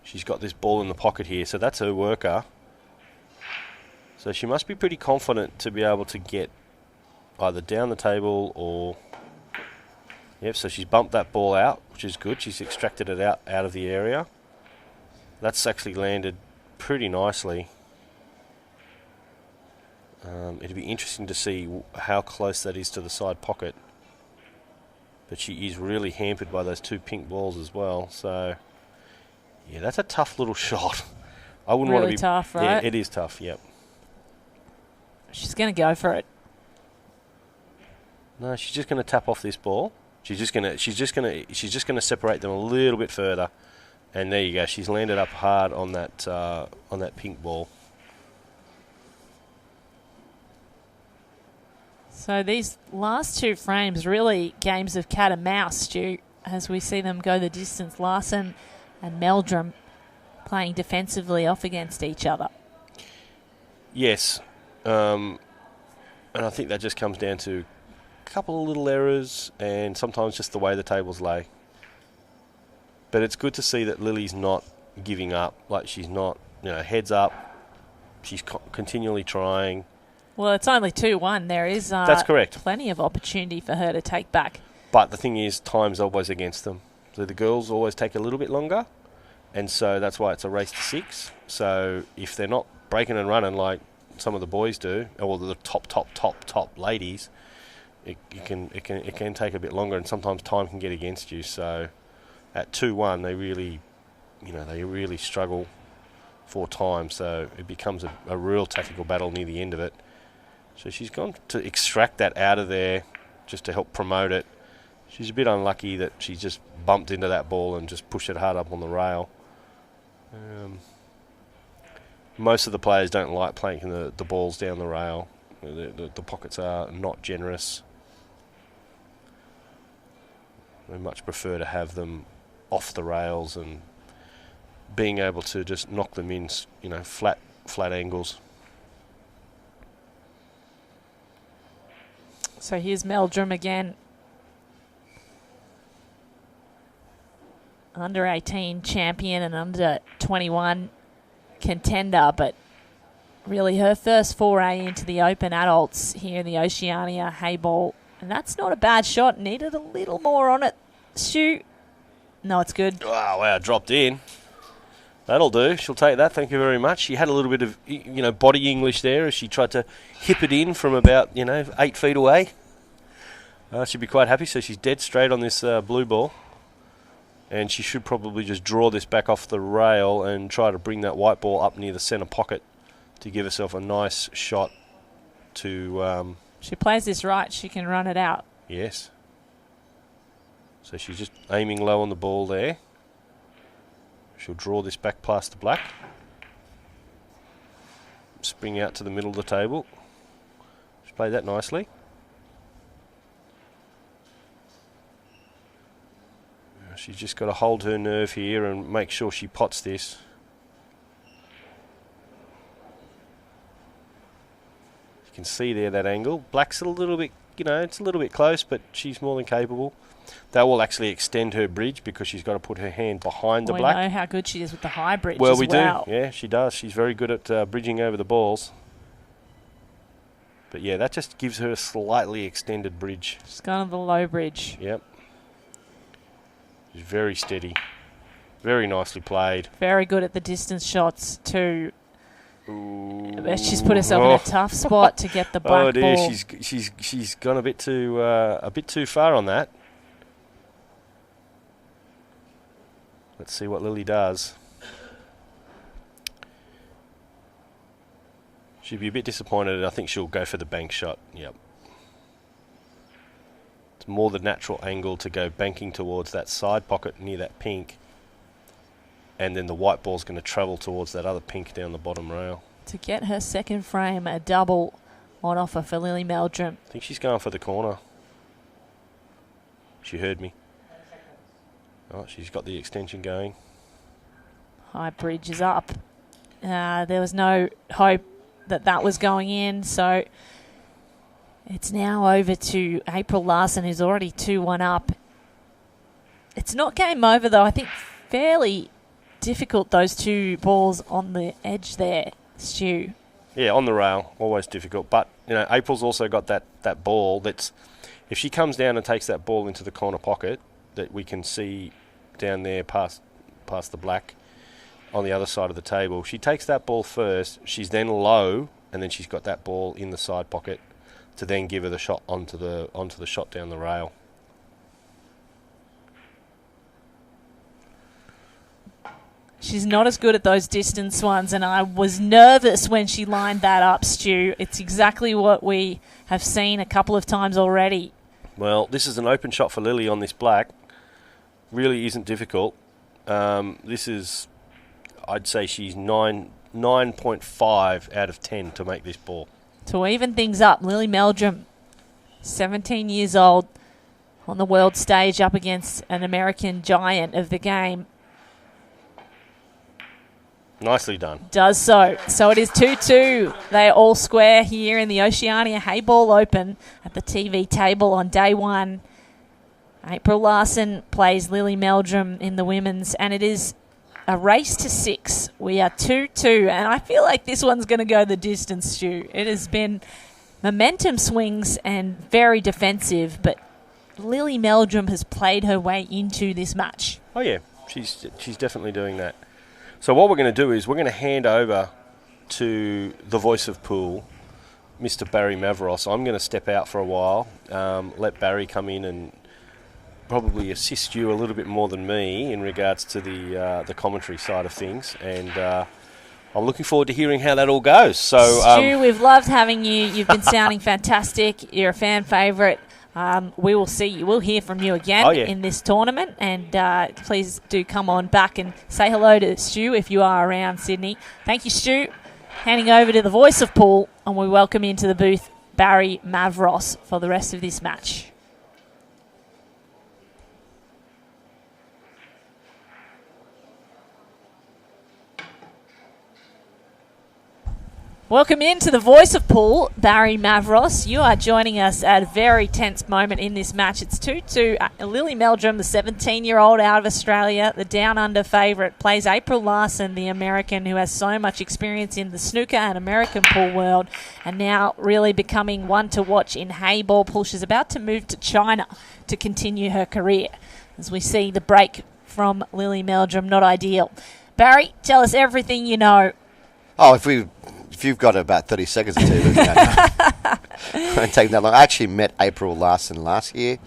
She's got this ball in the pocket here, so that's her worker. So she must be pretty confident to be able to get either down the table or... Yep, so she's bumped that ball out, which is good. She's extracted it out of the area. That's actually landed pretty nicely. It'd be interesting to see how close that is to the side pocket. But she is really hampered by those two pink balls as well. So, yeah, that's a tough little shot. I wouldn't want to be tough, right? Yeah, it is tough. Yep. She's going to go for it. No, she's just going to tap off this ball. She's just going to separate them a little bit further, and there you go. She's landed up hard on that pink ball. So these last two frames, really games of cat and mouse, Stu, as we see them go the distance. Larson and Meldrum playing defensively off against each other. Yes, and I think that just comes down to a couple of little errors and sometimes just the way the tables lay. But it's good to see that Lily's not giving up. Like, she's not, heads up. She's continually trying. Well, it's only 2-1. There is that's correct. Plenty of opportunity for her to take back. But the thing is, time's always against them. So the girls always take a little bit longer, and so that's why it's a race to 6. So if they're not breaking and running like some of the boys do, or the top ladies, it can take a bit longer, and sometimes time can get against you. So at 2-1, they really struggle for time. So it becomes a real tactical battle near the end of it. So she's gone to extract that out of there just to help promote it. She's a bit unlucky that she just bumped into that ball and just pushed it hard up on the rail. Most of the players don't like playing the balls down the rail. The pockets are not generous. They much prefer to have them off the rails and being able to just knock them in, flat angles. So here's Meldrum again. Under 18 champion and under 21 contender, but really her first foray into the Open adults here in the Oceania Heyball. And that's not a bad shot. Needed a little more on it. Shoot. No, it's good. Wow, dropped in. That'll do. She'll take that. Thank you very much. She had a little bit of, body English there as she tried to hip it in from about, 8 feet away. She'd be quite happy. So she's dead straight on this blue ball. And she should probably just draw this back off the rail and try to bring that white ball up near the centre pocket to give herself a nice shot to... she plays this right, she can run it out. Yes. So she's just aiming low on the ball there. She'll draw this back past the black. Spring out to the middle of the table. She's played that nicely. She's just got to hold her nerve here and make sure she pots this. You can see there that angle. Black's a little bit, it's a little bit close, but she's more than capable. That will actually extend her bridge because she's got to put her hand behind the black. We know how good she is with the high bridge well. as We well. do. Yeah, she does. She's very good at bridging over the balls. But yeah, that just gives her a slightly extended bridge. She's gone on the low bridge. Yep. She's very steady. Very nicely played. Very good at the distance shots too. Ooh. She's put herself in a tough spot to get the black dear, ball. She's gone a bit too far on that. Let's see what Lily does. She'd be a bit disappointed. I think she'll go for the bank shot. Yep. It's more the natural angle to go banking towards that side pocket near that pink. And then the white ball's going to travel towards that other pink down the bottom rail. To get her second frame, a double on offer for Lily Meldrum. I think she's going for the corner. She heard me. Oh, she's got the extension going. High bridge is up. There was no hope that was going in, so It's now over to April Larson, who's already 2-1 up. It's not game over, though. I think fairly difficult, those two balls on the edge there, Stu. Yeah, on the rail, always difficult. But, April's also got that ball that's, if she comes down and takes that ball into the corner pocket that we can see down there past the black on the other side of the table, she takes that ball first, she's then low, and then she's got that ball in the side pocket to then give her the shot onto the shot down the rail. She's not as good at those distance ones, and I was nervous when she lined that up, Stu. It's exactly what we have seen a couple of times already. Well, this is an open shot for Lily on this black. Really isn't difficult. This is, I'd say she's 9.5 out of 10 to make this ball. To even things up, Lily Meldrum, 17 years old, on the world stage up against an American giant of the game. Nicely done. Does so. So it is 2-2. They are all square here in the Oceania Heyball Open at the TV table on day one. April Larson plays Lily Meldrum in the women's, and it is a race to 6. We are 2-2, and I feel like this one's going to go the distance, Stu. It has been momentum swings and very defensive, but Lily Meldrum has played her way into this match. Oh, yeah. She's definitely doing that. So what we're going to do is we're going to hand over to the voice of pool, Mr. Barry Mavros. I'm going to step out for a while, let Barry come in and probably assist you a little bit more than me in regards to the commentary side of things, and I'm looking forward to hearing how that all goes. So, Stu, we've loved having you. You've been sounding fantastic. You're a fan favourite. We will see you. We'll hear from you again in this tournament, and please do come on back and say hello to Stu if you are around Sydney. Thank you, Stu. Handing over to the voice of pool, and we welcome into the booth Barry Mavros for the rest of this match. Welcome into the voice of pool, Barry Mavros. You are joining us at a very tense moment in this match. It's 2-2. Lily Meldrum, the 17-year-old out of Australia, the down-under favourite, plays April Larson, the American, who has so much experience in the snooker and American pool world, and now really becoming one to watch in Heyball pool. She's about to move to China to continue her career. As we see the break from Lily Meldrum, not ideal. Barry, tell us everything you know. Oh, if you've got about 30 seconds to tell you that, it won't take that long. I actually met April Larson last year.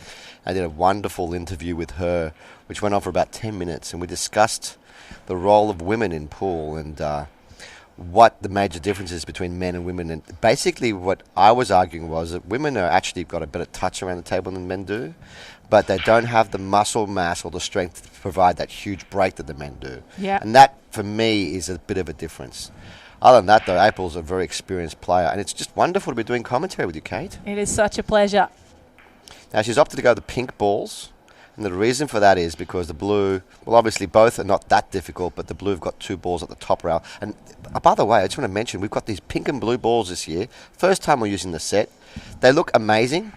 I did a wonderful interview with her, which went on for about 10 minutes, and we discussed the role of women in pool and what the major differences between men and women. And basically what I was arguing was that women are actually got a better touch around the table than men do, but they don't have the muscle mass or the strength to provide that huge break that the men do. Yeah. And that, for me, is a bit of a difference. Other than that, though, April's a very experienced player, and it's just wonderful to be doing commentary with you, Kate. It is such a pleasure. Now, she's opted to go the pink balls, and the reason for that is because the blue, well, obviously both are not that difficult, but the blue have got 2 balls at the top rail. And by the way, I just want to mention, we've got these pink and blue balls this year. First time we're using the set. They look amazing.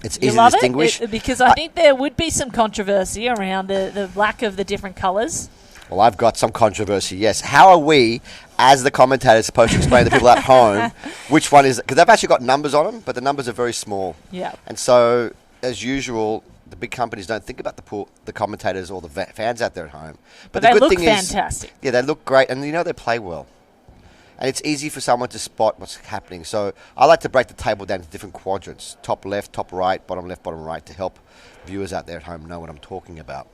It's easy to distinguish. Because I think there would be some controversy around the lack of the different colours. Well, I've got some controversy, yes. How are we, as the commentators, supposed to explain to people at home which one is... Because they've actually got numbers on them, but the numbers are very small. Yeah. And so, as usual, the big companies don't think about the commentators or the fans out there at home. But the they good look thing fantastic. Yeah, they look great, and they play well. And it's easy for someone to spot what's happening. So I like to break the table down into different quadrants. Top left, top right, bottom left, bottom right, to help viewers out there at home know what I'm talking about.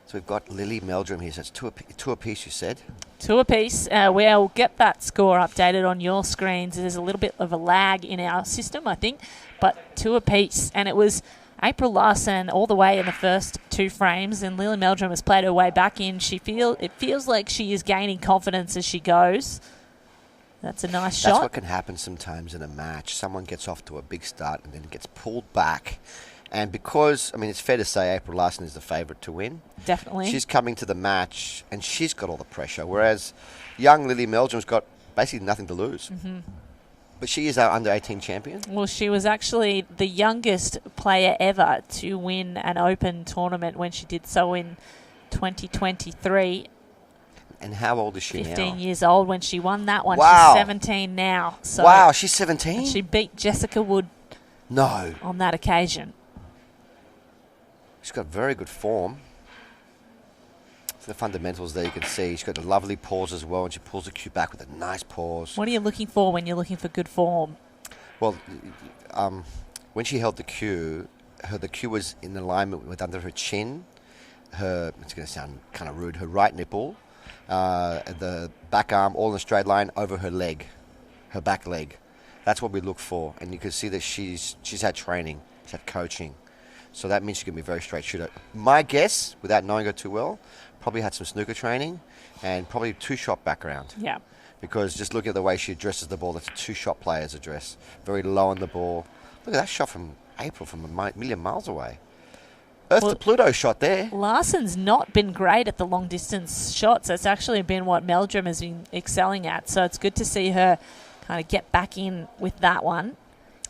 So we've got Lily Meldrum here. So it's two apiece, you said? 2 apiece. We'll get that score updated on your screens. There's a little bit of a lag in our system, I think, but 2 apiece. And it was April Larson all the way in the first 2 frames, and Lily Meldrum has played her way back in. It feels like she is gaining confidence as she goes. That's a nice shot. That's what can happen sometimes in a match. Someone gets off to a big start and then gets pulled back. And because, it's fair to say April Larson is the favourite to win. Definitely. She's coming to the match and she's got all the pressure, whereas young Lily Meldrum's got basically nothing to lose. Mm-hmm. But she is our under-18 champion. Well, she was actually the youngest player ever to win an Open tournament when she did so in 2023. And how old is she 15 now? years old when she won that one. Wow. She's 17 now. So Wow, she's 17? she beat Jessica Wood No. on that occasion. She's got very good form. The fundamentals there you can see. She's got a lovely pause as well, and she pulls the cue back with a nice pause. What are you looking for when you're looking for good form? Well, when she held the cue was in alignment with under her chin, it's going to sound kind of rude, her right nipple, the back arm all in a straight line over her leg, her back leg. That's what we look for, and you can see that she's had training, she's had coaching. So that means she's going to be a very straight shooter. My guess, without knowing her too well, probably had some snooker training and probably two-shot background. Yeah. Because just look at the way she addresses the ball, that's a two-shot player's address. Very low on the ball. Look at that shot from April from a million miles away. Earth to Pluto shot there. Larson's not been great at the long-distance shots. It's actually been what Meldrum has been excelling at. So it's good to see her kind of get back in with that one,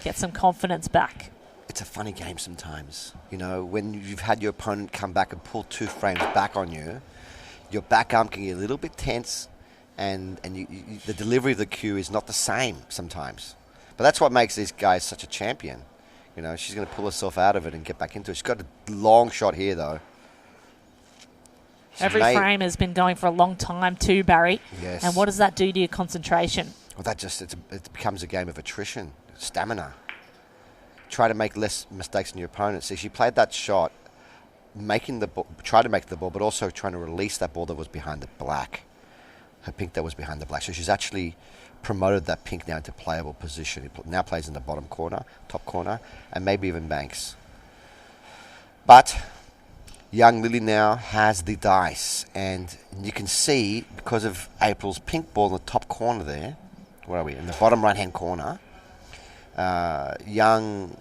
get some confidence back. It's a funny game sometimes. You know, when you've had your opponent come back and pull 2 frames back on you, your back arm can get a little bit tense, and the delivery of the cue is not the same sometimes. But that's what makes these guys such a champion. You know, she's going to pull herself out of it and get back into it. She's got a long shot here, though. Every frame has been going for a long time too, Barry. Yes. And what does that do to your concentration? Well, it becomes a game of attrition, stamina. Try to make less mistakes than your opponent. See, she played that shot, try to make the ball, but also trying to release that ball that was behind the black. Her pink that was behind the black. So she's actually promoted that pink now into playable position. It now plays in the bottom corner, top corner, and maybe even banks. But young Lily now has the dice, and you can see, because of April's pink ball in the top corner there, where are we? In the bottom right-hand corner, young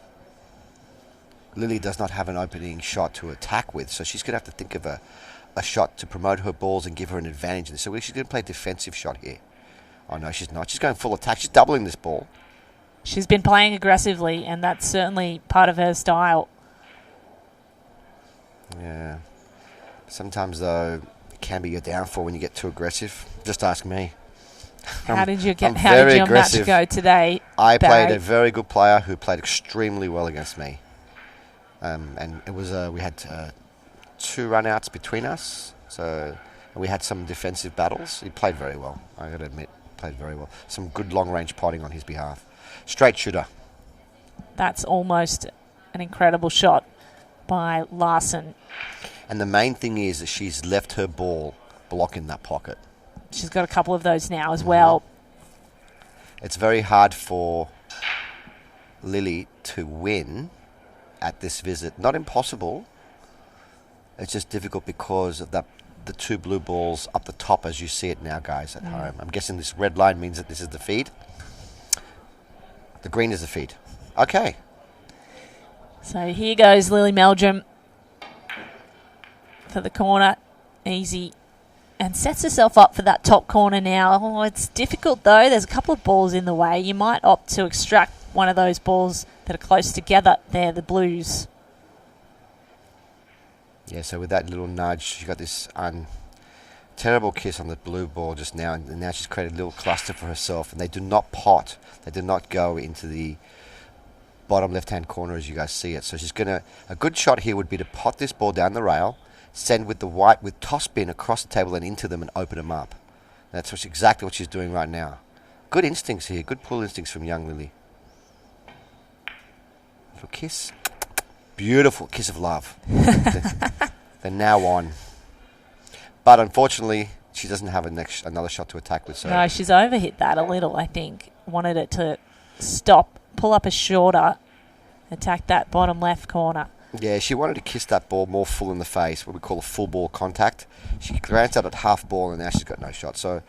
Lily does not have an opening shot to attack with, so she's going to have to think of a shot to promote her balls and give her an advantage. So she's going to play a defensive shot here. Oh, no, she's not. She's going full attack. She's doubling this ball. She's been playing aggressively, and that's certainly part of her style. Yeah. Sometimes, though, it can be your downfall when you get too aggressive. Just ask me. How did your match go today, I Barry? played a very good player who played extremely well against me. And it was we had 2 run-outs between us, so we had some defensive battles. He played very well, I got to admit. Played very well. Some good long-range potting on his behalf. Straight shooter. That's almost an incredible shot by Larson. And the main thing is that she's left her ball block in that pocket. She's got a couple of those now as well. It's very hard for Lily to win at this visit. Not impossible. It's just difficult because of the 2 blue balls up the top as you see it now, guys, at home. I'm guessing this red line means that this is the feed. The green is the feed. Okay. So here goes Lily Meldrum for the corner. Easy. And sets herself up for that top corner now. Oh, it's difficult, though. There's a couple of balls in the way. You might opt to extract one of those balls that are close together. They're the blues. Yeah, so with that little nudge, she got this terrible kiss on the blue ball just now, and now she's created a little cluster for herself, and they do not pot. They do not go into the bottom left-hand corner as you guys see it. So she's going to... A good shot here would be to pot this ball down the rail, send with the white, with toss spin across the table and into them and open them up. That's exactly what she's doing right now. Good instincts here, good pull instincts from young Lily. Little kiss. Beautiful kiss of love. They're now on. But unfortunately, she doesn't have another shot to attack with. So no, she's overhit that a little, I think. Wanted it to stop, pull up a shorter, attack that bottom left corner. Yeah, she wanted to kiss that ball more full in the face, what we call a full ball contact. She glanced out at half ball and now she's got no shot. So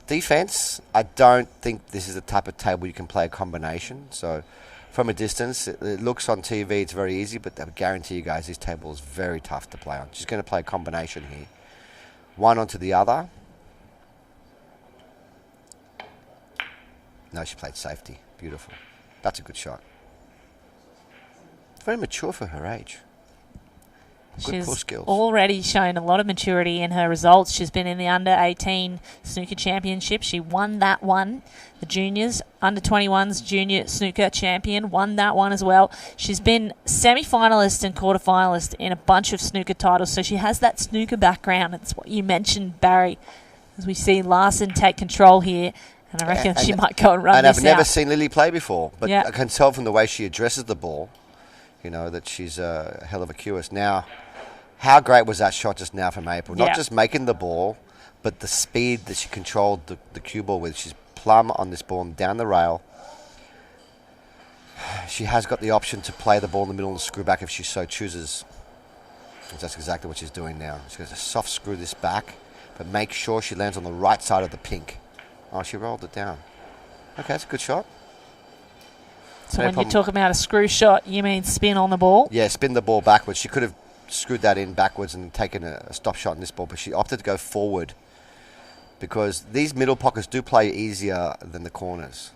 defense, I don't think this is the type of table you can play a combination. So from a distance, it looks on TV, it's very easy, but I guarantee you guys this table is very tough to play on. She's going to play a combination here. One onto the other. No, she played safety. Beautiful. That's a good shot. Very mature for her age. Good pull She's skills. already shown a lot of maturity in her results. She's been in the under-18 snooker championship. She won that one. The juniors, under-21s junior snooker champion, won that one as well. She's been semi-finalist and quarter-finalist in a bunch of snooker titles, so she has that snooker background. It's what you mentioned, Barry, as we see Larson take control here. And I reckon she might go and run and this I've never out. seen Lily play before, but Yeah. I can tell from the way she addresses the ball, you know, that she's a hell of a cueist. Now, how great was that shot just now from April? Yeah. Not just making the ball, but the speed that she controlled the cue ball with. She's plumb on this ball and down the rail. She has got the option to play the ball in the middle and screw back if she so chooses. That's exactly what she's doing now. She's going to soft screw this back, but make sure she lands on the right side of the pink. Oh, she rolled it down. Okay, that's a good shot. So when you talk about a screw shot, you mean spin on the ball? Yeah, spin the ball backwards. She could have screwed that in backwards and taken a stop shot in this ball, but she opted to go forward because these middle pockets do play easier than the corners.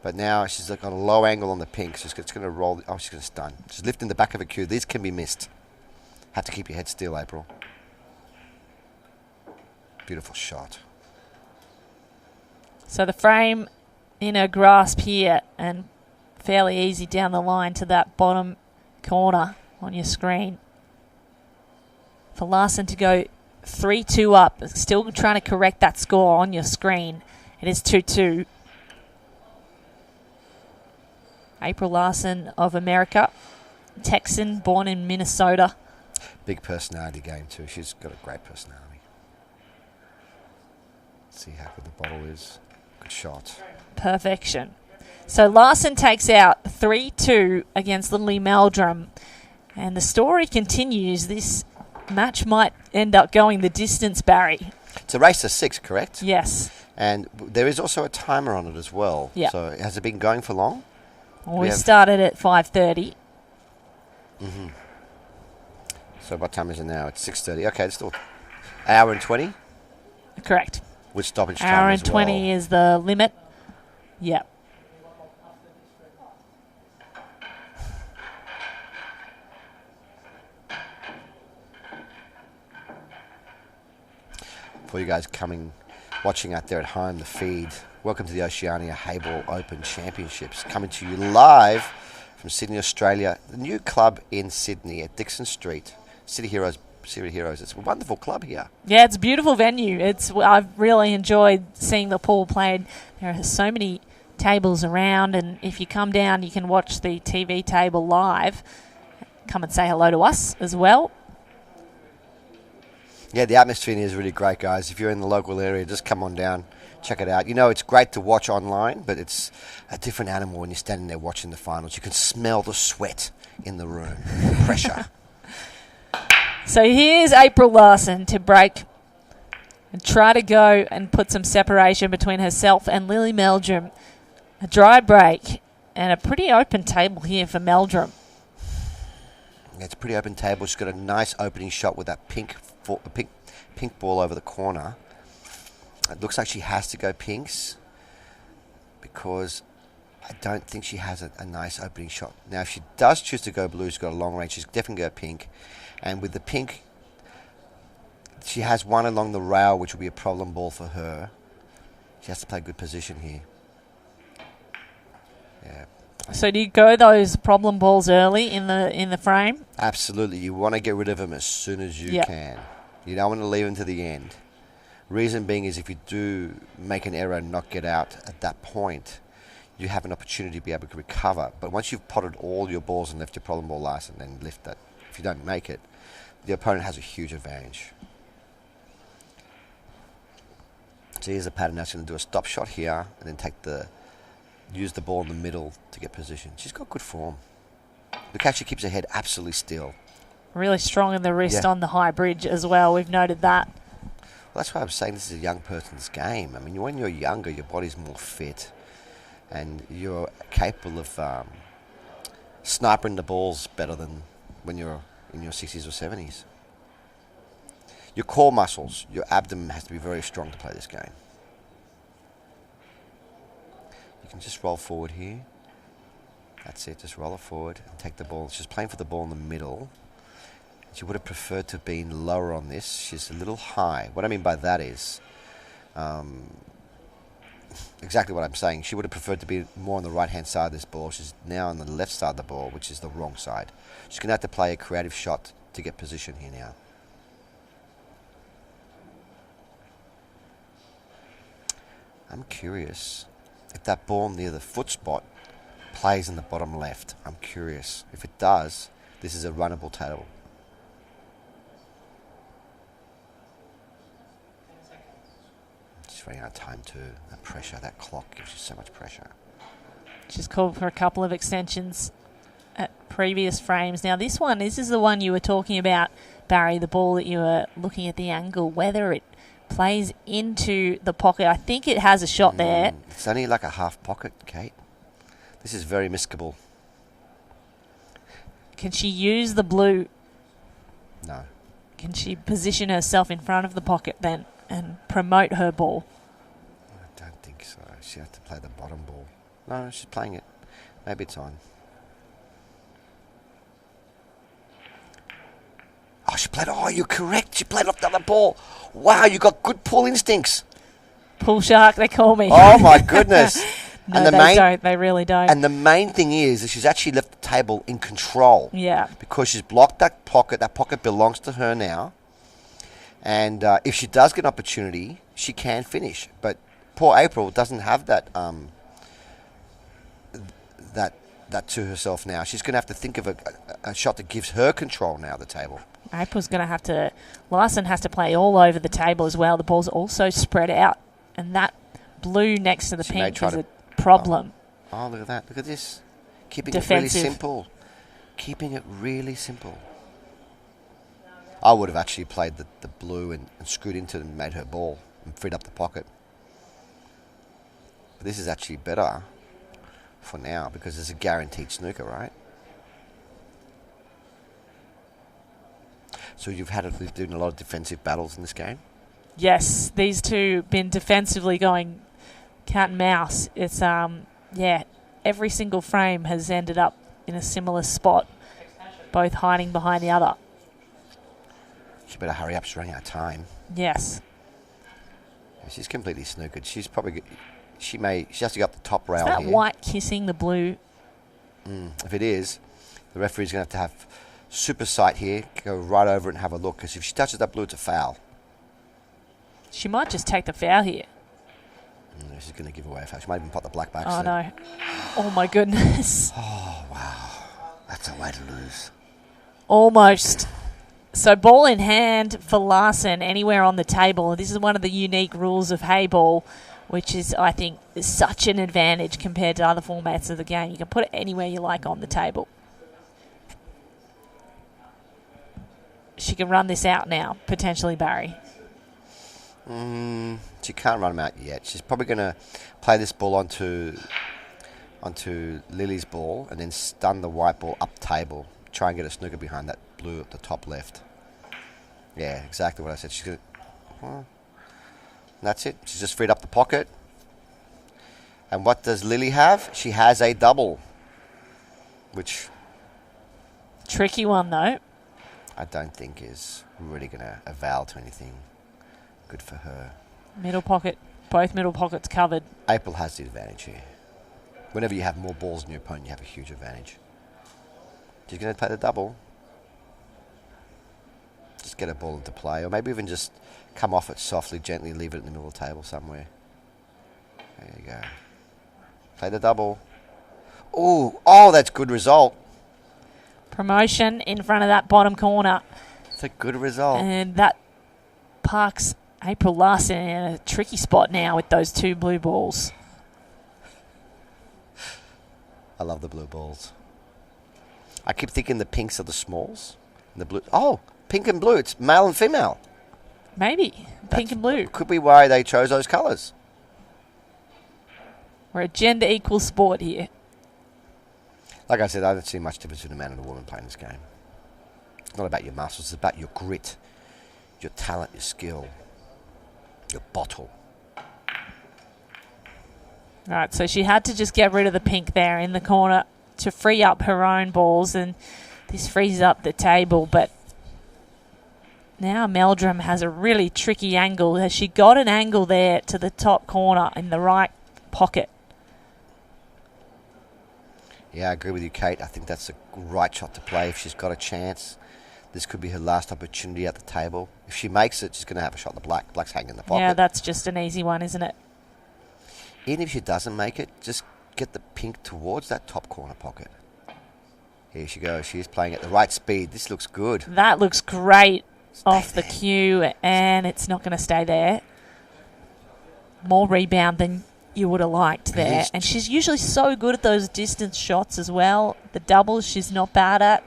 But now she's got a low angle on the pink, so it's going to roll. Oh, she's going to stun. She's lifting the back of a cue. These can be missed. Have to keep your head still, April. Beautiful shot. So the frame in her grasp here and fairly easy down the line to that bottom corner on your screen. For Larson to go 3-2 up, still trying to correct that score on your screen. It is 2-2. April Larson of America, Texan, born in Minnesota. Big personality game too. She's got a great personality. Let's see how good the bottle is. Good shot. Perfection. So Larson takes out 3-2 against Lily Meldrum. And the story continues. This match might end up going the distance, Barry. It's a race to 6, correct? Yes. And there is also a timer on it as well. Yeah. So has it been going for long? We started at 5:30. Mm-hmm. So what time is it now? It's 6:30. Okay, it's still an hour and 20? Correct. With stoppage time Hour as and 20 well. is the limit. Yep. For you guys watching out there at home, the feed, welcome to the Oceania Heyball Open Championships. Coming to you live from Sydney, Australia. The new club in Sydney at Dixon Street. City Heroes. It's a wonderful club here. Yeah, it's a beautiful venue. I've really enjoyed seeing the pool played. There are so many tables around, and if you come down, you can watch the TV table live. Come and say hello to us as well. Yeah, the atmosphere here is really great, guys. If you're in the local area, just come on down, check it out. You know, it's great to watch online, but it's a different animal when you're standing there watching the finals. You can smell the sweat in the room, the pressure. So here's April Larson to break and try to go and put some separation between herself and Lily Meldrum. A dry break and a pretty open table here for Meldrum. Yeah, it's a pretty open table. She's got a nice opening shot with that pink ball over the corner. It looks like she has to go pinks because I don't think she has a nice opening shot. Now, if she does choose to go blue, she's got a long range. She's definitely go pink. And with the pink, she has one along the rail, which will be a problem ball for her. She has to play good position here. Yeah. So do you go those problem balls early in the frame? Absolutely. You want to get rid of them as soon as you can. You don't want to leave them to the end. Reason being is if you do make an error and not get out at that point, you have an opportunity to be able to recover. But once you've potted all your balls and left your problem ball last and then lift that, if you don't make it, the opponent has a huge advantage. So here's the pattern. Now she's going to do a stop shot here and then use the ball in the middle to get position. She's got good form. Look how she keeps her head absolutely still. Really strong in the wrist on the high bridge as well. We've noted that. Well, that's why I'm saying this is a young person's game. I mean, when you're younger, your body's more fit and you're capable of sniping the balls better than when you're in your 60s or 70s. Your core muscles, your abdomen has to be very strong to play this game. You You can just roll forward here. That's it, just roll it forward and take the ball. She's playing for the ball in the middle. She would have preferred to have been lower on this. She's a little high. What I mean by that is exactly what I'm saying. She would have preferred to be more on the right-hand side of this ball. She's now on the left side of the ball, which is the wrong side. She's going to have to play a creative shot to get position here now. I'm curious if that ball near the foot spot plays in the bottom left. I'm curious. If it does, this is a runnable table. She's running out of time too. That pressure, that clock gives you so much pressure. She's called for a couple of extensions at previous frames. Now this is the one you were talking about, Barry, the ball that you were looking at the angle, whether it plays into the pocket. I think it has a shot there. It's only like a half pocket, Kate. This is very miscable. Can she use the blue? No. Can she position herself in front of the pocket then and promote her ball? I don't think so. She has to play the bottom ball. No, she's playing it. Maybe it's on. Oh, she played. Oh, you're correct. She played off the other ball. Wow, you got good pull instincts. Pull shark, they call me. Oh my goodness. No, and they don't. They really don't. And the main thing is that she's actually left the table in control. Yeah. Because she's blocked that pocket. That pocket belongs to her now. And if she does get an opportunity, she can finish. But poor April doesn't have that that to herself now. She's going to have to think of a shot that gives her control now of the table. April's going to have to... Larson has to play all over the table as well. The ball's also spread out. And that blue next to the pink is a problem. Oh, look at that. Look at this. Keeping Defensive. it really simple. Keeping it really simple. I would have actually played the blue and screwed into it and made her ball and freed up the pocket. But this is actually better for now because it's a guaranteed snooker, right? So you've been doing a lot of defensive battles in this game? Yes, these two been defensively going cat and mouse. It's, every single frame has ended up in a similar spot, both hiding behind the other. She better hurry up. She's running out of time. Yes. Yeah, she's completely snookered. She's probably... She has to go up the top rail here. Is that here. white kissing the blue? If it is, the referee's going to have super sight here, go right over it and have a look, because if she touches that blue, it's a foul. She might just take the foul here. She's going to give away a foul. She might even pop the black back. Oh, no. Oh, my goodness. Oh, wow. That's a way to lose. Almost. So ball in hand for Larson anywhere on the table. This is one of the unique rules of Heyball, which is, I think, is such an advantage compared to other formats of the game. You can put it anywhere you like on the table. She can run this out now, potentially, Barry. She can't run them out yet. She's probably going to play this ball onto Lily's ball and then stun the white ball up table. Try and get a snooker behind that blue at the top left. Yeah, exactly what I said. She's going to... That's it. She's just freed up the pocket. And what does Lily have? She has a double. Which... Tricky one, though. I don't think is really going to avail to anything good for her. Middle pocket. Both middle pockets covered. April has the advantage here. Whenever you have more balls than your opponent, you have a huge advantage. She's going to play the double. Just get a ball into play. Or maybe even just come off it softly, gently, leave it in the middle of the table somewhere. There you go. Play the double. Ooh, oh, that's good result. Promotion in front of that bottom corner. It's a good result. And that parks April Larson in a tricky spot now with those two blue balls. I love the blue balls. I keep thinking the pinks are the smalls. And the blue. Oh, pink and blue. It's male and female. Maybe. Pink and blue. Could be why they chose those colours. We're a gender equal sport here. Like I said, I don't see much difference between a man and a woman playing this game. It's not about your muscles. It's about your grit, your talent, your skill, your bottle. Right, so she had to just get rid of the pink there in the corner to free up her own balls, and this frees up the table. But now Meldrum has a really tricky angle. Has she got an angle there to the top corner in the right pocket? Yeah, I agree with you, Kate. I think that's a right shot to play if she's got a chance. This could be her last opportunity at the table. If she makes it, she's going to have a shot at the black. Black's hanging in the pocket. Yeah, that's just an easy one, isn't it? Even if she doesn't make it, just get the pink towards that top corner pocket. Here she goes. She's playing at the right speed. This looks good. That looks great off the cue, and it's not going to stay there. More rebound than you would have liked there. And she's usually so good at those distance shots as well. The doubles she's not bad at.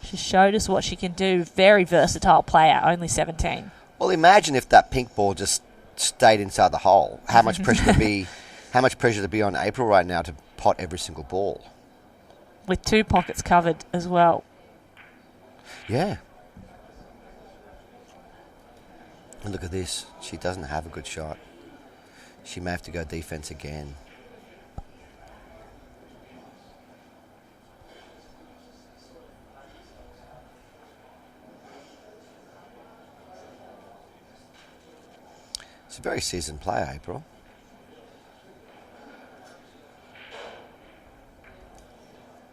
She showed us what she can do. Very versatile player, only 17. Well, imagine if that pink ball just stayed inside the hole. How much pressure to be? How much pressure to be on April right now to pot every single ball? With 2 pockets covered as well. Yeah. And look at this. She doesn't have a good shot. She may have to go defense again. She's a very seasoned player, April.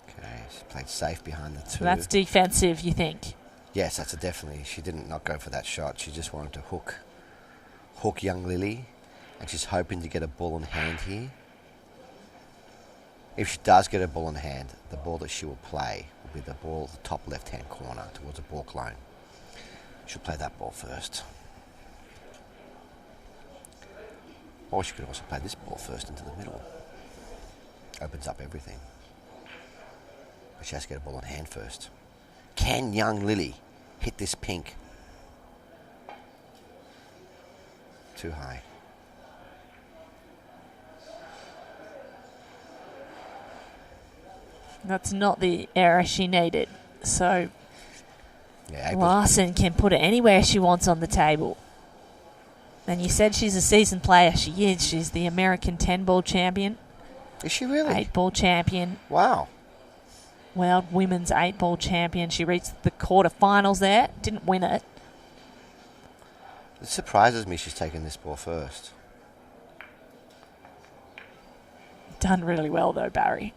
Okay, she played safe behind the 2. So that's defensive, you think? Yes, that's a definitely. She didn't not go for that shot. She just wanted to hook young Lily, and she's hoping to get a ball in hand here. If she does get a ball in hand, the ball that she will play will be the ball at the top left-hand corner towards a balk line. She'll play that ball first. Or she could also play this ball first into the middle. Opens up everything. But she has to get a ball in hand first. Can young Lily hit this pink? Too high. That's not the error she needed. So Yeah, Larson can put it anywhere she wants on the table. And you said she's a seasoned player. She is. She's the American 10-ball champion. Is she really? 8-ball champion. Wow. World women's 8-ball champion. She reached the quarterfinals there. Didn't win it. It surprises me she's taken this ball first. Done really well, though, Barry.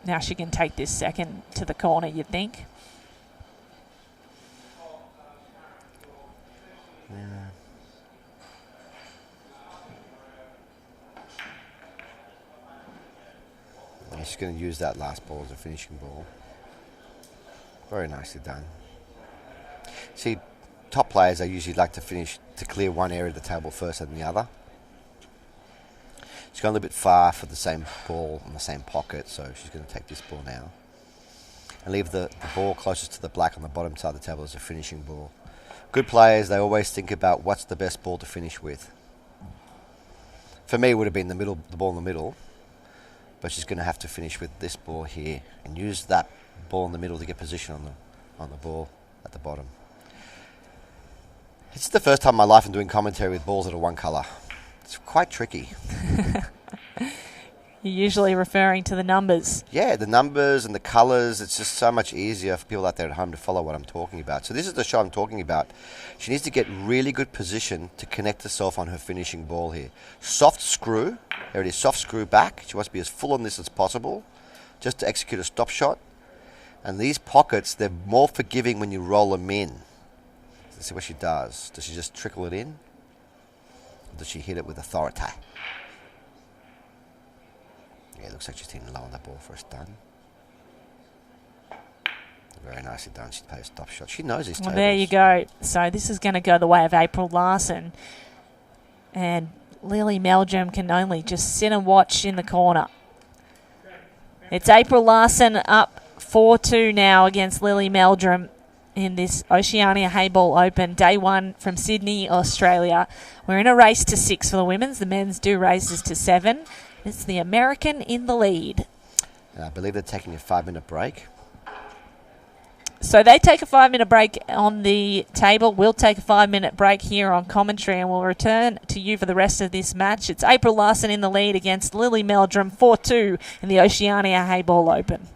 Now she can take this second to the corner, you'd think. Yeah. Yeah, she's going to use that last ball as a finishing ball. Very nicely done. See, top players, they usually like to clear one area of the table first than the other. She's gone a little bit far for the same ball in the same pocket, so she's going to take this ball now. And leave the ball closest to the black on the bottom side of the table as a finishing ball. Good players, they always think about what's the best ball to finish with. For me, it would have been the ball in the middle. But she's going to have to finish with this ball here and use that ball in the middle to get position on the ball at the bottom. It's the first time in my life I'm doing commentary with balls that are one colour. It's quite tricky. You're usually referring to the numbers. Yeah, the numbers and the colours. It's just so much easier for people out there at home to follow what I'm talking about. So this is the shot I'm talking about. She needs to get really good position to connect herself on her finishing ball here. Soft screw. There it is, soft screw back. She wants to be as full on this as possible just to execute a stop shot. And these pockets, they're more forgiving when you roll them in. Let's see what she does. Does she just trickle it in? Or does she hit it with authority? Yeah, it looks like she's hitting low on that ball first done. Very nicely done. She plays a stop shot. She knows these tables. Well, there you go. So this is going to go the way of April Larson. And Lily Meldrum can only just sit and watch in the corner. It's April Larson up 4-2 now against Lily Meldrum in this Oceania Heyball Open, day 1 from Sydney, Australia. We're in a race to 6 for the women's. The men's do races to 7. It's the American in the lead. I believe they're taking a 5-minute break. So they take a 5-minute break on the table. We'll take a 5-minute break here on commentary, and we'll return to you for the rest of this match. It's April Larson in the lead against Lily Meldrum, 4-2 in the Oceania Heyball Open.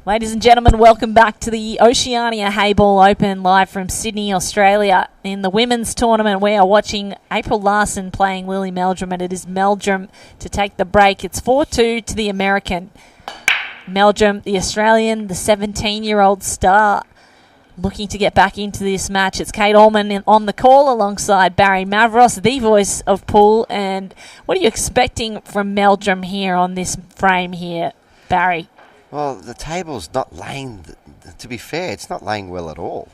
Ladies and gentlemen, welcome back to the Oceania Heyball Open live from Sydney, Australia. In the women's tournament, we are watching April Larson playing Lily Meldrum, and it is Meldrum to take the break. It's 4-2 to the American. Meldrum, the Australian, the 17-year-old star, looking to get back into this match. It's Kate Allman on the call alongside Barry Mavros, the voice of pool. And what are you expecting from Meldrum here on this frame here, Barry? Well, the table's not laying, to be fair, it's not laying well at all.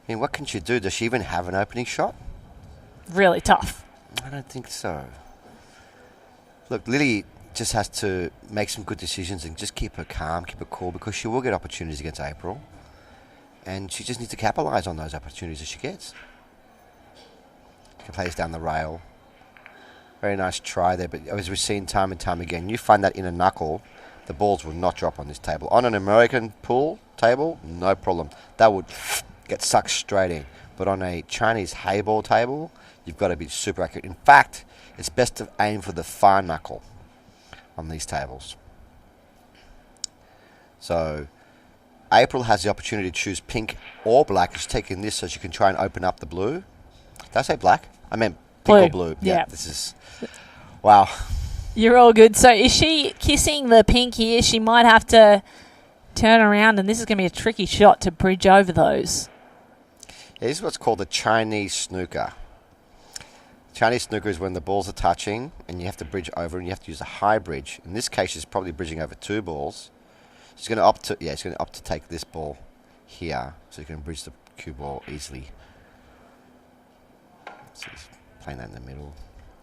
I mean, what can she do? Does she even have an opening shot? Really tough. I don't think so. Look, Lily just has to make some good decisions and just keep her calm, keep her cool, because she will get opportunities against April. And she just needs to capitalise on those opportunities that she gets. She can play this down the rail. Very nice try there, but as we've seen time and time again, you find that in a knuckle, the balls will not drop on this table. On an American pool table, no problem. That would get sucked straight in. But on a Chinese Heyball table, you've got to be super accurate. In fact, it's best to aim for the far knuckle on these tables. So April has the opportunity to choose pink or black. She's taking this so she can try and open up the blue. Did I say black? I meant pink or blue. Yeah. This is... Wow. You're all good. So is she kissing the pink here? She might have to turn around, and this is going to be a tricky shot to bridge over those. Yeah, this is what's called a Chinese snooker. Chinese snooker is when the balls are touching and you have to bridge over, and you have to use a high bridge. In this case, she's probably bridging over two balls. She's going to opt to take this ball here, so you can bridge the cue ball easily. So she's playing that in the middle.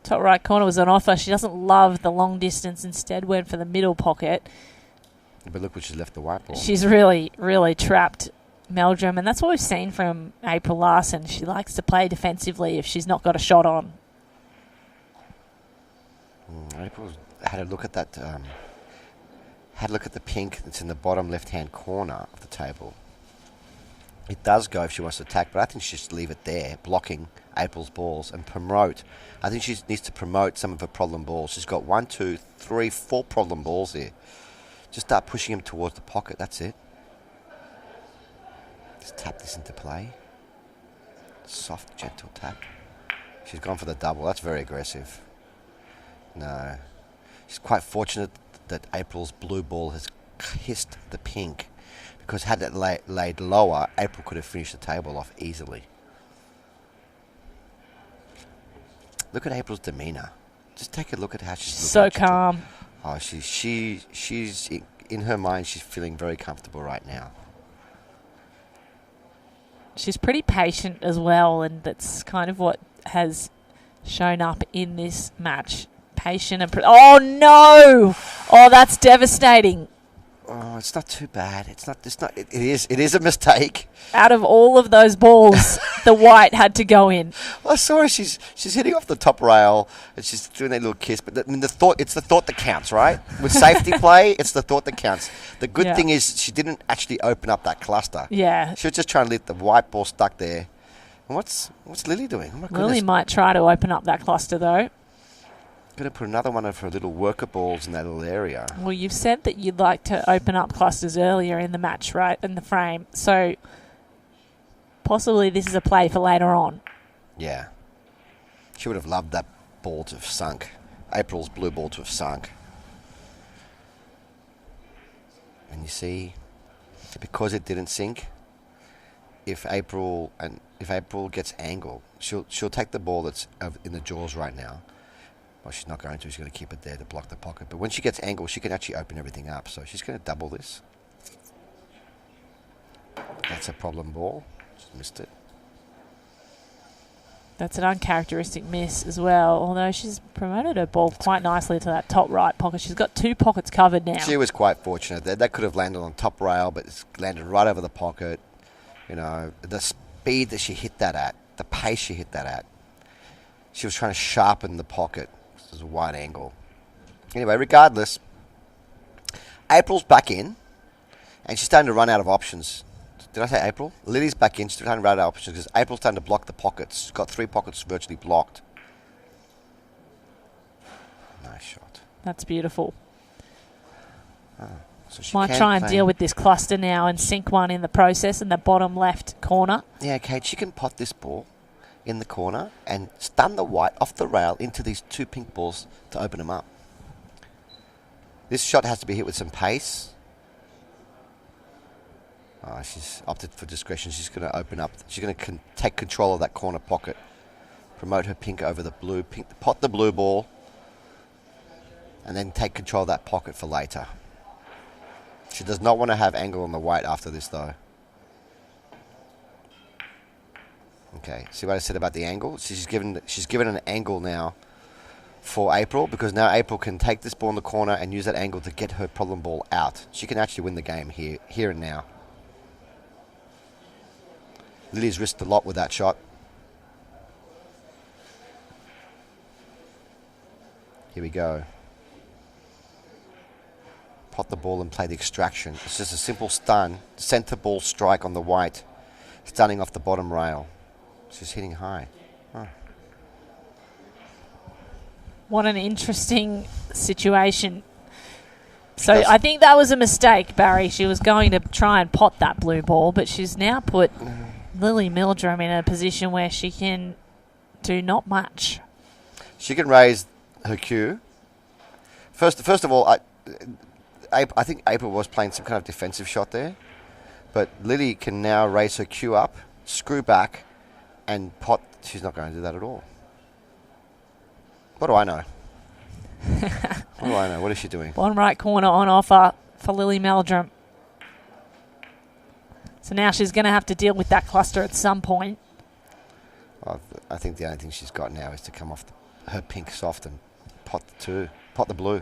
Top right corner was on offer. She doesn't love the long distance, instead went for the middle pocket. But look what she's left the white ball. She's really, really trapped Meldrum, and that's what we've seen from April Larson. She likes to play defensively if she's not got a shot on. April had a look at that. Had a look at the pink that's in the bottom left-hand corner of the table. It does go if she wants to attack, but I think she should leave it there, blocking April's balls, and promote. I think she needs to promote some of her problem balls. She's got 1, 2, 3, 4 problem balls here. Just start pushing them towards the pocket. That's it. Just tap this into play. Soft, gentle tap. She's gone for the double. That's very aggressive. No. She's quite fortunate that April's blue ball has hissed the pink, because had it laid lower, April could have finished the table off easily. Look at April's demeanour. Just take a look at how she's looking. So calm. Oh, she's in her mind, she's feeling very comfortable right now. She's pretty patient as well, and that's kind of what has shown up in this match. Patient and... oh, no! Oh, that's devastating. Oh, it's not too bad. It is a mistake. Out of all of those balls, the white had to go in. Well, I saw her. She's hitting off the top rail, and she's doing that little kiss. But it's the thought that counts, right? With safety play, it's the thought that counts. The good thing is she didn't actually open up that cluster. Yeah. She was just trying to let the white ball stuck there. And what's Lily doing? Oh my goodness. Lily might try to open up that cluster, though. Going to put another one of her little worker balls in that little area. Well, you've said that you'd like to open up clusters earlier in the match, right? In the frame. So possibly this is a play for later on. Yeah. She would have loved that ball to have sunk. April's blue ball to have sunk. And you see, because it didn't sink, if April gets angle, she'll take the ball that's in the jaws right now. Well, she's not going to. She's going to keep it there to block the pocket. But when she gets angle, she can actually open everything up. So she's going to double this. That's a problem ball. Just missed it. That's an uncharacteristic miss as well, although she's promoted her ball quite nicely to that top right pocket. She's got 2 pockets covered now. She was quite fortunate. That could have landed on top rail, but it's landed right over the pocket. You know, the speed that she hit that at, the pace she hit that at. She was trying to sharpen the pocket. This is a wide angle. Anyway, regardless, April's back in, and she's starting to run out of options. Did I say April? Lily's back in. She's starting to run out of options because April's starting to block the pockets. She's got 3 pockets virtually blocked. Nice shot. That's beautiful. So she Might can try and play. deal with this cluster now and sink one in the process in the bottom left corner. Yeah, Kate, she can pot this ball in the corner and stun the white off the rail into these 2 pink balls to open them up. This shot has to be hit with some pace. Oh, she's opted for discretion. She's going to open up. She's going to take control of that corner pocket. Promote her pink over the blue. Pot the blue ball. And then take control of that pocket for later. She does not want to have angle on the white after this, though. Okay, see what I said about the angle? She's given an angle now for April, because now April can take this ball in the corner and use that angle to get her problem ball out. She can actually win the game here and now. Lily's risked a lot with that shot. Here we go. Pot the ball and play the extraction. It's just a simple stun. Centre ball strike on the white. Stunning off the bottom rail. She's hitting high. Huh. What an interesting situation. So I think that was a mistake, Barry. She was going to try and pot that blue ball, but she's now put Lily Meldrum in a position where she can do not much. She can raise her cue. First of all, I think April was playing some kind of defensive shot there, but Lily can now raise her cue up, screw back, and pot. She's not going to do that at all. What do I know? What do I know? What is she doing? Bottom right corner on offer for Lily Meldrum. So now she's going to have to deal with that cluster at some point. Well, I think the only thing she's got now is to come off her pink soft and pot the blue.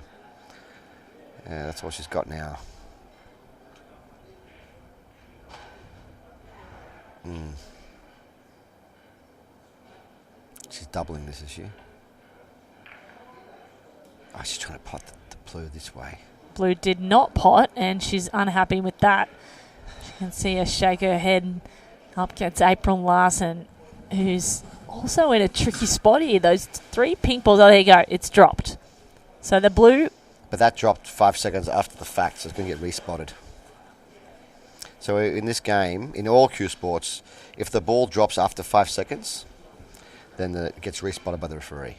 Yeah, that's all she's got now. She's doubling this, is she? Oh, she's trying to pot the blue this way. Blue did not pot, and she's unhappy with that. You can see her shake her head, and up gets April Larson, who's also in a tricky spot here. Those 3 pink balls, oh, there you go, it's dropped. So the blue... But that dropped 5 seconds after the fact, so it's going to get respotted. So in this game, in all cue sports, if the ball drops after 5 seconds, then it gets respotted by the referee.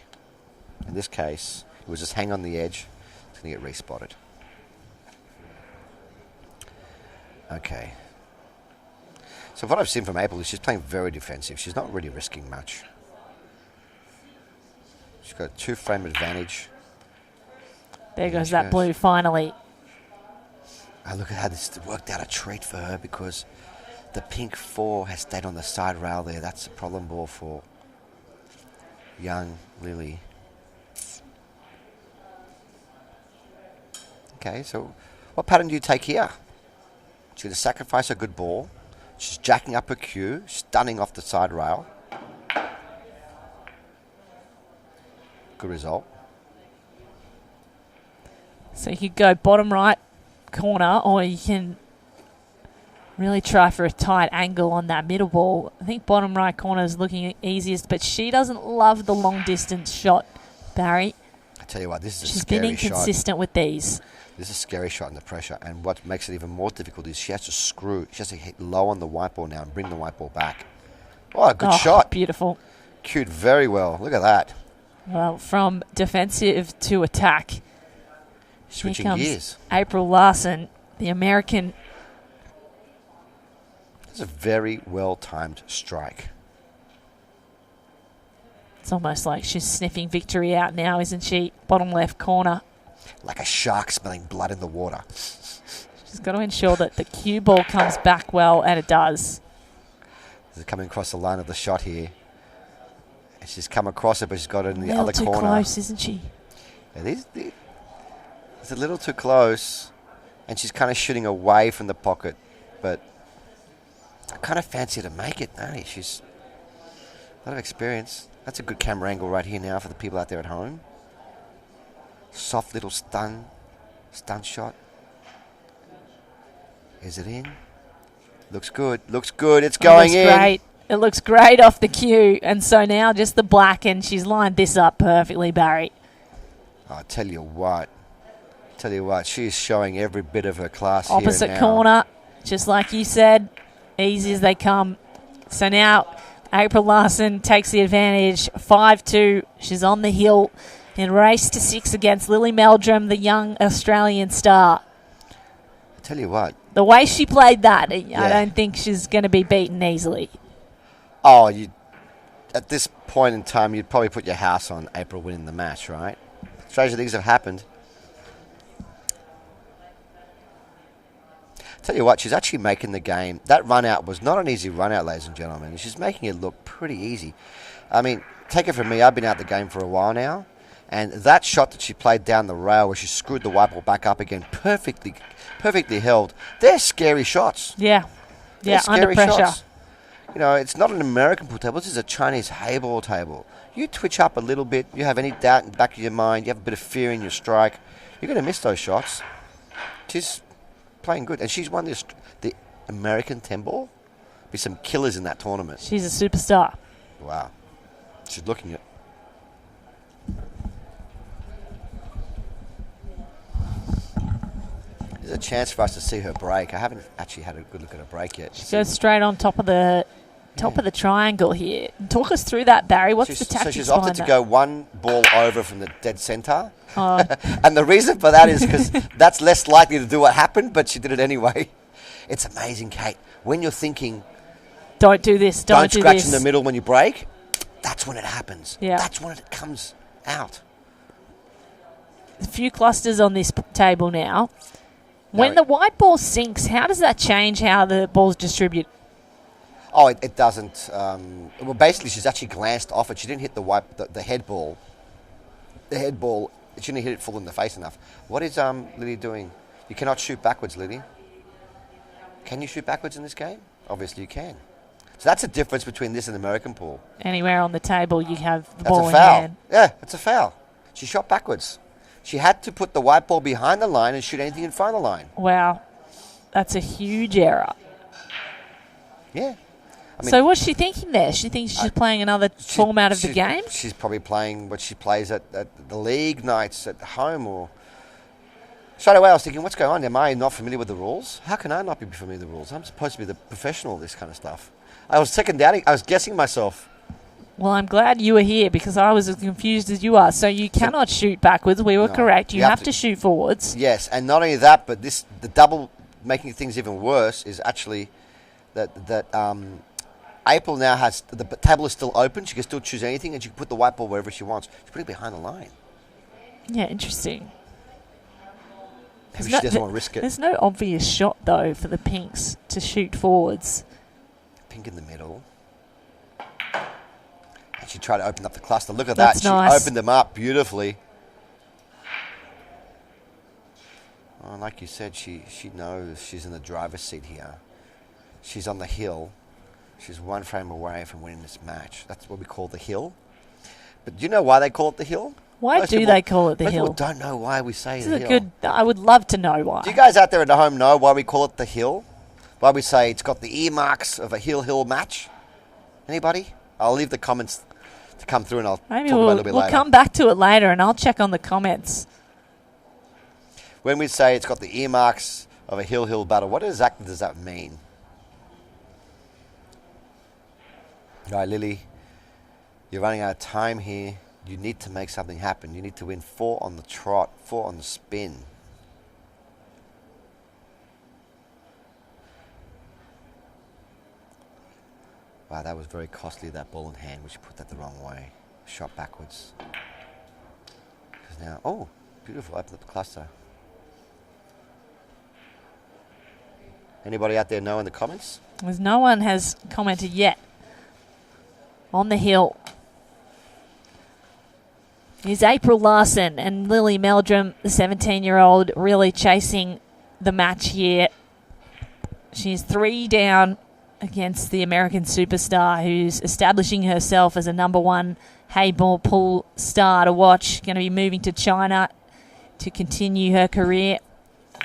In this case, it was just hang on the edge. It's going to get respotted. Okay. So what I've seen from April is she's playing very defensive. She's not really risking much. She's got a 2-frame advantage. There goes that blue finally. Oh, look at how this worked out a treat for her, because the pink 4 has stayed on the side rail there. That's a problem ball for young Lily. Okay, so what pattern do you take here? She's going to sacrifice a good ball. She's jacking up her cue, stunning off the side rail. Good result. So you could go bottom right corner, or you can really try for a tight angle on that middle ball. I think bottom right corner is looking easiest, but she doesn't love the long distance shot, Barry. I tell you what, this is a She's scary been inconsistent with these. This is a scary shot under pressure, and what makes it even more difficult is she has to screw. She has to hit low on the white ball now and bring the white ball back. Oh, a good shot. Beautiful. Cued very well. Look at that. Well, from defensive to attack. Switching Here comes gears. April Larson, the American. It's a very well-timed strike. It's almost like she's sniffing victory out now, isn't she? Bottom left corner. Like a shark smelling blood in the water. She's got to ensure that the cue ball comes back well, and it does. She's coming across the line of the shot here. And she's come across it, but she's got it in the other too corner. Close, isn't she? It's a little too close, and she's kind of shooting away from the pocket, but I kind of fancy her to make it. No, she's a lot of experience. That's a good camera angle right here now for the people out there at home. Soft little stun shot. Is it in? Looks good. Looks good. It's going in. Great. It looks great off the cue, and so now just the black, and she's lined this up perfectly, Barry. I'll tell you what. Tell you what, she's showing every bit of her class Opposite here now. corner, just like you said, easy as they come. So now April Larson takes the advantage, 5-2. She's on the hill in race to 6 against Lily Meldrum, the young Australian star. I tell you what. The way she played that, I don't think she's going to be beaten easily. Oh, at this point in time, you'd probably put your house on April winning the match, right? Stranger things have happened. Tell you what, she's actually making the game. That run out was not an easy run out, ladies and gentlemen. She's making it look pretty easy. I mean, take it from me, I've been out the game for a while now, and that shot that she played down the rail where she screwed the white ball back up again, perfectly held. They're scary shots. Yeah. Yeah, under pressure. Shots. You know, it's not an American pool table. This is a Chinese Heyball table. You twitch up a little bit, you have any doubt in the back of your mind, you have a bit of fear in your strike, you're going to miss those shots. She's playing good. And she's won the American 10 ball. Be some killers in that tournament. She's a superstar. Wow. She's looking at. There's a chance for us to see her break. I haven't actually had a good look at her break yet. She goes straight on top of the triangle here. Talk us through that, Barry. What's the tactics? So she's opted to go one ball over from the dead centre. Oh. And the reason for that is because that's less likely to do what happened, but she did it anyway. It's amazing, Kate. When you're thinking, don't do this, don't do scratch this in the middle when you break, that's when it happens. Yeah. That's when it comes out. A few clusters on this table now. When the white ball sinks, how does that change how the ball's distributed? Oh, it doesn't. Well, basically, she's actually glanced off it. She didn't hit the head ball. The head ball, she didn't hit it full in the face enough. What is Lily doing? You cannot shoot backwards, Lily. Can you shoot backwards in this game? Obviously, you can. So that's a difference between this and the American pool. Anywhere on the table, you have the That's ball a in foul. hand. Yeah, it's a foul. She shot backwards. She had to put the white ball behind the line and shoot anything in front of the line. Wow. That's a huge error. Yeah. I mean, so what's she thinking there? She thinks she's playing another format of the game? She's probably playing what she plays at the league nights at home. Or straight away I was thinking, what's going on? Am I not familiar with the rules? How can I not be familiar with the rules? I'm supposed to be the professional of this kind of stuff. I was guessing myself. Well, I'm glad you were here because I was as confused as you are. So you cannot shoot backwards. We were correct. You have to shoot forwards. Yes, and not only that, but the double making things even worse is actually that April now has the table is still open. She can still choose anything, and she can put the white ball wherever she wants. She's putting it behind the line. Yeah, interesting. Maybe she doesn't want to risk it. There's no obvious shot though for the pinks to shoot forwards. Pink in the middle. And she tried to open up the cluster. Look at That's that. nice. She opened them up beautifully. Oh, like you said, she knows she's in the driver's seat here. She's on the hill. She's one frame away from winning this match. That's what we call the hill. But do you know why they call it the hill? Why do they call it the hill? Most people don't know why we say the hill. Good. I would love to know why. Do you guys out there at home know why we call it the hill? Why we say it's got the earmarks of a hill match? Anybody? I'll leave the comments to come through and I'll talk about it a little bit later. We'll come back to it later and I'll check on the comments. When we say it's got the earmarks of a hill battle, what exactly does that mean? All right, Lily, you're running out of time here. You need to make something happen. You need to win 4 on the trot, 4 on the spin. Wow, that was very costly, that ball in hand, which put that the wrong way. Shot backwards. Because now, oh, beautiful, open up the cluster. Anybody out there know in the comments? There's no one has commented yet. On the hill is April Larson and Lily Meldrum, the 17-year-old, really chasing the match here. She's 3 down against the American superstar who's establishing herself as a #1 Heyball pool star to watch. Going to be moving to China to continue her career.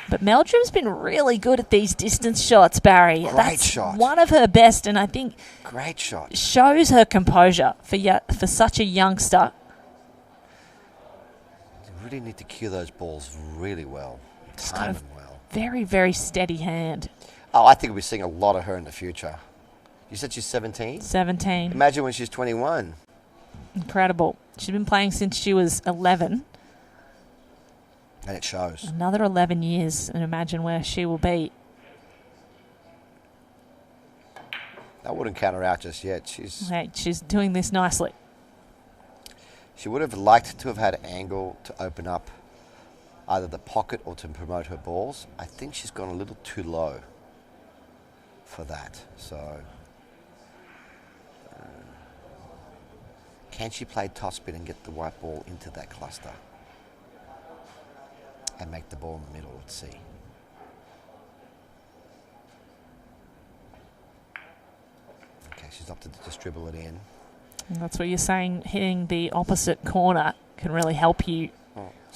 But Meldrum's been really good at these distance shots, Barry. Great shot. One of her best, and I think great shot. Shows her composure for such a youngster. really need to cue those balls really well. She's Time got them well. very, very steady hand. Oh, I think we'll be seeing a lot of her in the future. You said she's 17? 17. Imagine when she's 21. Incredible. She's been playing since she was 11. And it shows. Another 11 years, and imagine where she will be. I wouldn't count her out just yet. She's doing this nicely. She would have liked to have had an angle to open up either the pocket or to promote her balls. I think she's gone a little too low for that. So, can she play topspin and get the white ball into that cluster and make the ball in the middle? Let's see. Okay, she's opted to just dribble it in. And that's what you're saying, hitting the opposite corner can really help you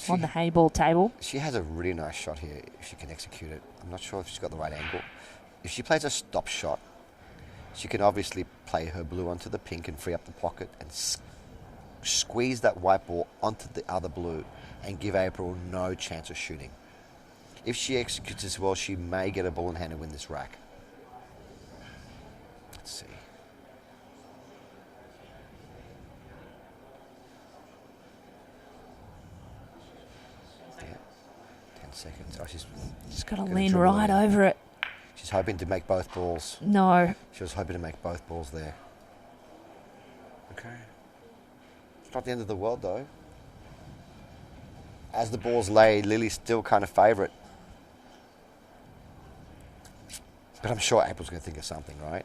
on the Heyball table. She has a really nice shot here if she can execute it. I'm not sure if she's got the right angle. If she plays a stop shot, she can obviously play her blue onto the pink and free up the pocket and squeeze that white ball onto the other blue and give April no chance of shooting. If she executes this well, she may get a ball in hand and win this rack. Let's see. Yeah, 10 seconds. Oh, she's got to lean right over it. She's hoping to make both balls. No. She was hoping to make both balls there. Okay. It's not the end of the world, though. As the balls lay, Lily's still kind of favourite. But I'm sure April's going to think of something, right?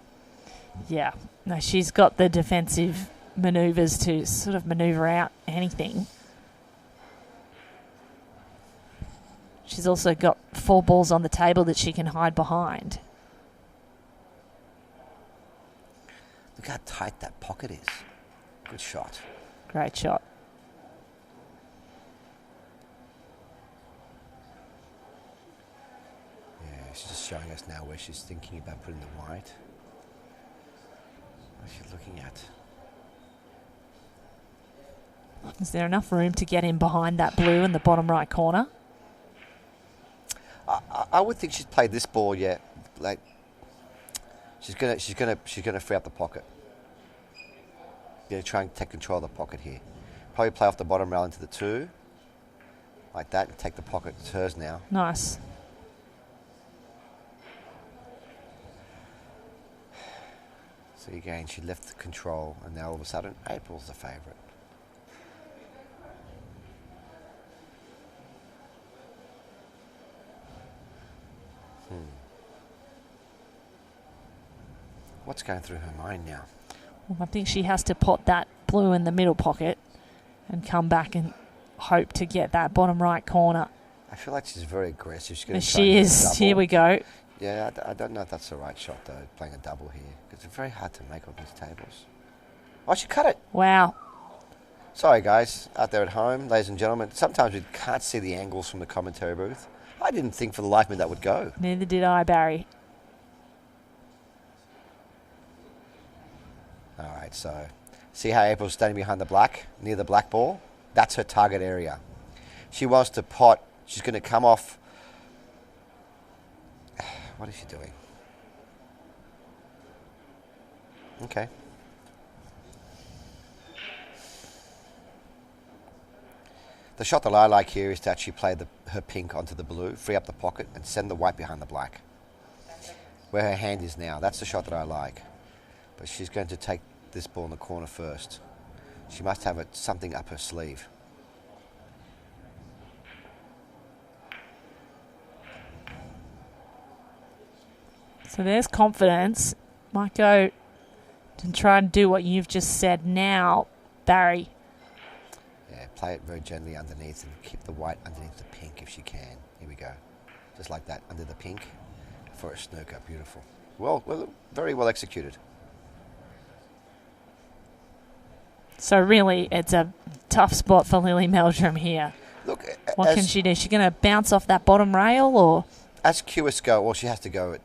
Yeah. No, she's got the defensive manoeuvres to sort of manoeuvre out anything. She's also got 4 balls on the table that she can hide behind. Look how tight that pocket is. Good shot. Great shot. Yeah, she's just showing us now where she's thinking about putting the white. What's she looking at? Is there enough room to get in behind that blue in the bottom right corner? I would think she's played this ball, yeah. Like she's gonna free up the pocket. Yeah, try and take control of the pocket here. Probably play off the bottom rail into the 2. Like that, and take the pocket. It's hers now. Nice. So again, she left the control, and now all of a sudden, April's the favourite. What's going through her mind now? Well, I think she has to pot that blue in the middle pocket and come back and hope to get that bottom right corner. I feel like she's very aggressive. She's going to She is. Here we go. Yeah, I don't know if that's the right shot, though, playing a double here. Because it's very hard to make on these tables. Oh, she cut it. Wow. Sorry, guys, out there at home, ladies and gentlemen. Sometimes we can't see the angles from the commentary booth. I didn't think for the life of me that would go. Neither did I, Barry. All right, so see how April's standing behind the black, near the black ball? That's her target area. She wants to pot. She's going to come off. What is she doing? Okay. The shot that I like here is to actually play her pink onto the blue, free up the pocket, and send the white behind the black. Where her hand is now. That's the shot that I like. But she's going to take this ball in the corner first. She must have something up her sleeve. So there's confidence. Might go and try and do what you've just said now, Barry. Yeah, play it very gently underneath and keep the white underneath the pink if she can. Here we go. Just like that, under the pink for a snooker. Beautiful. Well, very well executed. So really, it's a tough spot for Lily Meldrum here. Look, what can she do? Is she going to bounce off that bottom rail, or? As QS go, well, she has to go.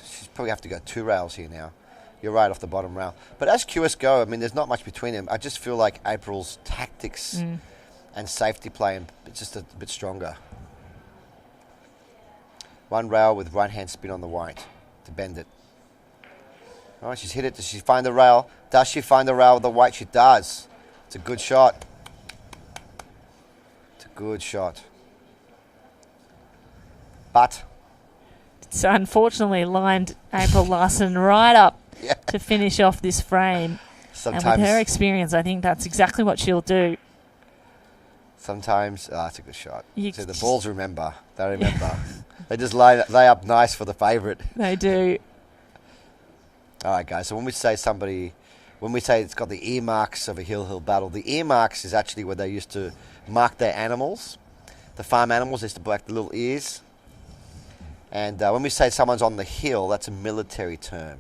She's probably have to go 2 rails here now. You're right, off the bottom rail. But as QS go, I mean, there's not much between them. I just feel like April's tactics and safety play and just a bit stronger. One rail with right hand spin on the white to bend it. Oh, she's hit it. Does she find the rail? Does she find the rail with the white? She does. It's a good shot. It's a good shot. But So unfortunately lined April Larson right up to finish off this frame. sometimes, and with her experience, I think that's exactly what she'll do. Sometimes, that's a good shot. You See, the balls remember. They remember. They just lay up nice for the favourite. They do. All right, guys. So when we say it's got the earmarks of a hill battle, the earmarks is actually where they used to mark their animals. The farm animals used to black the little ears. And when we say someone's on the hill, that's a military term.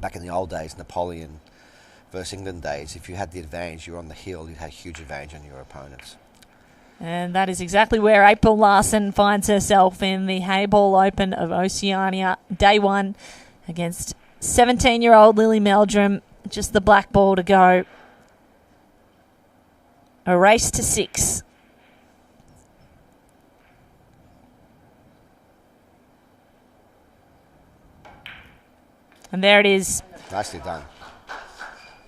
Back in the old days, Napoleon versus England days, if you had the advantage, you were on the hill, you had a huge advantage on your opponents. And that is exactly where April Larson finds herself in the Heyball Open of Oceania, day one, against 17-year-old Lily Meldrum. Just the black ball to go. A race to 6. And there it is. Nicely done.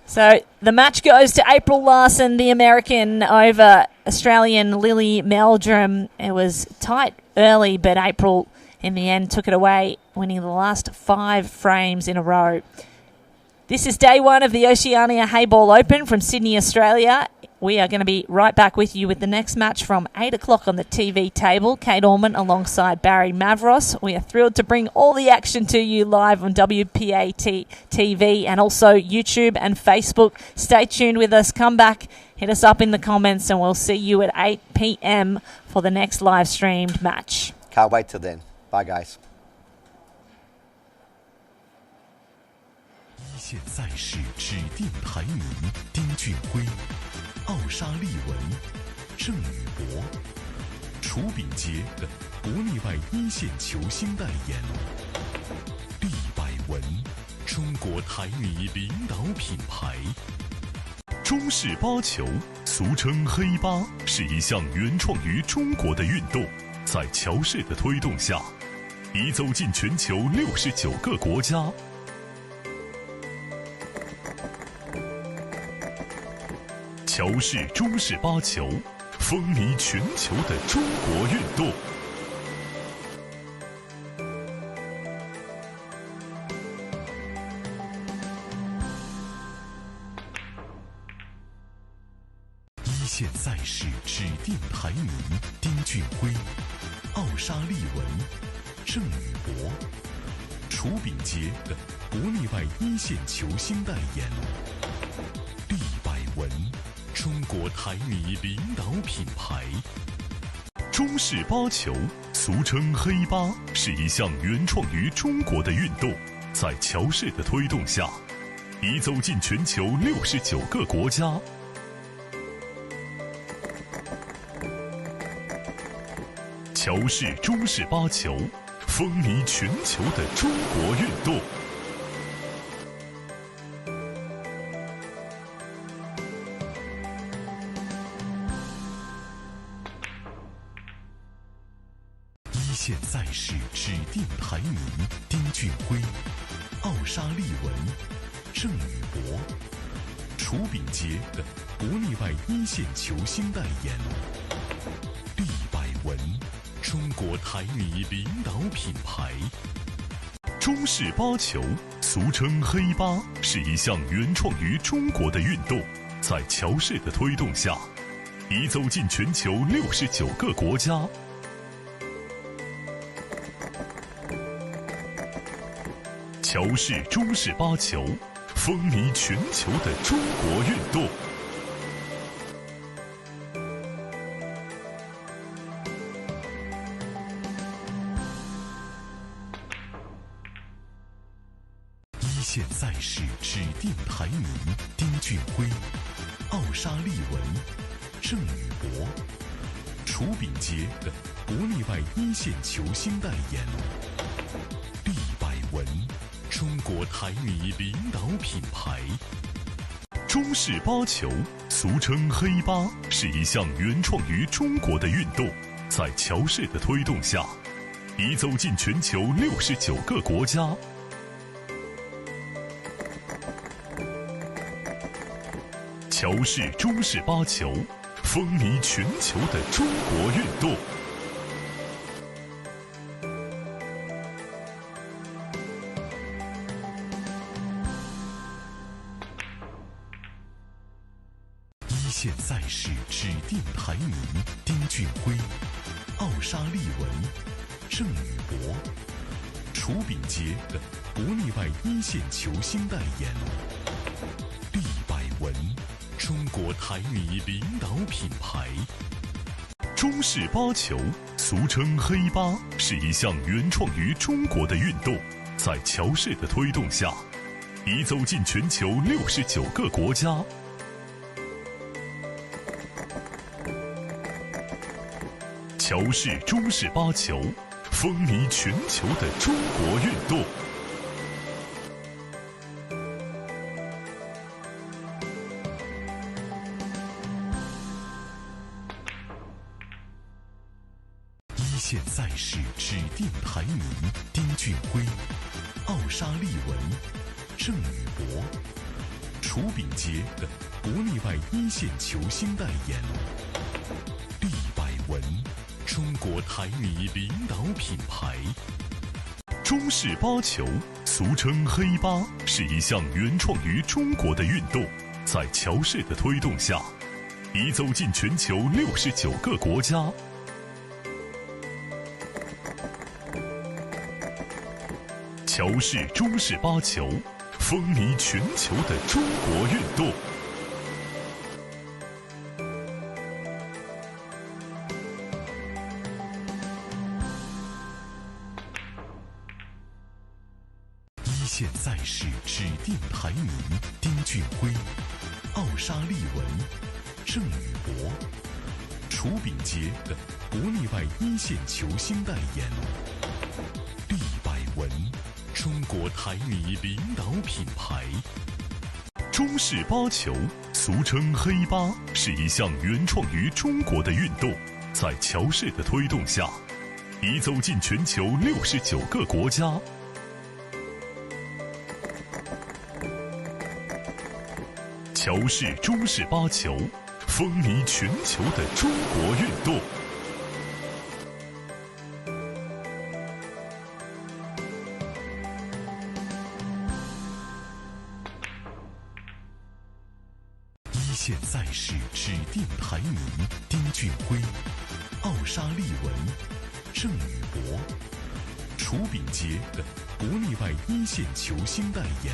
So the match goes to April Larson, the American, over Australian Lily Meldrum. It was tight early, but April in the end took it away, winning the last 5 frames in a row. This is day one of the Oceania Heyball Open from Sydney, Australia. We are going to be right back with you with the next match from 8 o'clock on the TV table. Kate Orman alongside Barry Mavros. We are thrilled to bring all the action to you live on WPA TV and also YouTube and Facebook. Stay tuned with us. Come back, hit us up in the comments, and we'll see you at 8 p.m. for the next live streamed match. Can't wait till then. Bye, guys. 一线赛事指定排名：丁俊晖、奥沙利文、郑宇博、楚炳杰等国内外一线球星代言。厉百文，中国台米领导品牌。中式八球，俗称黑八，是一项原创于中国的运动，在乔氏的推动下，已走进全球69个国家。乔氏中式八球，风靡全球的中国运动。一线赛事指定排名：丁俊晖、奥沙利文、郑宇博、楚炳杰等国内外一线球星代言。厉百文，中国台米领导品牌。中式八球，俗称黑八，是一项原创于中国的运动，在乔氏的推动下，已走进全球69个国家。乔氏中式八球，风靡全球的中国运动。一线赛事指定排名：丁俊晖、奥沙利文、郑宇博、楚炳杰等国内外一线球星代言。厉百文，中国台米领导品牌。中式八球，俗称黑八，是一项原创于中国的运动，在乔氏的推动下，已走进全球69个国家。乔氏中式八球，风靡全球的中国运动。一线赛事指定排名：丁俊晖、奥沙利文、郑宇博、楚炳杰等国内外一线球星代言。厉百文，中国台米领导品牌。中式八球，俗称黑八，是一项原创于中国的运动，在乔氏的推动下，已走进全球69个国家。乔氏中式八球，风靡全球的中国运动。一线赛事指定排名：丁俊晖、奥沙利文、郑宇博、楚炳杰等国内外一线球星代言。厉百文，中国台米领导品牌。中式八球，俗称黑八，是一项原创于中国的运动，在乔氏的推动下，已走进全球69个国家。乔氏中式八球，风靡全球的中国运动。一线赛事指定排名：丁俊晖、奥沙利文、郑宇博、楚炳杰等国内外一线球星代言。厉百文，中国台米领导品牌。中式八球，俗称黑八，是一项原创于中国的运动，在乔氏的推动下，已走进全球69个国家。乔氏中式八球，风靡全球的中国运动。一线赛事指定排名：丁俊晖、奥沙利文、郑宇博、楚炳杰等国内外一线球星代言。厉百文，中国台米领导品牌。中式八球，俗称黑八，是一项原创于中国的运动，在乔氏的推动下，已走进全球69个国家。乔氏中式八球，风靡全球的中国运动。一线赛事指定排名：丁俊晖、奥沙利文、郑宇博、楚炳杰等国内外一线球星代言。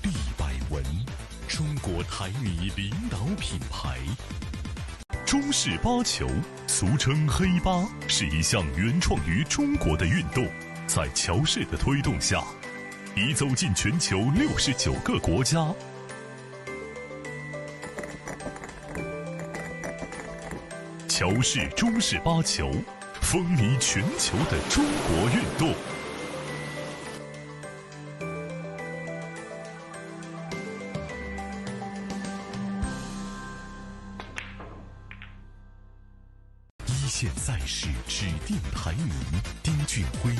厉百文，中国台米领导品牌。中式八球，俗称黑八，是一项原创于中国的运动，在乔氏的推动下，已走进全球69个国家。乔氏中式八球，风靡全球的中国运动。一线赛事指定排名：丁俊晖、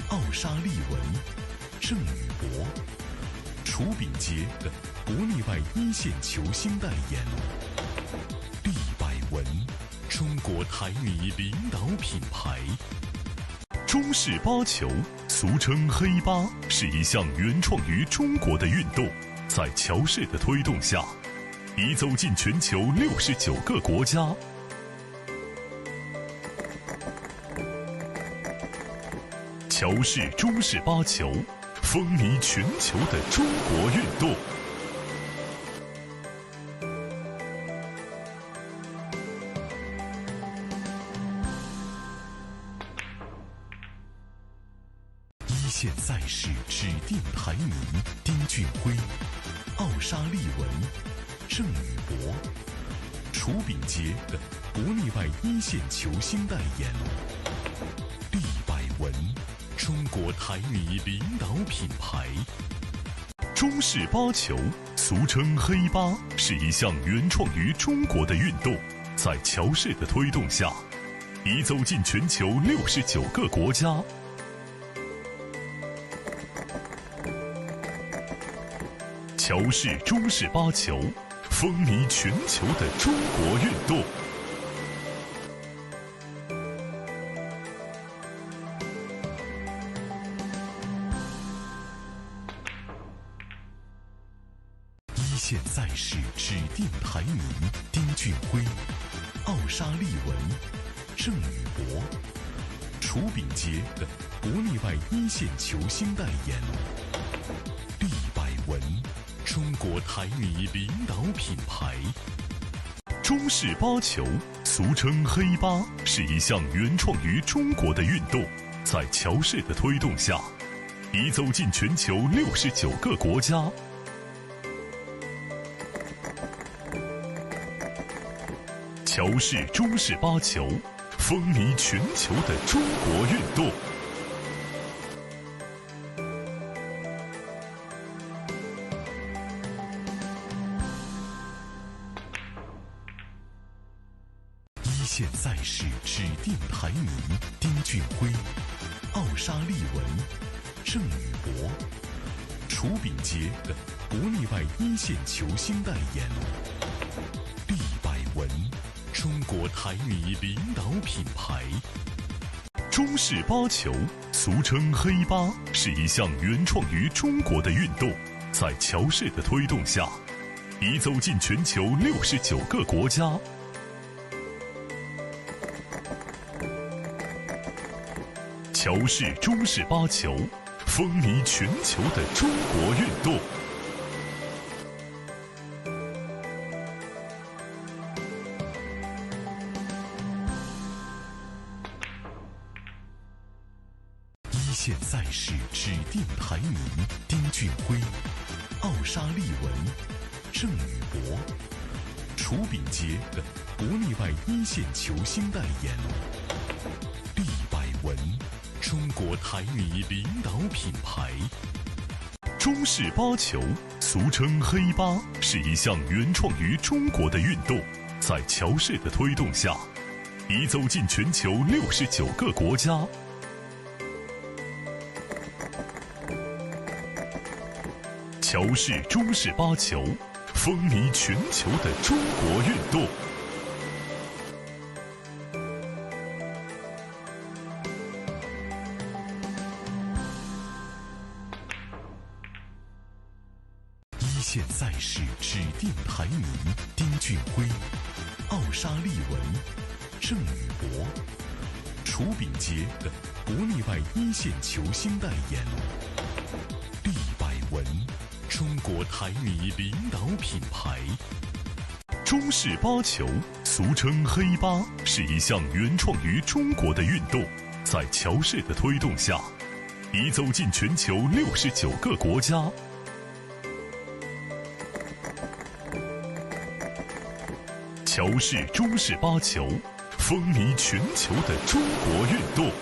奥沙利文、郑宇博、楚炳杰等国内外一线球星代言。厉百文，中国台米领导品牌。中式八球，俗称黑八，是一项原创于中国的运动，在乔氏的推动下，已走进全球69个国家。乔氏中式八球，风靡全球的中国运动。一线赛事指定排名：丁俊晖、奥沙利文、郑宇博、楚炳杰等国内外一线球星代言。厉百文，中国台米领导品牌。中式八球，俗称黑八，是一项原创于中国的运动，在乔氏的推动下，已走进全球69个国家。乔氏中式八球，风靡全球的中国运动。一线赛事指定排名：丁俊晖、奥沙利文、郑宇博、楚炳杰等国内外一线球星代言。厉百文，中国台米领导品牌。中式八球，俗称黑八，是一项原创于中国的运动，在乔氏的推动下，已走进全球69个国家。乔氏中式八球，风靡全球的中国运动。一线赛事指定排名：丁俊晖、奥沙利文、郑宇博、楚炳杰等国内外一线球星代言。厉百文，中国台米领导品牌。中式八球，俗称黑八，是一项原创于中国的运动，在乔氏的推动下，已走进全球69个国家。乔氏中式八球，风靡全球的中国运动。一线赛事指定排名：丁俊晖、奥沙利文、郑宇博、楚炳杰等国内外一线球星代言。厉百文，中国台米领导品牌。中式八球，俗称黑八，是一项原创于中国的运动，在乔氏的推动下，已走进全球69个国家。乔氏中式八球，风靡全球的中国运动。一线赛事指定排名：丁俊晖、奥沙利文、郑宇博、楚炳杰等国内外一线球星代言。厉百文，中国台米领导品牌。中式八球，俗称黑八，是一项原创于中国的运动，在乔氏的推动下，已走进全球69个国家。乔氏中式八球，风靡全球的中国运动。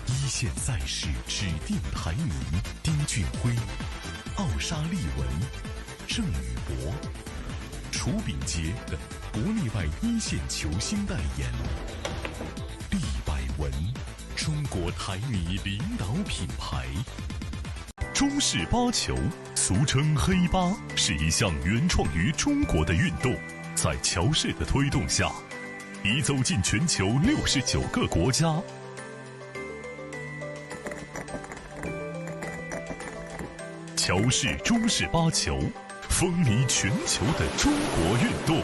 一线赛事指定排名：丁俊晖、奥沙利文、郑宇博、楚炳杰等国内外一线球星代言。厉百文，中国台米领导品牌。中式八球，俗称黑八，是一项原创于中国的运动，在乔氏的推动下，已走进全球69个国家。乔氏中式八球，风靡全球的中国运动。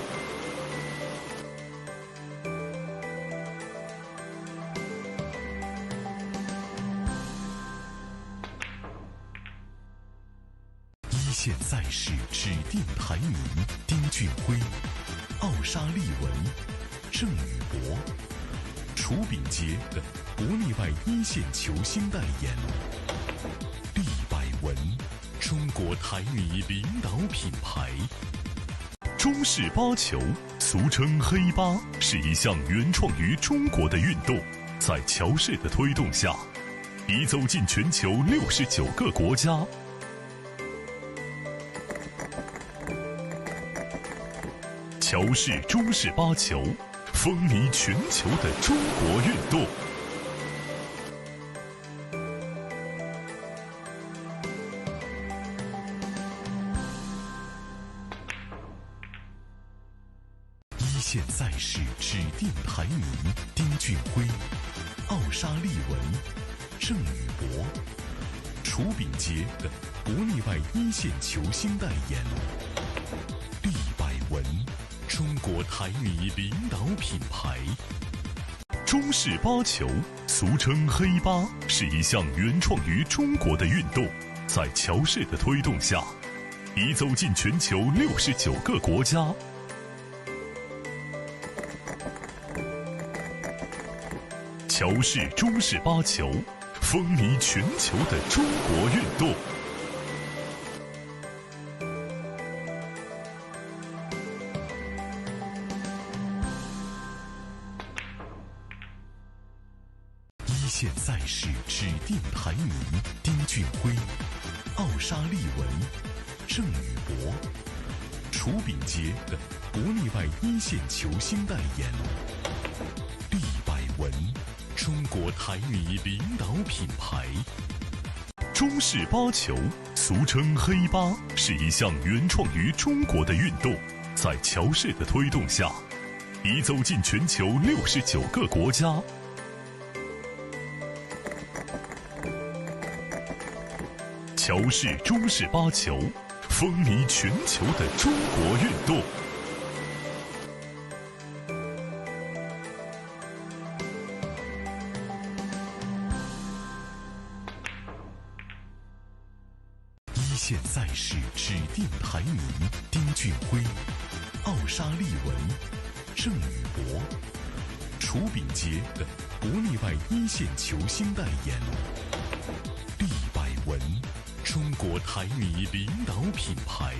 一线赛事指定排名：丁俊晖、奥沙利文、郑宇博、楚炳杰等国内外一线球星代言。厉百文，中国台米领导品牌。中式八球，俗称黑八，是一项原创于中国的运动，在乔氏的推动下，已走进全球69个国家。乔氏中式八球，风靡全球的中国运动。一线赛事指定排名：丁俊晖、奥沙利文、郑宇博、楚炳杰等国内外一线球星代言。厉百文，中国台女领导品牌。中式八球，俗称黑八，是一项原创于中国的运动，在乔氏的推动下，已走进全球69个国家。乔氏中式八球，风靡全球的中国运动。一线赛事指定排名：丁俊晖、奥沙利文、郑宇博、楚炳杰等国内外一线球星代言。厉百文，中国台女领导品牌。中式八球，俗称黑八，是一项原创于中国的运动，在乔氏的推动下，已走进全球69个国家。乔氏中式八球，风靡全球的中国运动。一线赛事指定排名：丁俊晖、奥沙利文、郑宇博、楚炳杰等国内外一线球星代言。厉百文，中国台女领导品牌。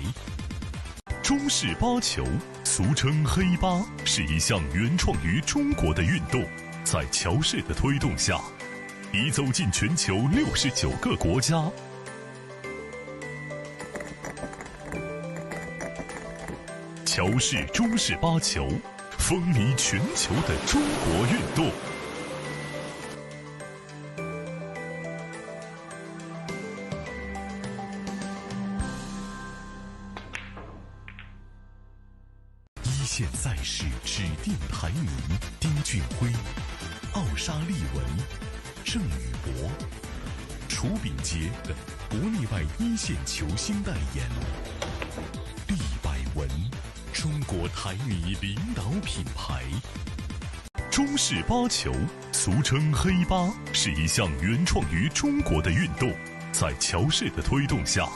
中式八球，俗称黑八，是一项原创于中国的运动，在乔氏的推动下，已走进全球69个国家。乔氏中式八球，风靡全球的中国运动。一线赛事指定排名：丁俊晖、奥沙利文、郑宇博、楚炳杰等国内外一线球星代言。厉百文，中国台女领导品牌。中式八球，俗称黑八，是一项原创于中国的运动，在乔氏的推动下，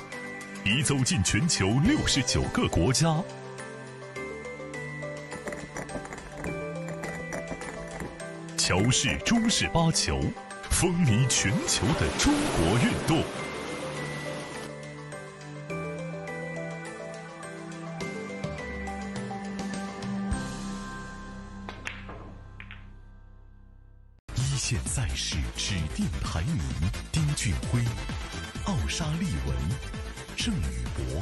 已走进全球69个国家。乔氏中式八球，风靡全球的中国运动。一线赛事指定排名：丁俊晖、奥沙利文、郑宇博、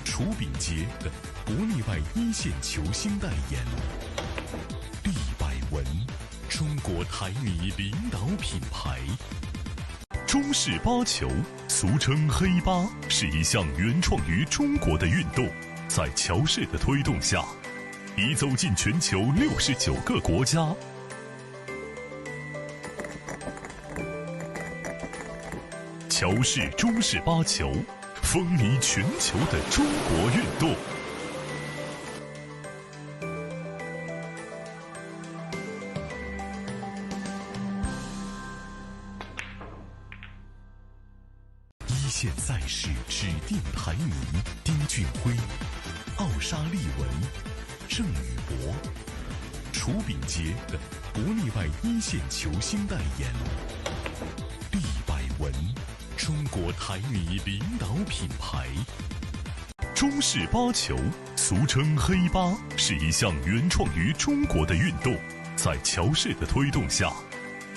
楚炳杰等国内外一线球星代言。厉百文，中国台女领导品牌。中式八球，俗称黑八，是一项原创于中国的运动，在乔氏的推动下，已走进全球69个国家。乔氏中式八球，风靡全球的中国运动。一线赛事指定排名：丁俊晖、奥沙利文、郑宇博、楚炳杰等国内外一线球星代言。厉百文，中国台女领导品牌。中式八球，俗称黑八，是一项原创于中国的运动，在乔氏的推动下，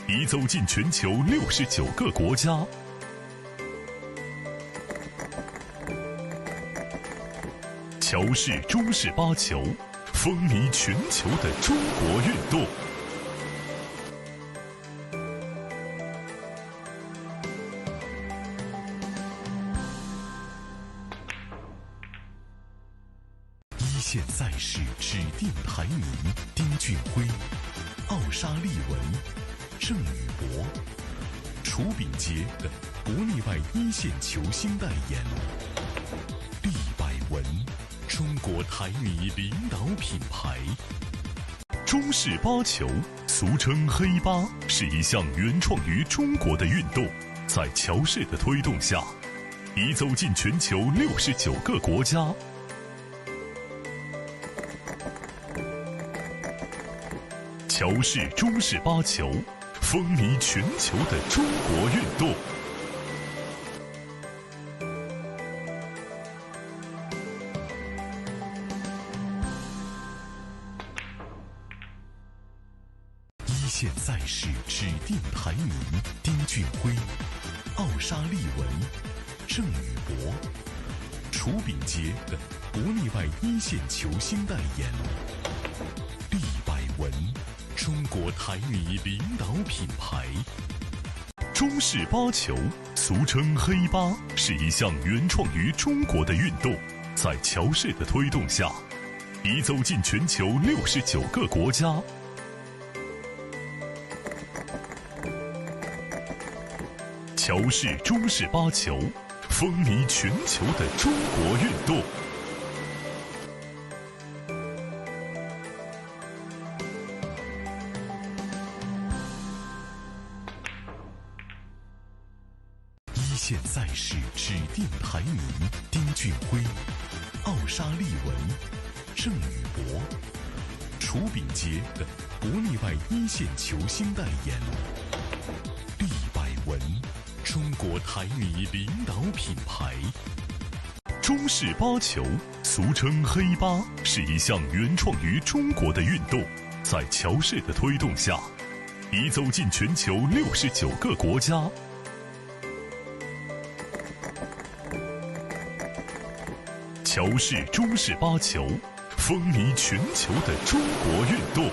已走进全球69个国家。乔氏中式八球，风靡全球的中国运动。一线赛事指定排名：丁俊晖、奥沙利文、郑宇博。楚炳杰等国内外一线球星代言。厉百文，中国台米领导品牌。中式八球，俗称黑八，是一项原创于中国的运动，在乔氏的推动下，已走进全球69个国家。乔氏中式八球，风靡全球的中国运动。一线赛事指定排名：丁俊晖、奥沙利文、郑宇博。楚炳杰等国内外一线球星代言。厉百文，中国台米领导品牌。中式八球，俗称黑八，是一项原创于中国的运动，在乔氏的推动下，已走进全球69个国家。乔氏中式八球，风靡全球的中国运动。一线赛事指定排名：丁俊晖、奥沙利文、郑宇博。楚炳杰等国内外一线球星代言。厉百文，中国台米领导品牌。中式八球，俗称黑八，是一项原创于中国的运动，在乔氏的推动下，已走进全球69个国家。乔氏中式八球，风靡全球的中国运动。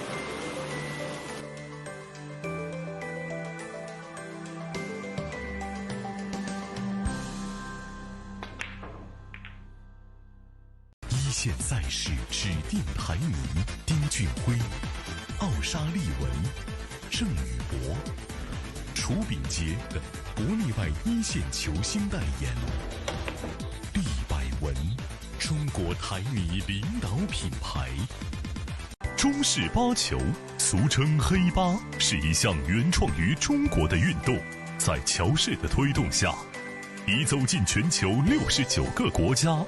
一线赛事指定排名：丁俊晖、奥沙利文、郑宇博。楚炳杰等国内外一线球星代言。厉百文，中国台米领导品牌。中式八球，俗称黑八，是一项原创于中国的运动，在乔氏的推动下，已走进全球69个国家。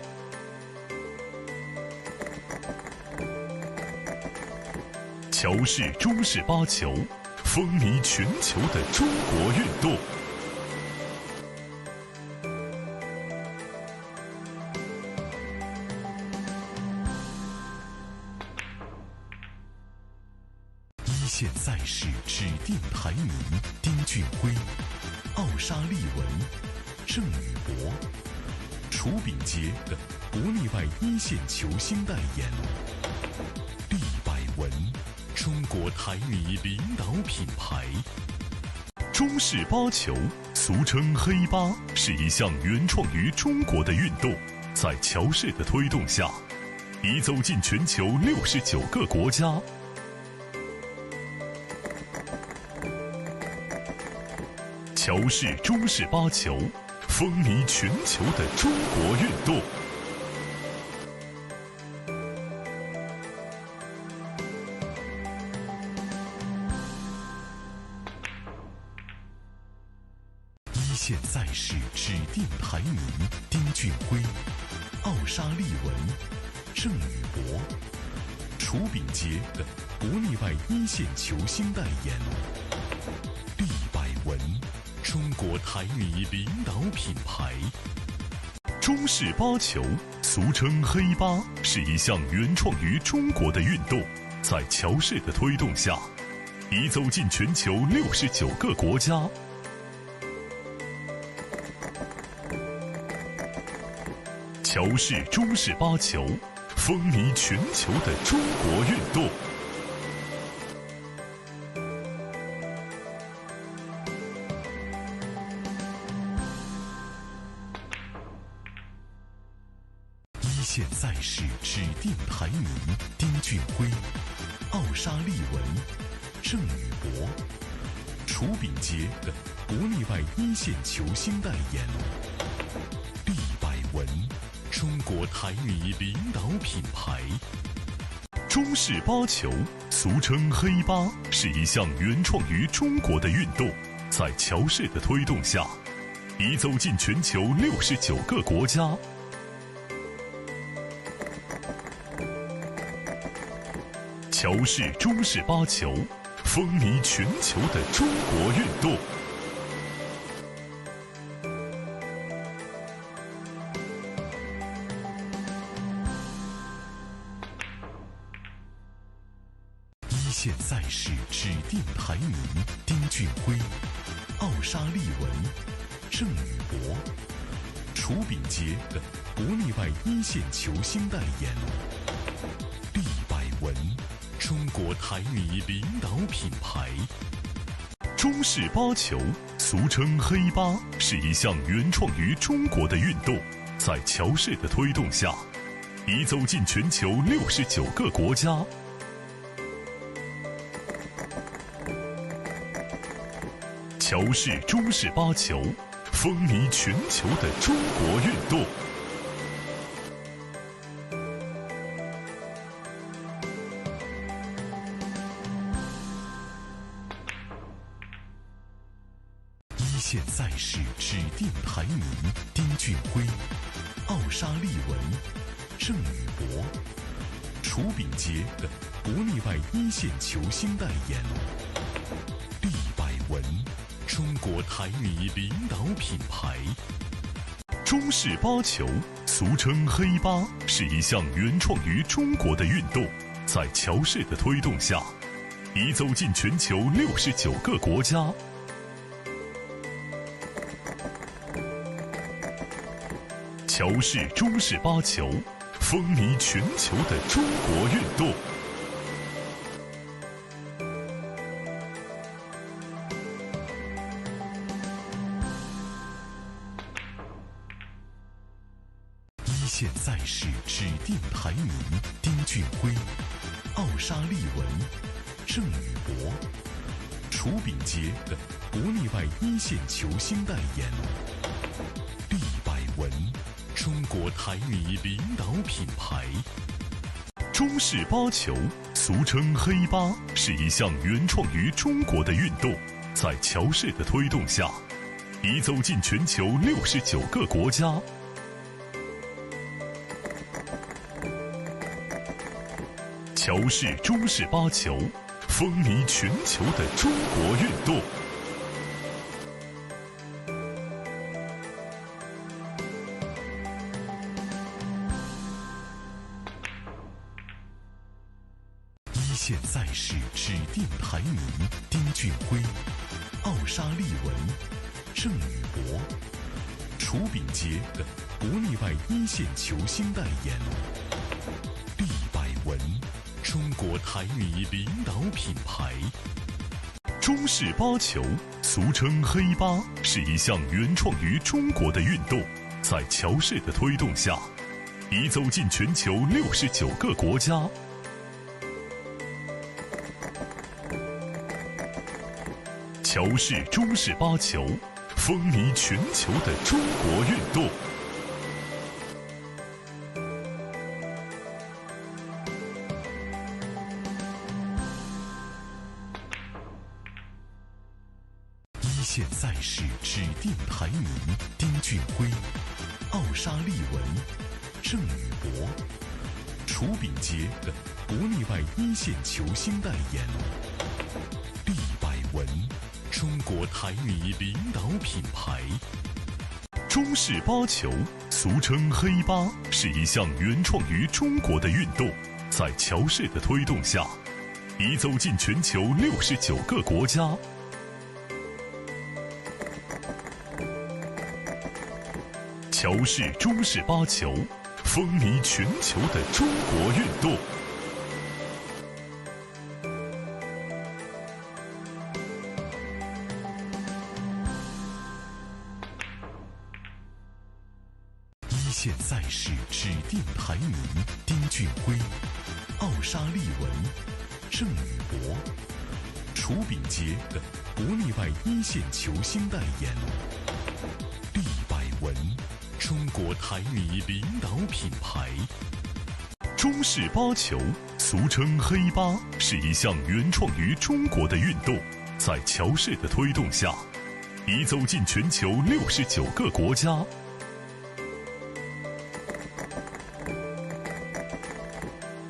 乔氏中式八球，风靡全球的中国运动。一线赛事指定排名：丁俊晖、奥沙利文、郑宇博。楚炳杰等国内外一线球星代言。厉百文，中国台米领导品牌。中式八球，俗称黑八，是一项原创于中国的运动，在乔氏的推动下，已走进全球69个国家。乔氏中式八球，风靡全球的中国运动。一线赛事指定排名：丁俊晖、奥沙利文、郑宇博。楚炳杰等国内外一线球星代言。厉百文，中国台米领导品牌。中式八球，俗称黑八，是一项原创于中国的运动，在乔氏的推动下，已走进全球69个国家。乔氏中式八球，风靡全球的中国运动。一线赛事指定排名：丁俊晖、奥沙利文、郑宇博、楚秉杰等国内外一线球星代言。厉百文，中国台女领导品牌。中式八球，俗称黑八，是一项原创于中国的运动，在乔氏的推动下，已走进全球69个国家。乔氏中式八球，风靡全球的中国运动。一线赛事指定排名：丁俊晖、奥沙利文、郑宇博、楚秉杰等国内外一线球星代言。厉百文，中国台女领导品牌。中式八球，俗称黑八，是一项原创于中国的运动，在乔氏的推动下，已走进全球69个国家。乔氏中式八球，风靡全球的中国运动。一线赛事指定排名：丁俊晖、奥沙利文、郑宇博、楚秉杰等国内外一线球星代言。厉百文，中国台女领导品牌。中式八球，俗称黑八，是一项原创于中国的运动，在乔氏的推动下，已走进全球69个国家。乔氏中式八球，风靡全球的中国运动。一线赛事指定排名：丁俊晖、奥沙利文、郑宇博、楚秉杰等国内外一线球星代言。厉百文，中国台女领导品牌。中式八球，俗称黑八，是一项原创于中国的运动，在乔氏的推动下，已走进全球69个国家。乔氏中式八球，风靡全球的中国运动。一线赛事指定排名：丁俊晖、奥沙利文、郑宇博、楚秉杰等国内外一线球星代言。厉百文，中国台女领导品牌。中式八球，俗称黑八，是一项原创于中国的运动，在乔氏的推动下，已走进全球69个国家。乔氏中式八球，风靡全球的中国运动。一线赛事指定排名：丁俊晖、奥沙利文、郑宇博、楚秉杰等国内外一线球星代言。厉百文，中国台女领导品牌。中式八球，俗称黑八，是一项原创于中国的运动，在乔氏的推动下，已走进全球69个国家。乔氏中式八球，风靡全球的中国运动。一线赛事指定排名：丁俊晖、奥沙利文、郑宇博、楚炳杰等国内外一线球星代言。厉百文，中国台女领导品牌。中式八球，俗称黑八，是一项原创于中国的运动，在乔氏的推动下，已走进全球69个国家。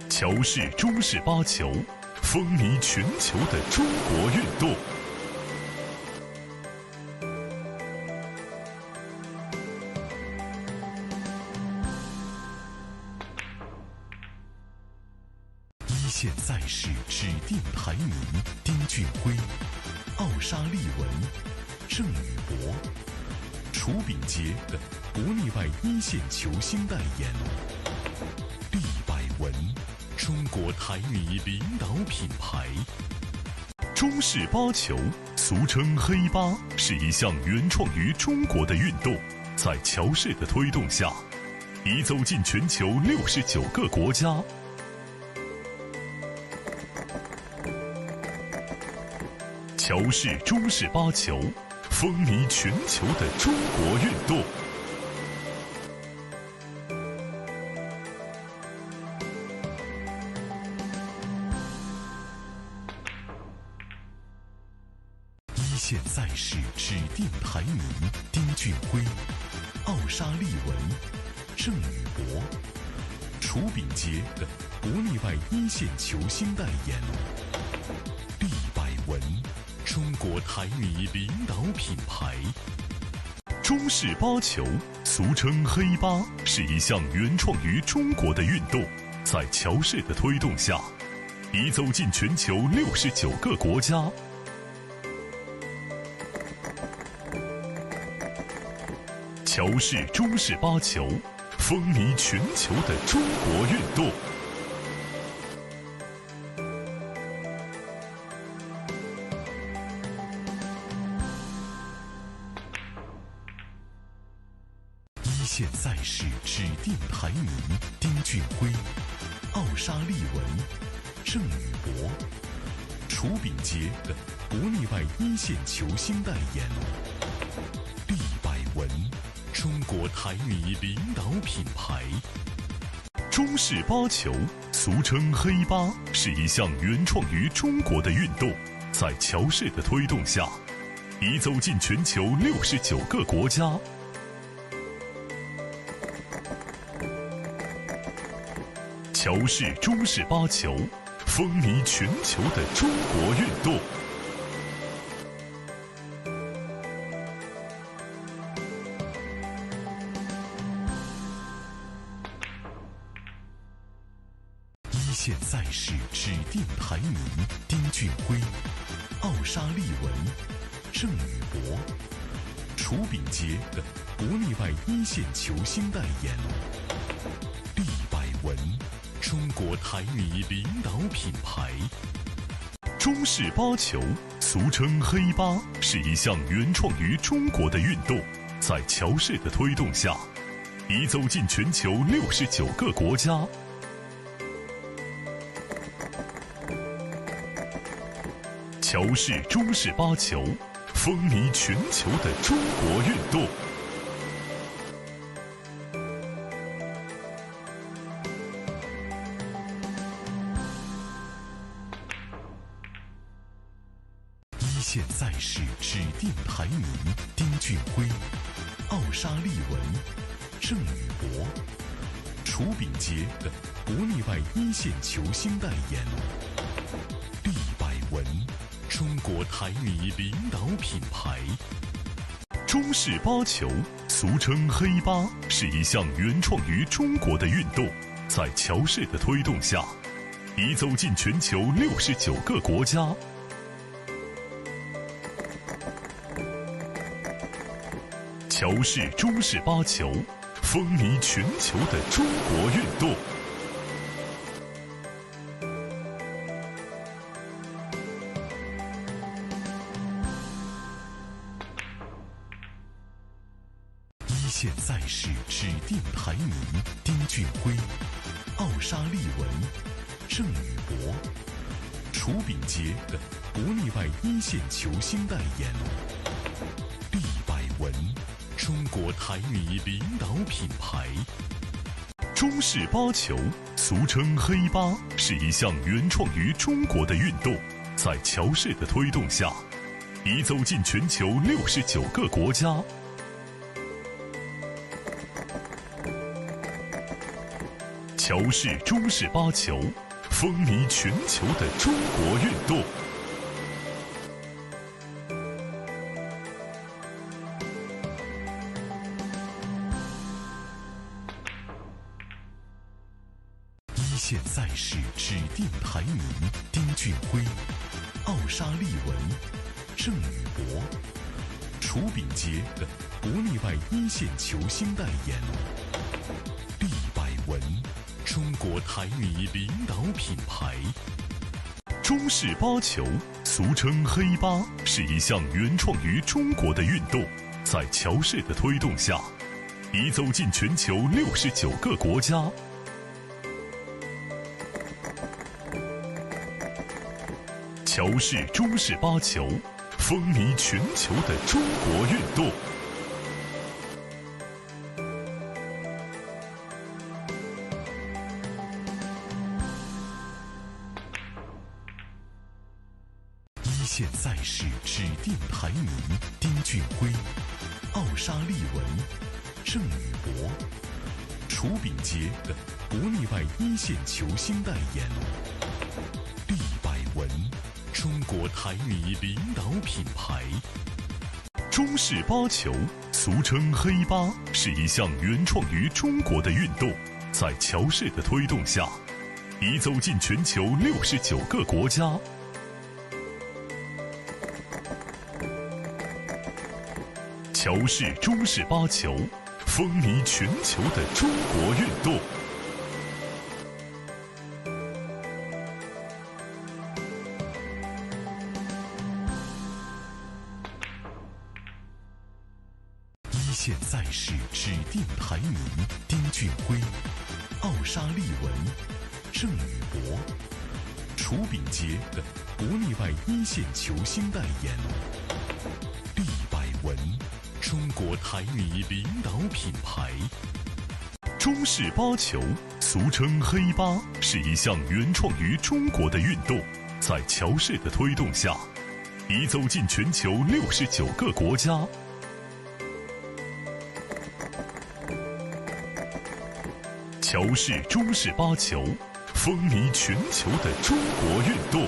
乔氏中式八球，风靡全球的中国运动。一线赛事指定排名：丁俊晖、奥沙利文、郑宇博、楚炳杰等国内外一线球星代言。厉百文，中国台女领导品牌。中式八球，俗称黑八，是一项原创于中国的运动，在乔氏的推动下，已走进全球69个国家。乔氏中式八球，风靡全球的中国运动。一线赛事指定排名：丁俊晖、奥沙利文、郑宇博、楚炳杰等国内外一线球星代言。厉百文，中国台女领导品牌。中式八球，俗称黑八，是一项原创于中国的运动，在乔氏的推动下，已走进全球69个国家。乔氏中式八球，风靡全球的中国运动。一线赛事指定排名：丁俊晖、奥沙利文、郑宇博、楚炳杰等国内外一线球星代言。厉百文，中国台女领导品牌。中式八球，俗称黑八，是一项原创于中国的运动，在乔氏的推动下，已走进全球69个国家。乔氏中式八球，风靡全球的中国运动。一线赛事指定排名：丁俊晖、奥沙利文、郑宇博、楚炳杰等国内外一线球星代言。厉百文，中国台女领导品牌。中式八球，俗称黑八，是一项原创于中国的运动，在乔氏的推动下，已走进全球69个国家。乔氏中式八球，风靡全球的中国运动。一线赛事指定排名：丁俊晖、奥沙利文、郑宇博、楚炳杰等国内外一线球星代言。厉百文，中国台女领导品牌。中式八球，俗称黑八，是一项原创于中国的运动，在乔氏的推动下，已走进全球69个国家。乔氏中式八球，风靡全球的中国运动。一线赛事指定排名：丁俊晖、奥沙利文、郑宇博。楚炳杰等国内外一线球星代言。厉百文，中国台女领导品牌。中式八球，俗称黑八，是一项原创于中国的运动，在乔氏的推动下，已走进全球69个国家。乔氏中式八球，风靡全球的中国运动。一线赛事指定排名：丁俊晖、奥沙利文、郑宇博。楚炳杰等国内外一线球星代言。厉百文，中国台女领导品牌。中式八球，俗称黑八，是一项原创于中国的运动，在乔氏的推动下，已走进全球69个国家。乔氏中式八球，风靡全球的中国运动。一线赛事指定排名：丁俊晖、奥沙利文、郑宇博。楚炳杰等国内外一线球星代言。厉百文，中国台女领导品牌。中式八球，俗称黑八，是一项原创于中国的运动，在乔氏的推动下，已走进全球69个国家。乔氏中式八球，风靡全球的中国运动。一线赛事指定排名：丁俊晖、奥沙利文、郑宇博。楚炳杰等国内外一线球星代言。厉百文，中国台女领导品牌。中式八球，俗称黑八，是一项原创于中国的运动，在乔氏的推动下，已走进全球69个国家。乔氏中式八球，风靡全球的中国运动。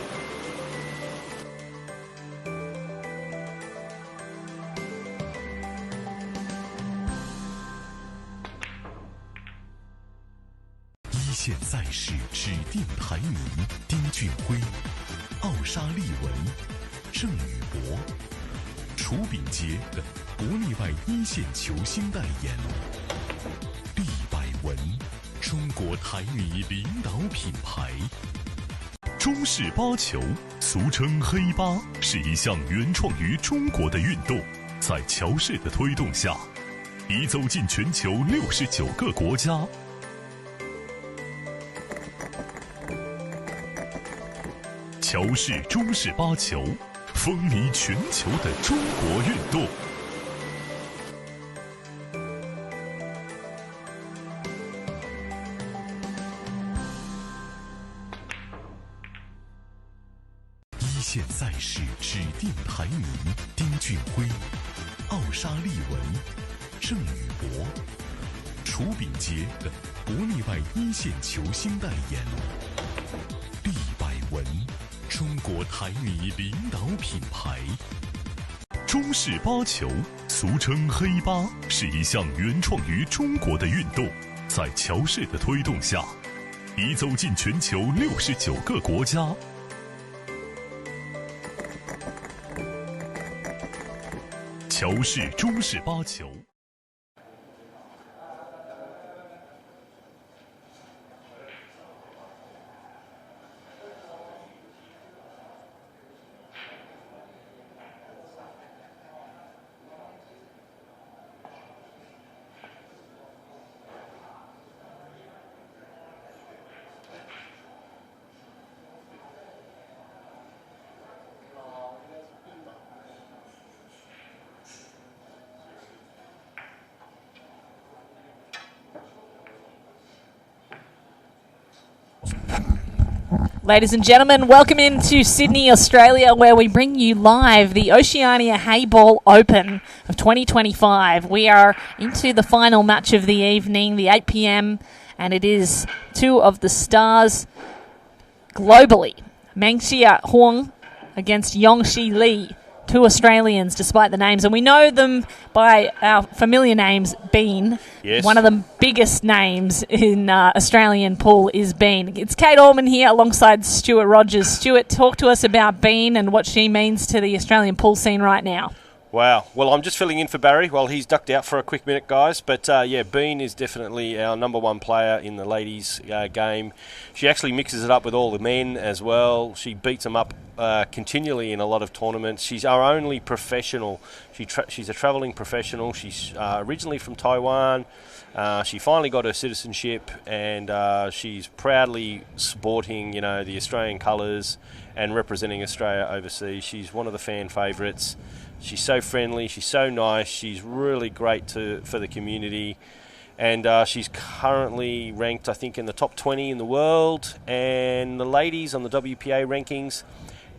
一线赛事指定排名：丁俊晖、奥沙利文、郑宇博。楚炳杰等国内外一线球星代言。厉百文，中国台女领导品牌。中式八球，俗称黑八，是一项原创于中国的运动，在乔氏的推动下，已走进全球69个国家。乔氏中式八球，风靡全球的中国运动。一线赛事指定排名：丁俊晖、奥沙利文、郑宇博。楚炳杰等国内外一线球星代言。厉百文，中国台女领导品牌。中式八球，俗称黑八，是一项原创于中国的运动，在乔氏的推动下，已走进全球69个国家。乔氏中式八球。Ladies and gentlemen, welcome into Sydney, Australia, where we bring you live the Oceania Heyball Open of 2025. We are into the final match of the evening, the 8 p.m, and it is two of the stars globally. Mengxia Huang against Yongxi Li. Two Australians, despite the names, and we know them by our familiar names, Bean. Yes. One of the biggest names in Australian pool is Bean. It's Kate Allman here alongside Stuart Rogers. Stuart, talk to us about Bean and what she means to the Australian pool scene right now. Wow. Well, I'm just filling in for Barry while he's ducked out for a quick minute, guys. But, yeah, Bean is definitely our number one player in the ladies' game. She actually mixes it up with all the men as well. She beats them up continually in a lot of tournaments. She's our only professional. She's a travelling professional. She's originally from Taiwan. She finally got her citizenship, and she's proudly sporting, the Australian colours and representing Australia overseas. She's one of the fan favourites. She's so friendly, she's so nice, she's really great for the community, and she's currently ranked, I think, in the top 20 in the world, and the ladies on the WPA rankings,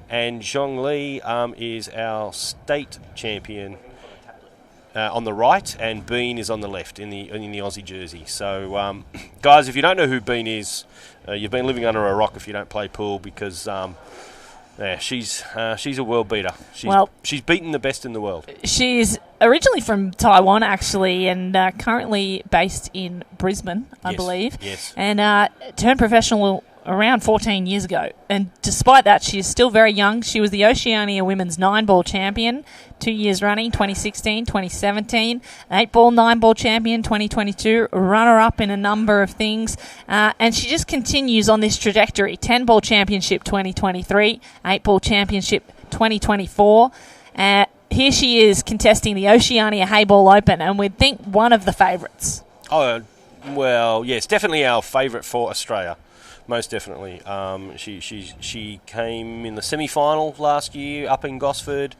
and Zhong Li is our state champion on the right, and Bean is on the left in the Aussie jersey. So, guys, if you don't know who Bean is, you've been living under a rock if you don't play pool, because... yeah, she's a world beater. She's beaten the best in the world. She's originally from Taiwan, actually, and currently based in Brisbane, I believe. Yes. And turned professional around 14 years ago. And despite that, she is still very young. She was the Oceania Women's 9-ball champion 2 years running, 2016, 2017. 8-ball, 9-ball champion, 2022. Runner-up in a number of things. And she just continues on this trajectory. 10-ball championship 2023. 8-ball championship 2024. Here she is contesting the Oceania Heyball Open, and we'd think one of the favourites. Oh, well, yes, definitely our favourite for Australia. Most definitely. She came in the semi-final last year up in Gosford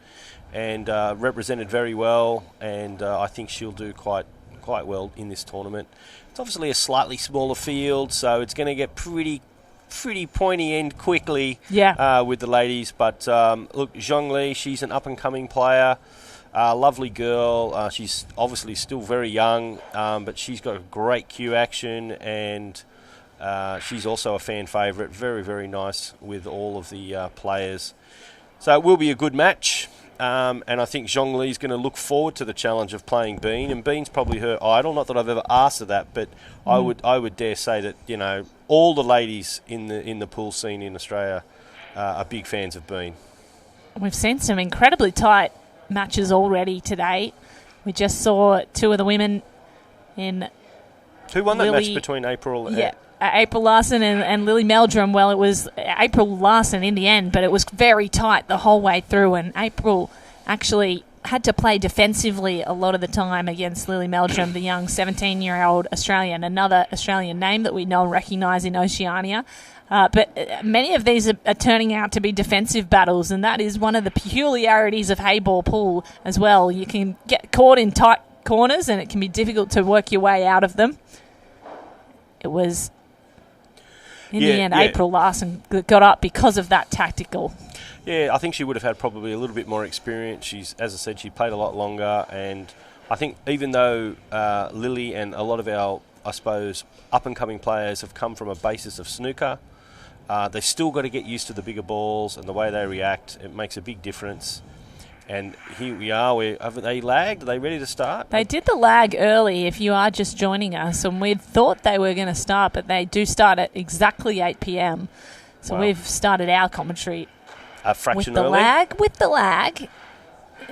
and represented very well, and I think she'll do quite well in this tournament. It's obviously a slightly smaller field, so it's going to get pretty pointy end quickly with the ladies. But look, Zhong Li, she's an up-and-coming player. Lovely girl. She's obviously still very young, but she's got a great cue action, and she's also a fan favourite. Very, very nice with all of the players. So it will be a good match. And I think Zhong Li's going to look forward to the challenge of playing Bean, and Bean's probably her idol. Not that I've ever asked her that, but I would dare say that all the ladies in the pool scene in Australia are big fans of Bean. We've seen some incredibly tight matches already today. We just saw two of the women in. Who won that match between April? April Larson and Lily Meldrum. Well, it was April Larson in the end, but it was very tight the whole way through, and April actually had to play defensively a lot of the time against Lily Meldrum, the young 17-year-old Australian, another Australian name that we know and recognise in Oceania. But many of these are turning out to be defensive battles, and that is one of the peculiarities of Heyball pool as well. You can get caught in tight corners, and it can be difficult to work your way out of them. It was... In the end, April Larson got up because of that tactical. Yeah, I think she would have had probably a little bit more experience. She's, as I said, she played a lot longer, and I think even though Lily and a lot of our, I suppose, up-and-coming players have come from a basis of snooker, they've still got to get used to the bigger balls and the way they react. It makes a big difference. And here we are. Have they lagged? Are they ready to start? They did the lag early, if you are just joining us, and we thought they were going to start, but they do start at exactly 8 p.m. So we've started our commentary a fraction with the early? with the lag,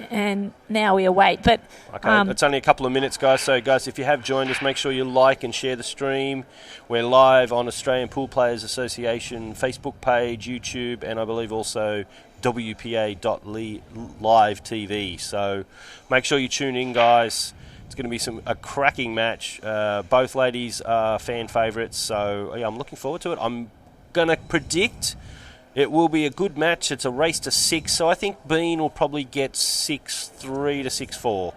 and now we await. But okay, it's only a couple of minutes, guys. So, guys, if you have joined us, make sure you like and share the stream. We're live on Australian Pool Players Association Facebook page, YouTube, and I believe also WPA.live TV. So make sure you tune in, guys. It's going to be a cracking match. Both ladies are fan favourites, so yeah, I'm looking forward to it. I'm going to predict it will be a good match. It's a race to 6, so I think Bean will probably get 6-3 to 6-4.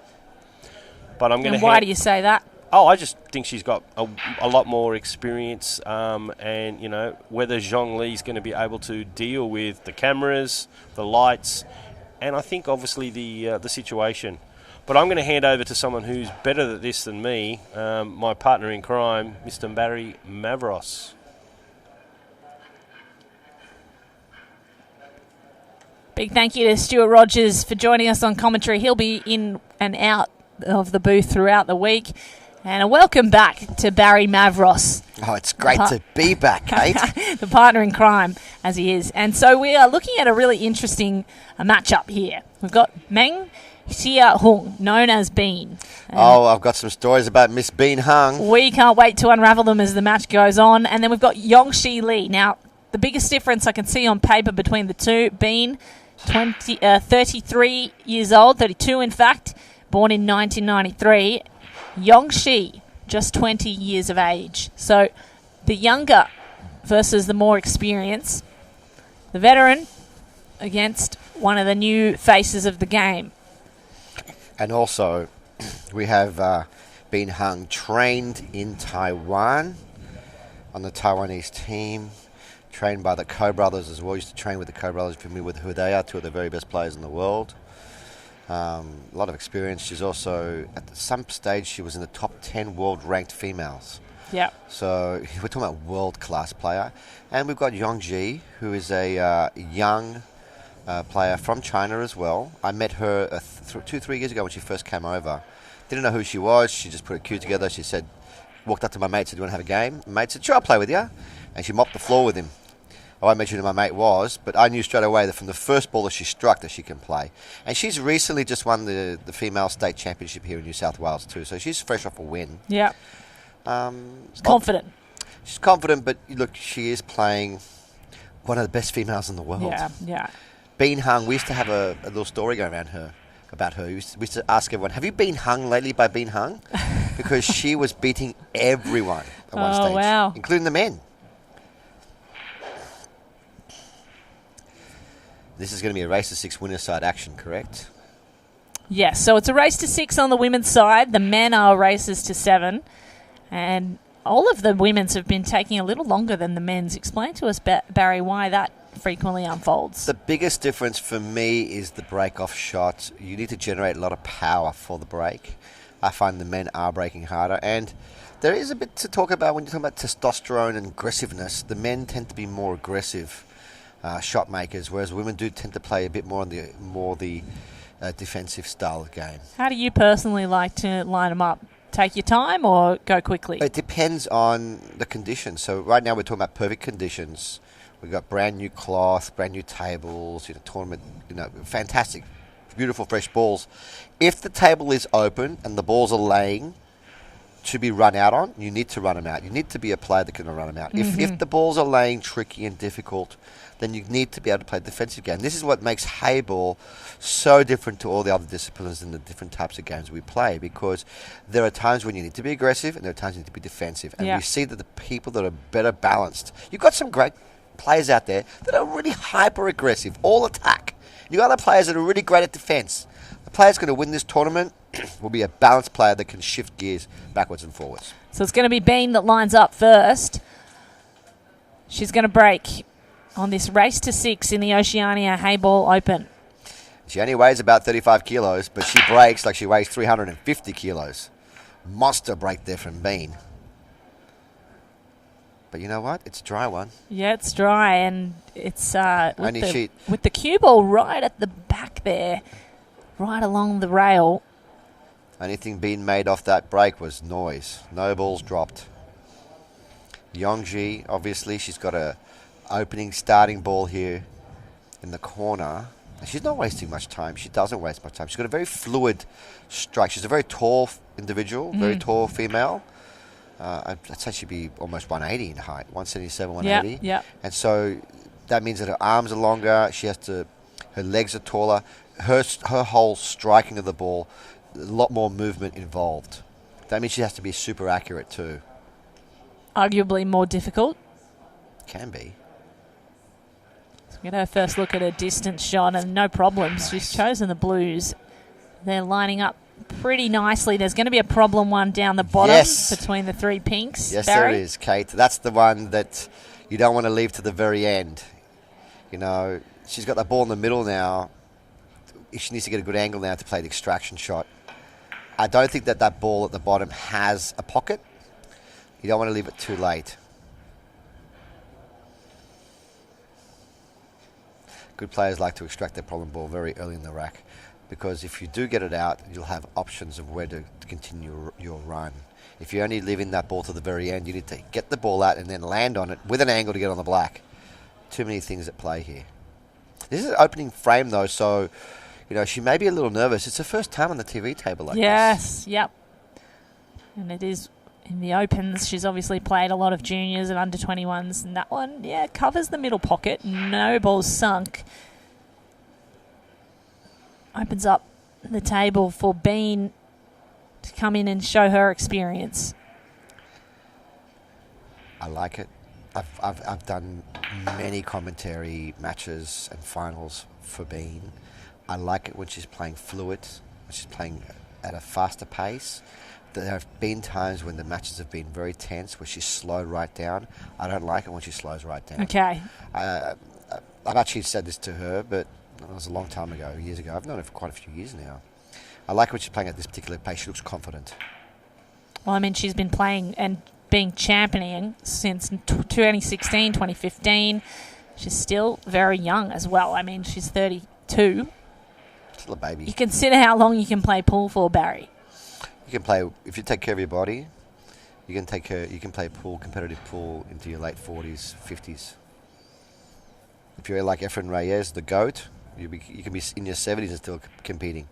But I'm going to. And why do you say that? Oh, I just think she's got a lot more experience, and, you know, whether Zhong Li's going to be able to deal with the cameras, the lights, and I think, obviously, the situation. But I'm going to hand over to someone who's better at this than me, my partner in crime, Mr. Barry Mavros. Big thank you to Stuart Rogers for joining us on commentary. He'll be in and out of the booth throughout the week. And a welcome back to Barry Mavros. Oh, it's great to be back, Kate. The partner in crime, as he is. And so we are looking at a really interesting matchup here. We've got Meng Xia Hung, known as Bean. I've got some stories about Miss Bean Hung. We can't wait to unravel them as the match goes on. And then we've got Yongxi Li. Now, the biggest difference I can see on paper between the two, Bean, 33 years old, 32 in fact, born in 1993. Yongxi, just 20 years of age. So the younger versus the more experienced. The veteran against one of the new faces of the game. And also, we have Bean Hung trained in Taiwan on the Taiwanese team, trained by the Ko brothers as well. Used to train with the Ko brothers, familiar with who they are, two of the very best players in the world. A lot of experience. She's also, at some stage, she was in the top 10 world-ranked females. Yeah. So we're talking about world-class player. And we've got Yongxi, who is a young player from China as well. I met her 2-3 years ago when she first came over. Didn't know who she was. She just put a queue together. She said, walked up to my mate, said, "Do you want to have a game?" My mate said, "Sure, I'll play with you." And she mopped the floor with him. I won't mention who my mate was, but I knew straight away that from the first ball that she struck that she can play. And she's recently just won the female state championship here in New South Wales too, so she's fresh off a win. Yeah. She's confident. She's confident, but look, she is playing one of the best females in the world. Yeah. Bean Hung, we used to have a little story going around about her. We used to ask everyone, have you been hung lately by Bean Hung? Because she was beating everyone at one stage, wow. including the men. This is going to be a race to 6 winner's side action, correct? Yes, so it's a race to 6 on the women's side. The men are races to 7. And all of the women's have been taking a little longer than the men's. Explain to us, Barry, why that frequently unfolds. The biggest difference for me is the break-off shot. You need to generate a lot of power for the break. I find the men are breaking harder. And there is a bit to talk about when you're talking about testosterone and aggressiveness. The men tend to be more aggressive shot makers, whereas women do tend to play a bit more on the defensive style of game. How do you personally like to line them up? Take your time or go quickly? It depends on the conditions. So right now we're talking about perfect conditions. We've got brand new cloth, brand new tables, tournament, fantastic, beautiful fresh balls. If the table is open and the balls are laying to be run out on, you need to run them out. You need to be a player that can run them out. Mm-hmm. If the balls are laying tricky and difficult, then you need to be able to play a defensive game. This is what makes Heyball so different to all the other disciplines and the different types of games we play, because there are times when you need to be aggressive and there are times you need to be defensive. And we see that the people that are better balanced, you've got some great players out there that are really hyper-aggressive, all attack. You've got other players that are really great at defense. The player that's going to win this tournament will be a balanced player that can shift gears backwards and forwards. So it's going to be Bean that lines up first. She's going to break on this race to 6 in the Oceania Heyball Open. She only weighs about 35 kilos, but she breaks like she weighs 350 kilos. Monster break there from Bean. But you know what? It's a dry one. Yeah, it's dry, and it's with Only the cue ball right at the back there. right along the rail. Anything being made off that break was noise. No balls dropped. Yongji, obviously, she's got a opening starting ball here in the corner. And she's not wasting much time. She doesn't waste much time. She's got a very fluid strike. She's a very tall individual, very tall female. I'd say she'd be almost 180 in height, 177, 180. Yeah. And so that means that her arms are longer. Her legs are taller. Her whole striking of the ball, a lot more movement involved. That means she has to be super accurate too. Arguably more difficult. Can be. So we get her first look at her distance shot, and no problems. Nice. She's chosen the blues. They're lining up pretty nicely. There's going to be a problem one down the bottom between the three pinks. Yes, Barry? there is, Kate. That's the one that you don't want to leave to the very end. You know, she's got the ball in the middle now. She needs to get a good angle now to play the extraction shot. I don't think that ball at the bottom has a pocket. You don't want to leave it too late. Good players like to extract their problem ball very early in the rack, because if you do get it out, you'll have options of where to continue your run. If you're only leaving that ball to the very end, you need to get the ball out and then land on it with an angle to get on the black. Too many things at play here. This is an opening frame, though, so you know she may be a little nervous. It's her first time on the TV table like this. Yes, yep. And it is in the Opens. She's obviously played a lot of juniors and under-21s, and that one, covers the middle pocket. No balls sunk. Opens up the table for Bean to come in and show her experience. I like it. I've done many commentary matches and finals for Bean. I like it when she's playing fluid, when she's playing at a faster pace. There have been times when the matches have been very tense, where she's slowed right down. I don't like it when she slows right down. Okay. I've actually said this to her, but it was a long time ago, years ago. I've known her for quite a few years now. I like when she's playing at this particular pace. She looks confident. Well, I mean, she's been playing and being championing since 2016, 2015. She's still very young as well. I mean, she's 32. Still a baby. You consider how long you can play pool for, Barry. You can play, if you take care of your body, you can play pool, competitive pool, into your late 40s, 50s. If you're like Efren Reyes, the GOAT, you can be in your 70s and still competing.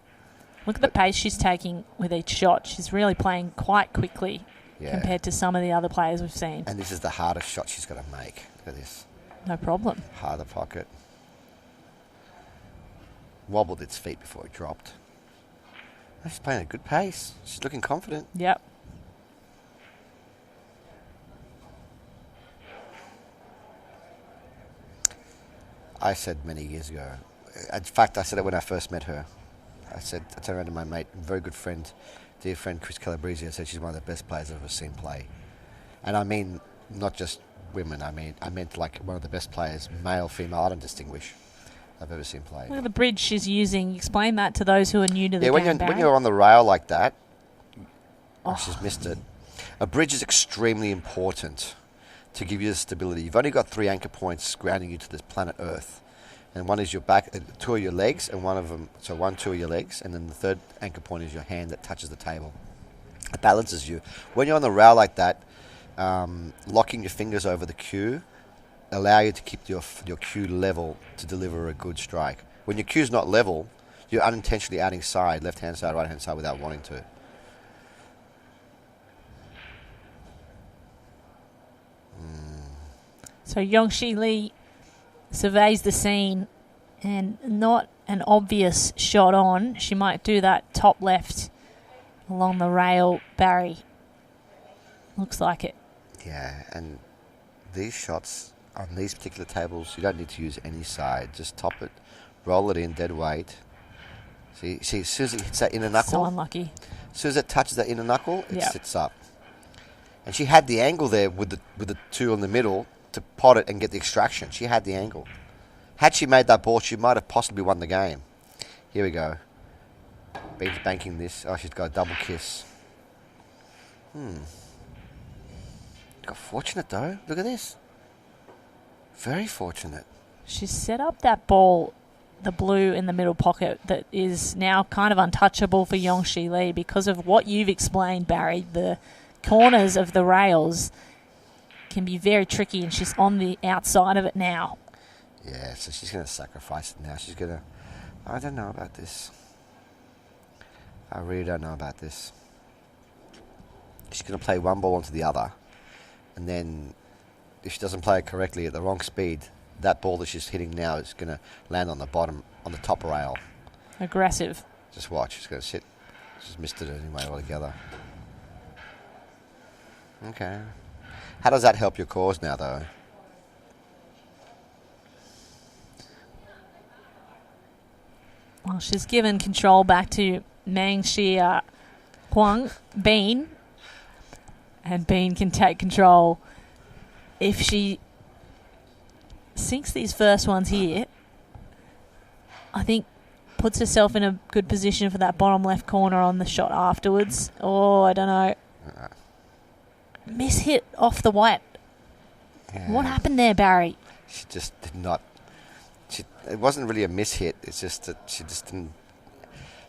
Look at the pace she's taking with each shot. She's really playing quite quickly compared to some of the other players we've seen. And this is the hardest shot she's got to make. Look at this. No problem. Harder pocket. Wobbled its feet before it dropped. She's playing at a good pace. She's looking confident. Yep. I said many years ago. In fact, I said it when I first met her. I turned around to my mate, very good friend, dear friend Chris Calabrese. I said she's one of the best players I've ever seen play. And I mean, not just women. I meant like one of the best players, male, female. I don't distinguish. I've ever seen play. Look at the bridge she's using. Explain that to those who are new to the game, when you're on the rail like that, she's missed it. A bridge is extremely important to give you the stability. You've only got 3 anchor points grounding you to this planet Earth. And one is your back, 2 are your legs, and 2 are your legs, and then the third anchor point is your hand that touches the table. It balances you. When you're on the rail like that, locking your fingers over the cue allow you to keep your cue level to deliver a good strike. When your cue's not level, you're unintentionally adding side, left-hand side, right-hand side without wanting to. So Yongshi Li surveys the scene, and not an obvious shot on. She might do that top left along the rail, Barry. Looks like it. Yeah, and these shots on these particular tables, you don't need to use any side. Just top it, roll it in, dead weight. See, as soon as it hits that inner knuckle. So unlucky. As soon as it touches that inner knuckle, it sits up. And she had the angle there with the 2 in the middle to pot it and get the extraction. She had the angle. Had she made that ball, she might have possibly won the game. Here we go. Bean's banking this. Oh, she's got a double kiss. Got fortunate though. Look at this. Very fortunate. She set up that ball the blue in the middle pocket that is now kind of untouchable for Yongshi Li because of what you've explained, Barry. The corners of the rails can be very tricky, and she's on the outside of it now. Yeah, so she's going to sacrifice it now. She's going to... I don't know about this. I really don't know about this. She's going to play one ball onto the other, and then if she doesn't play it correctly at the wrong speed, that ball that she's hitting now is going to land on the bottom, on the top rail. Aggressive. Just watch. She's going to sit. She's missed it anyway altogether. Okay. How does that help your cause now, though? Well, she's given control back to Meng Xia Huang Bean, and Bean can take control. If she sinks these first ones here, I think puts herself in a good position for that bottom left corner on the shot afterwards. Oh, I don't know. Miss hit off the white. Yeah. What happened there, Barry? She just did not... it wasn't really a miss hit. It's just that she just didn't...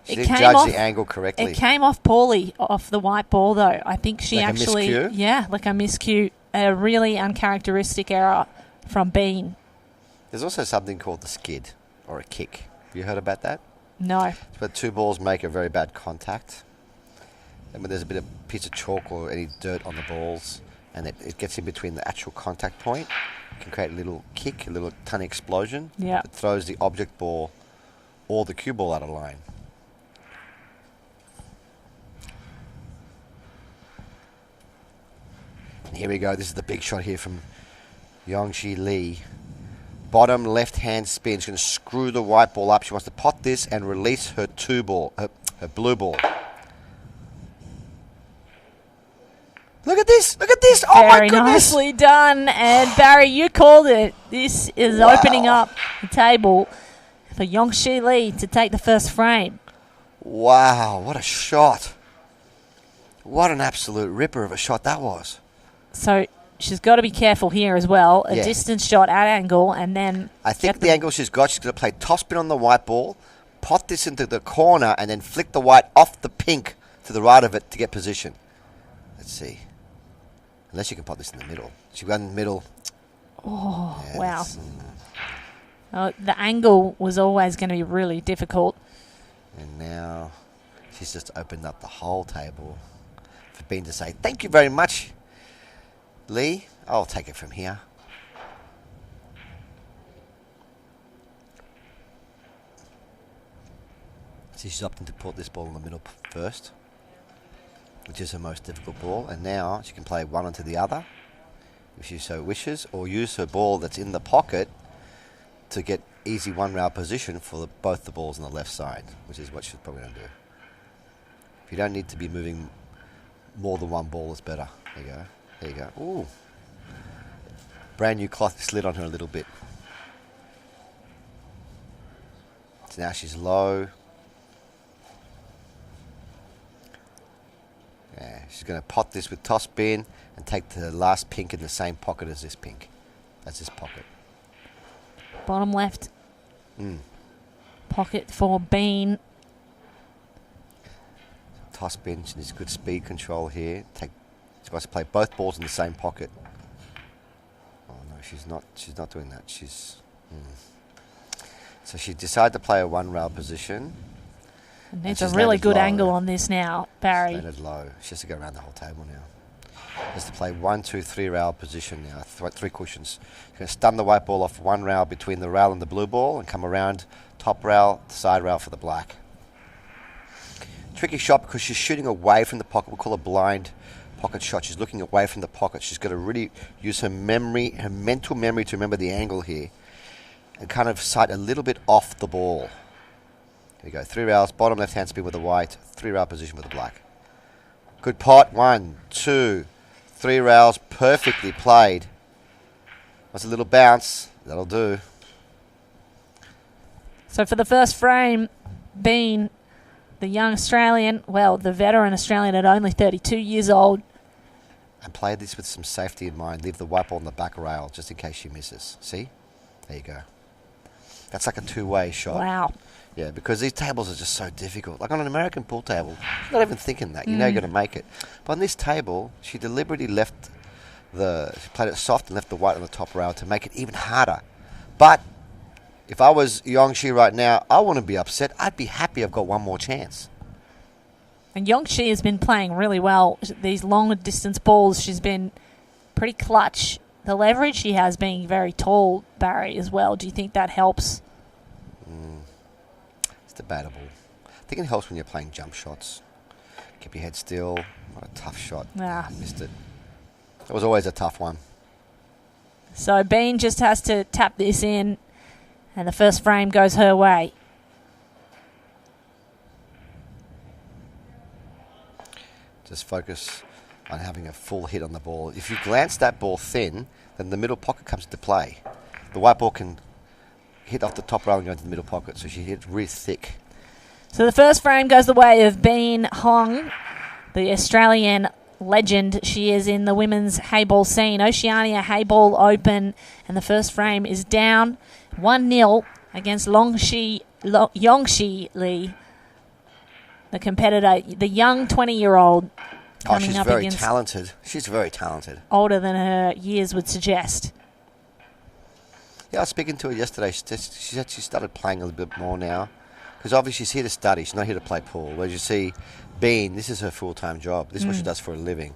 She didn't judge the angle correctly. It came off poorly off the white ball, though. I think she like actually... a miscue? Yeah, like a miscue. A really uncharacteristic error from Bean. There's also something called the skid, or a kick. Have you heard about that? No. It's where two balls make a very bad contact. And when there's a bit of piece of chalk or any dirt on the balls, and it gets in between the actual contact point, it can create a little kick, a little tiny explosion. Yeah. That throws the object ball or the cue ball out of line. And here we go. This is the big shot here from Yongshi Li. Bottom left-hand spin. She's going to screw the white ball up. She wants to pot this and release her her blue ball. Look at this! Look at this! Oh my Very goodness! nicely done. And Barry, you called it. This is opening up the table for Yongshi Li to take the first frame. Wow, what a shot. What an absolute ripper of a shot that was. So she's got to be careful here as well. A Yeah. distance shot at angle, and then... I think the angle she's got, she's going to play topspin on the white ball, pot this into the corner, and then flick the white off the pink to the right of it to get position. Let's see. Unless you can pot this in the middle. She got in the middle. Oh, Yeah, wow. that's, The angle was always going to be really difficult. And now she's just opened up the whole table for Bean to say, thank you very much, Lee. I'll take it from here. So she's opting to put this ball in the middle first, which is her most difficult ball. And now she can play one onto the other, if she so wishes, or use her ball that's in the pocket to get easy one-rail position for both the balls on the left side, which is what she's probably going to do. If you don't need to be moving more than one ball, it's better. There you go. There you go. Ooh. Brand new cloth slid on her a little bit. So now she's low. Yeah, she's going to pot this with toss spin and take the last pink in the same pocket as this pink. That's this pocket. Bottom left pocket for Bean. Toss spin. She needs good speed control here. She wants to play both balls in the same pocket. Oh no, she's not. She's not doing that. So she decided to play a one-rail position. And needs a really good angle on this now, Barry. She's landed low. She has to go around the whole table now. Has to play 1, 2, 3 rail position now. Three cushions. She's going to stun the white ball off one rail between the rail and the blue ball and come around top rail, side rail for the black. Tricky shot because she's shooting away from the pocket. We'll call it blind pocket shot. She's looking away from the pocket. She's got to really use her memory, her mental memory to remember the angle here and kind of sight a little bit off the ball. Here we go. 3 rails, bottom left-hand spin with the white, 3 rail position with the black. Good pot. 1, 2, 3 rails, perfectly played. Wants a little bounce. That'll do. So for the first frame, Bean, the young Australian, well, the veteran Australian at only 32 years old. And play this with some safety in mind. Leave the white ball on the back rail just in case she misses. See? There you go. That's like a two-way shot. Wow. Yeah, because these tables are just so difficult. Like on an American pool table, you're not even thinking that. You know you're going to make it. But on this table, she deliberately she played it soft and left the white on the top rail to make it even harder. But if I was Yongxi right now, I wouldn't be upset. I'd be happy I've got one more chance. And Yongxi has been playing really well. These longer distance balls, she's been pretty clutch. The leverage she has being very tall, Barry, as well. Do you think that helps? It's debatable. I think it helps when you're playing jump shots. Keep your head still. What a tough shot. Missed it. It was always a tough one. So Bean just has to tap this in, and the first frame goes her way. Just focus on having a full hit on the ball. If you glance that ball thin, then the middle pocket comes into play. The white ball can hit off the top rail and go into the middle pocket, so she hit really thick. So the first frame goes the way of Bean Hong, the Australian legend. She is in the women's Heyball scene, Oceania Heyball Open, and the first frame is down 1-0 against Yongxi Li, the competitor, the young 20-year-old. She's very talented. She's very talented. Older than her years would suggest. Yeah, I was speaking to her yesterday. She said she started playing a little bit more now. Because obviously she's here to study. She's not here to play pool. Whereas you see, Bean, this is her full-time job. This is what she does for a living.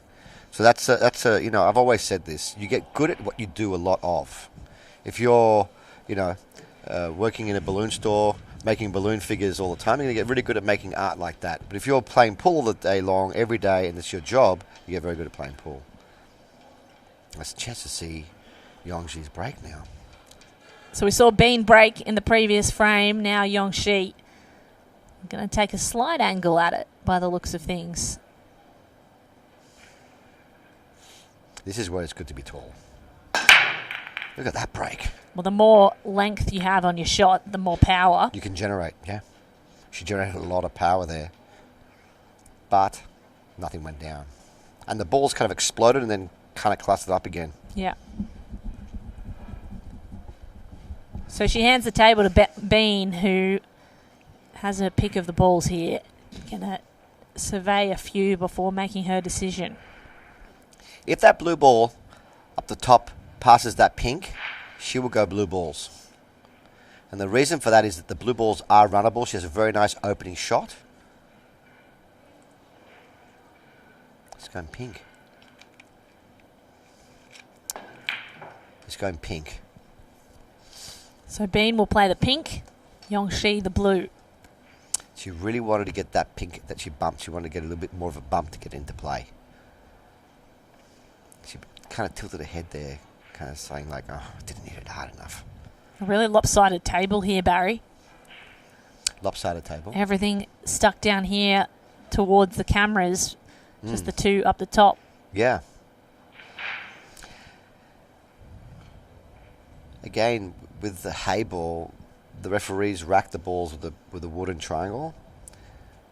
So that's you know, I've always said this. You get good at what you do a lot of. If you're, you know, working in a balloon store, making balloon figures all the time, you're going to get really good at making art like that. But if you're playing pool all the day long, every day, and it's your job, you get very good at playing pool. There's a chance to see Yongxi's break now. So we saw Bean break in the previous frame. Now Yongxi going to take a slight angle at it by the looks of things. This is where it's good to be tall. Look at that break. Well, the more length you have on your shot, the more power you can generate, yeah. She generated a lot of power there. But nothing went down. And the ball's kind of exploded and then kind of clustered up again. Yeah. So she hands the table to Bean, who has a pick of the balls here. Going to survey a few before making her decision. If that blue ball up the top passes that pink, she will go blue balls. And the reason for that is that the blue balls are runnable. She has a very nice opening shot. It's going pink. It's going pink. So Bean will play the pink, Yongxi the blue. She really wanted to get that pink that she bumped. She wanted to get a little bit more of a bump to get into play. She kind of tilted her head there, kind of saying like, oh, I didn't hit it hard enough. A really lopsided table here, Barry. Lopsided table. Everything stuck down here towards the cameras, just the two up the top. Yeah. Again, with the Heyball, the referees rack the balls with a wooden triangle,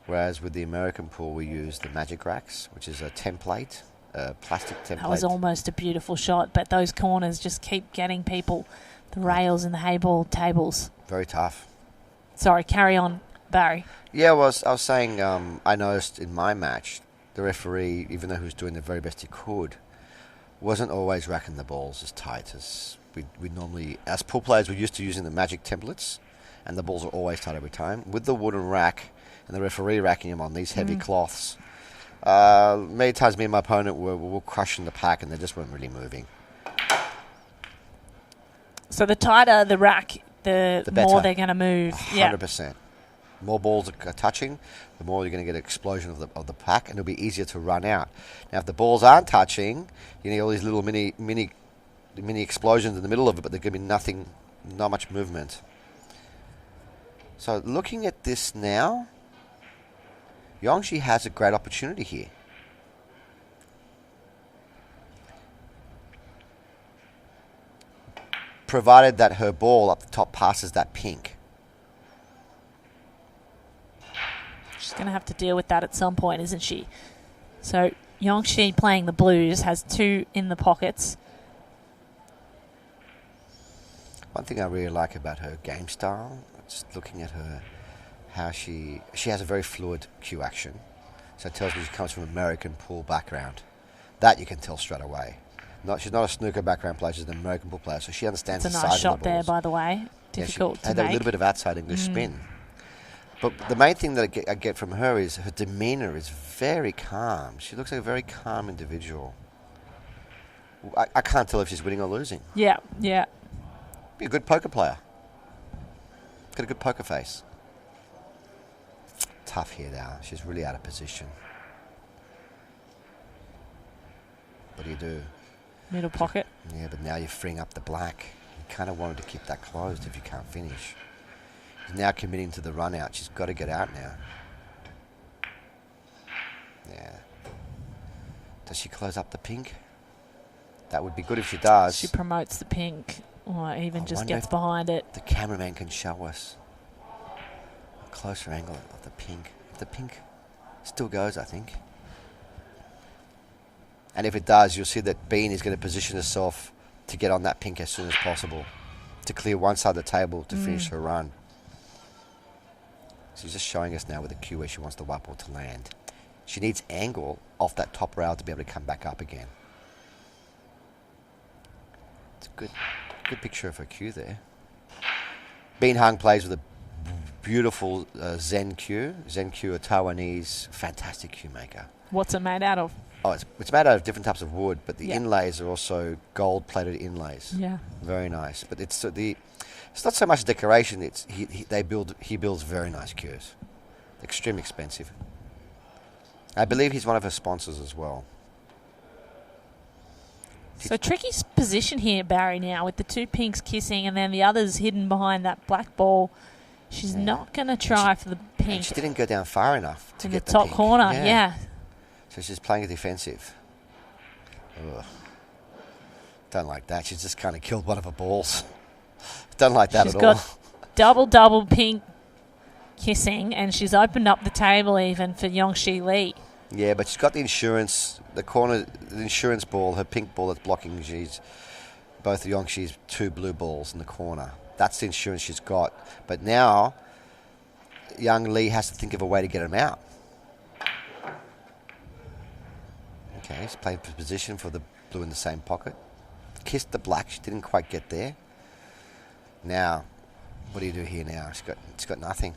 whereas with the American pool we use the magic racks, which is a template, a plastic template. That was almost a beautiful shot, but those corners just keep getting people, the rails in the Heyball tables. Very tough. Sorry, carry on, Barry. Yeah, I was saying, I noticed in my match, the referee, even though he was doing the very best he could, wasn't always racking the balls as tight as we normally, as pool players, we're used to using the magic templates, and the balls are always tight every time. With the wooden rack and the referee racking them on these heavy cloths, many times me and my opponent were crushing the pack, and they just weren't really moving. So the tighter the rack, the better. more they're going to move. 100%. More balls are touching, the more you're going to get an explosion of the pack, and it'll be easier to run out. Now, if the balls aren't touching, you need all these little mini explosions in the middle of it, but there's going to be not much movement. So looking at this now, Yongxi has a great opportunity here. Provided that her ball up the top passes that pink. She's going to have to deal with that at some point, isn't she? So Yongxi playing the blues has two in the pockets. One thing I really like about her game style, just looking at her, how she has a very fluid cue action. So it tells me she comes from an American pool background. That you can tell straight away. She's not a snooker background player, she's an American pool player, so she understands It's the a size nice of the shot there, balls. by the way. Difficult she to had make. a little bit of outside English spin. But the main thing that I get from her is her demeanour is very calm. She looks like a very calm individual. I can't tell if she's winning or losing. Yeah, yeah. Be a good poker player. Got a good poker face. Tough here now. She's really out of position. What do? Middle pocket. Yeah, but now you're freeing up the black. You kind of wanted to keep that closed if you can't finish. She's now committing to the run out. She's got to get out now. Yeah. Does she close up the pink? That would be good if she does. She promotes the pink, or even I just wonder gets if behind it. The cameraman can show us a closer angle of the pink. If the pink still goes, I think. And if it does, you'll see that Bean is going to position herself to get on that pink as soon as possible, to clear one side of the table to finish her run. She's just showing us now with the cue where she wants the white ball to land. She needs angle off that top rail to be able to come back up again. It's a good picture of her cue there. Bean Hung plays with a beautiful Zen cue. Zen cue, a Taiwanese fantastic cue maker. What's it made out of? Oh, it's made out of different types of wood, but the Yeah. inlays are also gold-plated inlays. Yeah. Very nice. But it's not so much decoration. It's he builds very nice cues. Extremely expensive. I believe he's one of her sponsors as well. So tricky position here, Barry, now with the two pinks kissing and then the others hidden behind that black ball. She's not going to try for the pink. And she didn't go down far enough to in get the top pink. corner. Yeah. So she's playing a defensive. Ugh. Don't like that. She's just kind of killed one of her balls. Don't like that She's at all. got double pink kissing, and she's opened up the table even for Yongxi Li. Yeah, but she's got the insurance, the insurance ball, her pink ball that's blocking both Yongxi's two blue balls in the corner. That's the insurance she's got. But now, young Lee has to think of a way to get him out. Okay, he's playing for position for the blue in the same pocket. Kissed the black, she didn't quite get there. Now, what do you do here now? It's got nothing.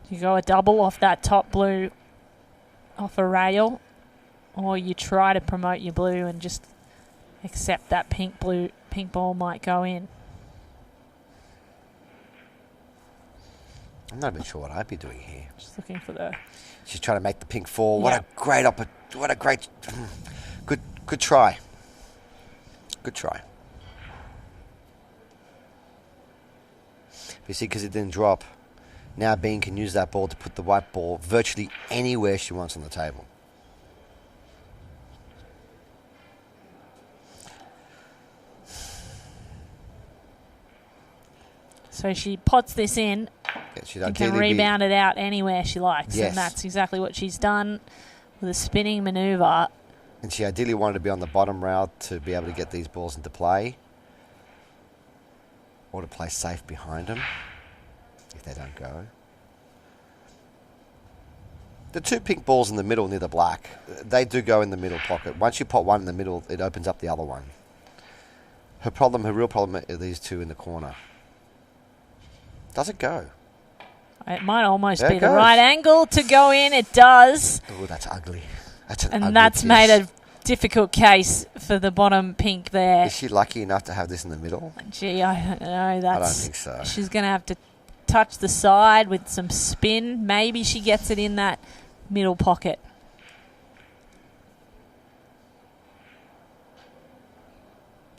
You go a double off that top blue off a rail, or you try to promote your blue and just accept that pink ball might go in. I'm not even sure what I'd be doing here. Just looking for the... She's trying to make the pink fall. Yeah. What a great, good try. Good try. You see, because it didn't drop, now Bean can use that ball to put the white ball virtually anywhere she wants on the table. So she pots this in and can rebound it out anywhere she likes. Yes. And that's exactly what she's done with a spinning manoeuvre. And she ideally wanted to be on the bottom rail to be able to get these balls into play, or to play safe behind them if they don't go. The two pink balls in the middle near the black, they do go in the middle pocket. Once you pot one in the middle, it opens up the other one. Her real problem are these two in the corner. Does it go? It might almost There be it the goes. right angle to go in. It does. Oh, that's ugly. That's an ugly And that's kiss. made a difficult case for the bottom pink there. Is she lucky enough to have this in the middle? Gee, I don't know. That's, I don't think so. She's going to have to touch the side with some spin. Maybe she gets it in that middle pocket.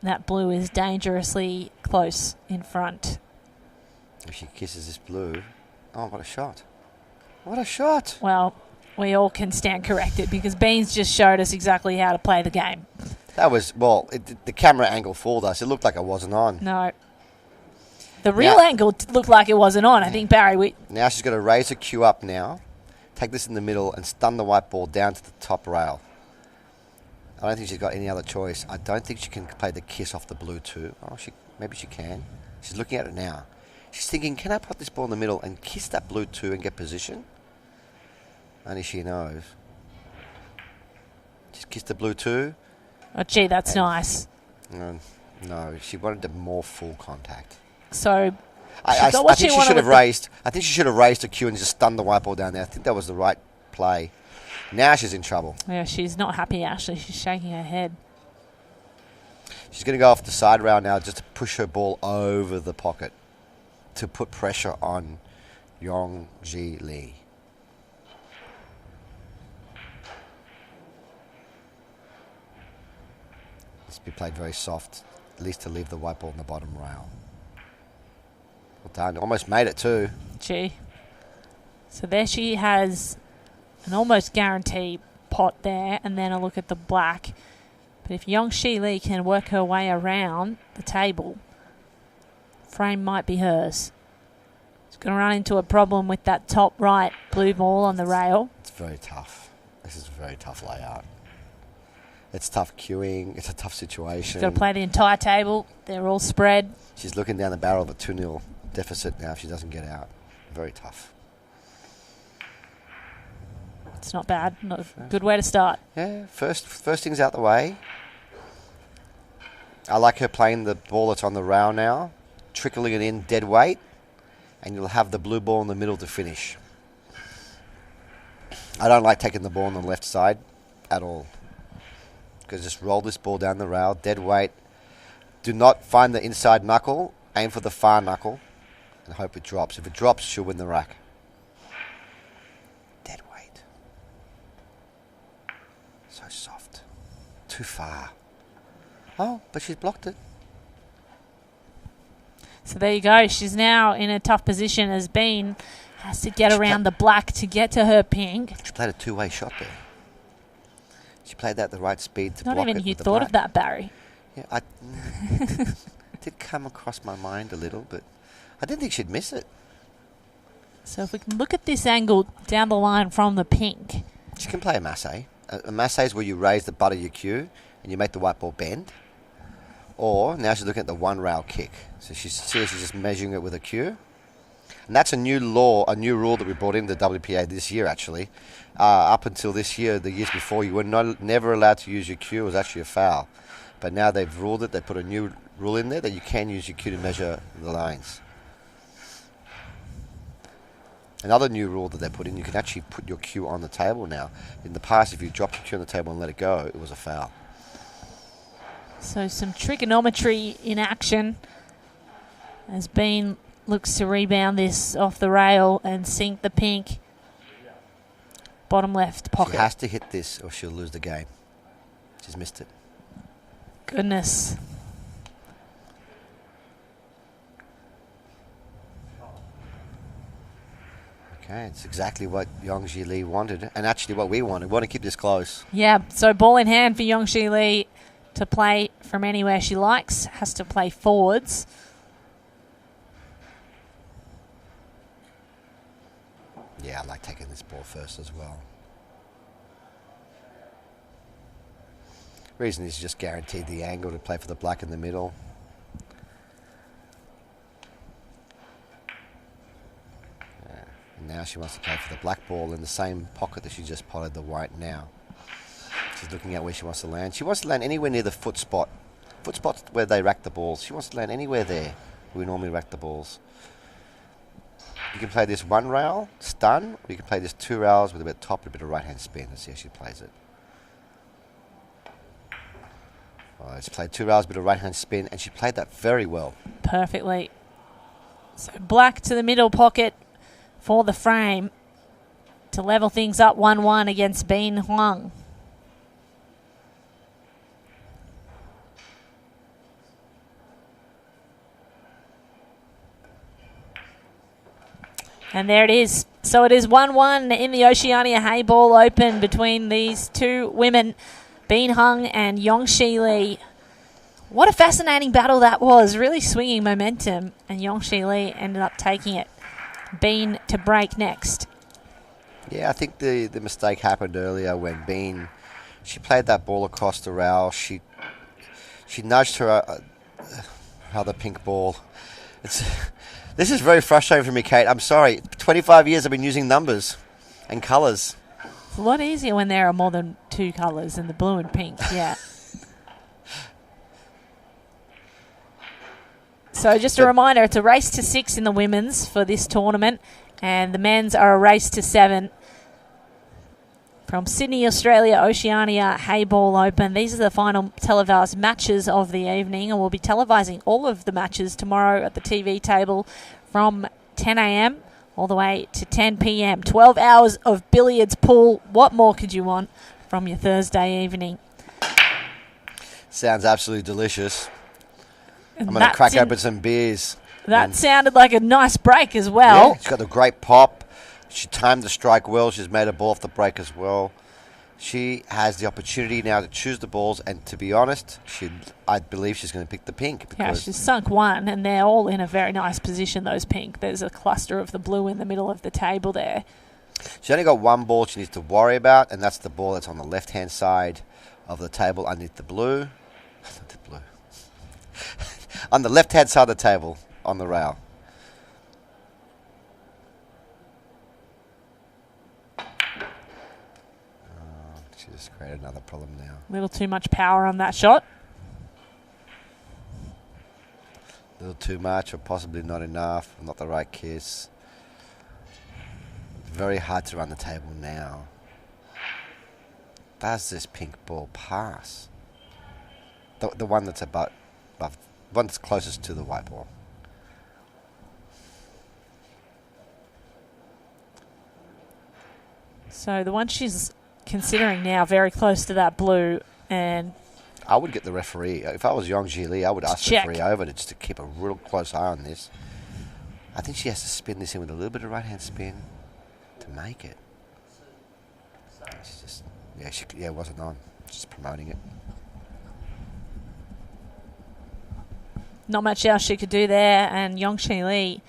That blue is dangerously close in front. If she kisses this blue, oh, what a shot. What a shot. Well, we all can stand corrected because Beans just showed us exactly how to play the game. That was, well, the camera angle fooled us. It looked like it wasn't on. No. The real angle looked like it wasn't on. I think, Barry, Now she's going to raise her cue up now, take this in the middle and stun the white ball down to the top rail. I don't think she's got any other choice. I don't think she can play the kiss off the blue too. Oh, maybe she can. She's looking at it now. She's thinking, can I put this ball in the middle and kiss that blue two and get position? Only she knows. Just kiss the blue two. Oh, gee, that's nice. No, she wanted more full contact. So I think she should have raised. I think she should have raised the cue and just stunned the white ball down there. I think that was the right play. Now she's in trouble. Yeah, she's not happy, actually. She's shaking her head. She's going to go off the side rail now just to push her ball over the pocket to put pressure on Yongji Lee. This be played very soft, at least to leave the white ball in the bottom rail. Well done. Almost made it too. Gee. So there she has an almost guaranteed pot there, and then a look at the black. But if Yongji Lee can work her way around the table, frame might be hers. She's going to run into a problem with that top right blue ball on the rail. It's very tough. This is a very tough layout. It's tough queuing. It's a tough situation. She's got to play the entire table. They're all spread. She's looking down the barrel of a 2-0 deficit now if she doesn't get out. Very tough. It's not bad. Not a good way to start. Yeah, first thing's out the way. I like her playing the ball that's on the rail now, trickling it in dead weight, and you'll have the blue ball in the middle to finish. I don't like taking the ball on the left side at all. Because just roll this ball down the rail, dead weight. Do not find the inside knuckle, aim for the far knuckle, and hope it drops. If it drops, she'll win the rack. Dead weight. So soft. Too far. Oh, but she's blocked it. So there you go. She's now in a tough position as Bean has to get around the black to get to her pink. She played a two-way shot there. She played that at the right speed to Not block it. even you with the thought black. of that, Barry. Yeah, it did come across my mind a little, but I didn't think she'd miss it. So if we can look at this angle down the line from the pink. She can play a masse. A masse is where you raise the butt of your cue and you make the white ball bend. Or now she's looking at the one rail kick. So she's just measuring it with a cue. And that's a new law, a new rule that we brought in the WPA this year, actually. Up until this year, the years before, you were never allowed to use your cue. It was actually a foul. But now they've ruled it. They put a new rule in there that you can use your cue to measure the lines. Another new rule that they put in, you can actually put your cue on the table now. In the past, if you dropped your cue on the table and let it go, it was a foul. So some trigonometry in action as Bean looks to rebound this off the rail and sink the pink bottom left pocket. She has to hit this or she'll lose the game. She's missed it. Goodness. Okay, it's exactly what Yongji Lee wanted, and actually what we wanted. We want to keep this close. Yeah, so ball in hand for Yongji Lee to play from anywhere she likes. Has to play forwards. Yeah, I like taking this ball first as well. Reason is just guaranteed the angle to play for the black in the middle. And now she wants to play for the black ball in the same pocket that she just potted the white now. She's looking at where she wants to land. She wants to land anywhere near the foot spot. Foot spot's where they rack the balls. She wants to land anywhere there where we normally rack the balls. You can play this one rail, stun, or you can play this two rails with a bit of top and a bit of right-hand spin. Let's see how she plays it. Oh, she played two rails, a bit of right-hand spin, and she played that very well. Perfectly. So black to the middle pocket for the frame to level things up 1-1 against Bean Huang. And there it is. So it is 1-1 in the Oceania Heyball Open between these two women, Bean Huang and Yongji Lee. What a fascinating battle that was. Really swinging momentum, and Yongji Lee ended up taking it. Bean to break next. Yeah, I think the mistake happened earlier when Bean She played that ball across the rail. She nudged her other pink ball. This is very frustrating for me, Kate. I'm sorry. 25 years I've been using numbers and colours. It's a lot easier when there are more than 2 colours than the blue and pink, yeah. So just a reminder, it's a race to 6 in the women's for this tournament, and the men's are a race to 7. From Sydney, Australia, Oceania Heyball Open. These are the final televised matches of the evening, and we'll be televising all of the matches tomorrow at the TV table from 10 a.m. all the way to 10 p.m. 12 hours of billiards pool. What more could you want from your Thursday evening? Sounds absolutely delicious. I'm going to crack open some beers. That sounded like a nice break as well. Yeah, she's got a great pop. She timed the strike well. She's made a ball off the break as well. She has the opportunity now to choose the balls, and to be honest, I believe she's going to pick the pink. Yeah, she's sunk one, and they're all in a very nice position, those pink. There's a cluster of the blue in the middle of the table there. She's only got one ball she needs to worry about, and that's the ball that's on the left-hand side of the table underneath the blue. Not the blue. On the left-hand side of the table, on the rail. She just created another problem now. A little too much power on that shot. A little too much, or possibly not enough, not the right kiss. Very hard to run the table now. Does this pink ball pass? The one that's above, one that's closest to the white ball. So the one she's considering now very close to that blue, and I would get the referee. If I was Yang Ji Lee, I would ask the referee over just to keep a real close eye on this. I think she has to spin this in with a little bit of right-hand spin to make it. She's just, it wasn't on. Just promoting it. Not much else she could do there, and Yongxi Lee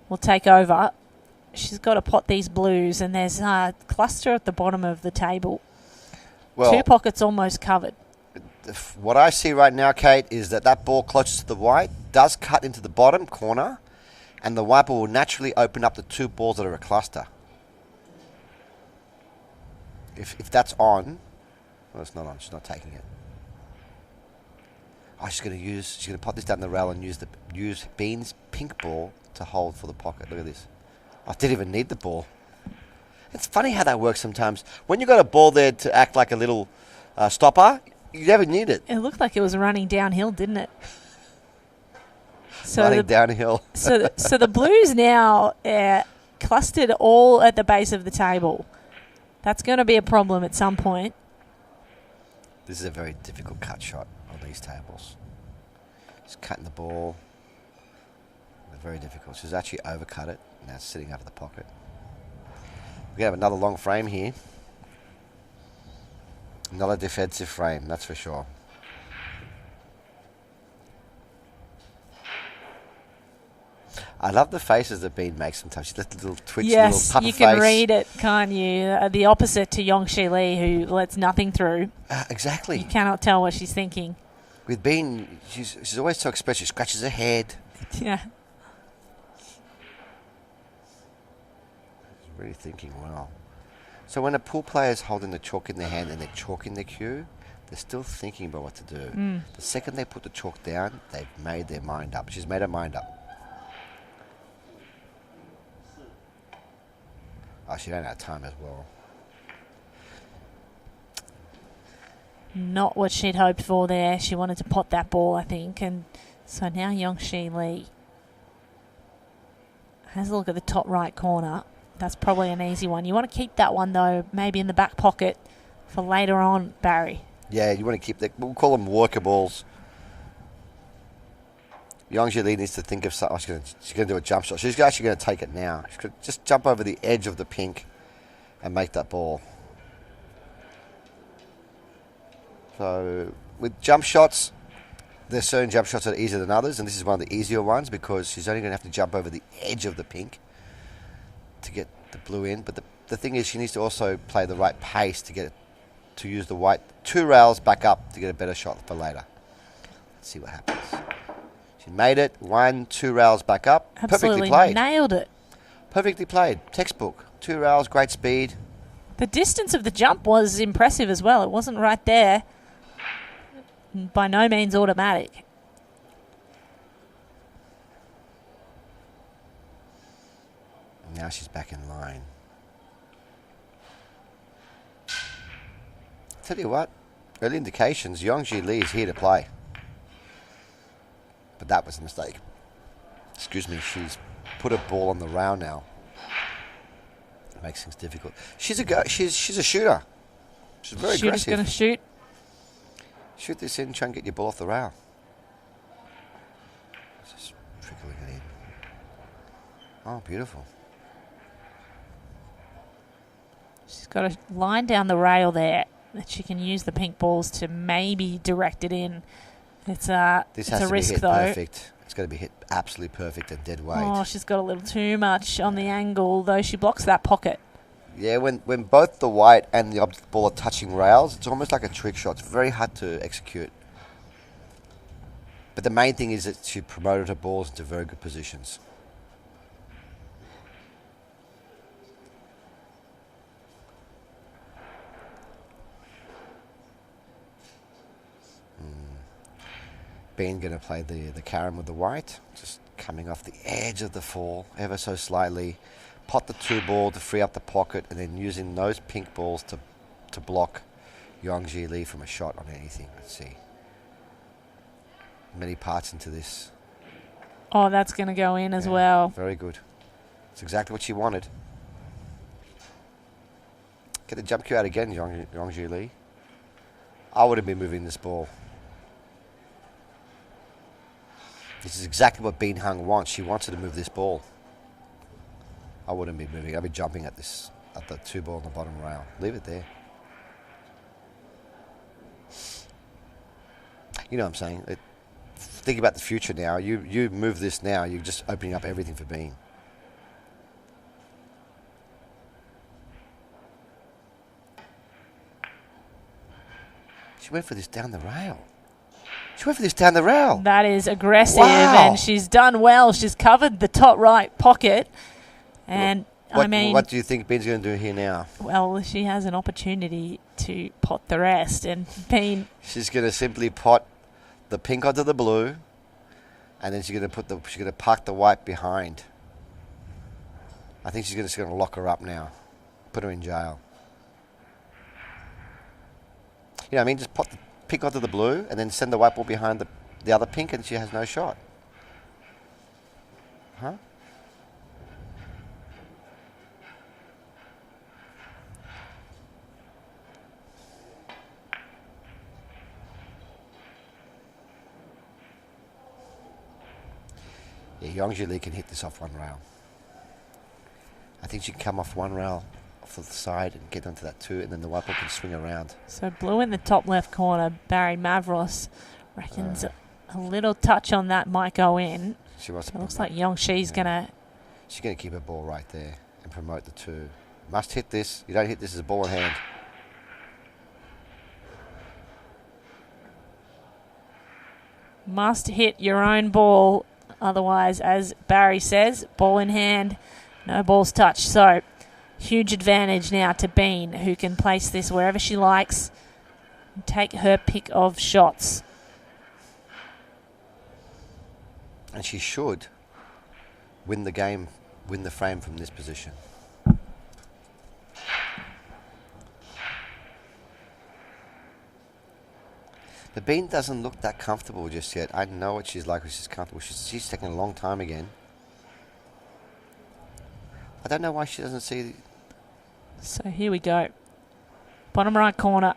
will take over. She's got to pot these blues, and there's a cluster at the bottom of the table. Well, 2 pockets almost covered. What I see right now, Kate, is that ball closest to the white does cut into the bottom corner, and the white ball will naturally open up the 2 balls that are a cluster. If that's on, well, it's not on. She's not taking it. Oh, she's going to pot this down the rail and use Bean's pink ball to hold for the pocket. Look at this. I didn't even need the ball. It's funny how that works sometimes. When you've got a ball there to act like a little stopper, you never need it. It looked like it was running downhill, didn't it? Running downhill. so the blues now clustered all at the base of the table. That's going to be a problem at some point. This is a very difficult cut shot on these tables. Just cutting the ball. Very difficult. She's actually overcut it. Now it's sitting out of the pocket. We're going to have another long frame here. Another defensive frame, that's for sure. I love the faces that Bean makes sometimes. She lets a little twitch, little puff face. Yes, you can read it, can't you? The opposite to Yongxi Lee, who lets nothing through. Exactly. You cannot tell what she's thinking. With Bean, she's always so expressive. She scratches her head. Yeah. She's really thinking well. So when a pool player is holding the chalk in their hand and they're chalking their cue, they're still thinking about what to do. The second they put the chalk down, they've made their mind up. She's made her mind up. Oh, she ran out of time as well. Not what she'd hoped for there. She wanted to pot that ball, I think. And so now Yongxi Lee has a look at the top right corner. That's probably an easy one. You want to keep that one, though, maybe in the back pocket for later on, Barry. Yeah, you want to keep that. We'll call them worker balls. Yongxi Lee needs to think of something. She's going to do a jump shot. She's actually going to take it now. She's going to just jump over the edge of the pink and make that ball. So with jump shots, there's certain jump shots that are easier than others, and this is one of the easier ones because she's only going to have to jump over the edge of the pink to get the blue in. But the thing is, she needs to also play the right pace to get it to use the white 2 rails back up to get a better shot for later. Let's see what happens. She made it. 1, 2 rails back up. Absolutely Perfectly played. nailed it. Perfectly played. Textbook. 2 rails, great speed. The distance of the jump was impressive as well. It wasn't right there. By no means automatic. Now she's back in line. Tell you what, early indications, Yongji Li is here to play. But that was a mistake. Excuse me, she's put a ball on the rail now. It makes things difficult. She's a shooter. She's very aggressive. Shooter's going to shoot. Shoot this in, try and get your ball off the rail. Just trickling it in. Oh, beautiful. She's got a line down the rail there that she can use the pink balls to maybe direct it in. It's a risk, hit though. Perfect. It's got to be hit absolutely perfect and dead weight. Oh, she's got a little too much on the angle, though she blocks that pocket. Yeah, when both the white and the object ball are touching rails, it's almost like a trick shot. It's very hard to execute. But the main thing is that she promoted her balls into very good positions. Ben going to play the carom with the white, just coming off the edge of the fall ever so slightly. Pot the 2 ball to free up the pocket, and then using those pink balls to block Yongji Li from a shot on anything. Let's see. Many parts into this. Oh, that's going to go in as well. Very good. It's exactly what she wanted. Get the jump cue out again, Yongji Li. I wouldn't be moving this ball. This is exactly what Bean Hung wants. She wants her to move this ball. I wouldn't be moving. I'd be jumping at the 2 ball on the bottom rail. Leave it there. You know what I'm saying? Think about the future now. You move this now, you're just opening up everything for Bean. She went for this down the rail. That is aggressive, Wow. and she's done well. She's covered the top right pocket. And, what do you think Bean's going to do here now? Well, she has an opportunity to pot the rest. And Bean... She's going to simply pot the pink onto the blue, and then she's going to park the white behind. I think she's just going to lock her up now. Put her in jail. You know what I mean? Just pot the pink onto the blue and then send the white ball behind the other pink, and she has no shot. Huh? Yeah, Yongji Li can hit this off 1 rail. I think she can come off 1 rail off the side and get onto that 2, and then the white ball can swing around. So blue in the top left corner, Barry Mavros reckons a little touch on that might go in. She wants to. It looks like Yongxi's gonna. She's gonna keep her ball right there and promote the 2. Must hit this. You don't hit this as a ball in hand. Must hit your own ball, otherwise, as Barry says, ball in hand, no balls touched. So. Huge advantage now to Bean, who can place this wherever she likes and take her pick of shots. And she should win the game, win the frame from this position. But Bean doesn't look that comfortable just yet. I know what she's like when she's comfortable. She's taking a long time again. I don't know why she doesn't see. So here we go. Bottom right corner.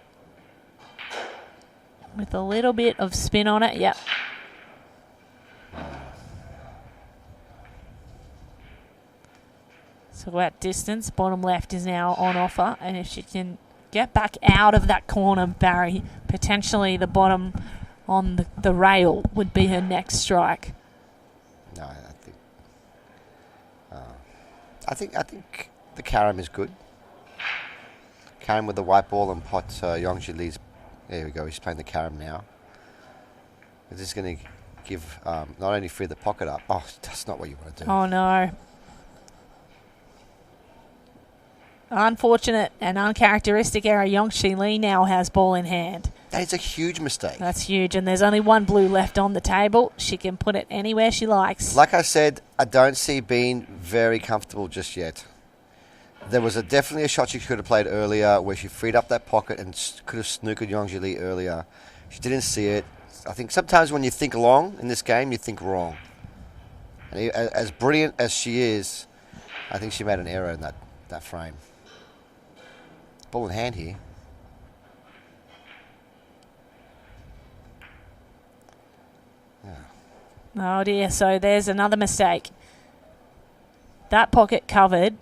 With a little bit of spin on it. Yep. So at distance, bottom left is now on offer. And if she can get back out of that corner, Barry, potentially the bottom on the rail would be her next strike. No, I think the carom is good. Karam with the white ball and pot Yongji Lee's. There we go. He's playing the Karam now. This is going to give not only free the pocket up. Oh, that's not what you want to do. Oh, no. Unfortunate and uncharacteristic error. Yongshi Lee now has ball in hand. That is a huge mistake. That's huge, and there's only one blue left on the table. She can put it anywhere she likes. Like I said, I don't see Bean very comfortable just yet. There was definitely a shot she could have played earlier where she freed up that pocket and could have snookered Yongji Lee earlier. She didn't see it. I think sometimes when you think long in this game, you think wrong. And as brilliant as she is, I think she made an error in that frame. Ball in hand here. Oh dear, so there's another mistake. That pocket covered.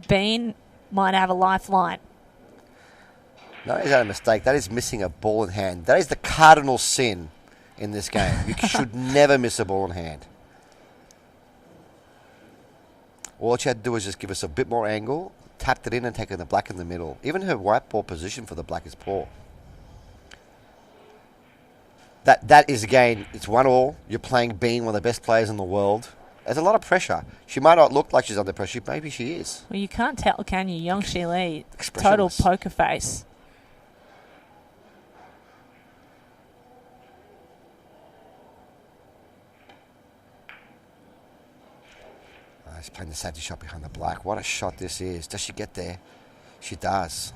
Bean might have a lifeline. No, is that a mistake? That is missing a ball in hand. That is the cardinal sin in this game. You should never miss a ball in hand. All she had to do was just give us a bit more angle, tapped it in and taken the black in the middle. Even her white ball position for the black is poor. That is, again, it's 1-1. You're playing Bean, one of the best players in the world. There's a lot of pressure. She might not look like she's under pressure. Maybe she is. Well, you can't tell, can you? Yongshi Lee, total poker face. She's playing the safety shot behind the black. What a shot this is. Does she get there? She does.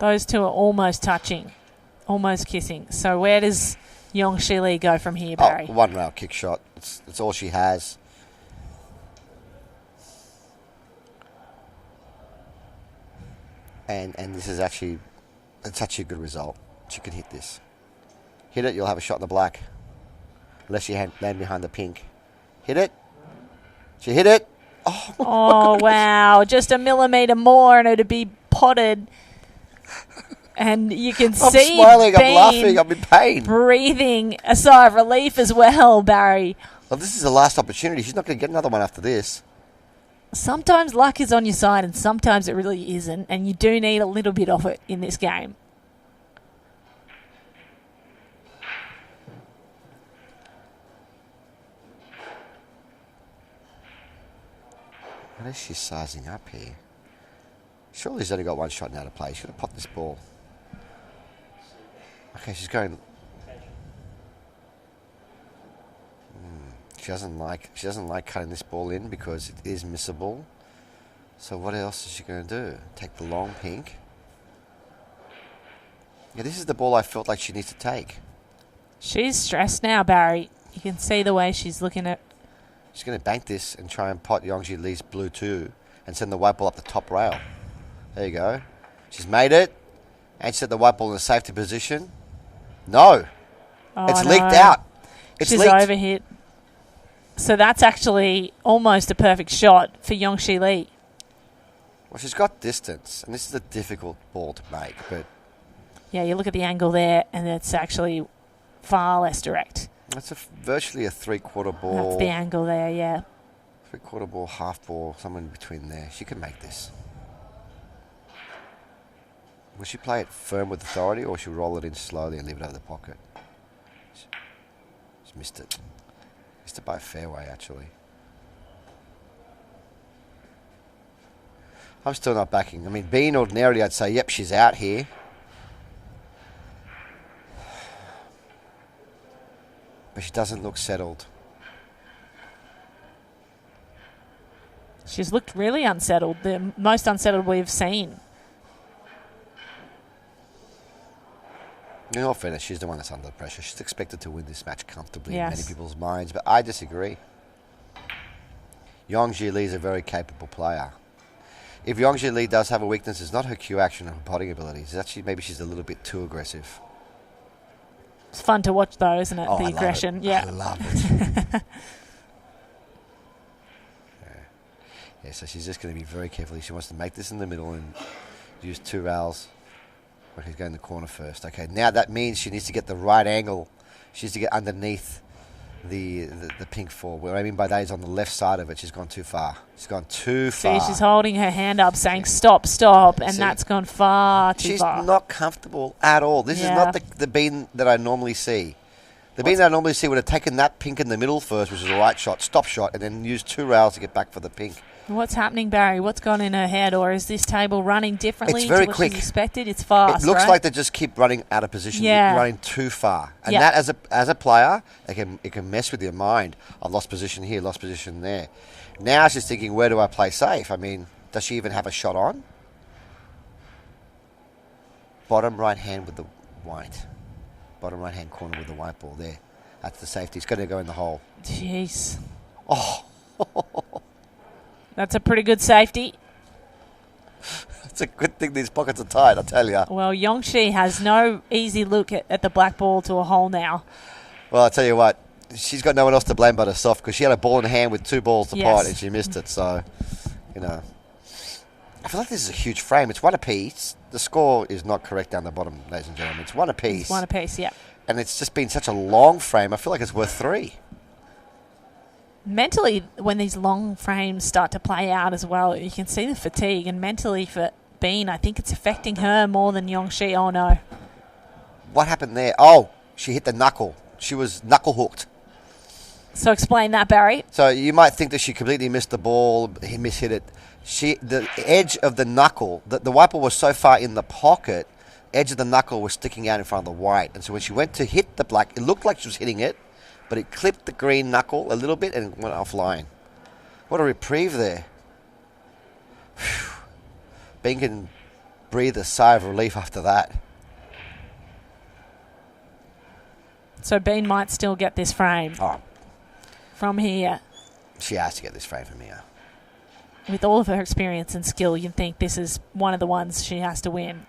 Those two are almost touching, almost kissing. So where does Yongshi Lee go from here, Barry? Oh, one rail kick shot. It's all she has. And this is actually a good result. She could hit this. Hit it, you'll have a shot in the black. Unless you land behind the pink. Hit it. She hit it. Oh, wow. Just a millimetre more and it'd be potted. And you can see I'm smiling, Bean I'm laughing, I'm in pain. Breathing a sigh of relief as well, Barry. Well, this is the last opportunity. She's not going to get another one after this. Sometimes luck is on your side and sometimes it really isn't. And you do need a little bit of it in this game. What is she sizing up here? Surely she's only got one shot now to play. She's going to pop this ball. Okay, she's going. She doesn't like cutting this ball in because it is missable. So what else is she going to do? Take the long pink. Yeah, this is the ball I felt like she needs to take. She's stressed now, Barry. You can see the way she's looking at. She's going to bank this and try and pot Yongji Lee's blue 2 and send the white ball up the top rail. There you go. She's made it. And she set the white ball in a safety position. No. It's leaked out. It's She's leaked. overhit. So that's actually almost a perfect shot for Yongshi Lee. Well, she's got distance, and this is a difficult ball to make. But yeah, you look at the angle there, and it's actually far less direct. that's virtually a three-quarter ball. That's the angle there, yeah. Three-quarter ball, half ball, somewhere in between there. She can make this. Will she play it firm with authority, or she'll roll it in slowly and leave it over the pocket? She's missed it. Missed it by a fairway, actually. I'm still not backing. I mean, being ordinarily, I'd say, yep, she's out here. But she doesn't look settled. She's looked really unsettled. The most unsettled we've seen. In all fairness, she's the one that's under the pressure. She's expected to win this match comfortably in Yes. many people's minds, but I disagree. Yongji Lee is a very capable player. If Yongji Lee does have a weakness, it's not her cue action or her potting abilities. It's actually maybe she's a little bit too aggressive. It's fun to watch though, isn't it? Oh, The I love aggression. it. Yeah. I love it. Yeah, so she's just going to be very careful. She wants to make this in the middle and use two rails. But he's going the corner first. Okay, now that means she needs to get the right angle. She needs to get underneath the pink for. What I mean by that is on the left side of it. She's gone too far. She's gone too far. See, she's holding her hand up saying, stop, and that's gone far too far. She's not comfortable at all. This is not the bean that I normally see. The bean that I normally see would have taken that pink in the middle first, which is a right shot, stop shot, and then used 2 rails to get back for the pink. What's happening, Barry? What's gone in her head? Or is this table running differently It's very to what quick. she's expected? It's fast, It looks right? like they just keep running out of position, running too far. And that, as a player, it can mess with your mind. I've lost position here, lost position there. Now she's thinking, where do I play safe? I mean, does she even have a shot on? Bottom right hand with the white. Bottom right hand corner with the white ball there. That's the safety. It's going to go in the hole. Jeez. Oh. That's a pretty good safety. It's a good thing these pockets are tight, I tell you. Well, Yongshi has no easy look at the black ball to a hole now. Well, I tell you what, she's got no one else to blame but herself because she had a ball in hand with 2 balls to pot and she missed it. So, I feel like this is a huge frame. It's 1 apiece. The score is not correct down the bottom, ladies and gentlemen. It's 1 apiece. It's 1 apiece, yeah. And it's just been such a long frame. I feel like it's worth 3. Mentally, when these long frames start to play out as well, you can see the fatigue. And mentally for Bean, I think it's affecting her more than Yongshi. Oh, no. What happened there? Oh, she hit the knuckle. She was knuckle hooked. So explain that, Barry. So you might think that she completely missed the ball, he mishit it. The edge of the knuckle, the white ball was so far in the pocket, edge of the knuckle was sticking out in front of the white. And so when she went to hit the black, it looked like she was hitting it, but it clipped the green knuckle a little bit and went offline. What a reprieve there. Whew. Bean can breathe a sigh of relief after that. So Bean might still get this frame from here. She has to get this frame from here. With all of her experience and skill, you'd think this is one of the ones she has to win.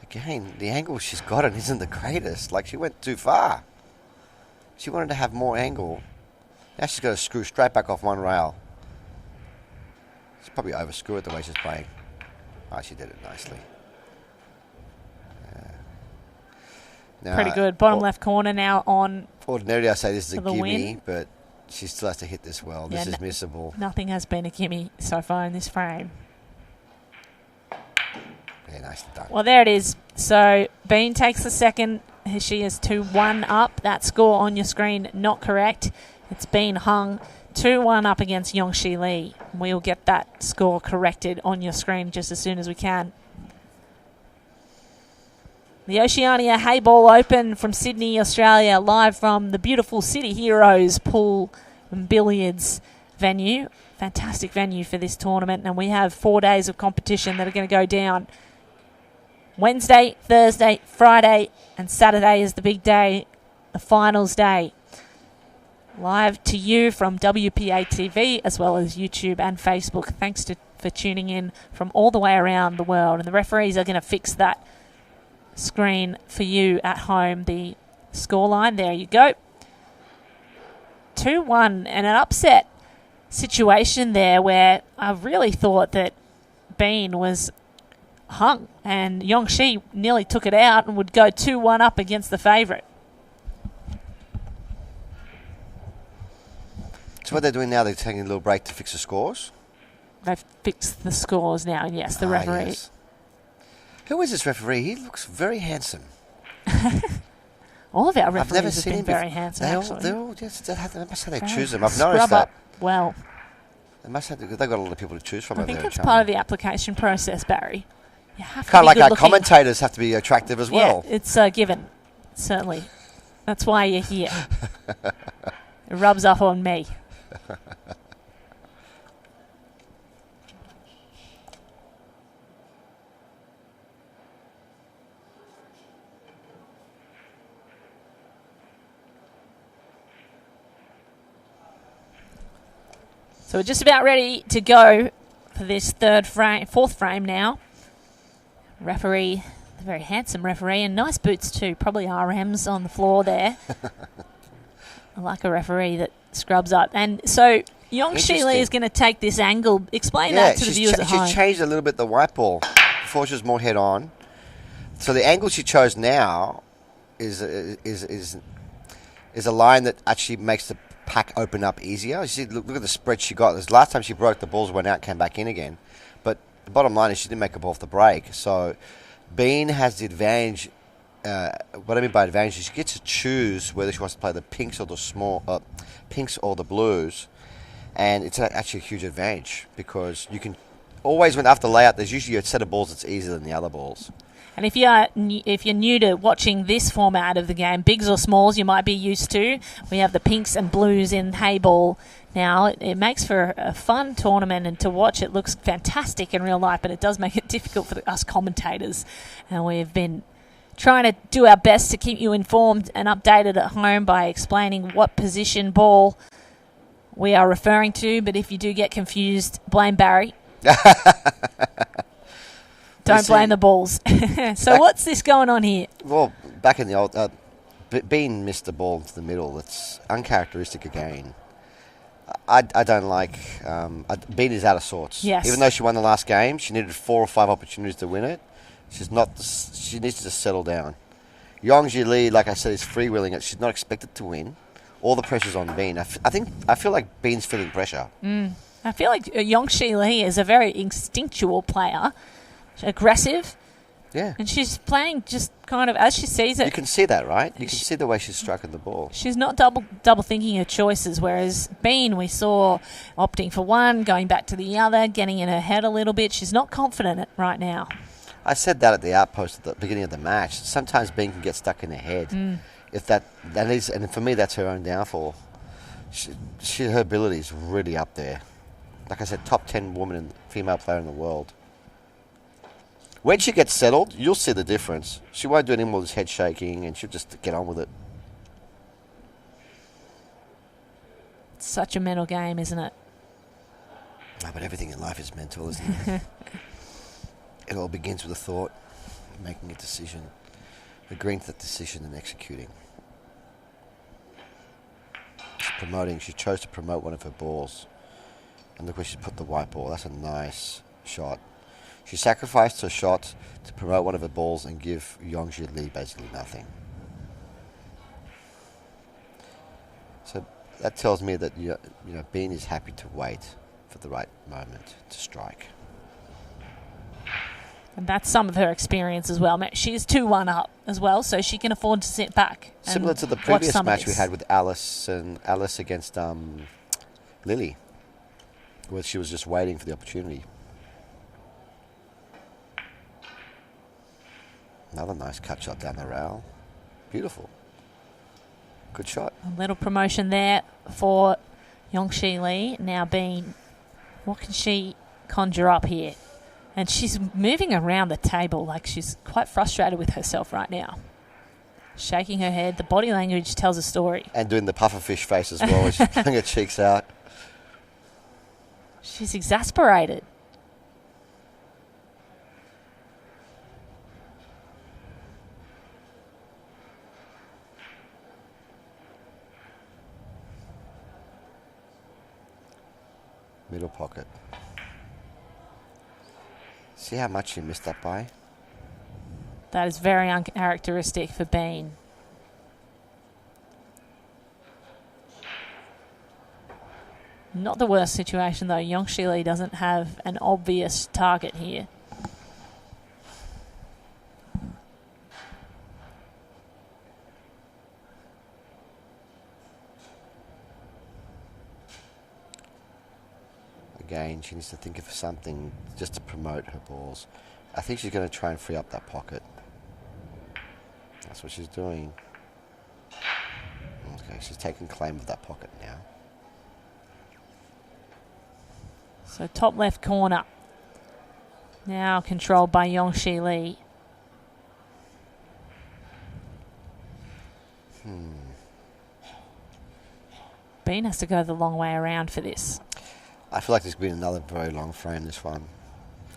Again, the angle she's gotten isn't the greatest. Like, she went too far. She wanted to have more angle. Now she's got to screw straight back off 1 rail. She's probably over-screw it the way she's playing. Oh, she did it nicely. Now, pretty good. Bottom left corner now on. Ordinarily, I say this is a gimme, win. But she still has to hit this well. This is missable. Nothing has been a gimme so far in this frame. Yeah, nicely done. Well, there it is. So Bean takes the second. She is 2-1 up. That score on your screen, not correct. It's been hung 2-1 up against Yongshi Lee. We'll get that score corrected on your screen just as soon as we can. The Oceania Heyball Open from Sydney, Australia, live from the beautiful City Heroes pool and billiards venue. Fantastic venue for this tournament, and we have 4 days of competition that are going to go down. Wednesday, Thursday, Friday, and Saturday is the big day, the finals day. Live to you from WPA TV as well as YouTube and Facebook. Thanks for tuning in from all the way around the world. And the referees are going to fix that screen for you at home. The scoreline, there you go. 2-1 and an upset situation there where I really thought that Bean was hung and Yongshi nearly took it out and would go 2-1 up against the favourite. So what they're doing now, they're taking a little break to fix the scores? They've fixed the scores now, yes, the referee. Yes. Who is this referee? He looks very handsome. All of our referees have been very handsome, actually. They're all just, they must have they choose them. I've noticed that. that. Well, they must have. They've got a lot of people to choose from. I think it's part of the application process, Barry. You have kind of like our looking. Commentators have to be attractive as well. Yeah, it's given, certainly. That's why you're here. It rubs off on me. So we're just about ready to go for this fourth frame now. Referee, a very handsome referee, and nice boots too. Probably RMs on the floor there. I like a referee that scrubs up. And so Yongshi Lee is going to take this angle. Explain that to the viewers at home. She's changed a little bit the white ball. Before she was more head on. So the angle she chose now is is a line that actually makes the pack open up easier. You see, look at the spread she got. This last time she broke, the balls went out, came back in again. But the bottom line is she didn't make a ball off the break. So Bean has the advantage. What I mean by advantage is she gets to choose whether she wants to play the pinks or the pinks or the blues, and it's actually a huge advantage because you can always, when after layout, there's usually a set of balls that's easier than the other balls. And if you're new to watching this format of the game, bigs or smalls, you might be used to. We have the pinks and blues in Heyball now. It makes for a fun tournament, and to watch it looks fantastic in real life, but it does make it difficult for us commentators. And we've been trying to do our best to keep you informed and updated at home by explaining what position ball we are referring to. But if you do get confused, blame Barry. Don't blame the balls. So what's this going on here? Well, back in the old... Bean missed the ball into the middle. It's uncharacteristic again. I don't like... Bean is out of sorts. Yes. Even though she won the last game, she needed 4 or 5 opportunities to win it. She needs to just settle down. Yongji Li, like I said, is freewheeling it. She's not expected to win. All the pressure's on Bean. I feel like Bean's feeling pressure. I feel like Yongshi Li is a very instinctual player. She's aggressive. Yeah. And she's playing just kind of as she sees it. You can see that, right? You can see the way she's striking the ball. She's not double thinking her choices, whereas Bean, we saw opting for one, going back to the other, getting in her head a little bit. She's not confident right now. I said that at the outpost at the beginning of the match. Sometimes Bean can get stuck in her head. If that is, and for me, that's her own downfall. Her ability is really up there. Like I said, top 10 woman and female player in the world. When she gets settled, you'll see the difference. She won't do any more of this head shaking, and she'll just get on with it. It's such a mental game, isn't it? No, but everything in life is mental, isn't it? It all begins with a thought, making a decision, agreeing to that decision and executing. She chose to promote one of her balls. And look where she put the white ball. That's a nice shot. She sacrificed her shot to promote one of her balls and give Yongji Li basically nothing. So that tells me that Bean is happy to wait for the right moment to strike. And that's some of her experience as well. She's 2-1 up as well, so she can afford to sit back. Similar to the previous match we had with Alice against Lily, where she was just waiting for the opportunity. Another nice cut shot down the rail. Beautiful. Good shot. A little promotion there for Yongshi Li. Now Bean, what can she conjure up here? And she's moving around the table like she's quite frustrated with herself right now. Shaking her head. The body language tells a story. And doing the pufferfish face as well, she's pulling her cheeks out. She's exasperated. Middle pocket. See how much she missed that by? That is very uncharacteristic for Bean. Not the worst situation though. Yongshi Li doesn't have an obvious target here. Again, she needs to think of something just to promote her balls. I think she's going to try and free up that pocket. That's what she's doing. Okay, she's taking claim of that pocket now. So top left corner. Now controlled by Yongshi Li. Bean has to go the long way around for this. I feel like there's been another very long frame, this one.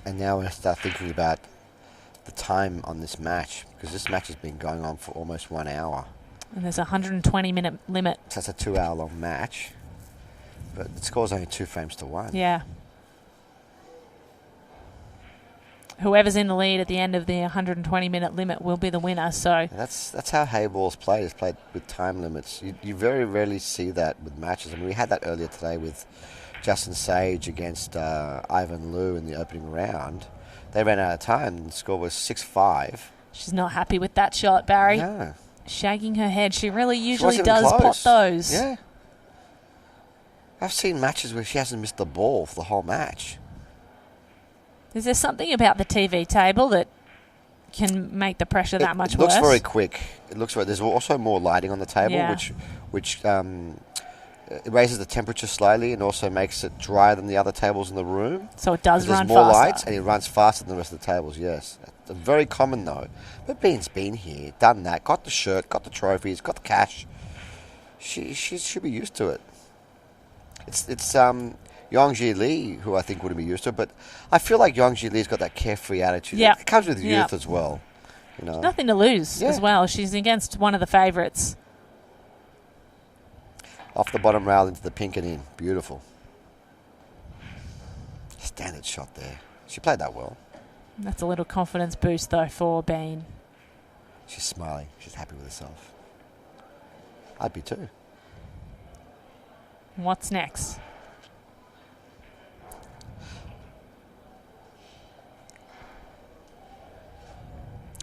And now we have to start thinking about the time on this match, because this match has been going on for almost 1 hour. And there's a 120-minute limit. So that's a 2-hour-long match. But the score's only 2 frames to 1. Yeah. whoever's in the lead at the end of the 120-minute limit will be the winner. So that's how Heyball's played. It's played with time limits. You very rarely see that with matches. I mean, we had that earlier today with Justin Sage against Ivan Liu in the opening round. They ran out of time. The score was 6-5. She's not happy with that shot, Barry. No. Shaking her head. She really usually She wasn't does even pot close. those. Yeah. I've seen matches where she hasn't missed the ball for the whole match. Is there something about the TV table that can make the pressure that much It looks worse? very quick. It looks very. There's also more lighting on the table, Yeah. which it raises the temperature slightly and also makes it drier than the other tables in the room. So it does There's run more faster. lights and it runs faster than the rest of the tables. Yes, very common though. But Bean's been here, done that, got the shirt, got the trophies, got the cash. She should be used to it. It's Yongji Lee who I think wouldn't be used to it, but I feel like Yongji Lee's got that carefree attitude. Yeah. It comes with Yeah. youth as well. You know. Nothing to lose Yeah. as well. She's against one of the favourites. Off the bottom rail into the pink and in. Beautiful. Standard shot there. She played that well. That's a little confidence boost, though, for Bean. She's smiling. She's happy with herself. I'd be too. What's next?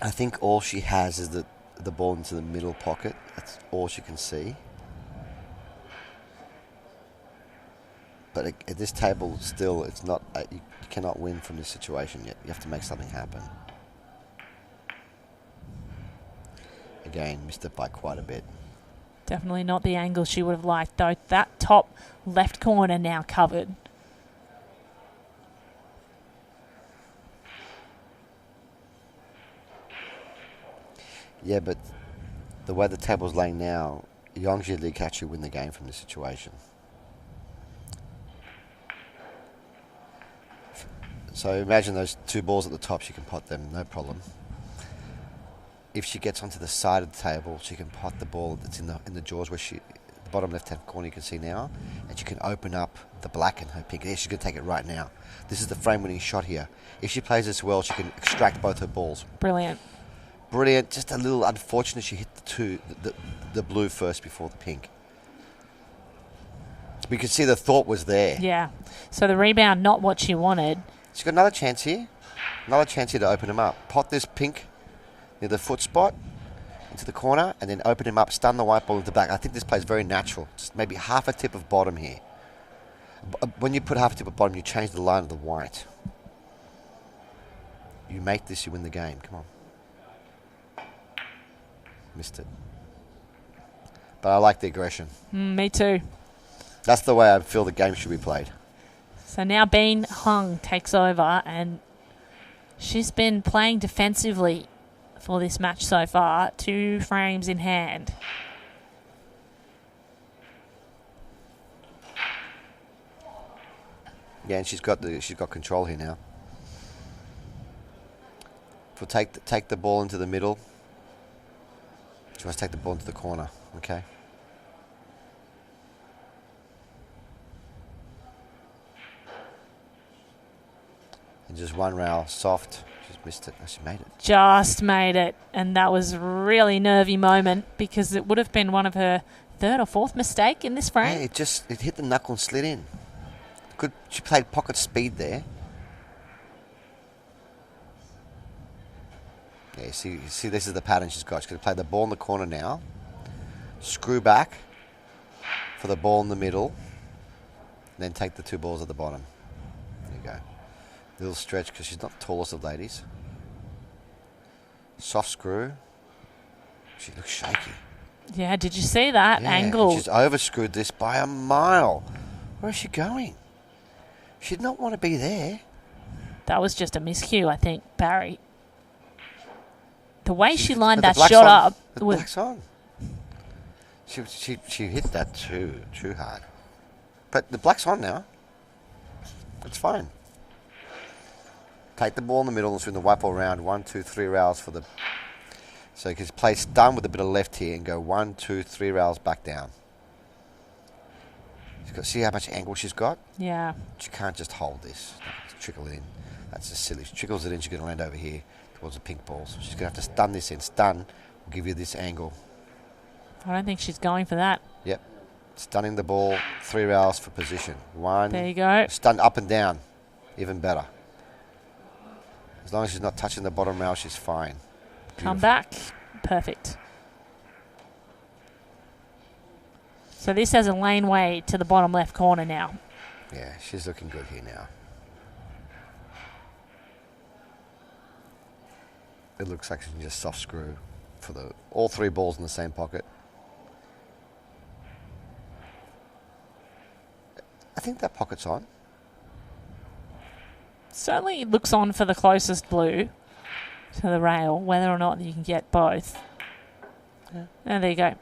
I think all she has is the ball into the middle pocket. That's all she can see. But at this table, still, it's not. You cannot win from this situation yet. You have to make something happen. Again, missed it by quite a bit. Definitely not the angle she would have liked, though. That top left corner now covered. Yeah, but the way the table's laying now, Yongji Lee can actually win the game from this situation. So imagine those two balls at the top, she can pot them, no problem. If she gets onto the side of the table, she can pot the ball that's in the jaws where the bottom left-hand corner you can see now, and she can open up the black and her pink. Yeah, she's going to take it right now. This is the frame-winning shot here. If she plays this well, she can extract both her balls. Brilliant. Brilliant. Just a little unfortunate she hit the blue first before the pink. We could see the thought was there. Yeah. So the rebound, not what she wanted. She's got another chance here. Another chance here to open him up. Pot this pink near the foot spot into the corner and then open him up, stun the white ball into the back. I think this plays very natural. Just maybe half a tip of bottom here. When you put half a tip of bottom, you change the line of the white. You make this, you win the game. Come on. Missed it. But I like the aggression. Me too. That's the way I feel the game should be played. So now Bean Hung takes over, and she's been playing defensively for this match so far, 2 frames in hand. Yeah, and she's got control here now. If we'll take the ball into the middle. She wants to take the ball into the corner. Okay. And just one rail, soft. She's missed it. Oh, she made it. Just made it, and that was a really nervy moment because it would have been one of her 3rd or 4th mistake in this frame. Yeah, it hit the knuckle and slid in. Good. She played pocket speed there. Yeah, see, this is the pattern she's got. She's going to play the ball in the corner now. Screw back for the ball in the middle. And then take the 2 balls at the bottom. There you go. Little stretch because she's not the tallest of ladies. Soft screw. She looks shaky. Yeah, did you see that angle? She's overscrewed this by a mile. Where is she going? She did not want to be there. That was just a miscue, I think, Barry. The way she lined But that the shot black's on. up The was black's on. She hit that too hard. But the black's on now. It's fine. Take the ball in the middle and swing the white ball around. 1, 2, 3 rails for the... So you can play stun with a bit of left here and go 1, 2, 3 rails back down. See how much angle she's got? Yeah. She can't just hold this. Trickle it in. That's just silly. She trickles it in, she's going to land over here towards the pink ball. So she's going to have to stun this in. Stun will give you this angle. I don't think she's going for that. Yep. Stunning the ball, 3 rails for position. 1. There you go. Stun up and down, even better. As long as she's not touching the bottom rail, she's fine. Come back. Perfect. So this has a laneway to the bottom left corner now. Yeah, she's looking good here now. It looks like she can just soft screw for all 3 balls in the same pocket. I think that pocket's on. Certainly it looks on for the closest blue to the rail, whether or not you can get both. Yeah. Oh, there you go.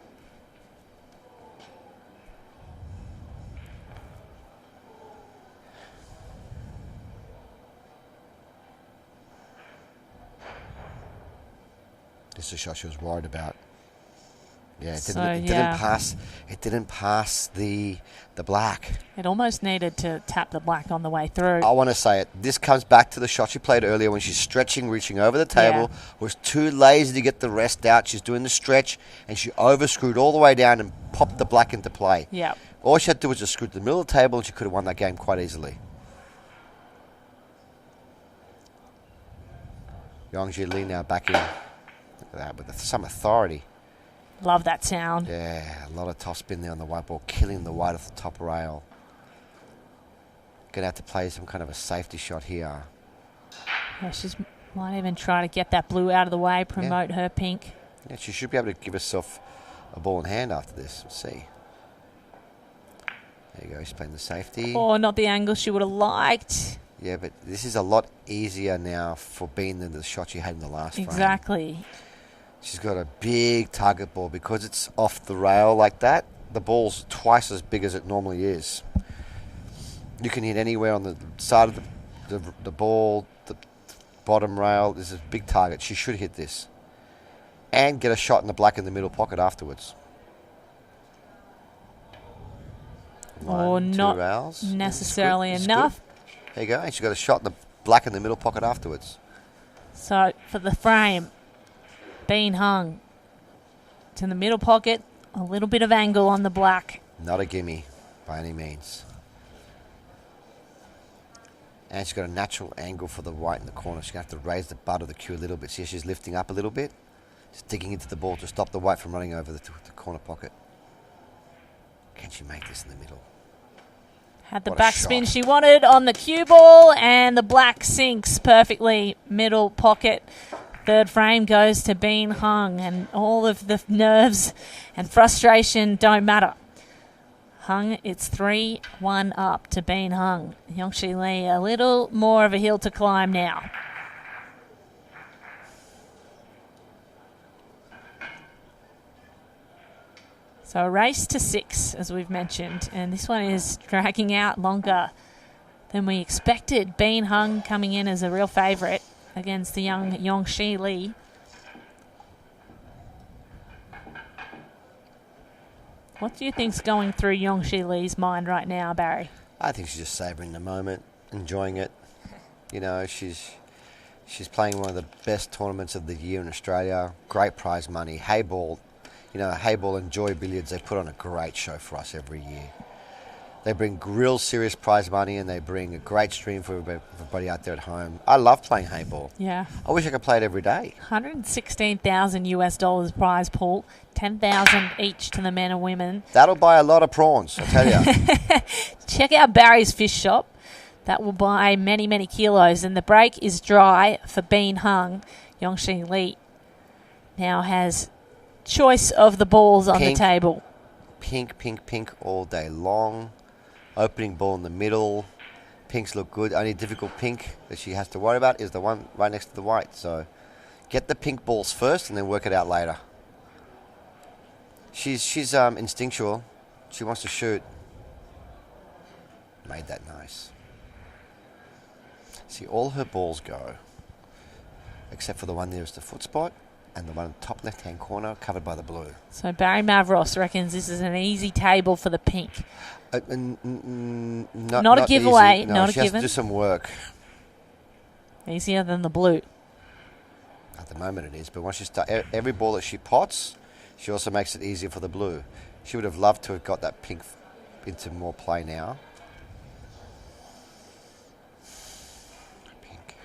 This is a shot she was worried about. Yeah, it didn't pass the black. It almost needed to tap the black on the way through. I want to say it. This comes back to the shot she played earlier when she's stretching, reaching over the table. Yeah. Was too lazy to get the rest out. She's doing the stretch, and she overscrewed all the way down and popped the black into play. Yeah. All she had to do was just screw to the middle of the table, and she could have won that game quite easily. Yongji Li now back in. Look at that, with some authority. Love that sound. Yeah, a lot of top spin there on the white ball, killing the white off the top rail. Going to have to play some kind of a safety shot here. Yeah, she might even try to get that blue out of the way, promote her pink. Yeah, she should be able to give herself a ball in hand after this. We'll see. There you go, she's playing the safety. Oh, not the angle she would have liked. Yeah, but this is a lot easier now for Bean than the shot she had in the last frame. Exactly. She's got a big target ball. Because it's off the rail like that, the ball's twice as big as it normally is. You can hit anywhere on the side of the ball, the bottom rail. There's a big target. She should hit this. And get a shot in the black in the middle pocket afterwards. Or not rails. necessarily It's enough. There you go. And she's got a shot in the black in the middle pocket afterwards. So for the frame, Bean Hung to the middle pocket, a little bit of angle on the black. Not a gimme by any means. And she's got a natural angle for the white in the corner. She's going to have to raise the butt of the cue a little bit. See, she's lifting up a little bit. She's digging into the ball to stop the white from running over the corner pocket. Can she make this in the middle? Had the What a backspin shot. she wanted on the cue ball, and the black sinks perfectly middle pocket. Third frame goes to Bean Hung, and all of the nerves and frustration don't matter. Hung, it's 3-1 up to Bean Hung. Yongshi Li, a little more of a hill to climb now. So a race to 6, as we've mentioned, and this one is dragging out longer than we expected. Bean Hung coming in as a real favourite against the young Yongshi Li. What do you think's going through Yongshi Li's mind right now, Barry? I think she's just savouring the moment, enjoying it. You know, she's playing one of the best tournaments of the year in Australia. Great prize money. Heyball, you know, Heyball and Joy Billiards, they put on a great show for us every year. They bring real serious prize money, and they bring a great stream for everybody out there at home. I love playing Heyball. Yeah. I wish I could play it every day. $116,000 prize pool, $10,000 each to the men and women. That'll buy a lot of prawns, I tell you. Check out Barry's Fish Shop. That will buy many, many kilos. And the break is dry for Bean Hung. Yongshi Li now has choice of the balls on the table. Pink, pink, pink all day long. Opening ball in the middle. Pinks look good. Only difficult pink that she has to worry about is the one right next to the white. So get the pink balls first and then work it out later. She's instinctual. She wants to shoot. Made that nice. See, all her balls go, except for the one nearest the foot spot and the one in the top left-hand corner covered by the blue. So Barry Mavros reckons this is an easy table for the pink. Not a giveaway. Easy. No, not a she has given. to do some work. Easier than the blue. At the moment it is, but once she start, every ball that she pots, she also makes it easier for the blue. She would have loved to have got that pink into more play now. Pink.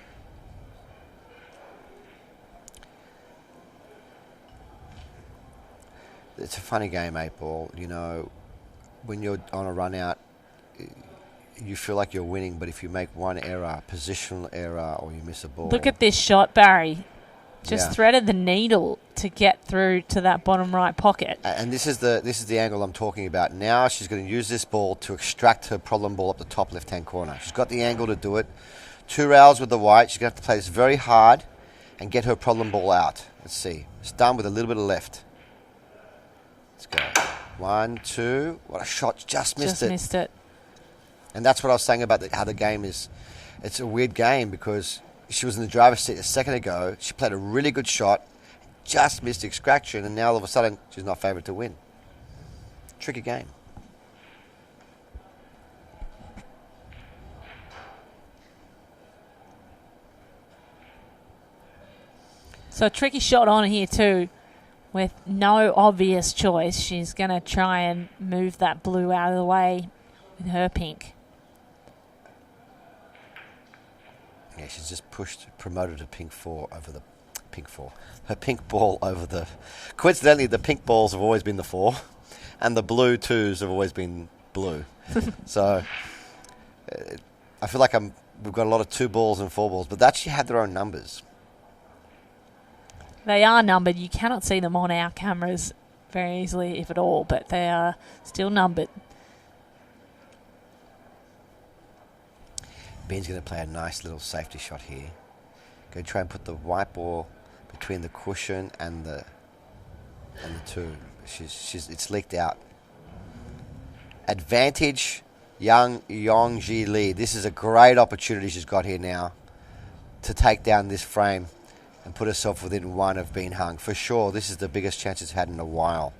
It's a funny game, 8-ball. You know, when you're on a run out, you feel like you're winning, but if you make one error, positional error, or you miss a ball. Look at this shot, Barry. Just threaded the needle to get through to that bottom right pocket. And this is the angle I'm talking about. Now she's going to use this ball to extract her problem ball up the top left-hand corner. She's got the angle to do it. 2 rails with the white. She's going to have to play this very hard and get her problem ball out. Let's see. It's done with a little bit of left. Let's go. 1, 2. What a shot. Just missed it. And that's what I was saying about how the game is. It's a weird game because she was in the driver's seat a second ago. She played a really good shot, just missed extraction, and now all of a sudden she's not favoured to win. Tricky game. So a tricky shot on here too, with no obvious choice. She's going to try and move that blue out of the way with her pink. Yeah, she's just promoted to pink 4 over the pink 4. Her pink ball over the... Coincidentally, the pink balls have always been the 4, and the blue 2s have always been blue. So I feel like we've got a lot of 2 balls and 4 balls, but they actually have their own numbers. They are numbered. You cannot see them on our cameras very easily, if at all, but they are still numbered. Ben's going to play a nice little safety shot here. Going to try and put the white ball between the cushion and the 2. It's leaked out. Advantage, Yongji Lee. This is a great opportunity she's got here now to take down this frame and put herself within 1 of being hung. For sure, this is the biggest chance she's had in a while.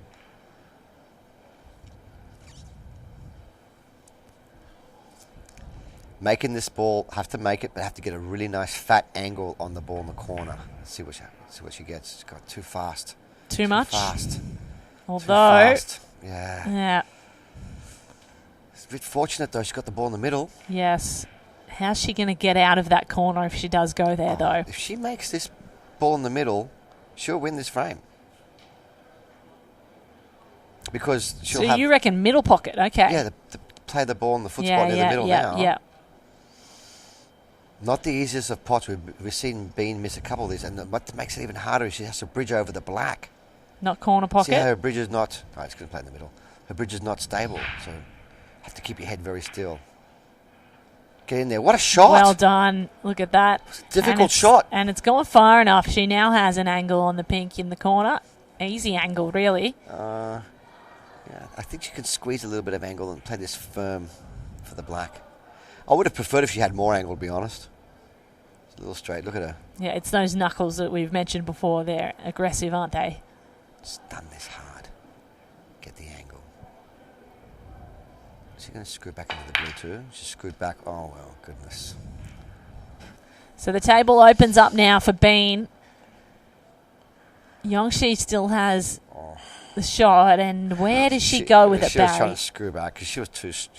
Making this ball, have to make it, but have to get a really nice fat angle on the ball in the corner. Let's see what she gets. She's got too fast. Too much? Fast. Although... Too fast. Yeah. Yeah. It's a bit fortunate, though. She's got the ball in the middle. Yes. How's she going to get out of that corner if she does go there, though? If she makes this ball in the middle, she'll win this frame. Because she'll have... So you reckon middle pocket, okay. Yeah, play the ball in the foot spot near the middle now. Yeah. Not the easiest of pots. We've seen Bean miss a couple of these, and what makes it even harder is she has to bridge over the black. Not corner pocket? See how her bridge is not... Oh, it's going to play in the middle. Her bridge is not stable, so have to keep your head very still. Get in there. What a shot! Well done. Look at that. Difficult shot. And it's gone far enough. She now has an angle on the pink in the corner. Easy angle, really. Yeah, I think she can squeeze a little bit of angle and play this firm for the black. I would have preferred if she had more angle, to be honest. It's a little straight. Look at her. Yeah, it's those knuckles that we've mentioned before. They're aggressive, aren't they? Just done this hard. Get the angle. Is she going to screw back into the blue too? She screwed back. Oh, well, goodness. So the table opens up now for Bean. Yongshi still has the shot, and where does she go with it, Barry? She was trying to screw back because she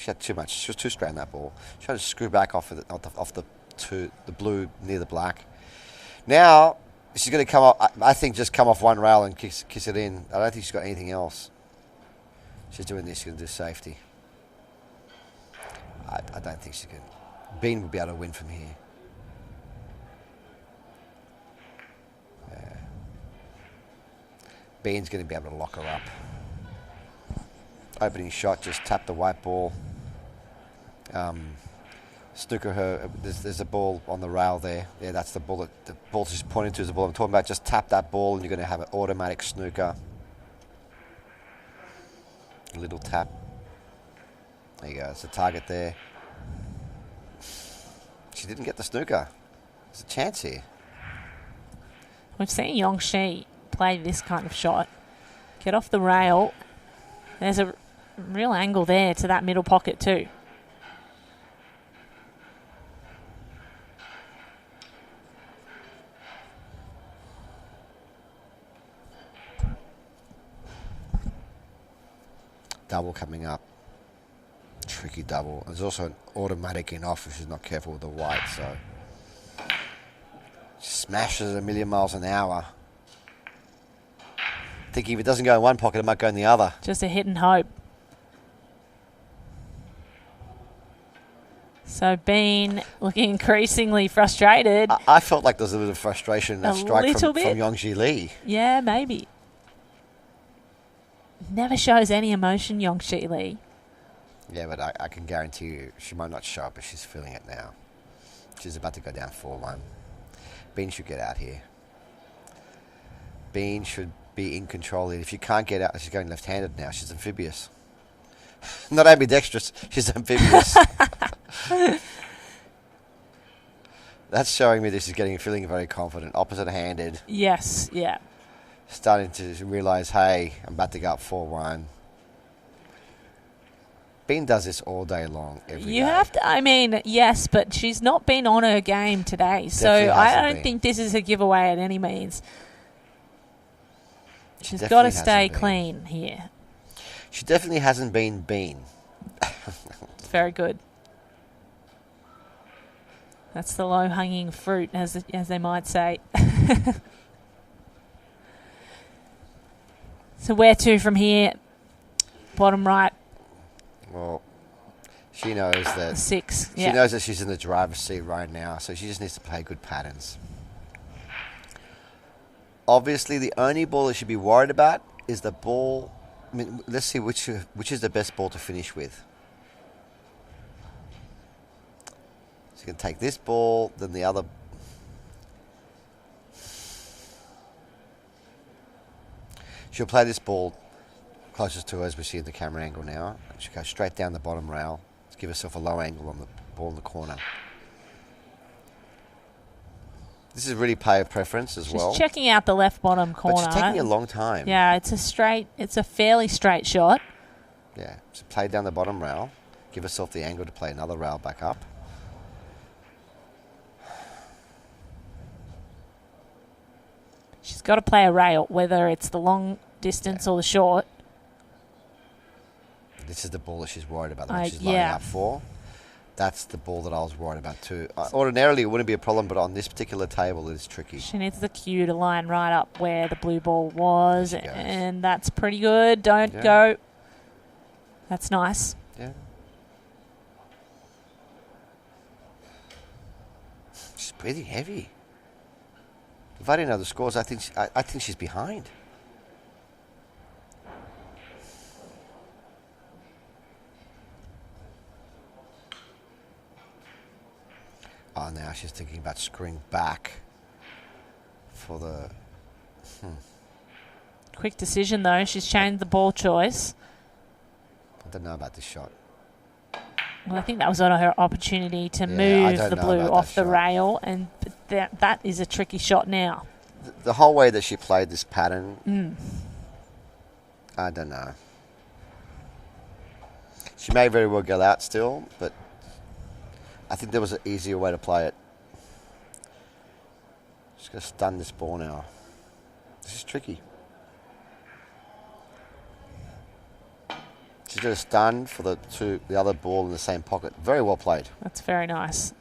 had too much. She was too straight on that ball. Trying to screw back off the blue near the black. Now she's going to come off. I think just come off 1 rail and kiss it in. I don't think she's got anything else. She's doing this. She's going to do safety. I don't think she can. Bean will be able to win from here. Bean's going to be able to lock her up. Opening shot, just tap the white ball. Snooker her. There's a ball on the rail there. Yeah, that's the ball. The ball she's pointing to is the ball I'm talking about. Just tap that ball and you're going to have an automatic snooker. A little tap. There you go. It's a target there. She didn't get the snooker. There's a chance here. We've seen Yongshi play this kind of shot. Get off the rail. There's a real angle there to that middle pocket too. double coming up. Tricky double. There's also an automatic in off if she's not careful with the white, so. Smashes a million miles an hour. Thinking if it doesn't go in one pocket, it might go in the other. Just a hit and hope. So Bean looking increasingly frustrated. I felt like there was a little frustration in that strike from bit. Yongji Li. Yeah, maybe. Never shows any emotion, Yongji Li. Yeah, but I can guarantee you she might not show up, but she's feeling it now. She's about to go down 4-1. Bean should get out here. Bean should be in control here. If she can't get out, she's going left-handed now. She's amphibious. Not ambidextrous, she's amphibious. That's showing me that she's feeling very confident. Opposite-handed. Yes, yeah. Starting to realise, hey, I'm about to go up 4-1. Bean does this all day long, every day. You have to, I mean, yes, but she's not been on her game today. So I don't think this is a giveaway at any means. She's got to stay clean here. She definitely hasn't been Bean. Very good. That's the low-hanging fruit, as they might say. So where to from here? Bottom right. Well, she knows that 6. She knows that she's in the driver's seat right now, so she just needs to play good patterns. Obviously, the only ball that she'd be worried about is the ball. I mean, let's see which is the best ball to finish with. She can take this ball, then the other. She'll play this ball closest to her as we see in the camera angle now. She'll go straight down the bottom rail to give herself a low angle on the ball in the corner. This is really player preference as well. She's checking out the left bottom corner. But she's taking a long time. Yeah, it's a fairly straight shot. Yeah, so play down the bottom rail. Give herself the angle to play another rail back up. She's got to play a rail, whether it's the long distance or the short. This is the ball that she's worried about, the one she's lining up for. That's the ball that I was worried about too. Ordinarily, it wouldn't be a problem, but on this particular table, it's tricky. She needs the cue to line right up where the blue ball was, and that's pretty good. Don't go. That's nice. Yeah. She's breathing heavy. If I didn't know the scores, I think she's behind. Oh, now she's thinking about screwing back for the... Quick decision, though. She's changed the ball choice. I don't know about this shot. Well, I think that was her opportunity to move the blue off the rail, and that is a tricky shot now. The whole way that she played this pattern, I don't know. She may very well go out still, but I think there was an easier way to play it. She's going to stun this ball now. This is tricky. She's going to stun for the other ball in the same pocket. Very well played. That's very nice.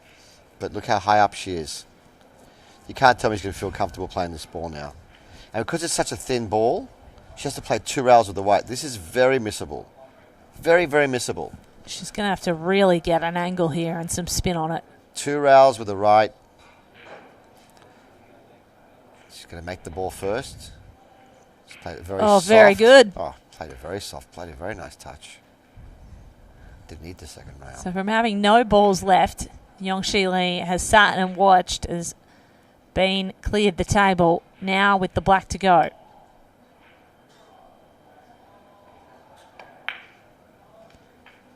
But look how high up she is. You can't tell me she's going to feel comfortable playing this ball now. And because it's such a thin ball, she has to play 2 rails with the white. This is very missable. Very, very missable. She's going to have to really get an angle here and some spin on it. 2 rails with the right. She's going to make the ball first. She's played it very soft. Very good. Oh, played it very soft. Played a very nice touch. Didn't need the second rail. So from having no balls left, Yongshi Li has sat and watched as Bean cleared the table, now with the black to go.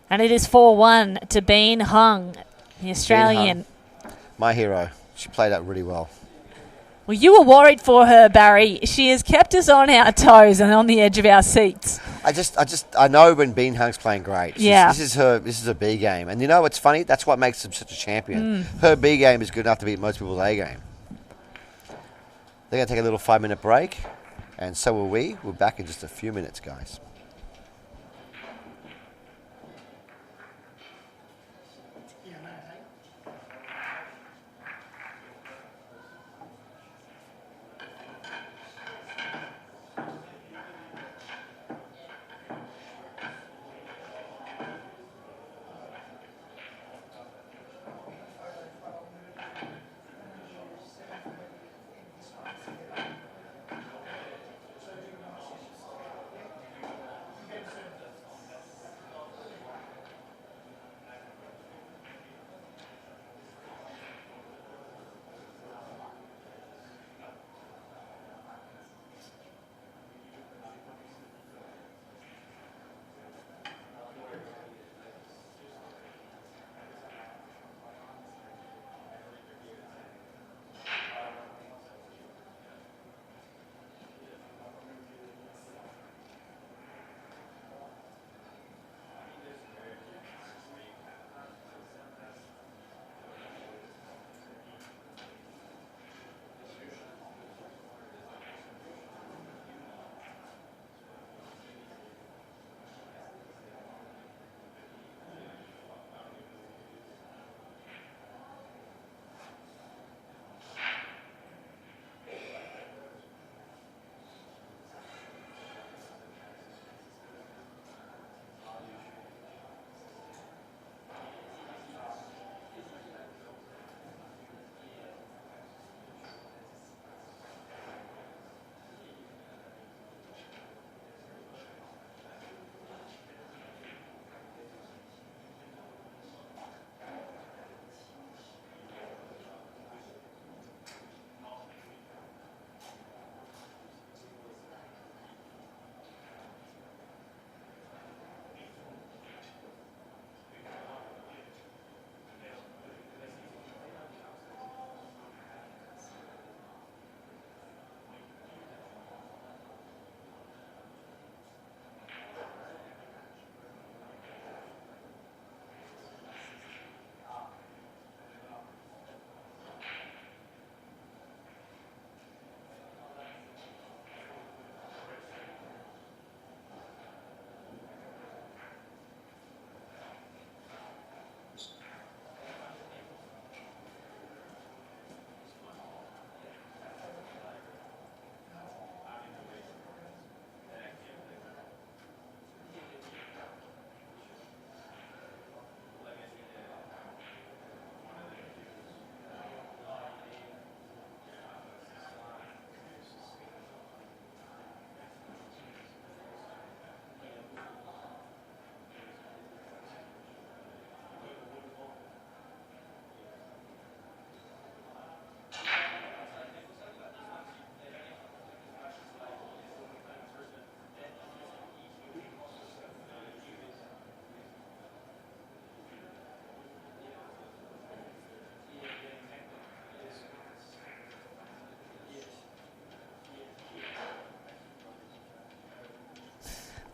And it is 4-1 to Bean Hung, the Australian. My hero. She played out really well. Well, you were worried for her, Barry. She has kept us on our toes and on the edge of our seats. I know when Bean Hung's playing great. Yeah. This is her B game. And you know what's funny? That's what makes her such a champion. Her B game is good enough to beat most people's A game. They're going to take a little 5-minute break. And so will we. We're back in just a few minutes, guys.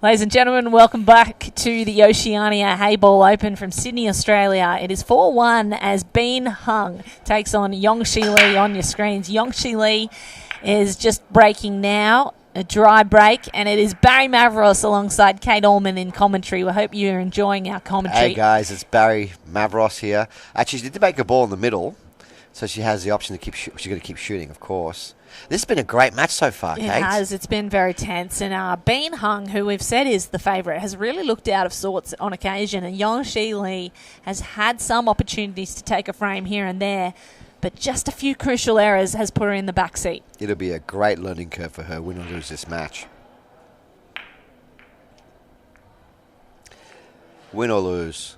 Ladies and gentlemen, welcome back to the Oceania Heyball Open from Sydney, Australia. It is 4-1 as Bean Hung takes on Yongshi Lee on your screens. Yongshi Lee is just breaking now, a dry break, and it is Barry Mavros alongside Kate Allman in commentary. We hope you're enjoying our commentary. Hey guys, it's Barry Mavros here. Actually, she did make a ball in the middle, so she has the option to keep. She's going to keep shooting, of course. This has been a great match so far, Kate. It has. It's been very tense. And Bean Hung, who we've said is the favourite, has really looked out of sorts on occasion. And Yongshi Lee has had some opportunities to take a frame here and there, but just a few crucial errors has put her in the back seat. It'll be a great learning curve for her, win or lose this match. Win or lose.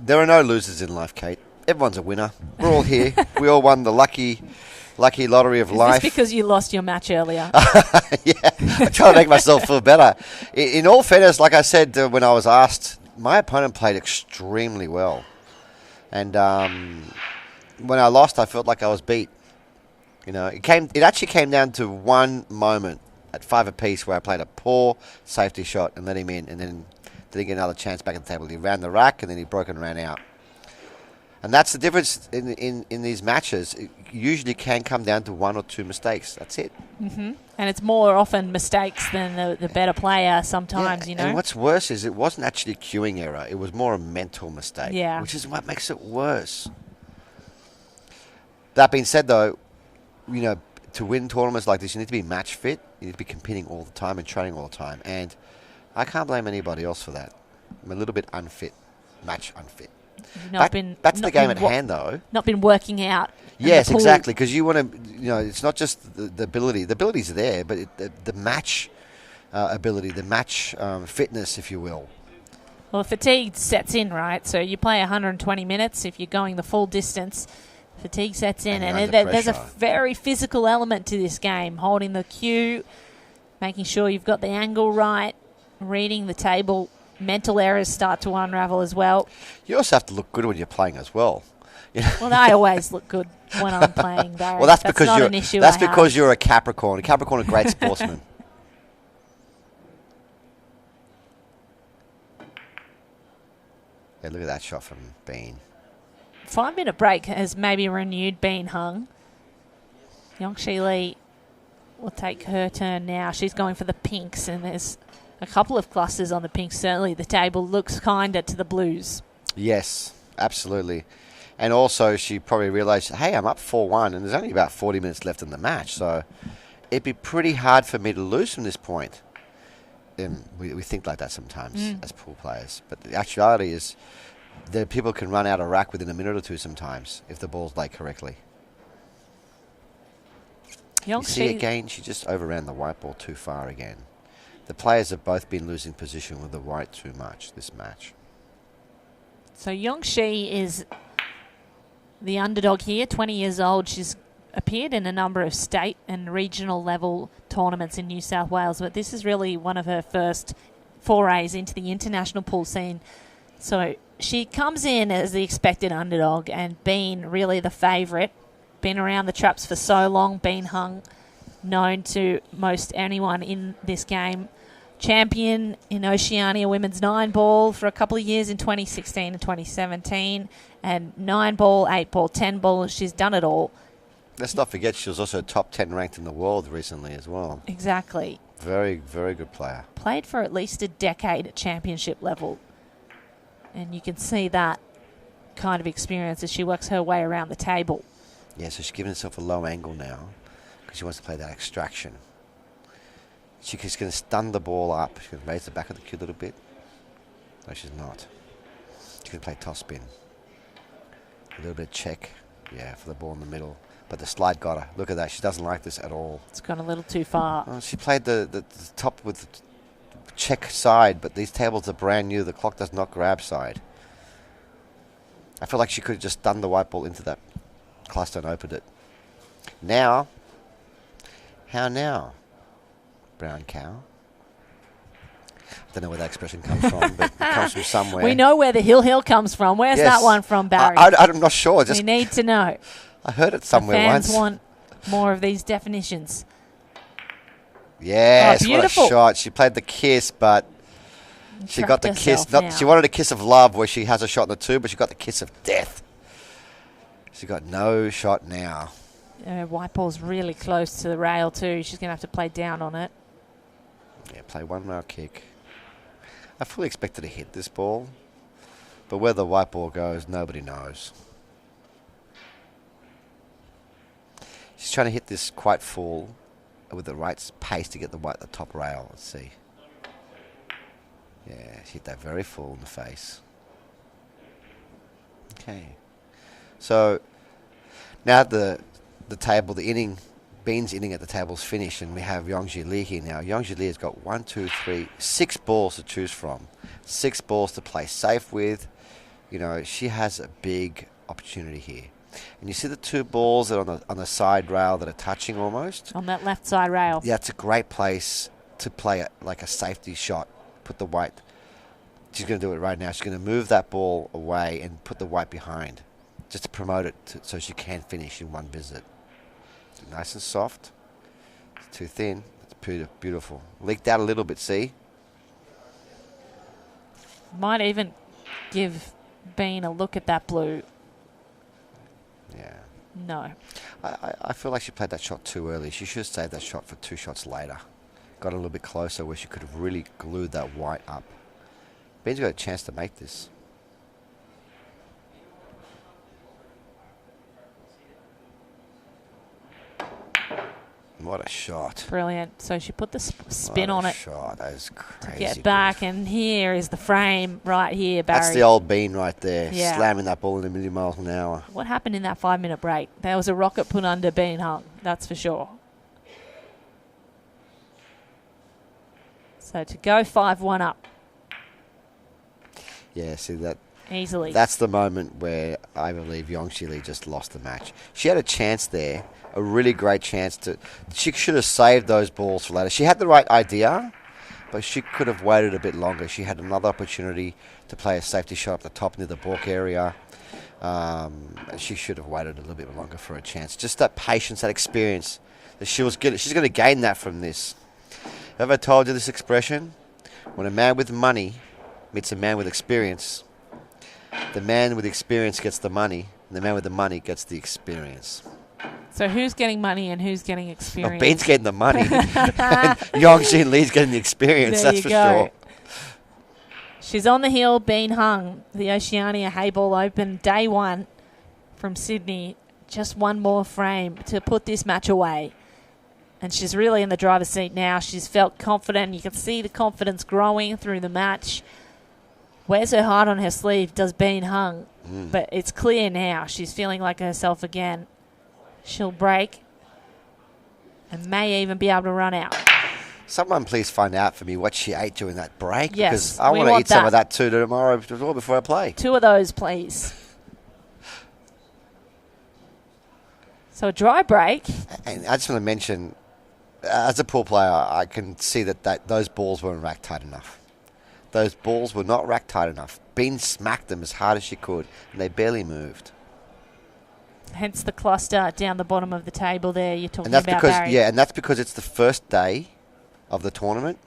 There are no losers in life, Kate. Everyone's a winner. We're all here. We all won the lucky lottery of life. Is this because you lost your match earlier? Yeah, I'm trying to make myself feel better. In all fairness, like I said when I was asked, my opponent played extremely well. And when I lost, I felt like I was beat. You know, it actually came down to one moment at 5 apiece where I played a poor safety shot and let him in, and then didn't get another chance back at the table. He ran the rack and then he broke and ran out. And that's the difference in these matches. It usually can come down to 1 or 2 mistakes. That's it. Mm-hmm. And it's more often mistakes than the better player sometimes, you know. And what's worse is it wasn't actually a cueing error. It was more a mental mistake, which is what makes it worse. That being said, though, you know, to win tournaments like this, you need to be match fit. You need to be competing all the time and training all the time. And I can't blame anybody else for that. I'm a little bit unfit, match unfit. That's the game at hand, though. Not been working out. Yes, exactly. Because you want to, you know, it's not just the ability. The ability's there, but the match ability, the match fitness, if you will. Well, fatigue sets in, right? So you play 120 minutes. If you're going the full distance, fatigue sets in. And there's a very physical element to this game. Holding the cue, making sure you've got the angle right, reading the table. Mental errors start to unravel as well. You also have to look good when you're playing as well. Well, I always look good when I'm playing, Barry. Well, that's because not you're an issue you're a Capricorn. A Capricorn, a great sportsman. Yeah, look at that shot from Bean. 5-minute break has maybe renewed Bean Hung. Yongshi Lee will take her turn now. She's going for the pinks, and there's a couple of clusters on the pinks. Certainly the table looks kinder to the blues. Yes, absolutely. And also she probably realised, hey, I'm up 4-1 and there's only about 40 minutes left in the match, so it'd be pretty hard for me to lose from this point. And we think like that sometimes as pool players. But the actuality is that people can run out of rack within a minute or two sometimes if the ball's laid correctly. You see again, she just overran the white ball too far again. The players have both been losing position with the white too much this match. So Yongshi is the underdog here, 20 years old. She's appeared in a number of state and regional level tournaments in New South Wales, but this is really one of her first forays into the international pool scene. So she comes in as the expected underdog and Bean really the favourite. Been around the traps for so long. Bean Hung, known to most anyone in this game. Champion in Oceania Women's 9-ball for a couple of years in 2016 and 2017. And 9-ball, 8-ball, 10-ball. She's done it all. Let's not forget she was also top 10 ranked in the world recently as well. Exactly. Very, very good player. Played for at least a decade at championship level. And you can see that kind of experience as she works her way around the table. Yeah, so she's giving herself a low angle now because she wants to play that extraction. She's going to stun the ball up. She's going to raise the back of the cue a little bit. No, she's not. She's going to play toss spin. A little bit of check, yeah, for the ball in the middle. But the slide got her. Look at that. She doesn't like this at all. It's gone a little too far. Well, she played the top with the check side, but these tables are brand new. The clock does not grab side. I feel like she could have just stunned the white ball into that cluster and opened it. Now, how now, brown cow? I don't know where that expression comes from, but it comes from somewhere. We know where the hill comes from. Where's that one from, Barry? I'm not sure. We need to know. I heard it somewhere once. The fans want more of these definitions. Yes, beautiful. What a shot. She played the kiss, but She got the kiss. She wanted a kiss of love where she has a shot in the 2, but she got the kiss of death. She got no shot now. White ball's really close to the rail too. She's going to have to play down on it. Yeah, play one rail kick. I fully expected to hit this ball, but where the white ball goes, nobody knows. She's trying to hit this quite full with the right pace to get the top rail. Let's see. Yeah, she hit that very full in the face. Okay. So now the table, the inning, Bean's inning at the table's finished, and we have Yongji Li here now. Yongji Li has got 6 balls to choose from. 6 balls to play safe with. You know, she has a big opportunity here. And you see the 2 balls that are on the side rail that are touching almost? On that left side rail. Yeah, it's a great place to play like a safety shot. Put the white. She's going to do it right now. She's going to move that ball away and put the white behind, just to promote it so she can finish in one visit. Nice and soft. It's too thin. It's beautiful. Leaked out a little bit, see? Might even give Bean a look at that blue. Yeah. No. I feel like she played that shot too early. She should have saved that shot for 2 shots later. Got a little bit closer where she could have really glued that white up. Bean's got a chance to make this. What a shot. Brilliant. So she put the spin on it. Shot. That is crazy. To get back, and here is the frame right here, Barry. That's the old Bean right there, yeah. Slamming that ball in a million miles an hour. What happened in that 5-minute break? There was a rocket put under Bean Hung, that's for sure. So to go 5-1 up. Yeah, see that. Easily. That's the moment where I believe Yongji Li just lost the match. She had a chance there, a really great chance to. She should have saved those balls for later. She had the right idea, but she could have waited a bit longer. She had another opportunity to play a safety shot up the top near the balk area. She should have waited a little bit longer for a chance. Just that patience, that experience that she was good. She's going to gain that from this. Have I told you this expression? When a man with money meets a man with experience, the man with experience gets the money, and the man with the money gets the experience. So who's getting money and who's getting experience? Oh, Bean's getting the money. And Yongji Li's getting the experience, there that's for go. sure. She's on the hill, Bean Hung, the Oceania Heyball Open, day 1 from Sydney. Just one more frame to put this match away. And she's really in the driver's seat now. She's felt confident. You can see the confidence growing through the match. Wears her heart on her sleeve, does Bean Hung. But it's clear now. She's feeling like herself again. She'll break and may even be able to run out. Someone please find out for me what she ate during that break. Yes, because I want to eat some of that too tomorrow before I play. 2 of those, please. So a dry break. And I just want to mention, as a pool player, I can see that those balls weren't rack tight enough. Those balls were not rack tight enough. Bean smacked them as hard as she could, and they barely moved. Hence the cluster down the bottom of the table there you're talking about, Barry. Yeah, and that's because it's the first day of the tournament.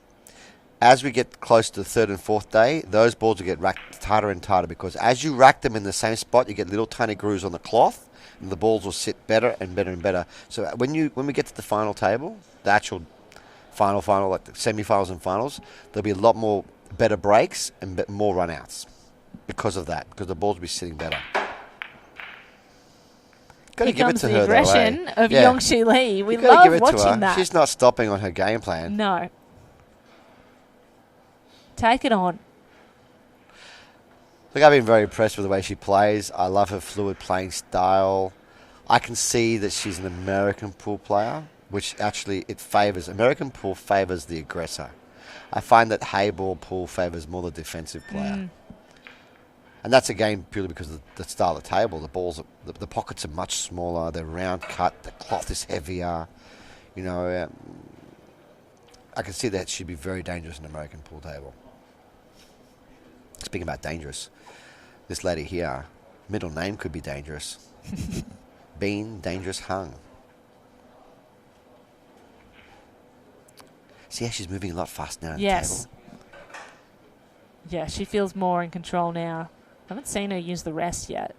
As we get close to the 3rd and 4th day, those balls will get racked tighter and tighter because as you rack them in the same spot, you get little tiny grooves on the cloth, and the balls will sit better and better and better. So when we get to the final table, the actual final, like the semi-finals and finals, there'll be a lot more better breaks and more run-outs because of that, because the balls will be sitting better. Got to give it to her, though. Here comes the aggression of Yongji Li. We love give it watching to her. That. She's not stopping on her game plan. No. Take it on. Look, I've been very impressed with the way she plays. I love her fluid playing style. I can see that she's an American pool player, which actually American pool favours the aggressor. I find that Heyball pool favours more the defensive player. And that's again purely because of the style of the table. The balls, the pockets are much smaller. They're round cut. The cloth is heavier. You know, I can see that she'd be very dangerous in an American pool table. Speaking about dangerous, this lady here, middle name could be dangerous. Bean Dangerous Hung. See how she's moving a lot faster now in the table? Yeah, she feels more in control now. I haven't seen her use the rest yet.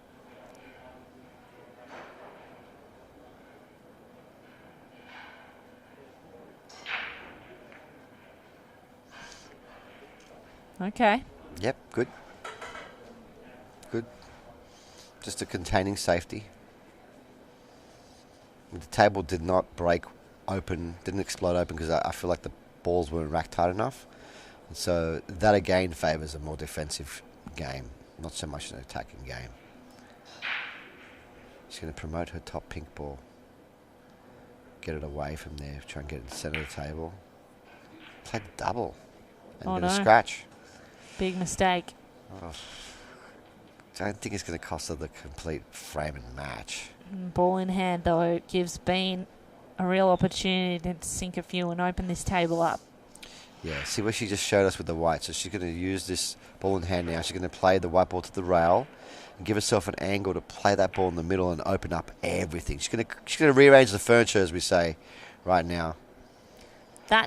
Okay. Yep, good. Good. Just a containing safety. The table did not break open, didn't explode open because I feel like the balls weren't rack tight enough. And so that again favours a more defensive game, not so much an attacking game. She's going to promote her top pink ball. Get it away from there, try and get it to the centre of the table. Play the double and get a scratch. Big mistake. Oh. I don't think it's going to cost her the complete frame and match. Ball in hand, though, gives Bean a real opportunity to sink a few and open this table up. Yeah, see what she just showed us with the white. So she's going to use this ball in hand now. She's going to play the white ball to the rail and give herself an angle to play that ball in the middle and open up everything. She's going to rearrange the furniture, as we say, right now.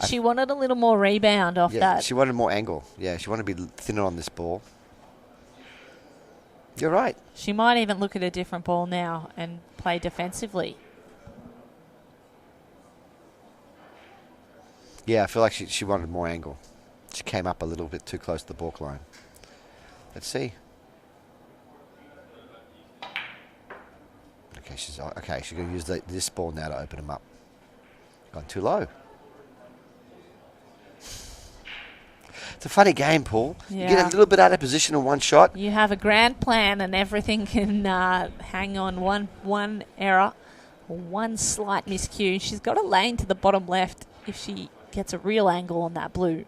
She wanted a little more rebound off that. She wanted more angle. Yeah, she wanted to be thinner on this ball. You're right. She might even look at a different ball now and play defensively. Yeah, I feel like she wanted more angle. She came up a little bit too close to the balk line. Let's see. Okay, she's going to use this ball now to open them up. Gone too low. It's a funny game, Paul. Yeah. You get a little bit out of position in one shot. You have a grand plan and everything can hang on one error or one slight miscue. She's got a lane to the bottom left if she gets a real angle on that blue.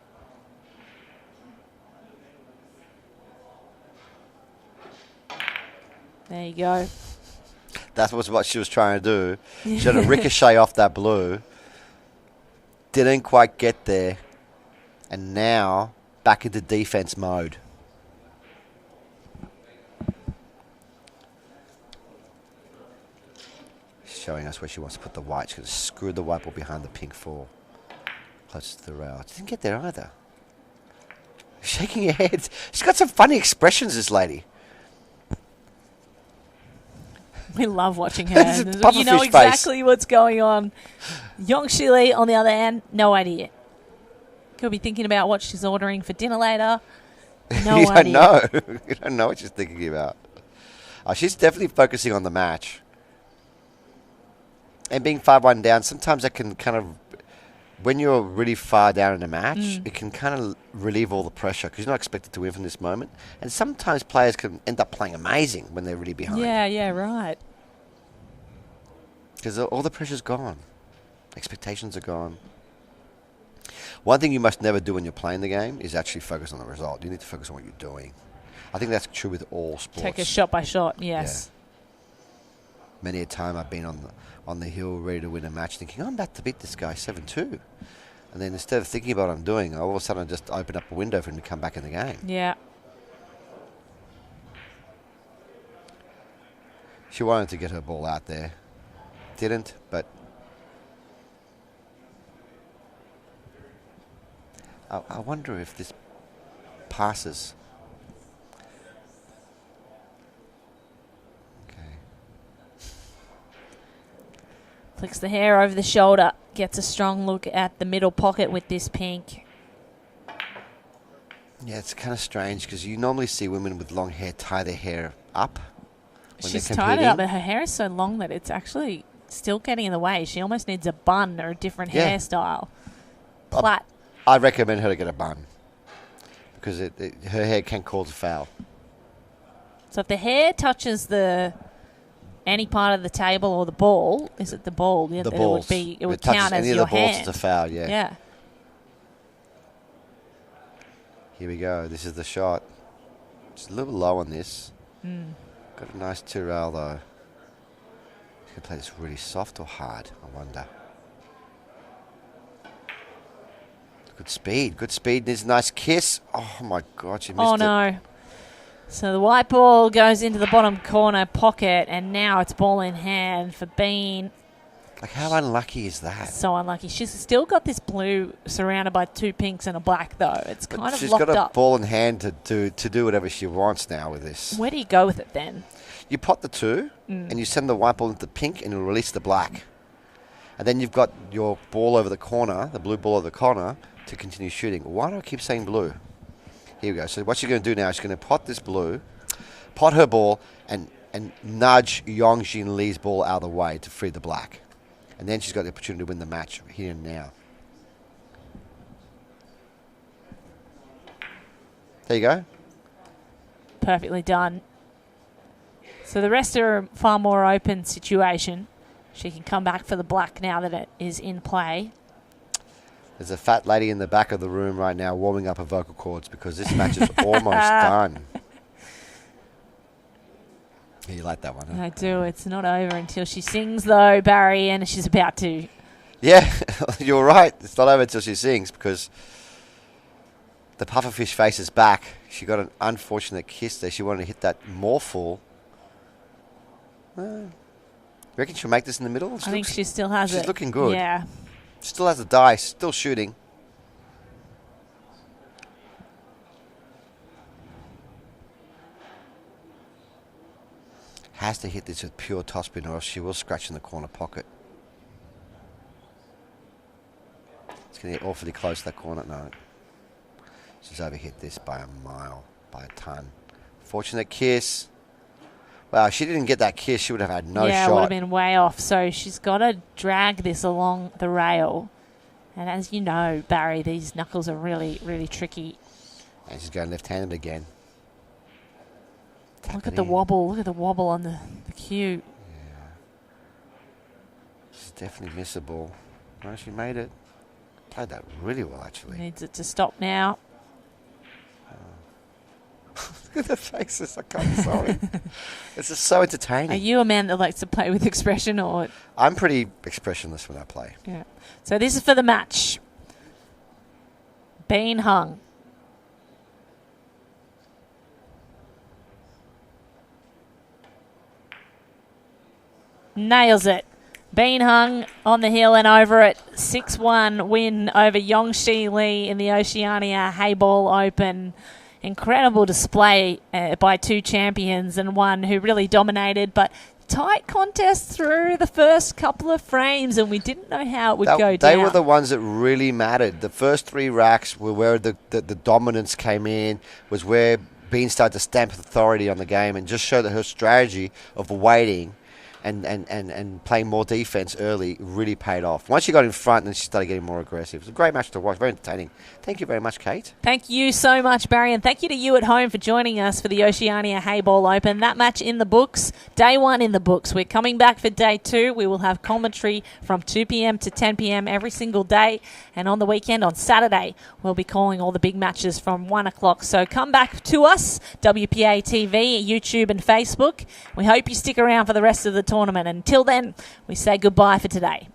There you go. That was what she was trying to do. She had a ricochet off that blue. Didn't quite get there. And now back into defense mode. Showing us where she wants to put the white. She's going to screw the white ball behind the pink four. Close to the rail. Didn't get there either. Shaking her head. She's got some funny expressions, this lady. We love watching her. You know Pufferfish exactly face. what's going on. Yong Shili, on the other hand, no idea. Could be thinking about what she's ordering for dinner later. No you idea. Don't know. You don't know what she's thinking about. She's definitely focusing on the match. And being 5-1 down, sometimes that can kind of, when you're really far down in a match, it can kind of relieve all the pressure because you're not expected to win from this moment. And sometimes players can end up playing amazing when they're really behind. Yeah, right. Because all the pressure's gone. Expectations are gone. One thing you must never do when you're playing the game is actually focus on the result. You need to focus on what you're doing. I think that's true with all sports. Take a shot by shot, yes. Yeah. Many a time I've been on the hill ready to win a match thinking, I'm about to beat this guy 7-2. And then instead of thinking about what I'm doing, all of a sudden I just open up a window for him to come back in the game. Yeah. She wanted to get her ball out there. Didn't, but I wonder if this passes. Flicks the hair over the shoulder. Gets a strong look at the middle pocket with this pink. Yeah, it's kind of strange because you normally see women with long hair tie their hair up when She's they're tied competing. it up, but her hair is so long that it's actually still getting in the way. She almost needs a bun or a different hairstyle. Plait. I recommend her to get a bun because her hair can cause a foul. So if the hair touches any part of the table or the ball, is it the ball? Yeah, The then balls. it would If it touches count as any of your the balls, hand. it's a foul, yeah. Yeah. Here we go. This is the shot. Just a little low on this. Got a nice two-rail though. She's going to play this really soft or hard, I wonder. Good speed. Good speed. There's a nice kiss. Oh, my God. She missed it. Oh, no. So the white ball goes into the bottom corner pocket, and now it's ball in hand for Bean. Like, how unlucky is that? So unlucky. She's still got this blue surrounded by 2 pinks and a black, though. It's kind of she's locked got a up. ball in hand to do whatever she wants now with this. Where do you go with it then? You pot the 2, and you send the white ball into the pink, and it'll release the black. And then you've got your ball over the corner, the blue ball over the corner, to continue shooting. Why do I keep saying blue? Here we go. So what she's going to do now is she's going to pot this blue, pot her ball, and nudge Yongjin Lee's ball out of the way to free the black. And then she's got the opportunity to win the match here and now. There you go. Perfectly done. So the rest are a far more open situation. She can come back for the black now that it is in play. There's a fat lady in the back of the room right now warming up her vocal cords because this match is almost done. Yeah, you like that one, huh? I do. It's not over until she sings, though, Barry, and she's about to. Yeah, you're right. It's not over until she sings because the pufferfish faces back. She got an unfortunate kiss there. She wanted to hit that more full. Reckon she'll make this in the middle? I think she still has it. She's looking good. Yeah. Still has the dice. Still shooting. Has to hit this with pure topspin or else she will scratch in the corner pocket. It's going to get awfully close to that corner. No. She's overhit this by a mile, by a ton. Fortunate kiss. Wow, if she didn't get that kiss, she would have had no shot. Yeah, it would have been way off. So she's got to drag this along the rail. And as you know, Barry, these knuckles are really, really tricky. And she's going left-handed again. Look at the wobble. Look at the wobble on the cue. Yeah. She's definitely missable. No, she made it. Played that really well, actually. Needs it to stop now. Look at the faces. I can't, sorry. It's just so entertaining. Are you a man that likes to play with expression or? I'm pretty expressionless when I play. Yeah. So this is for the match. Bean hung. Nails it. Bean hung on the hill and over it. 6-1 win over Yongxi Lee in the Oceania Heyball Open. Incredible display by 2 champions and one who really dominated, but tight contest through the first couple of frames, and we didn't know how it would go down. They were the ones that really mattered. The first 3 racks were where the dominance came in, was where Bean started to stamp authority on the game and just show that her strategy of waiting and playing more defense early really paid off. Once she got in front, then she started getting more aggressive. It was a great match to watch, very entertaining. Thank you very much, Kate. Thank you so much, Barry, and thank you to you at home for joining us for the Oceania Heyball Open. That match in the books, day 1 in the books. We're coming back for day 2. We will have commentary from 2 p.m. to 10 p.m. every single day, and on the weekend, on Saturday, we'll be calling all the big matches from 1 o'clock. So come back to us, WPA TV, YouTube and Facebook. We hope you stick around for the rest of the tournament. Until then, we say goodbye for today.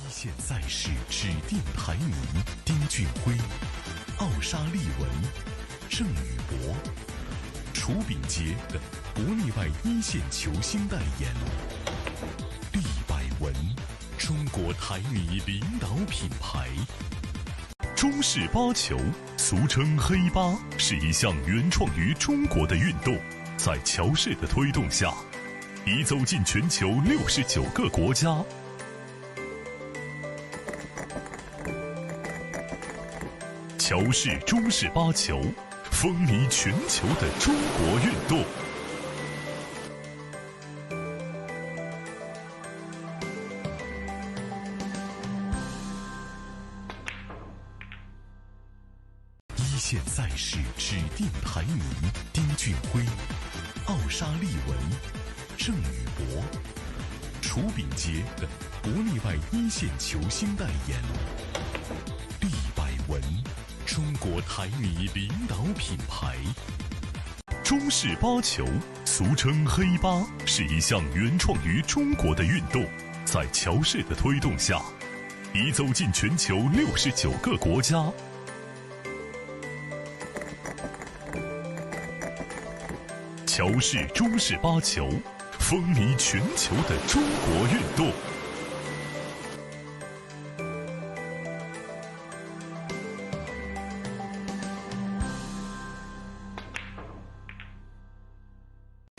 一线赛事指定排名：丁俊晖、奥沙利文、郑宇博、楚秉杰等国内外一线球星代言。厉百文，中国台泥领导品牌。中式八球，俗称黑八，是一项原创于中国的运动，在乔氏的推动下，已走进全球69个国家。乔氏中式八球，风靡全球的中国运动。一线赛赛事指定排名丁俊晖、奥沙利文、郑宇博，楚秉杰等国内外一线球星代言。利百文，中国台米领导品牌。中式八球，俗称黑八，是一项原创于中国的运动，在乔氏的推动下，已走进全球69个国家。乔氏中式八球，风靡全球的中国运动。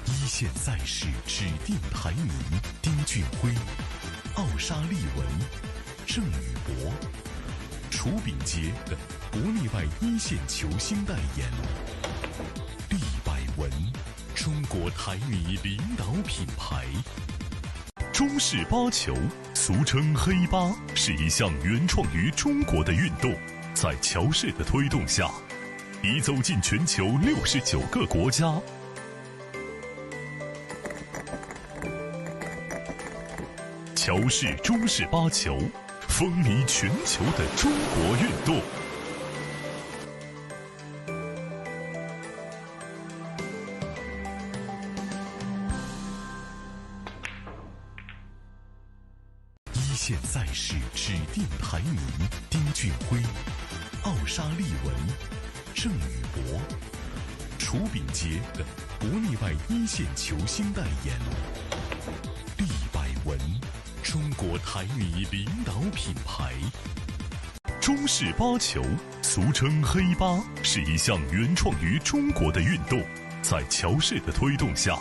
一线赛事指定排名丁俊晖、奥沙利文、郑宇博，楚秉杰等国内外一线球星代言。利百文，中国台米领导品牌。中式八球，俗称黑八，是一项原创于中国的运动，在乔氏的推动下，已走进全球69个国家。乔氏中式八球，风靡全球的中国运动。一线赛事指定排名丁俊晖、奥沙利文、郑宇博，楚秉杰等国内外一线球星代言。利百文，中国台米领导品牌。中式八球，俗称黑八，是一项原创于中国的运动，在乔氏的推动下，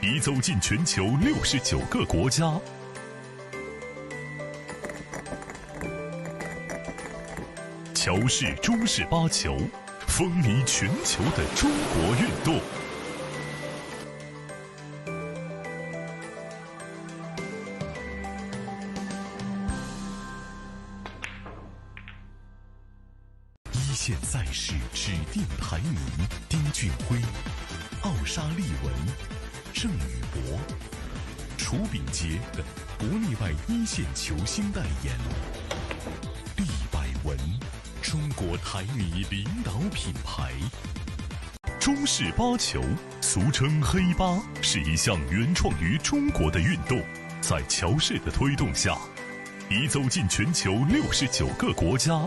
已走进全球69个国家。乔氏中式八球，风靡全球的中国运动。一线赛事指定排名丁俊晖、奥沙利文、郑宇博，楚秉杰等国内外一线球星代言。利百文，中国台米领导品牌。中式八球，俗称黑八，是一项原创于中国的运动，在乔氏的推动下，已走进全球69个国家。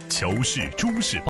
乔氏中式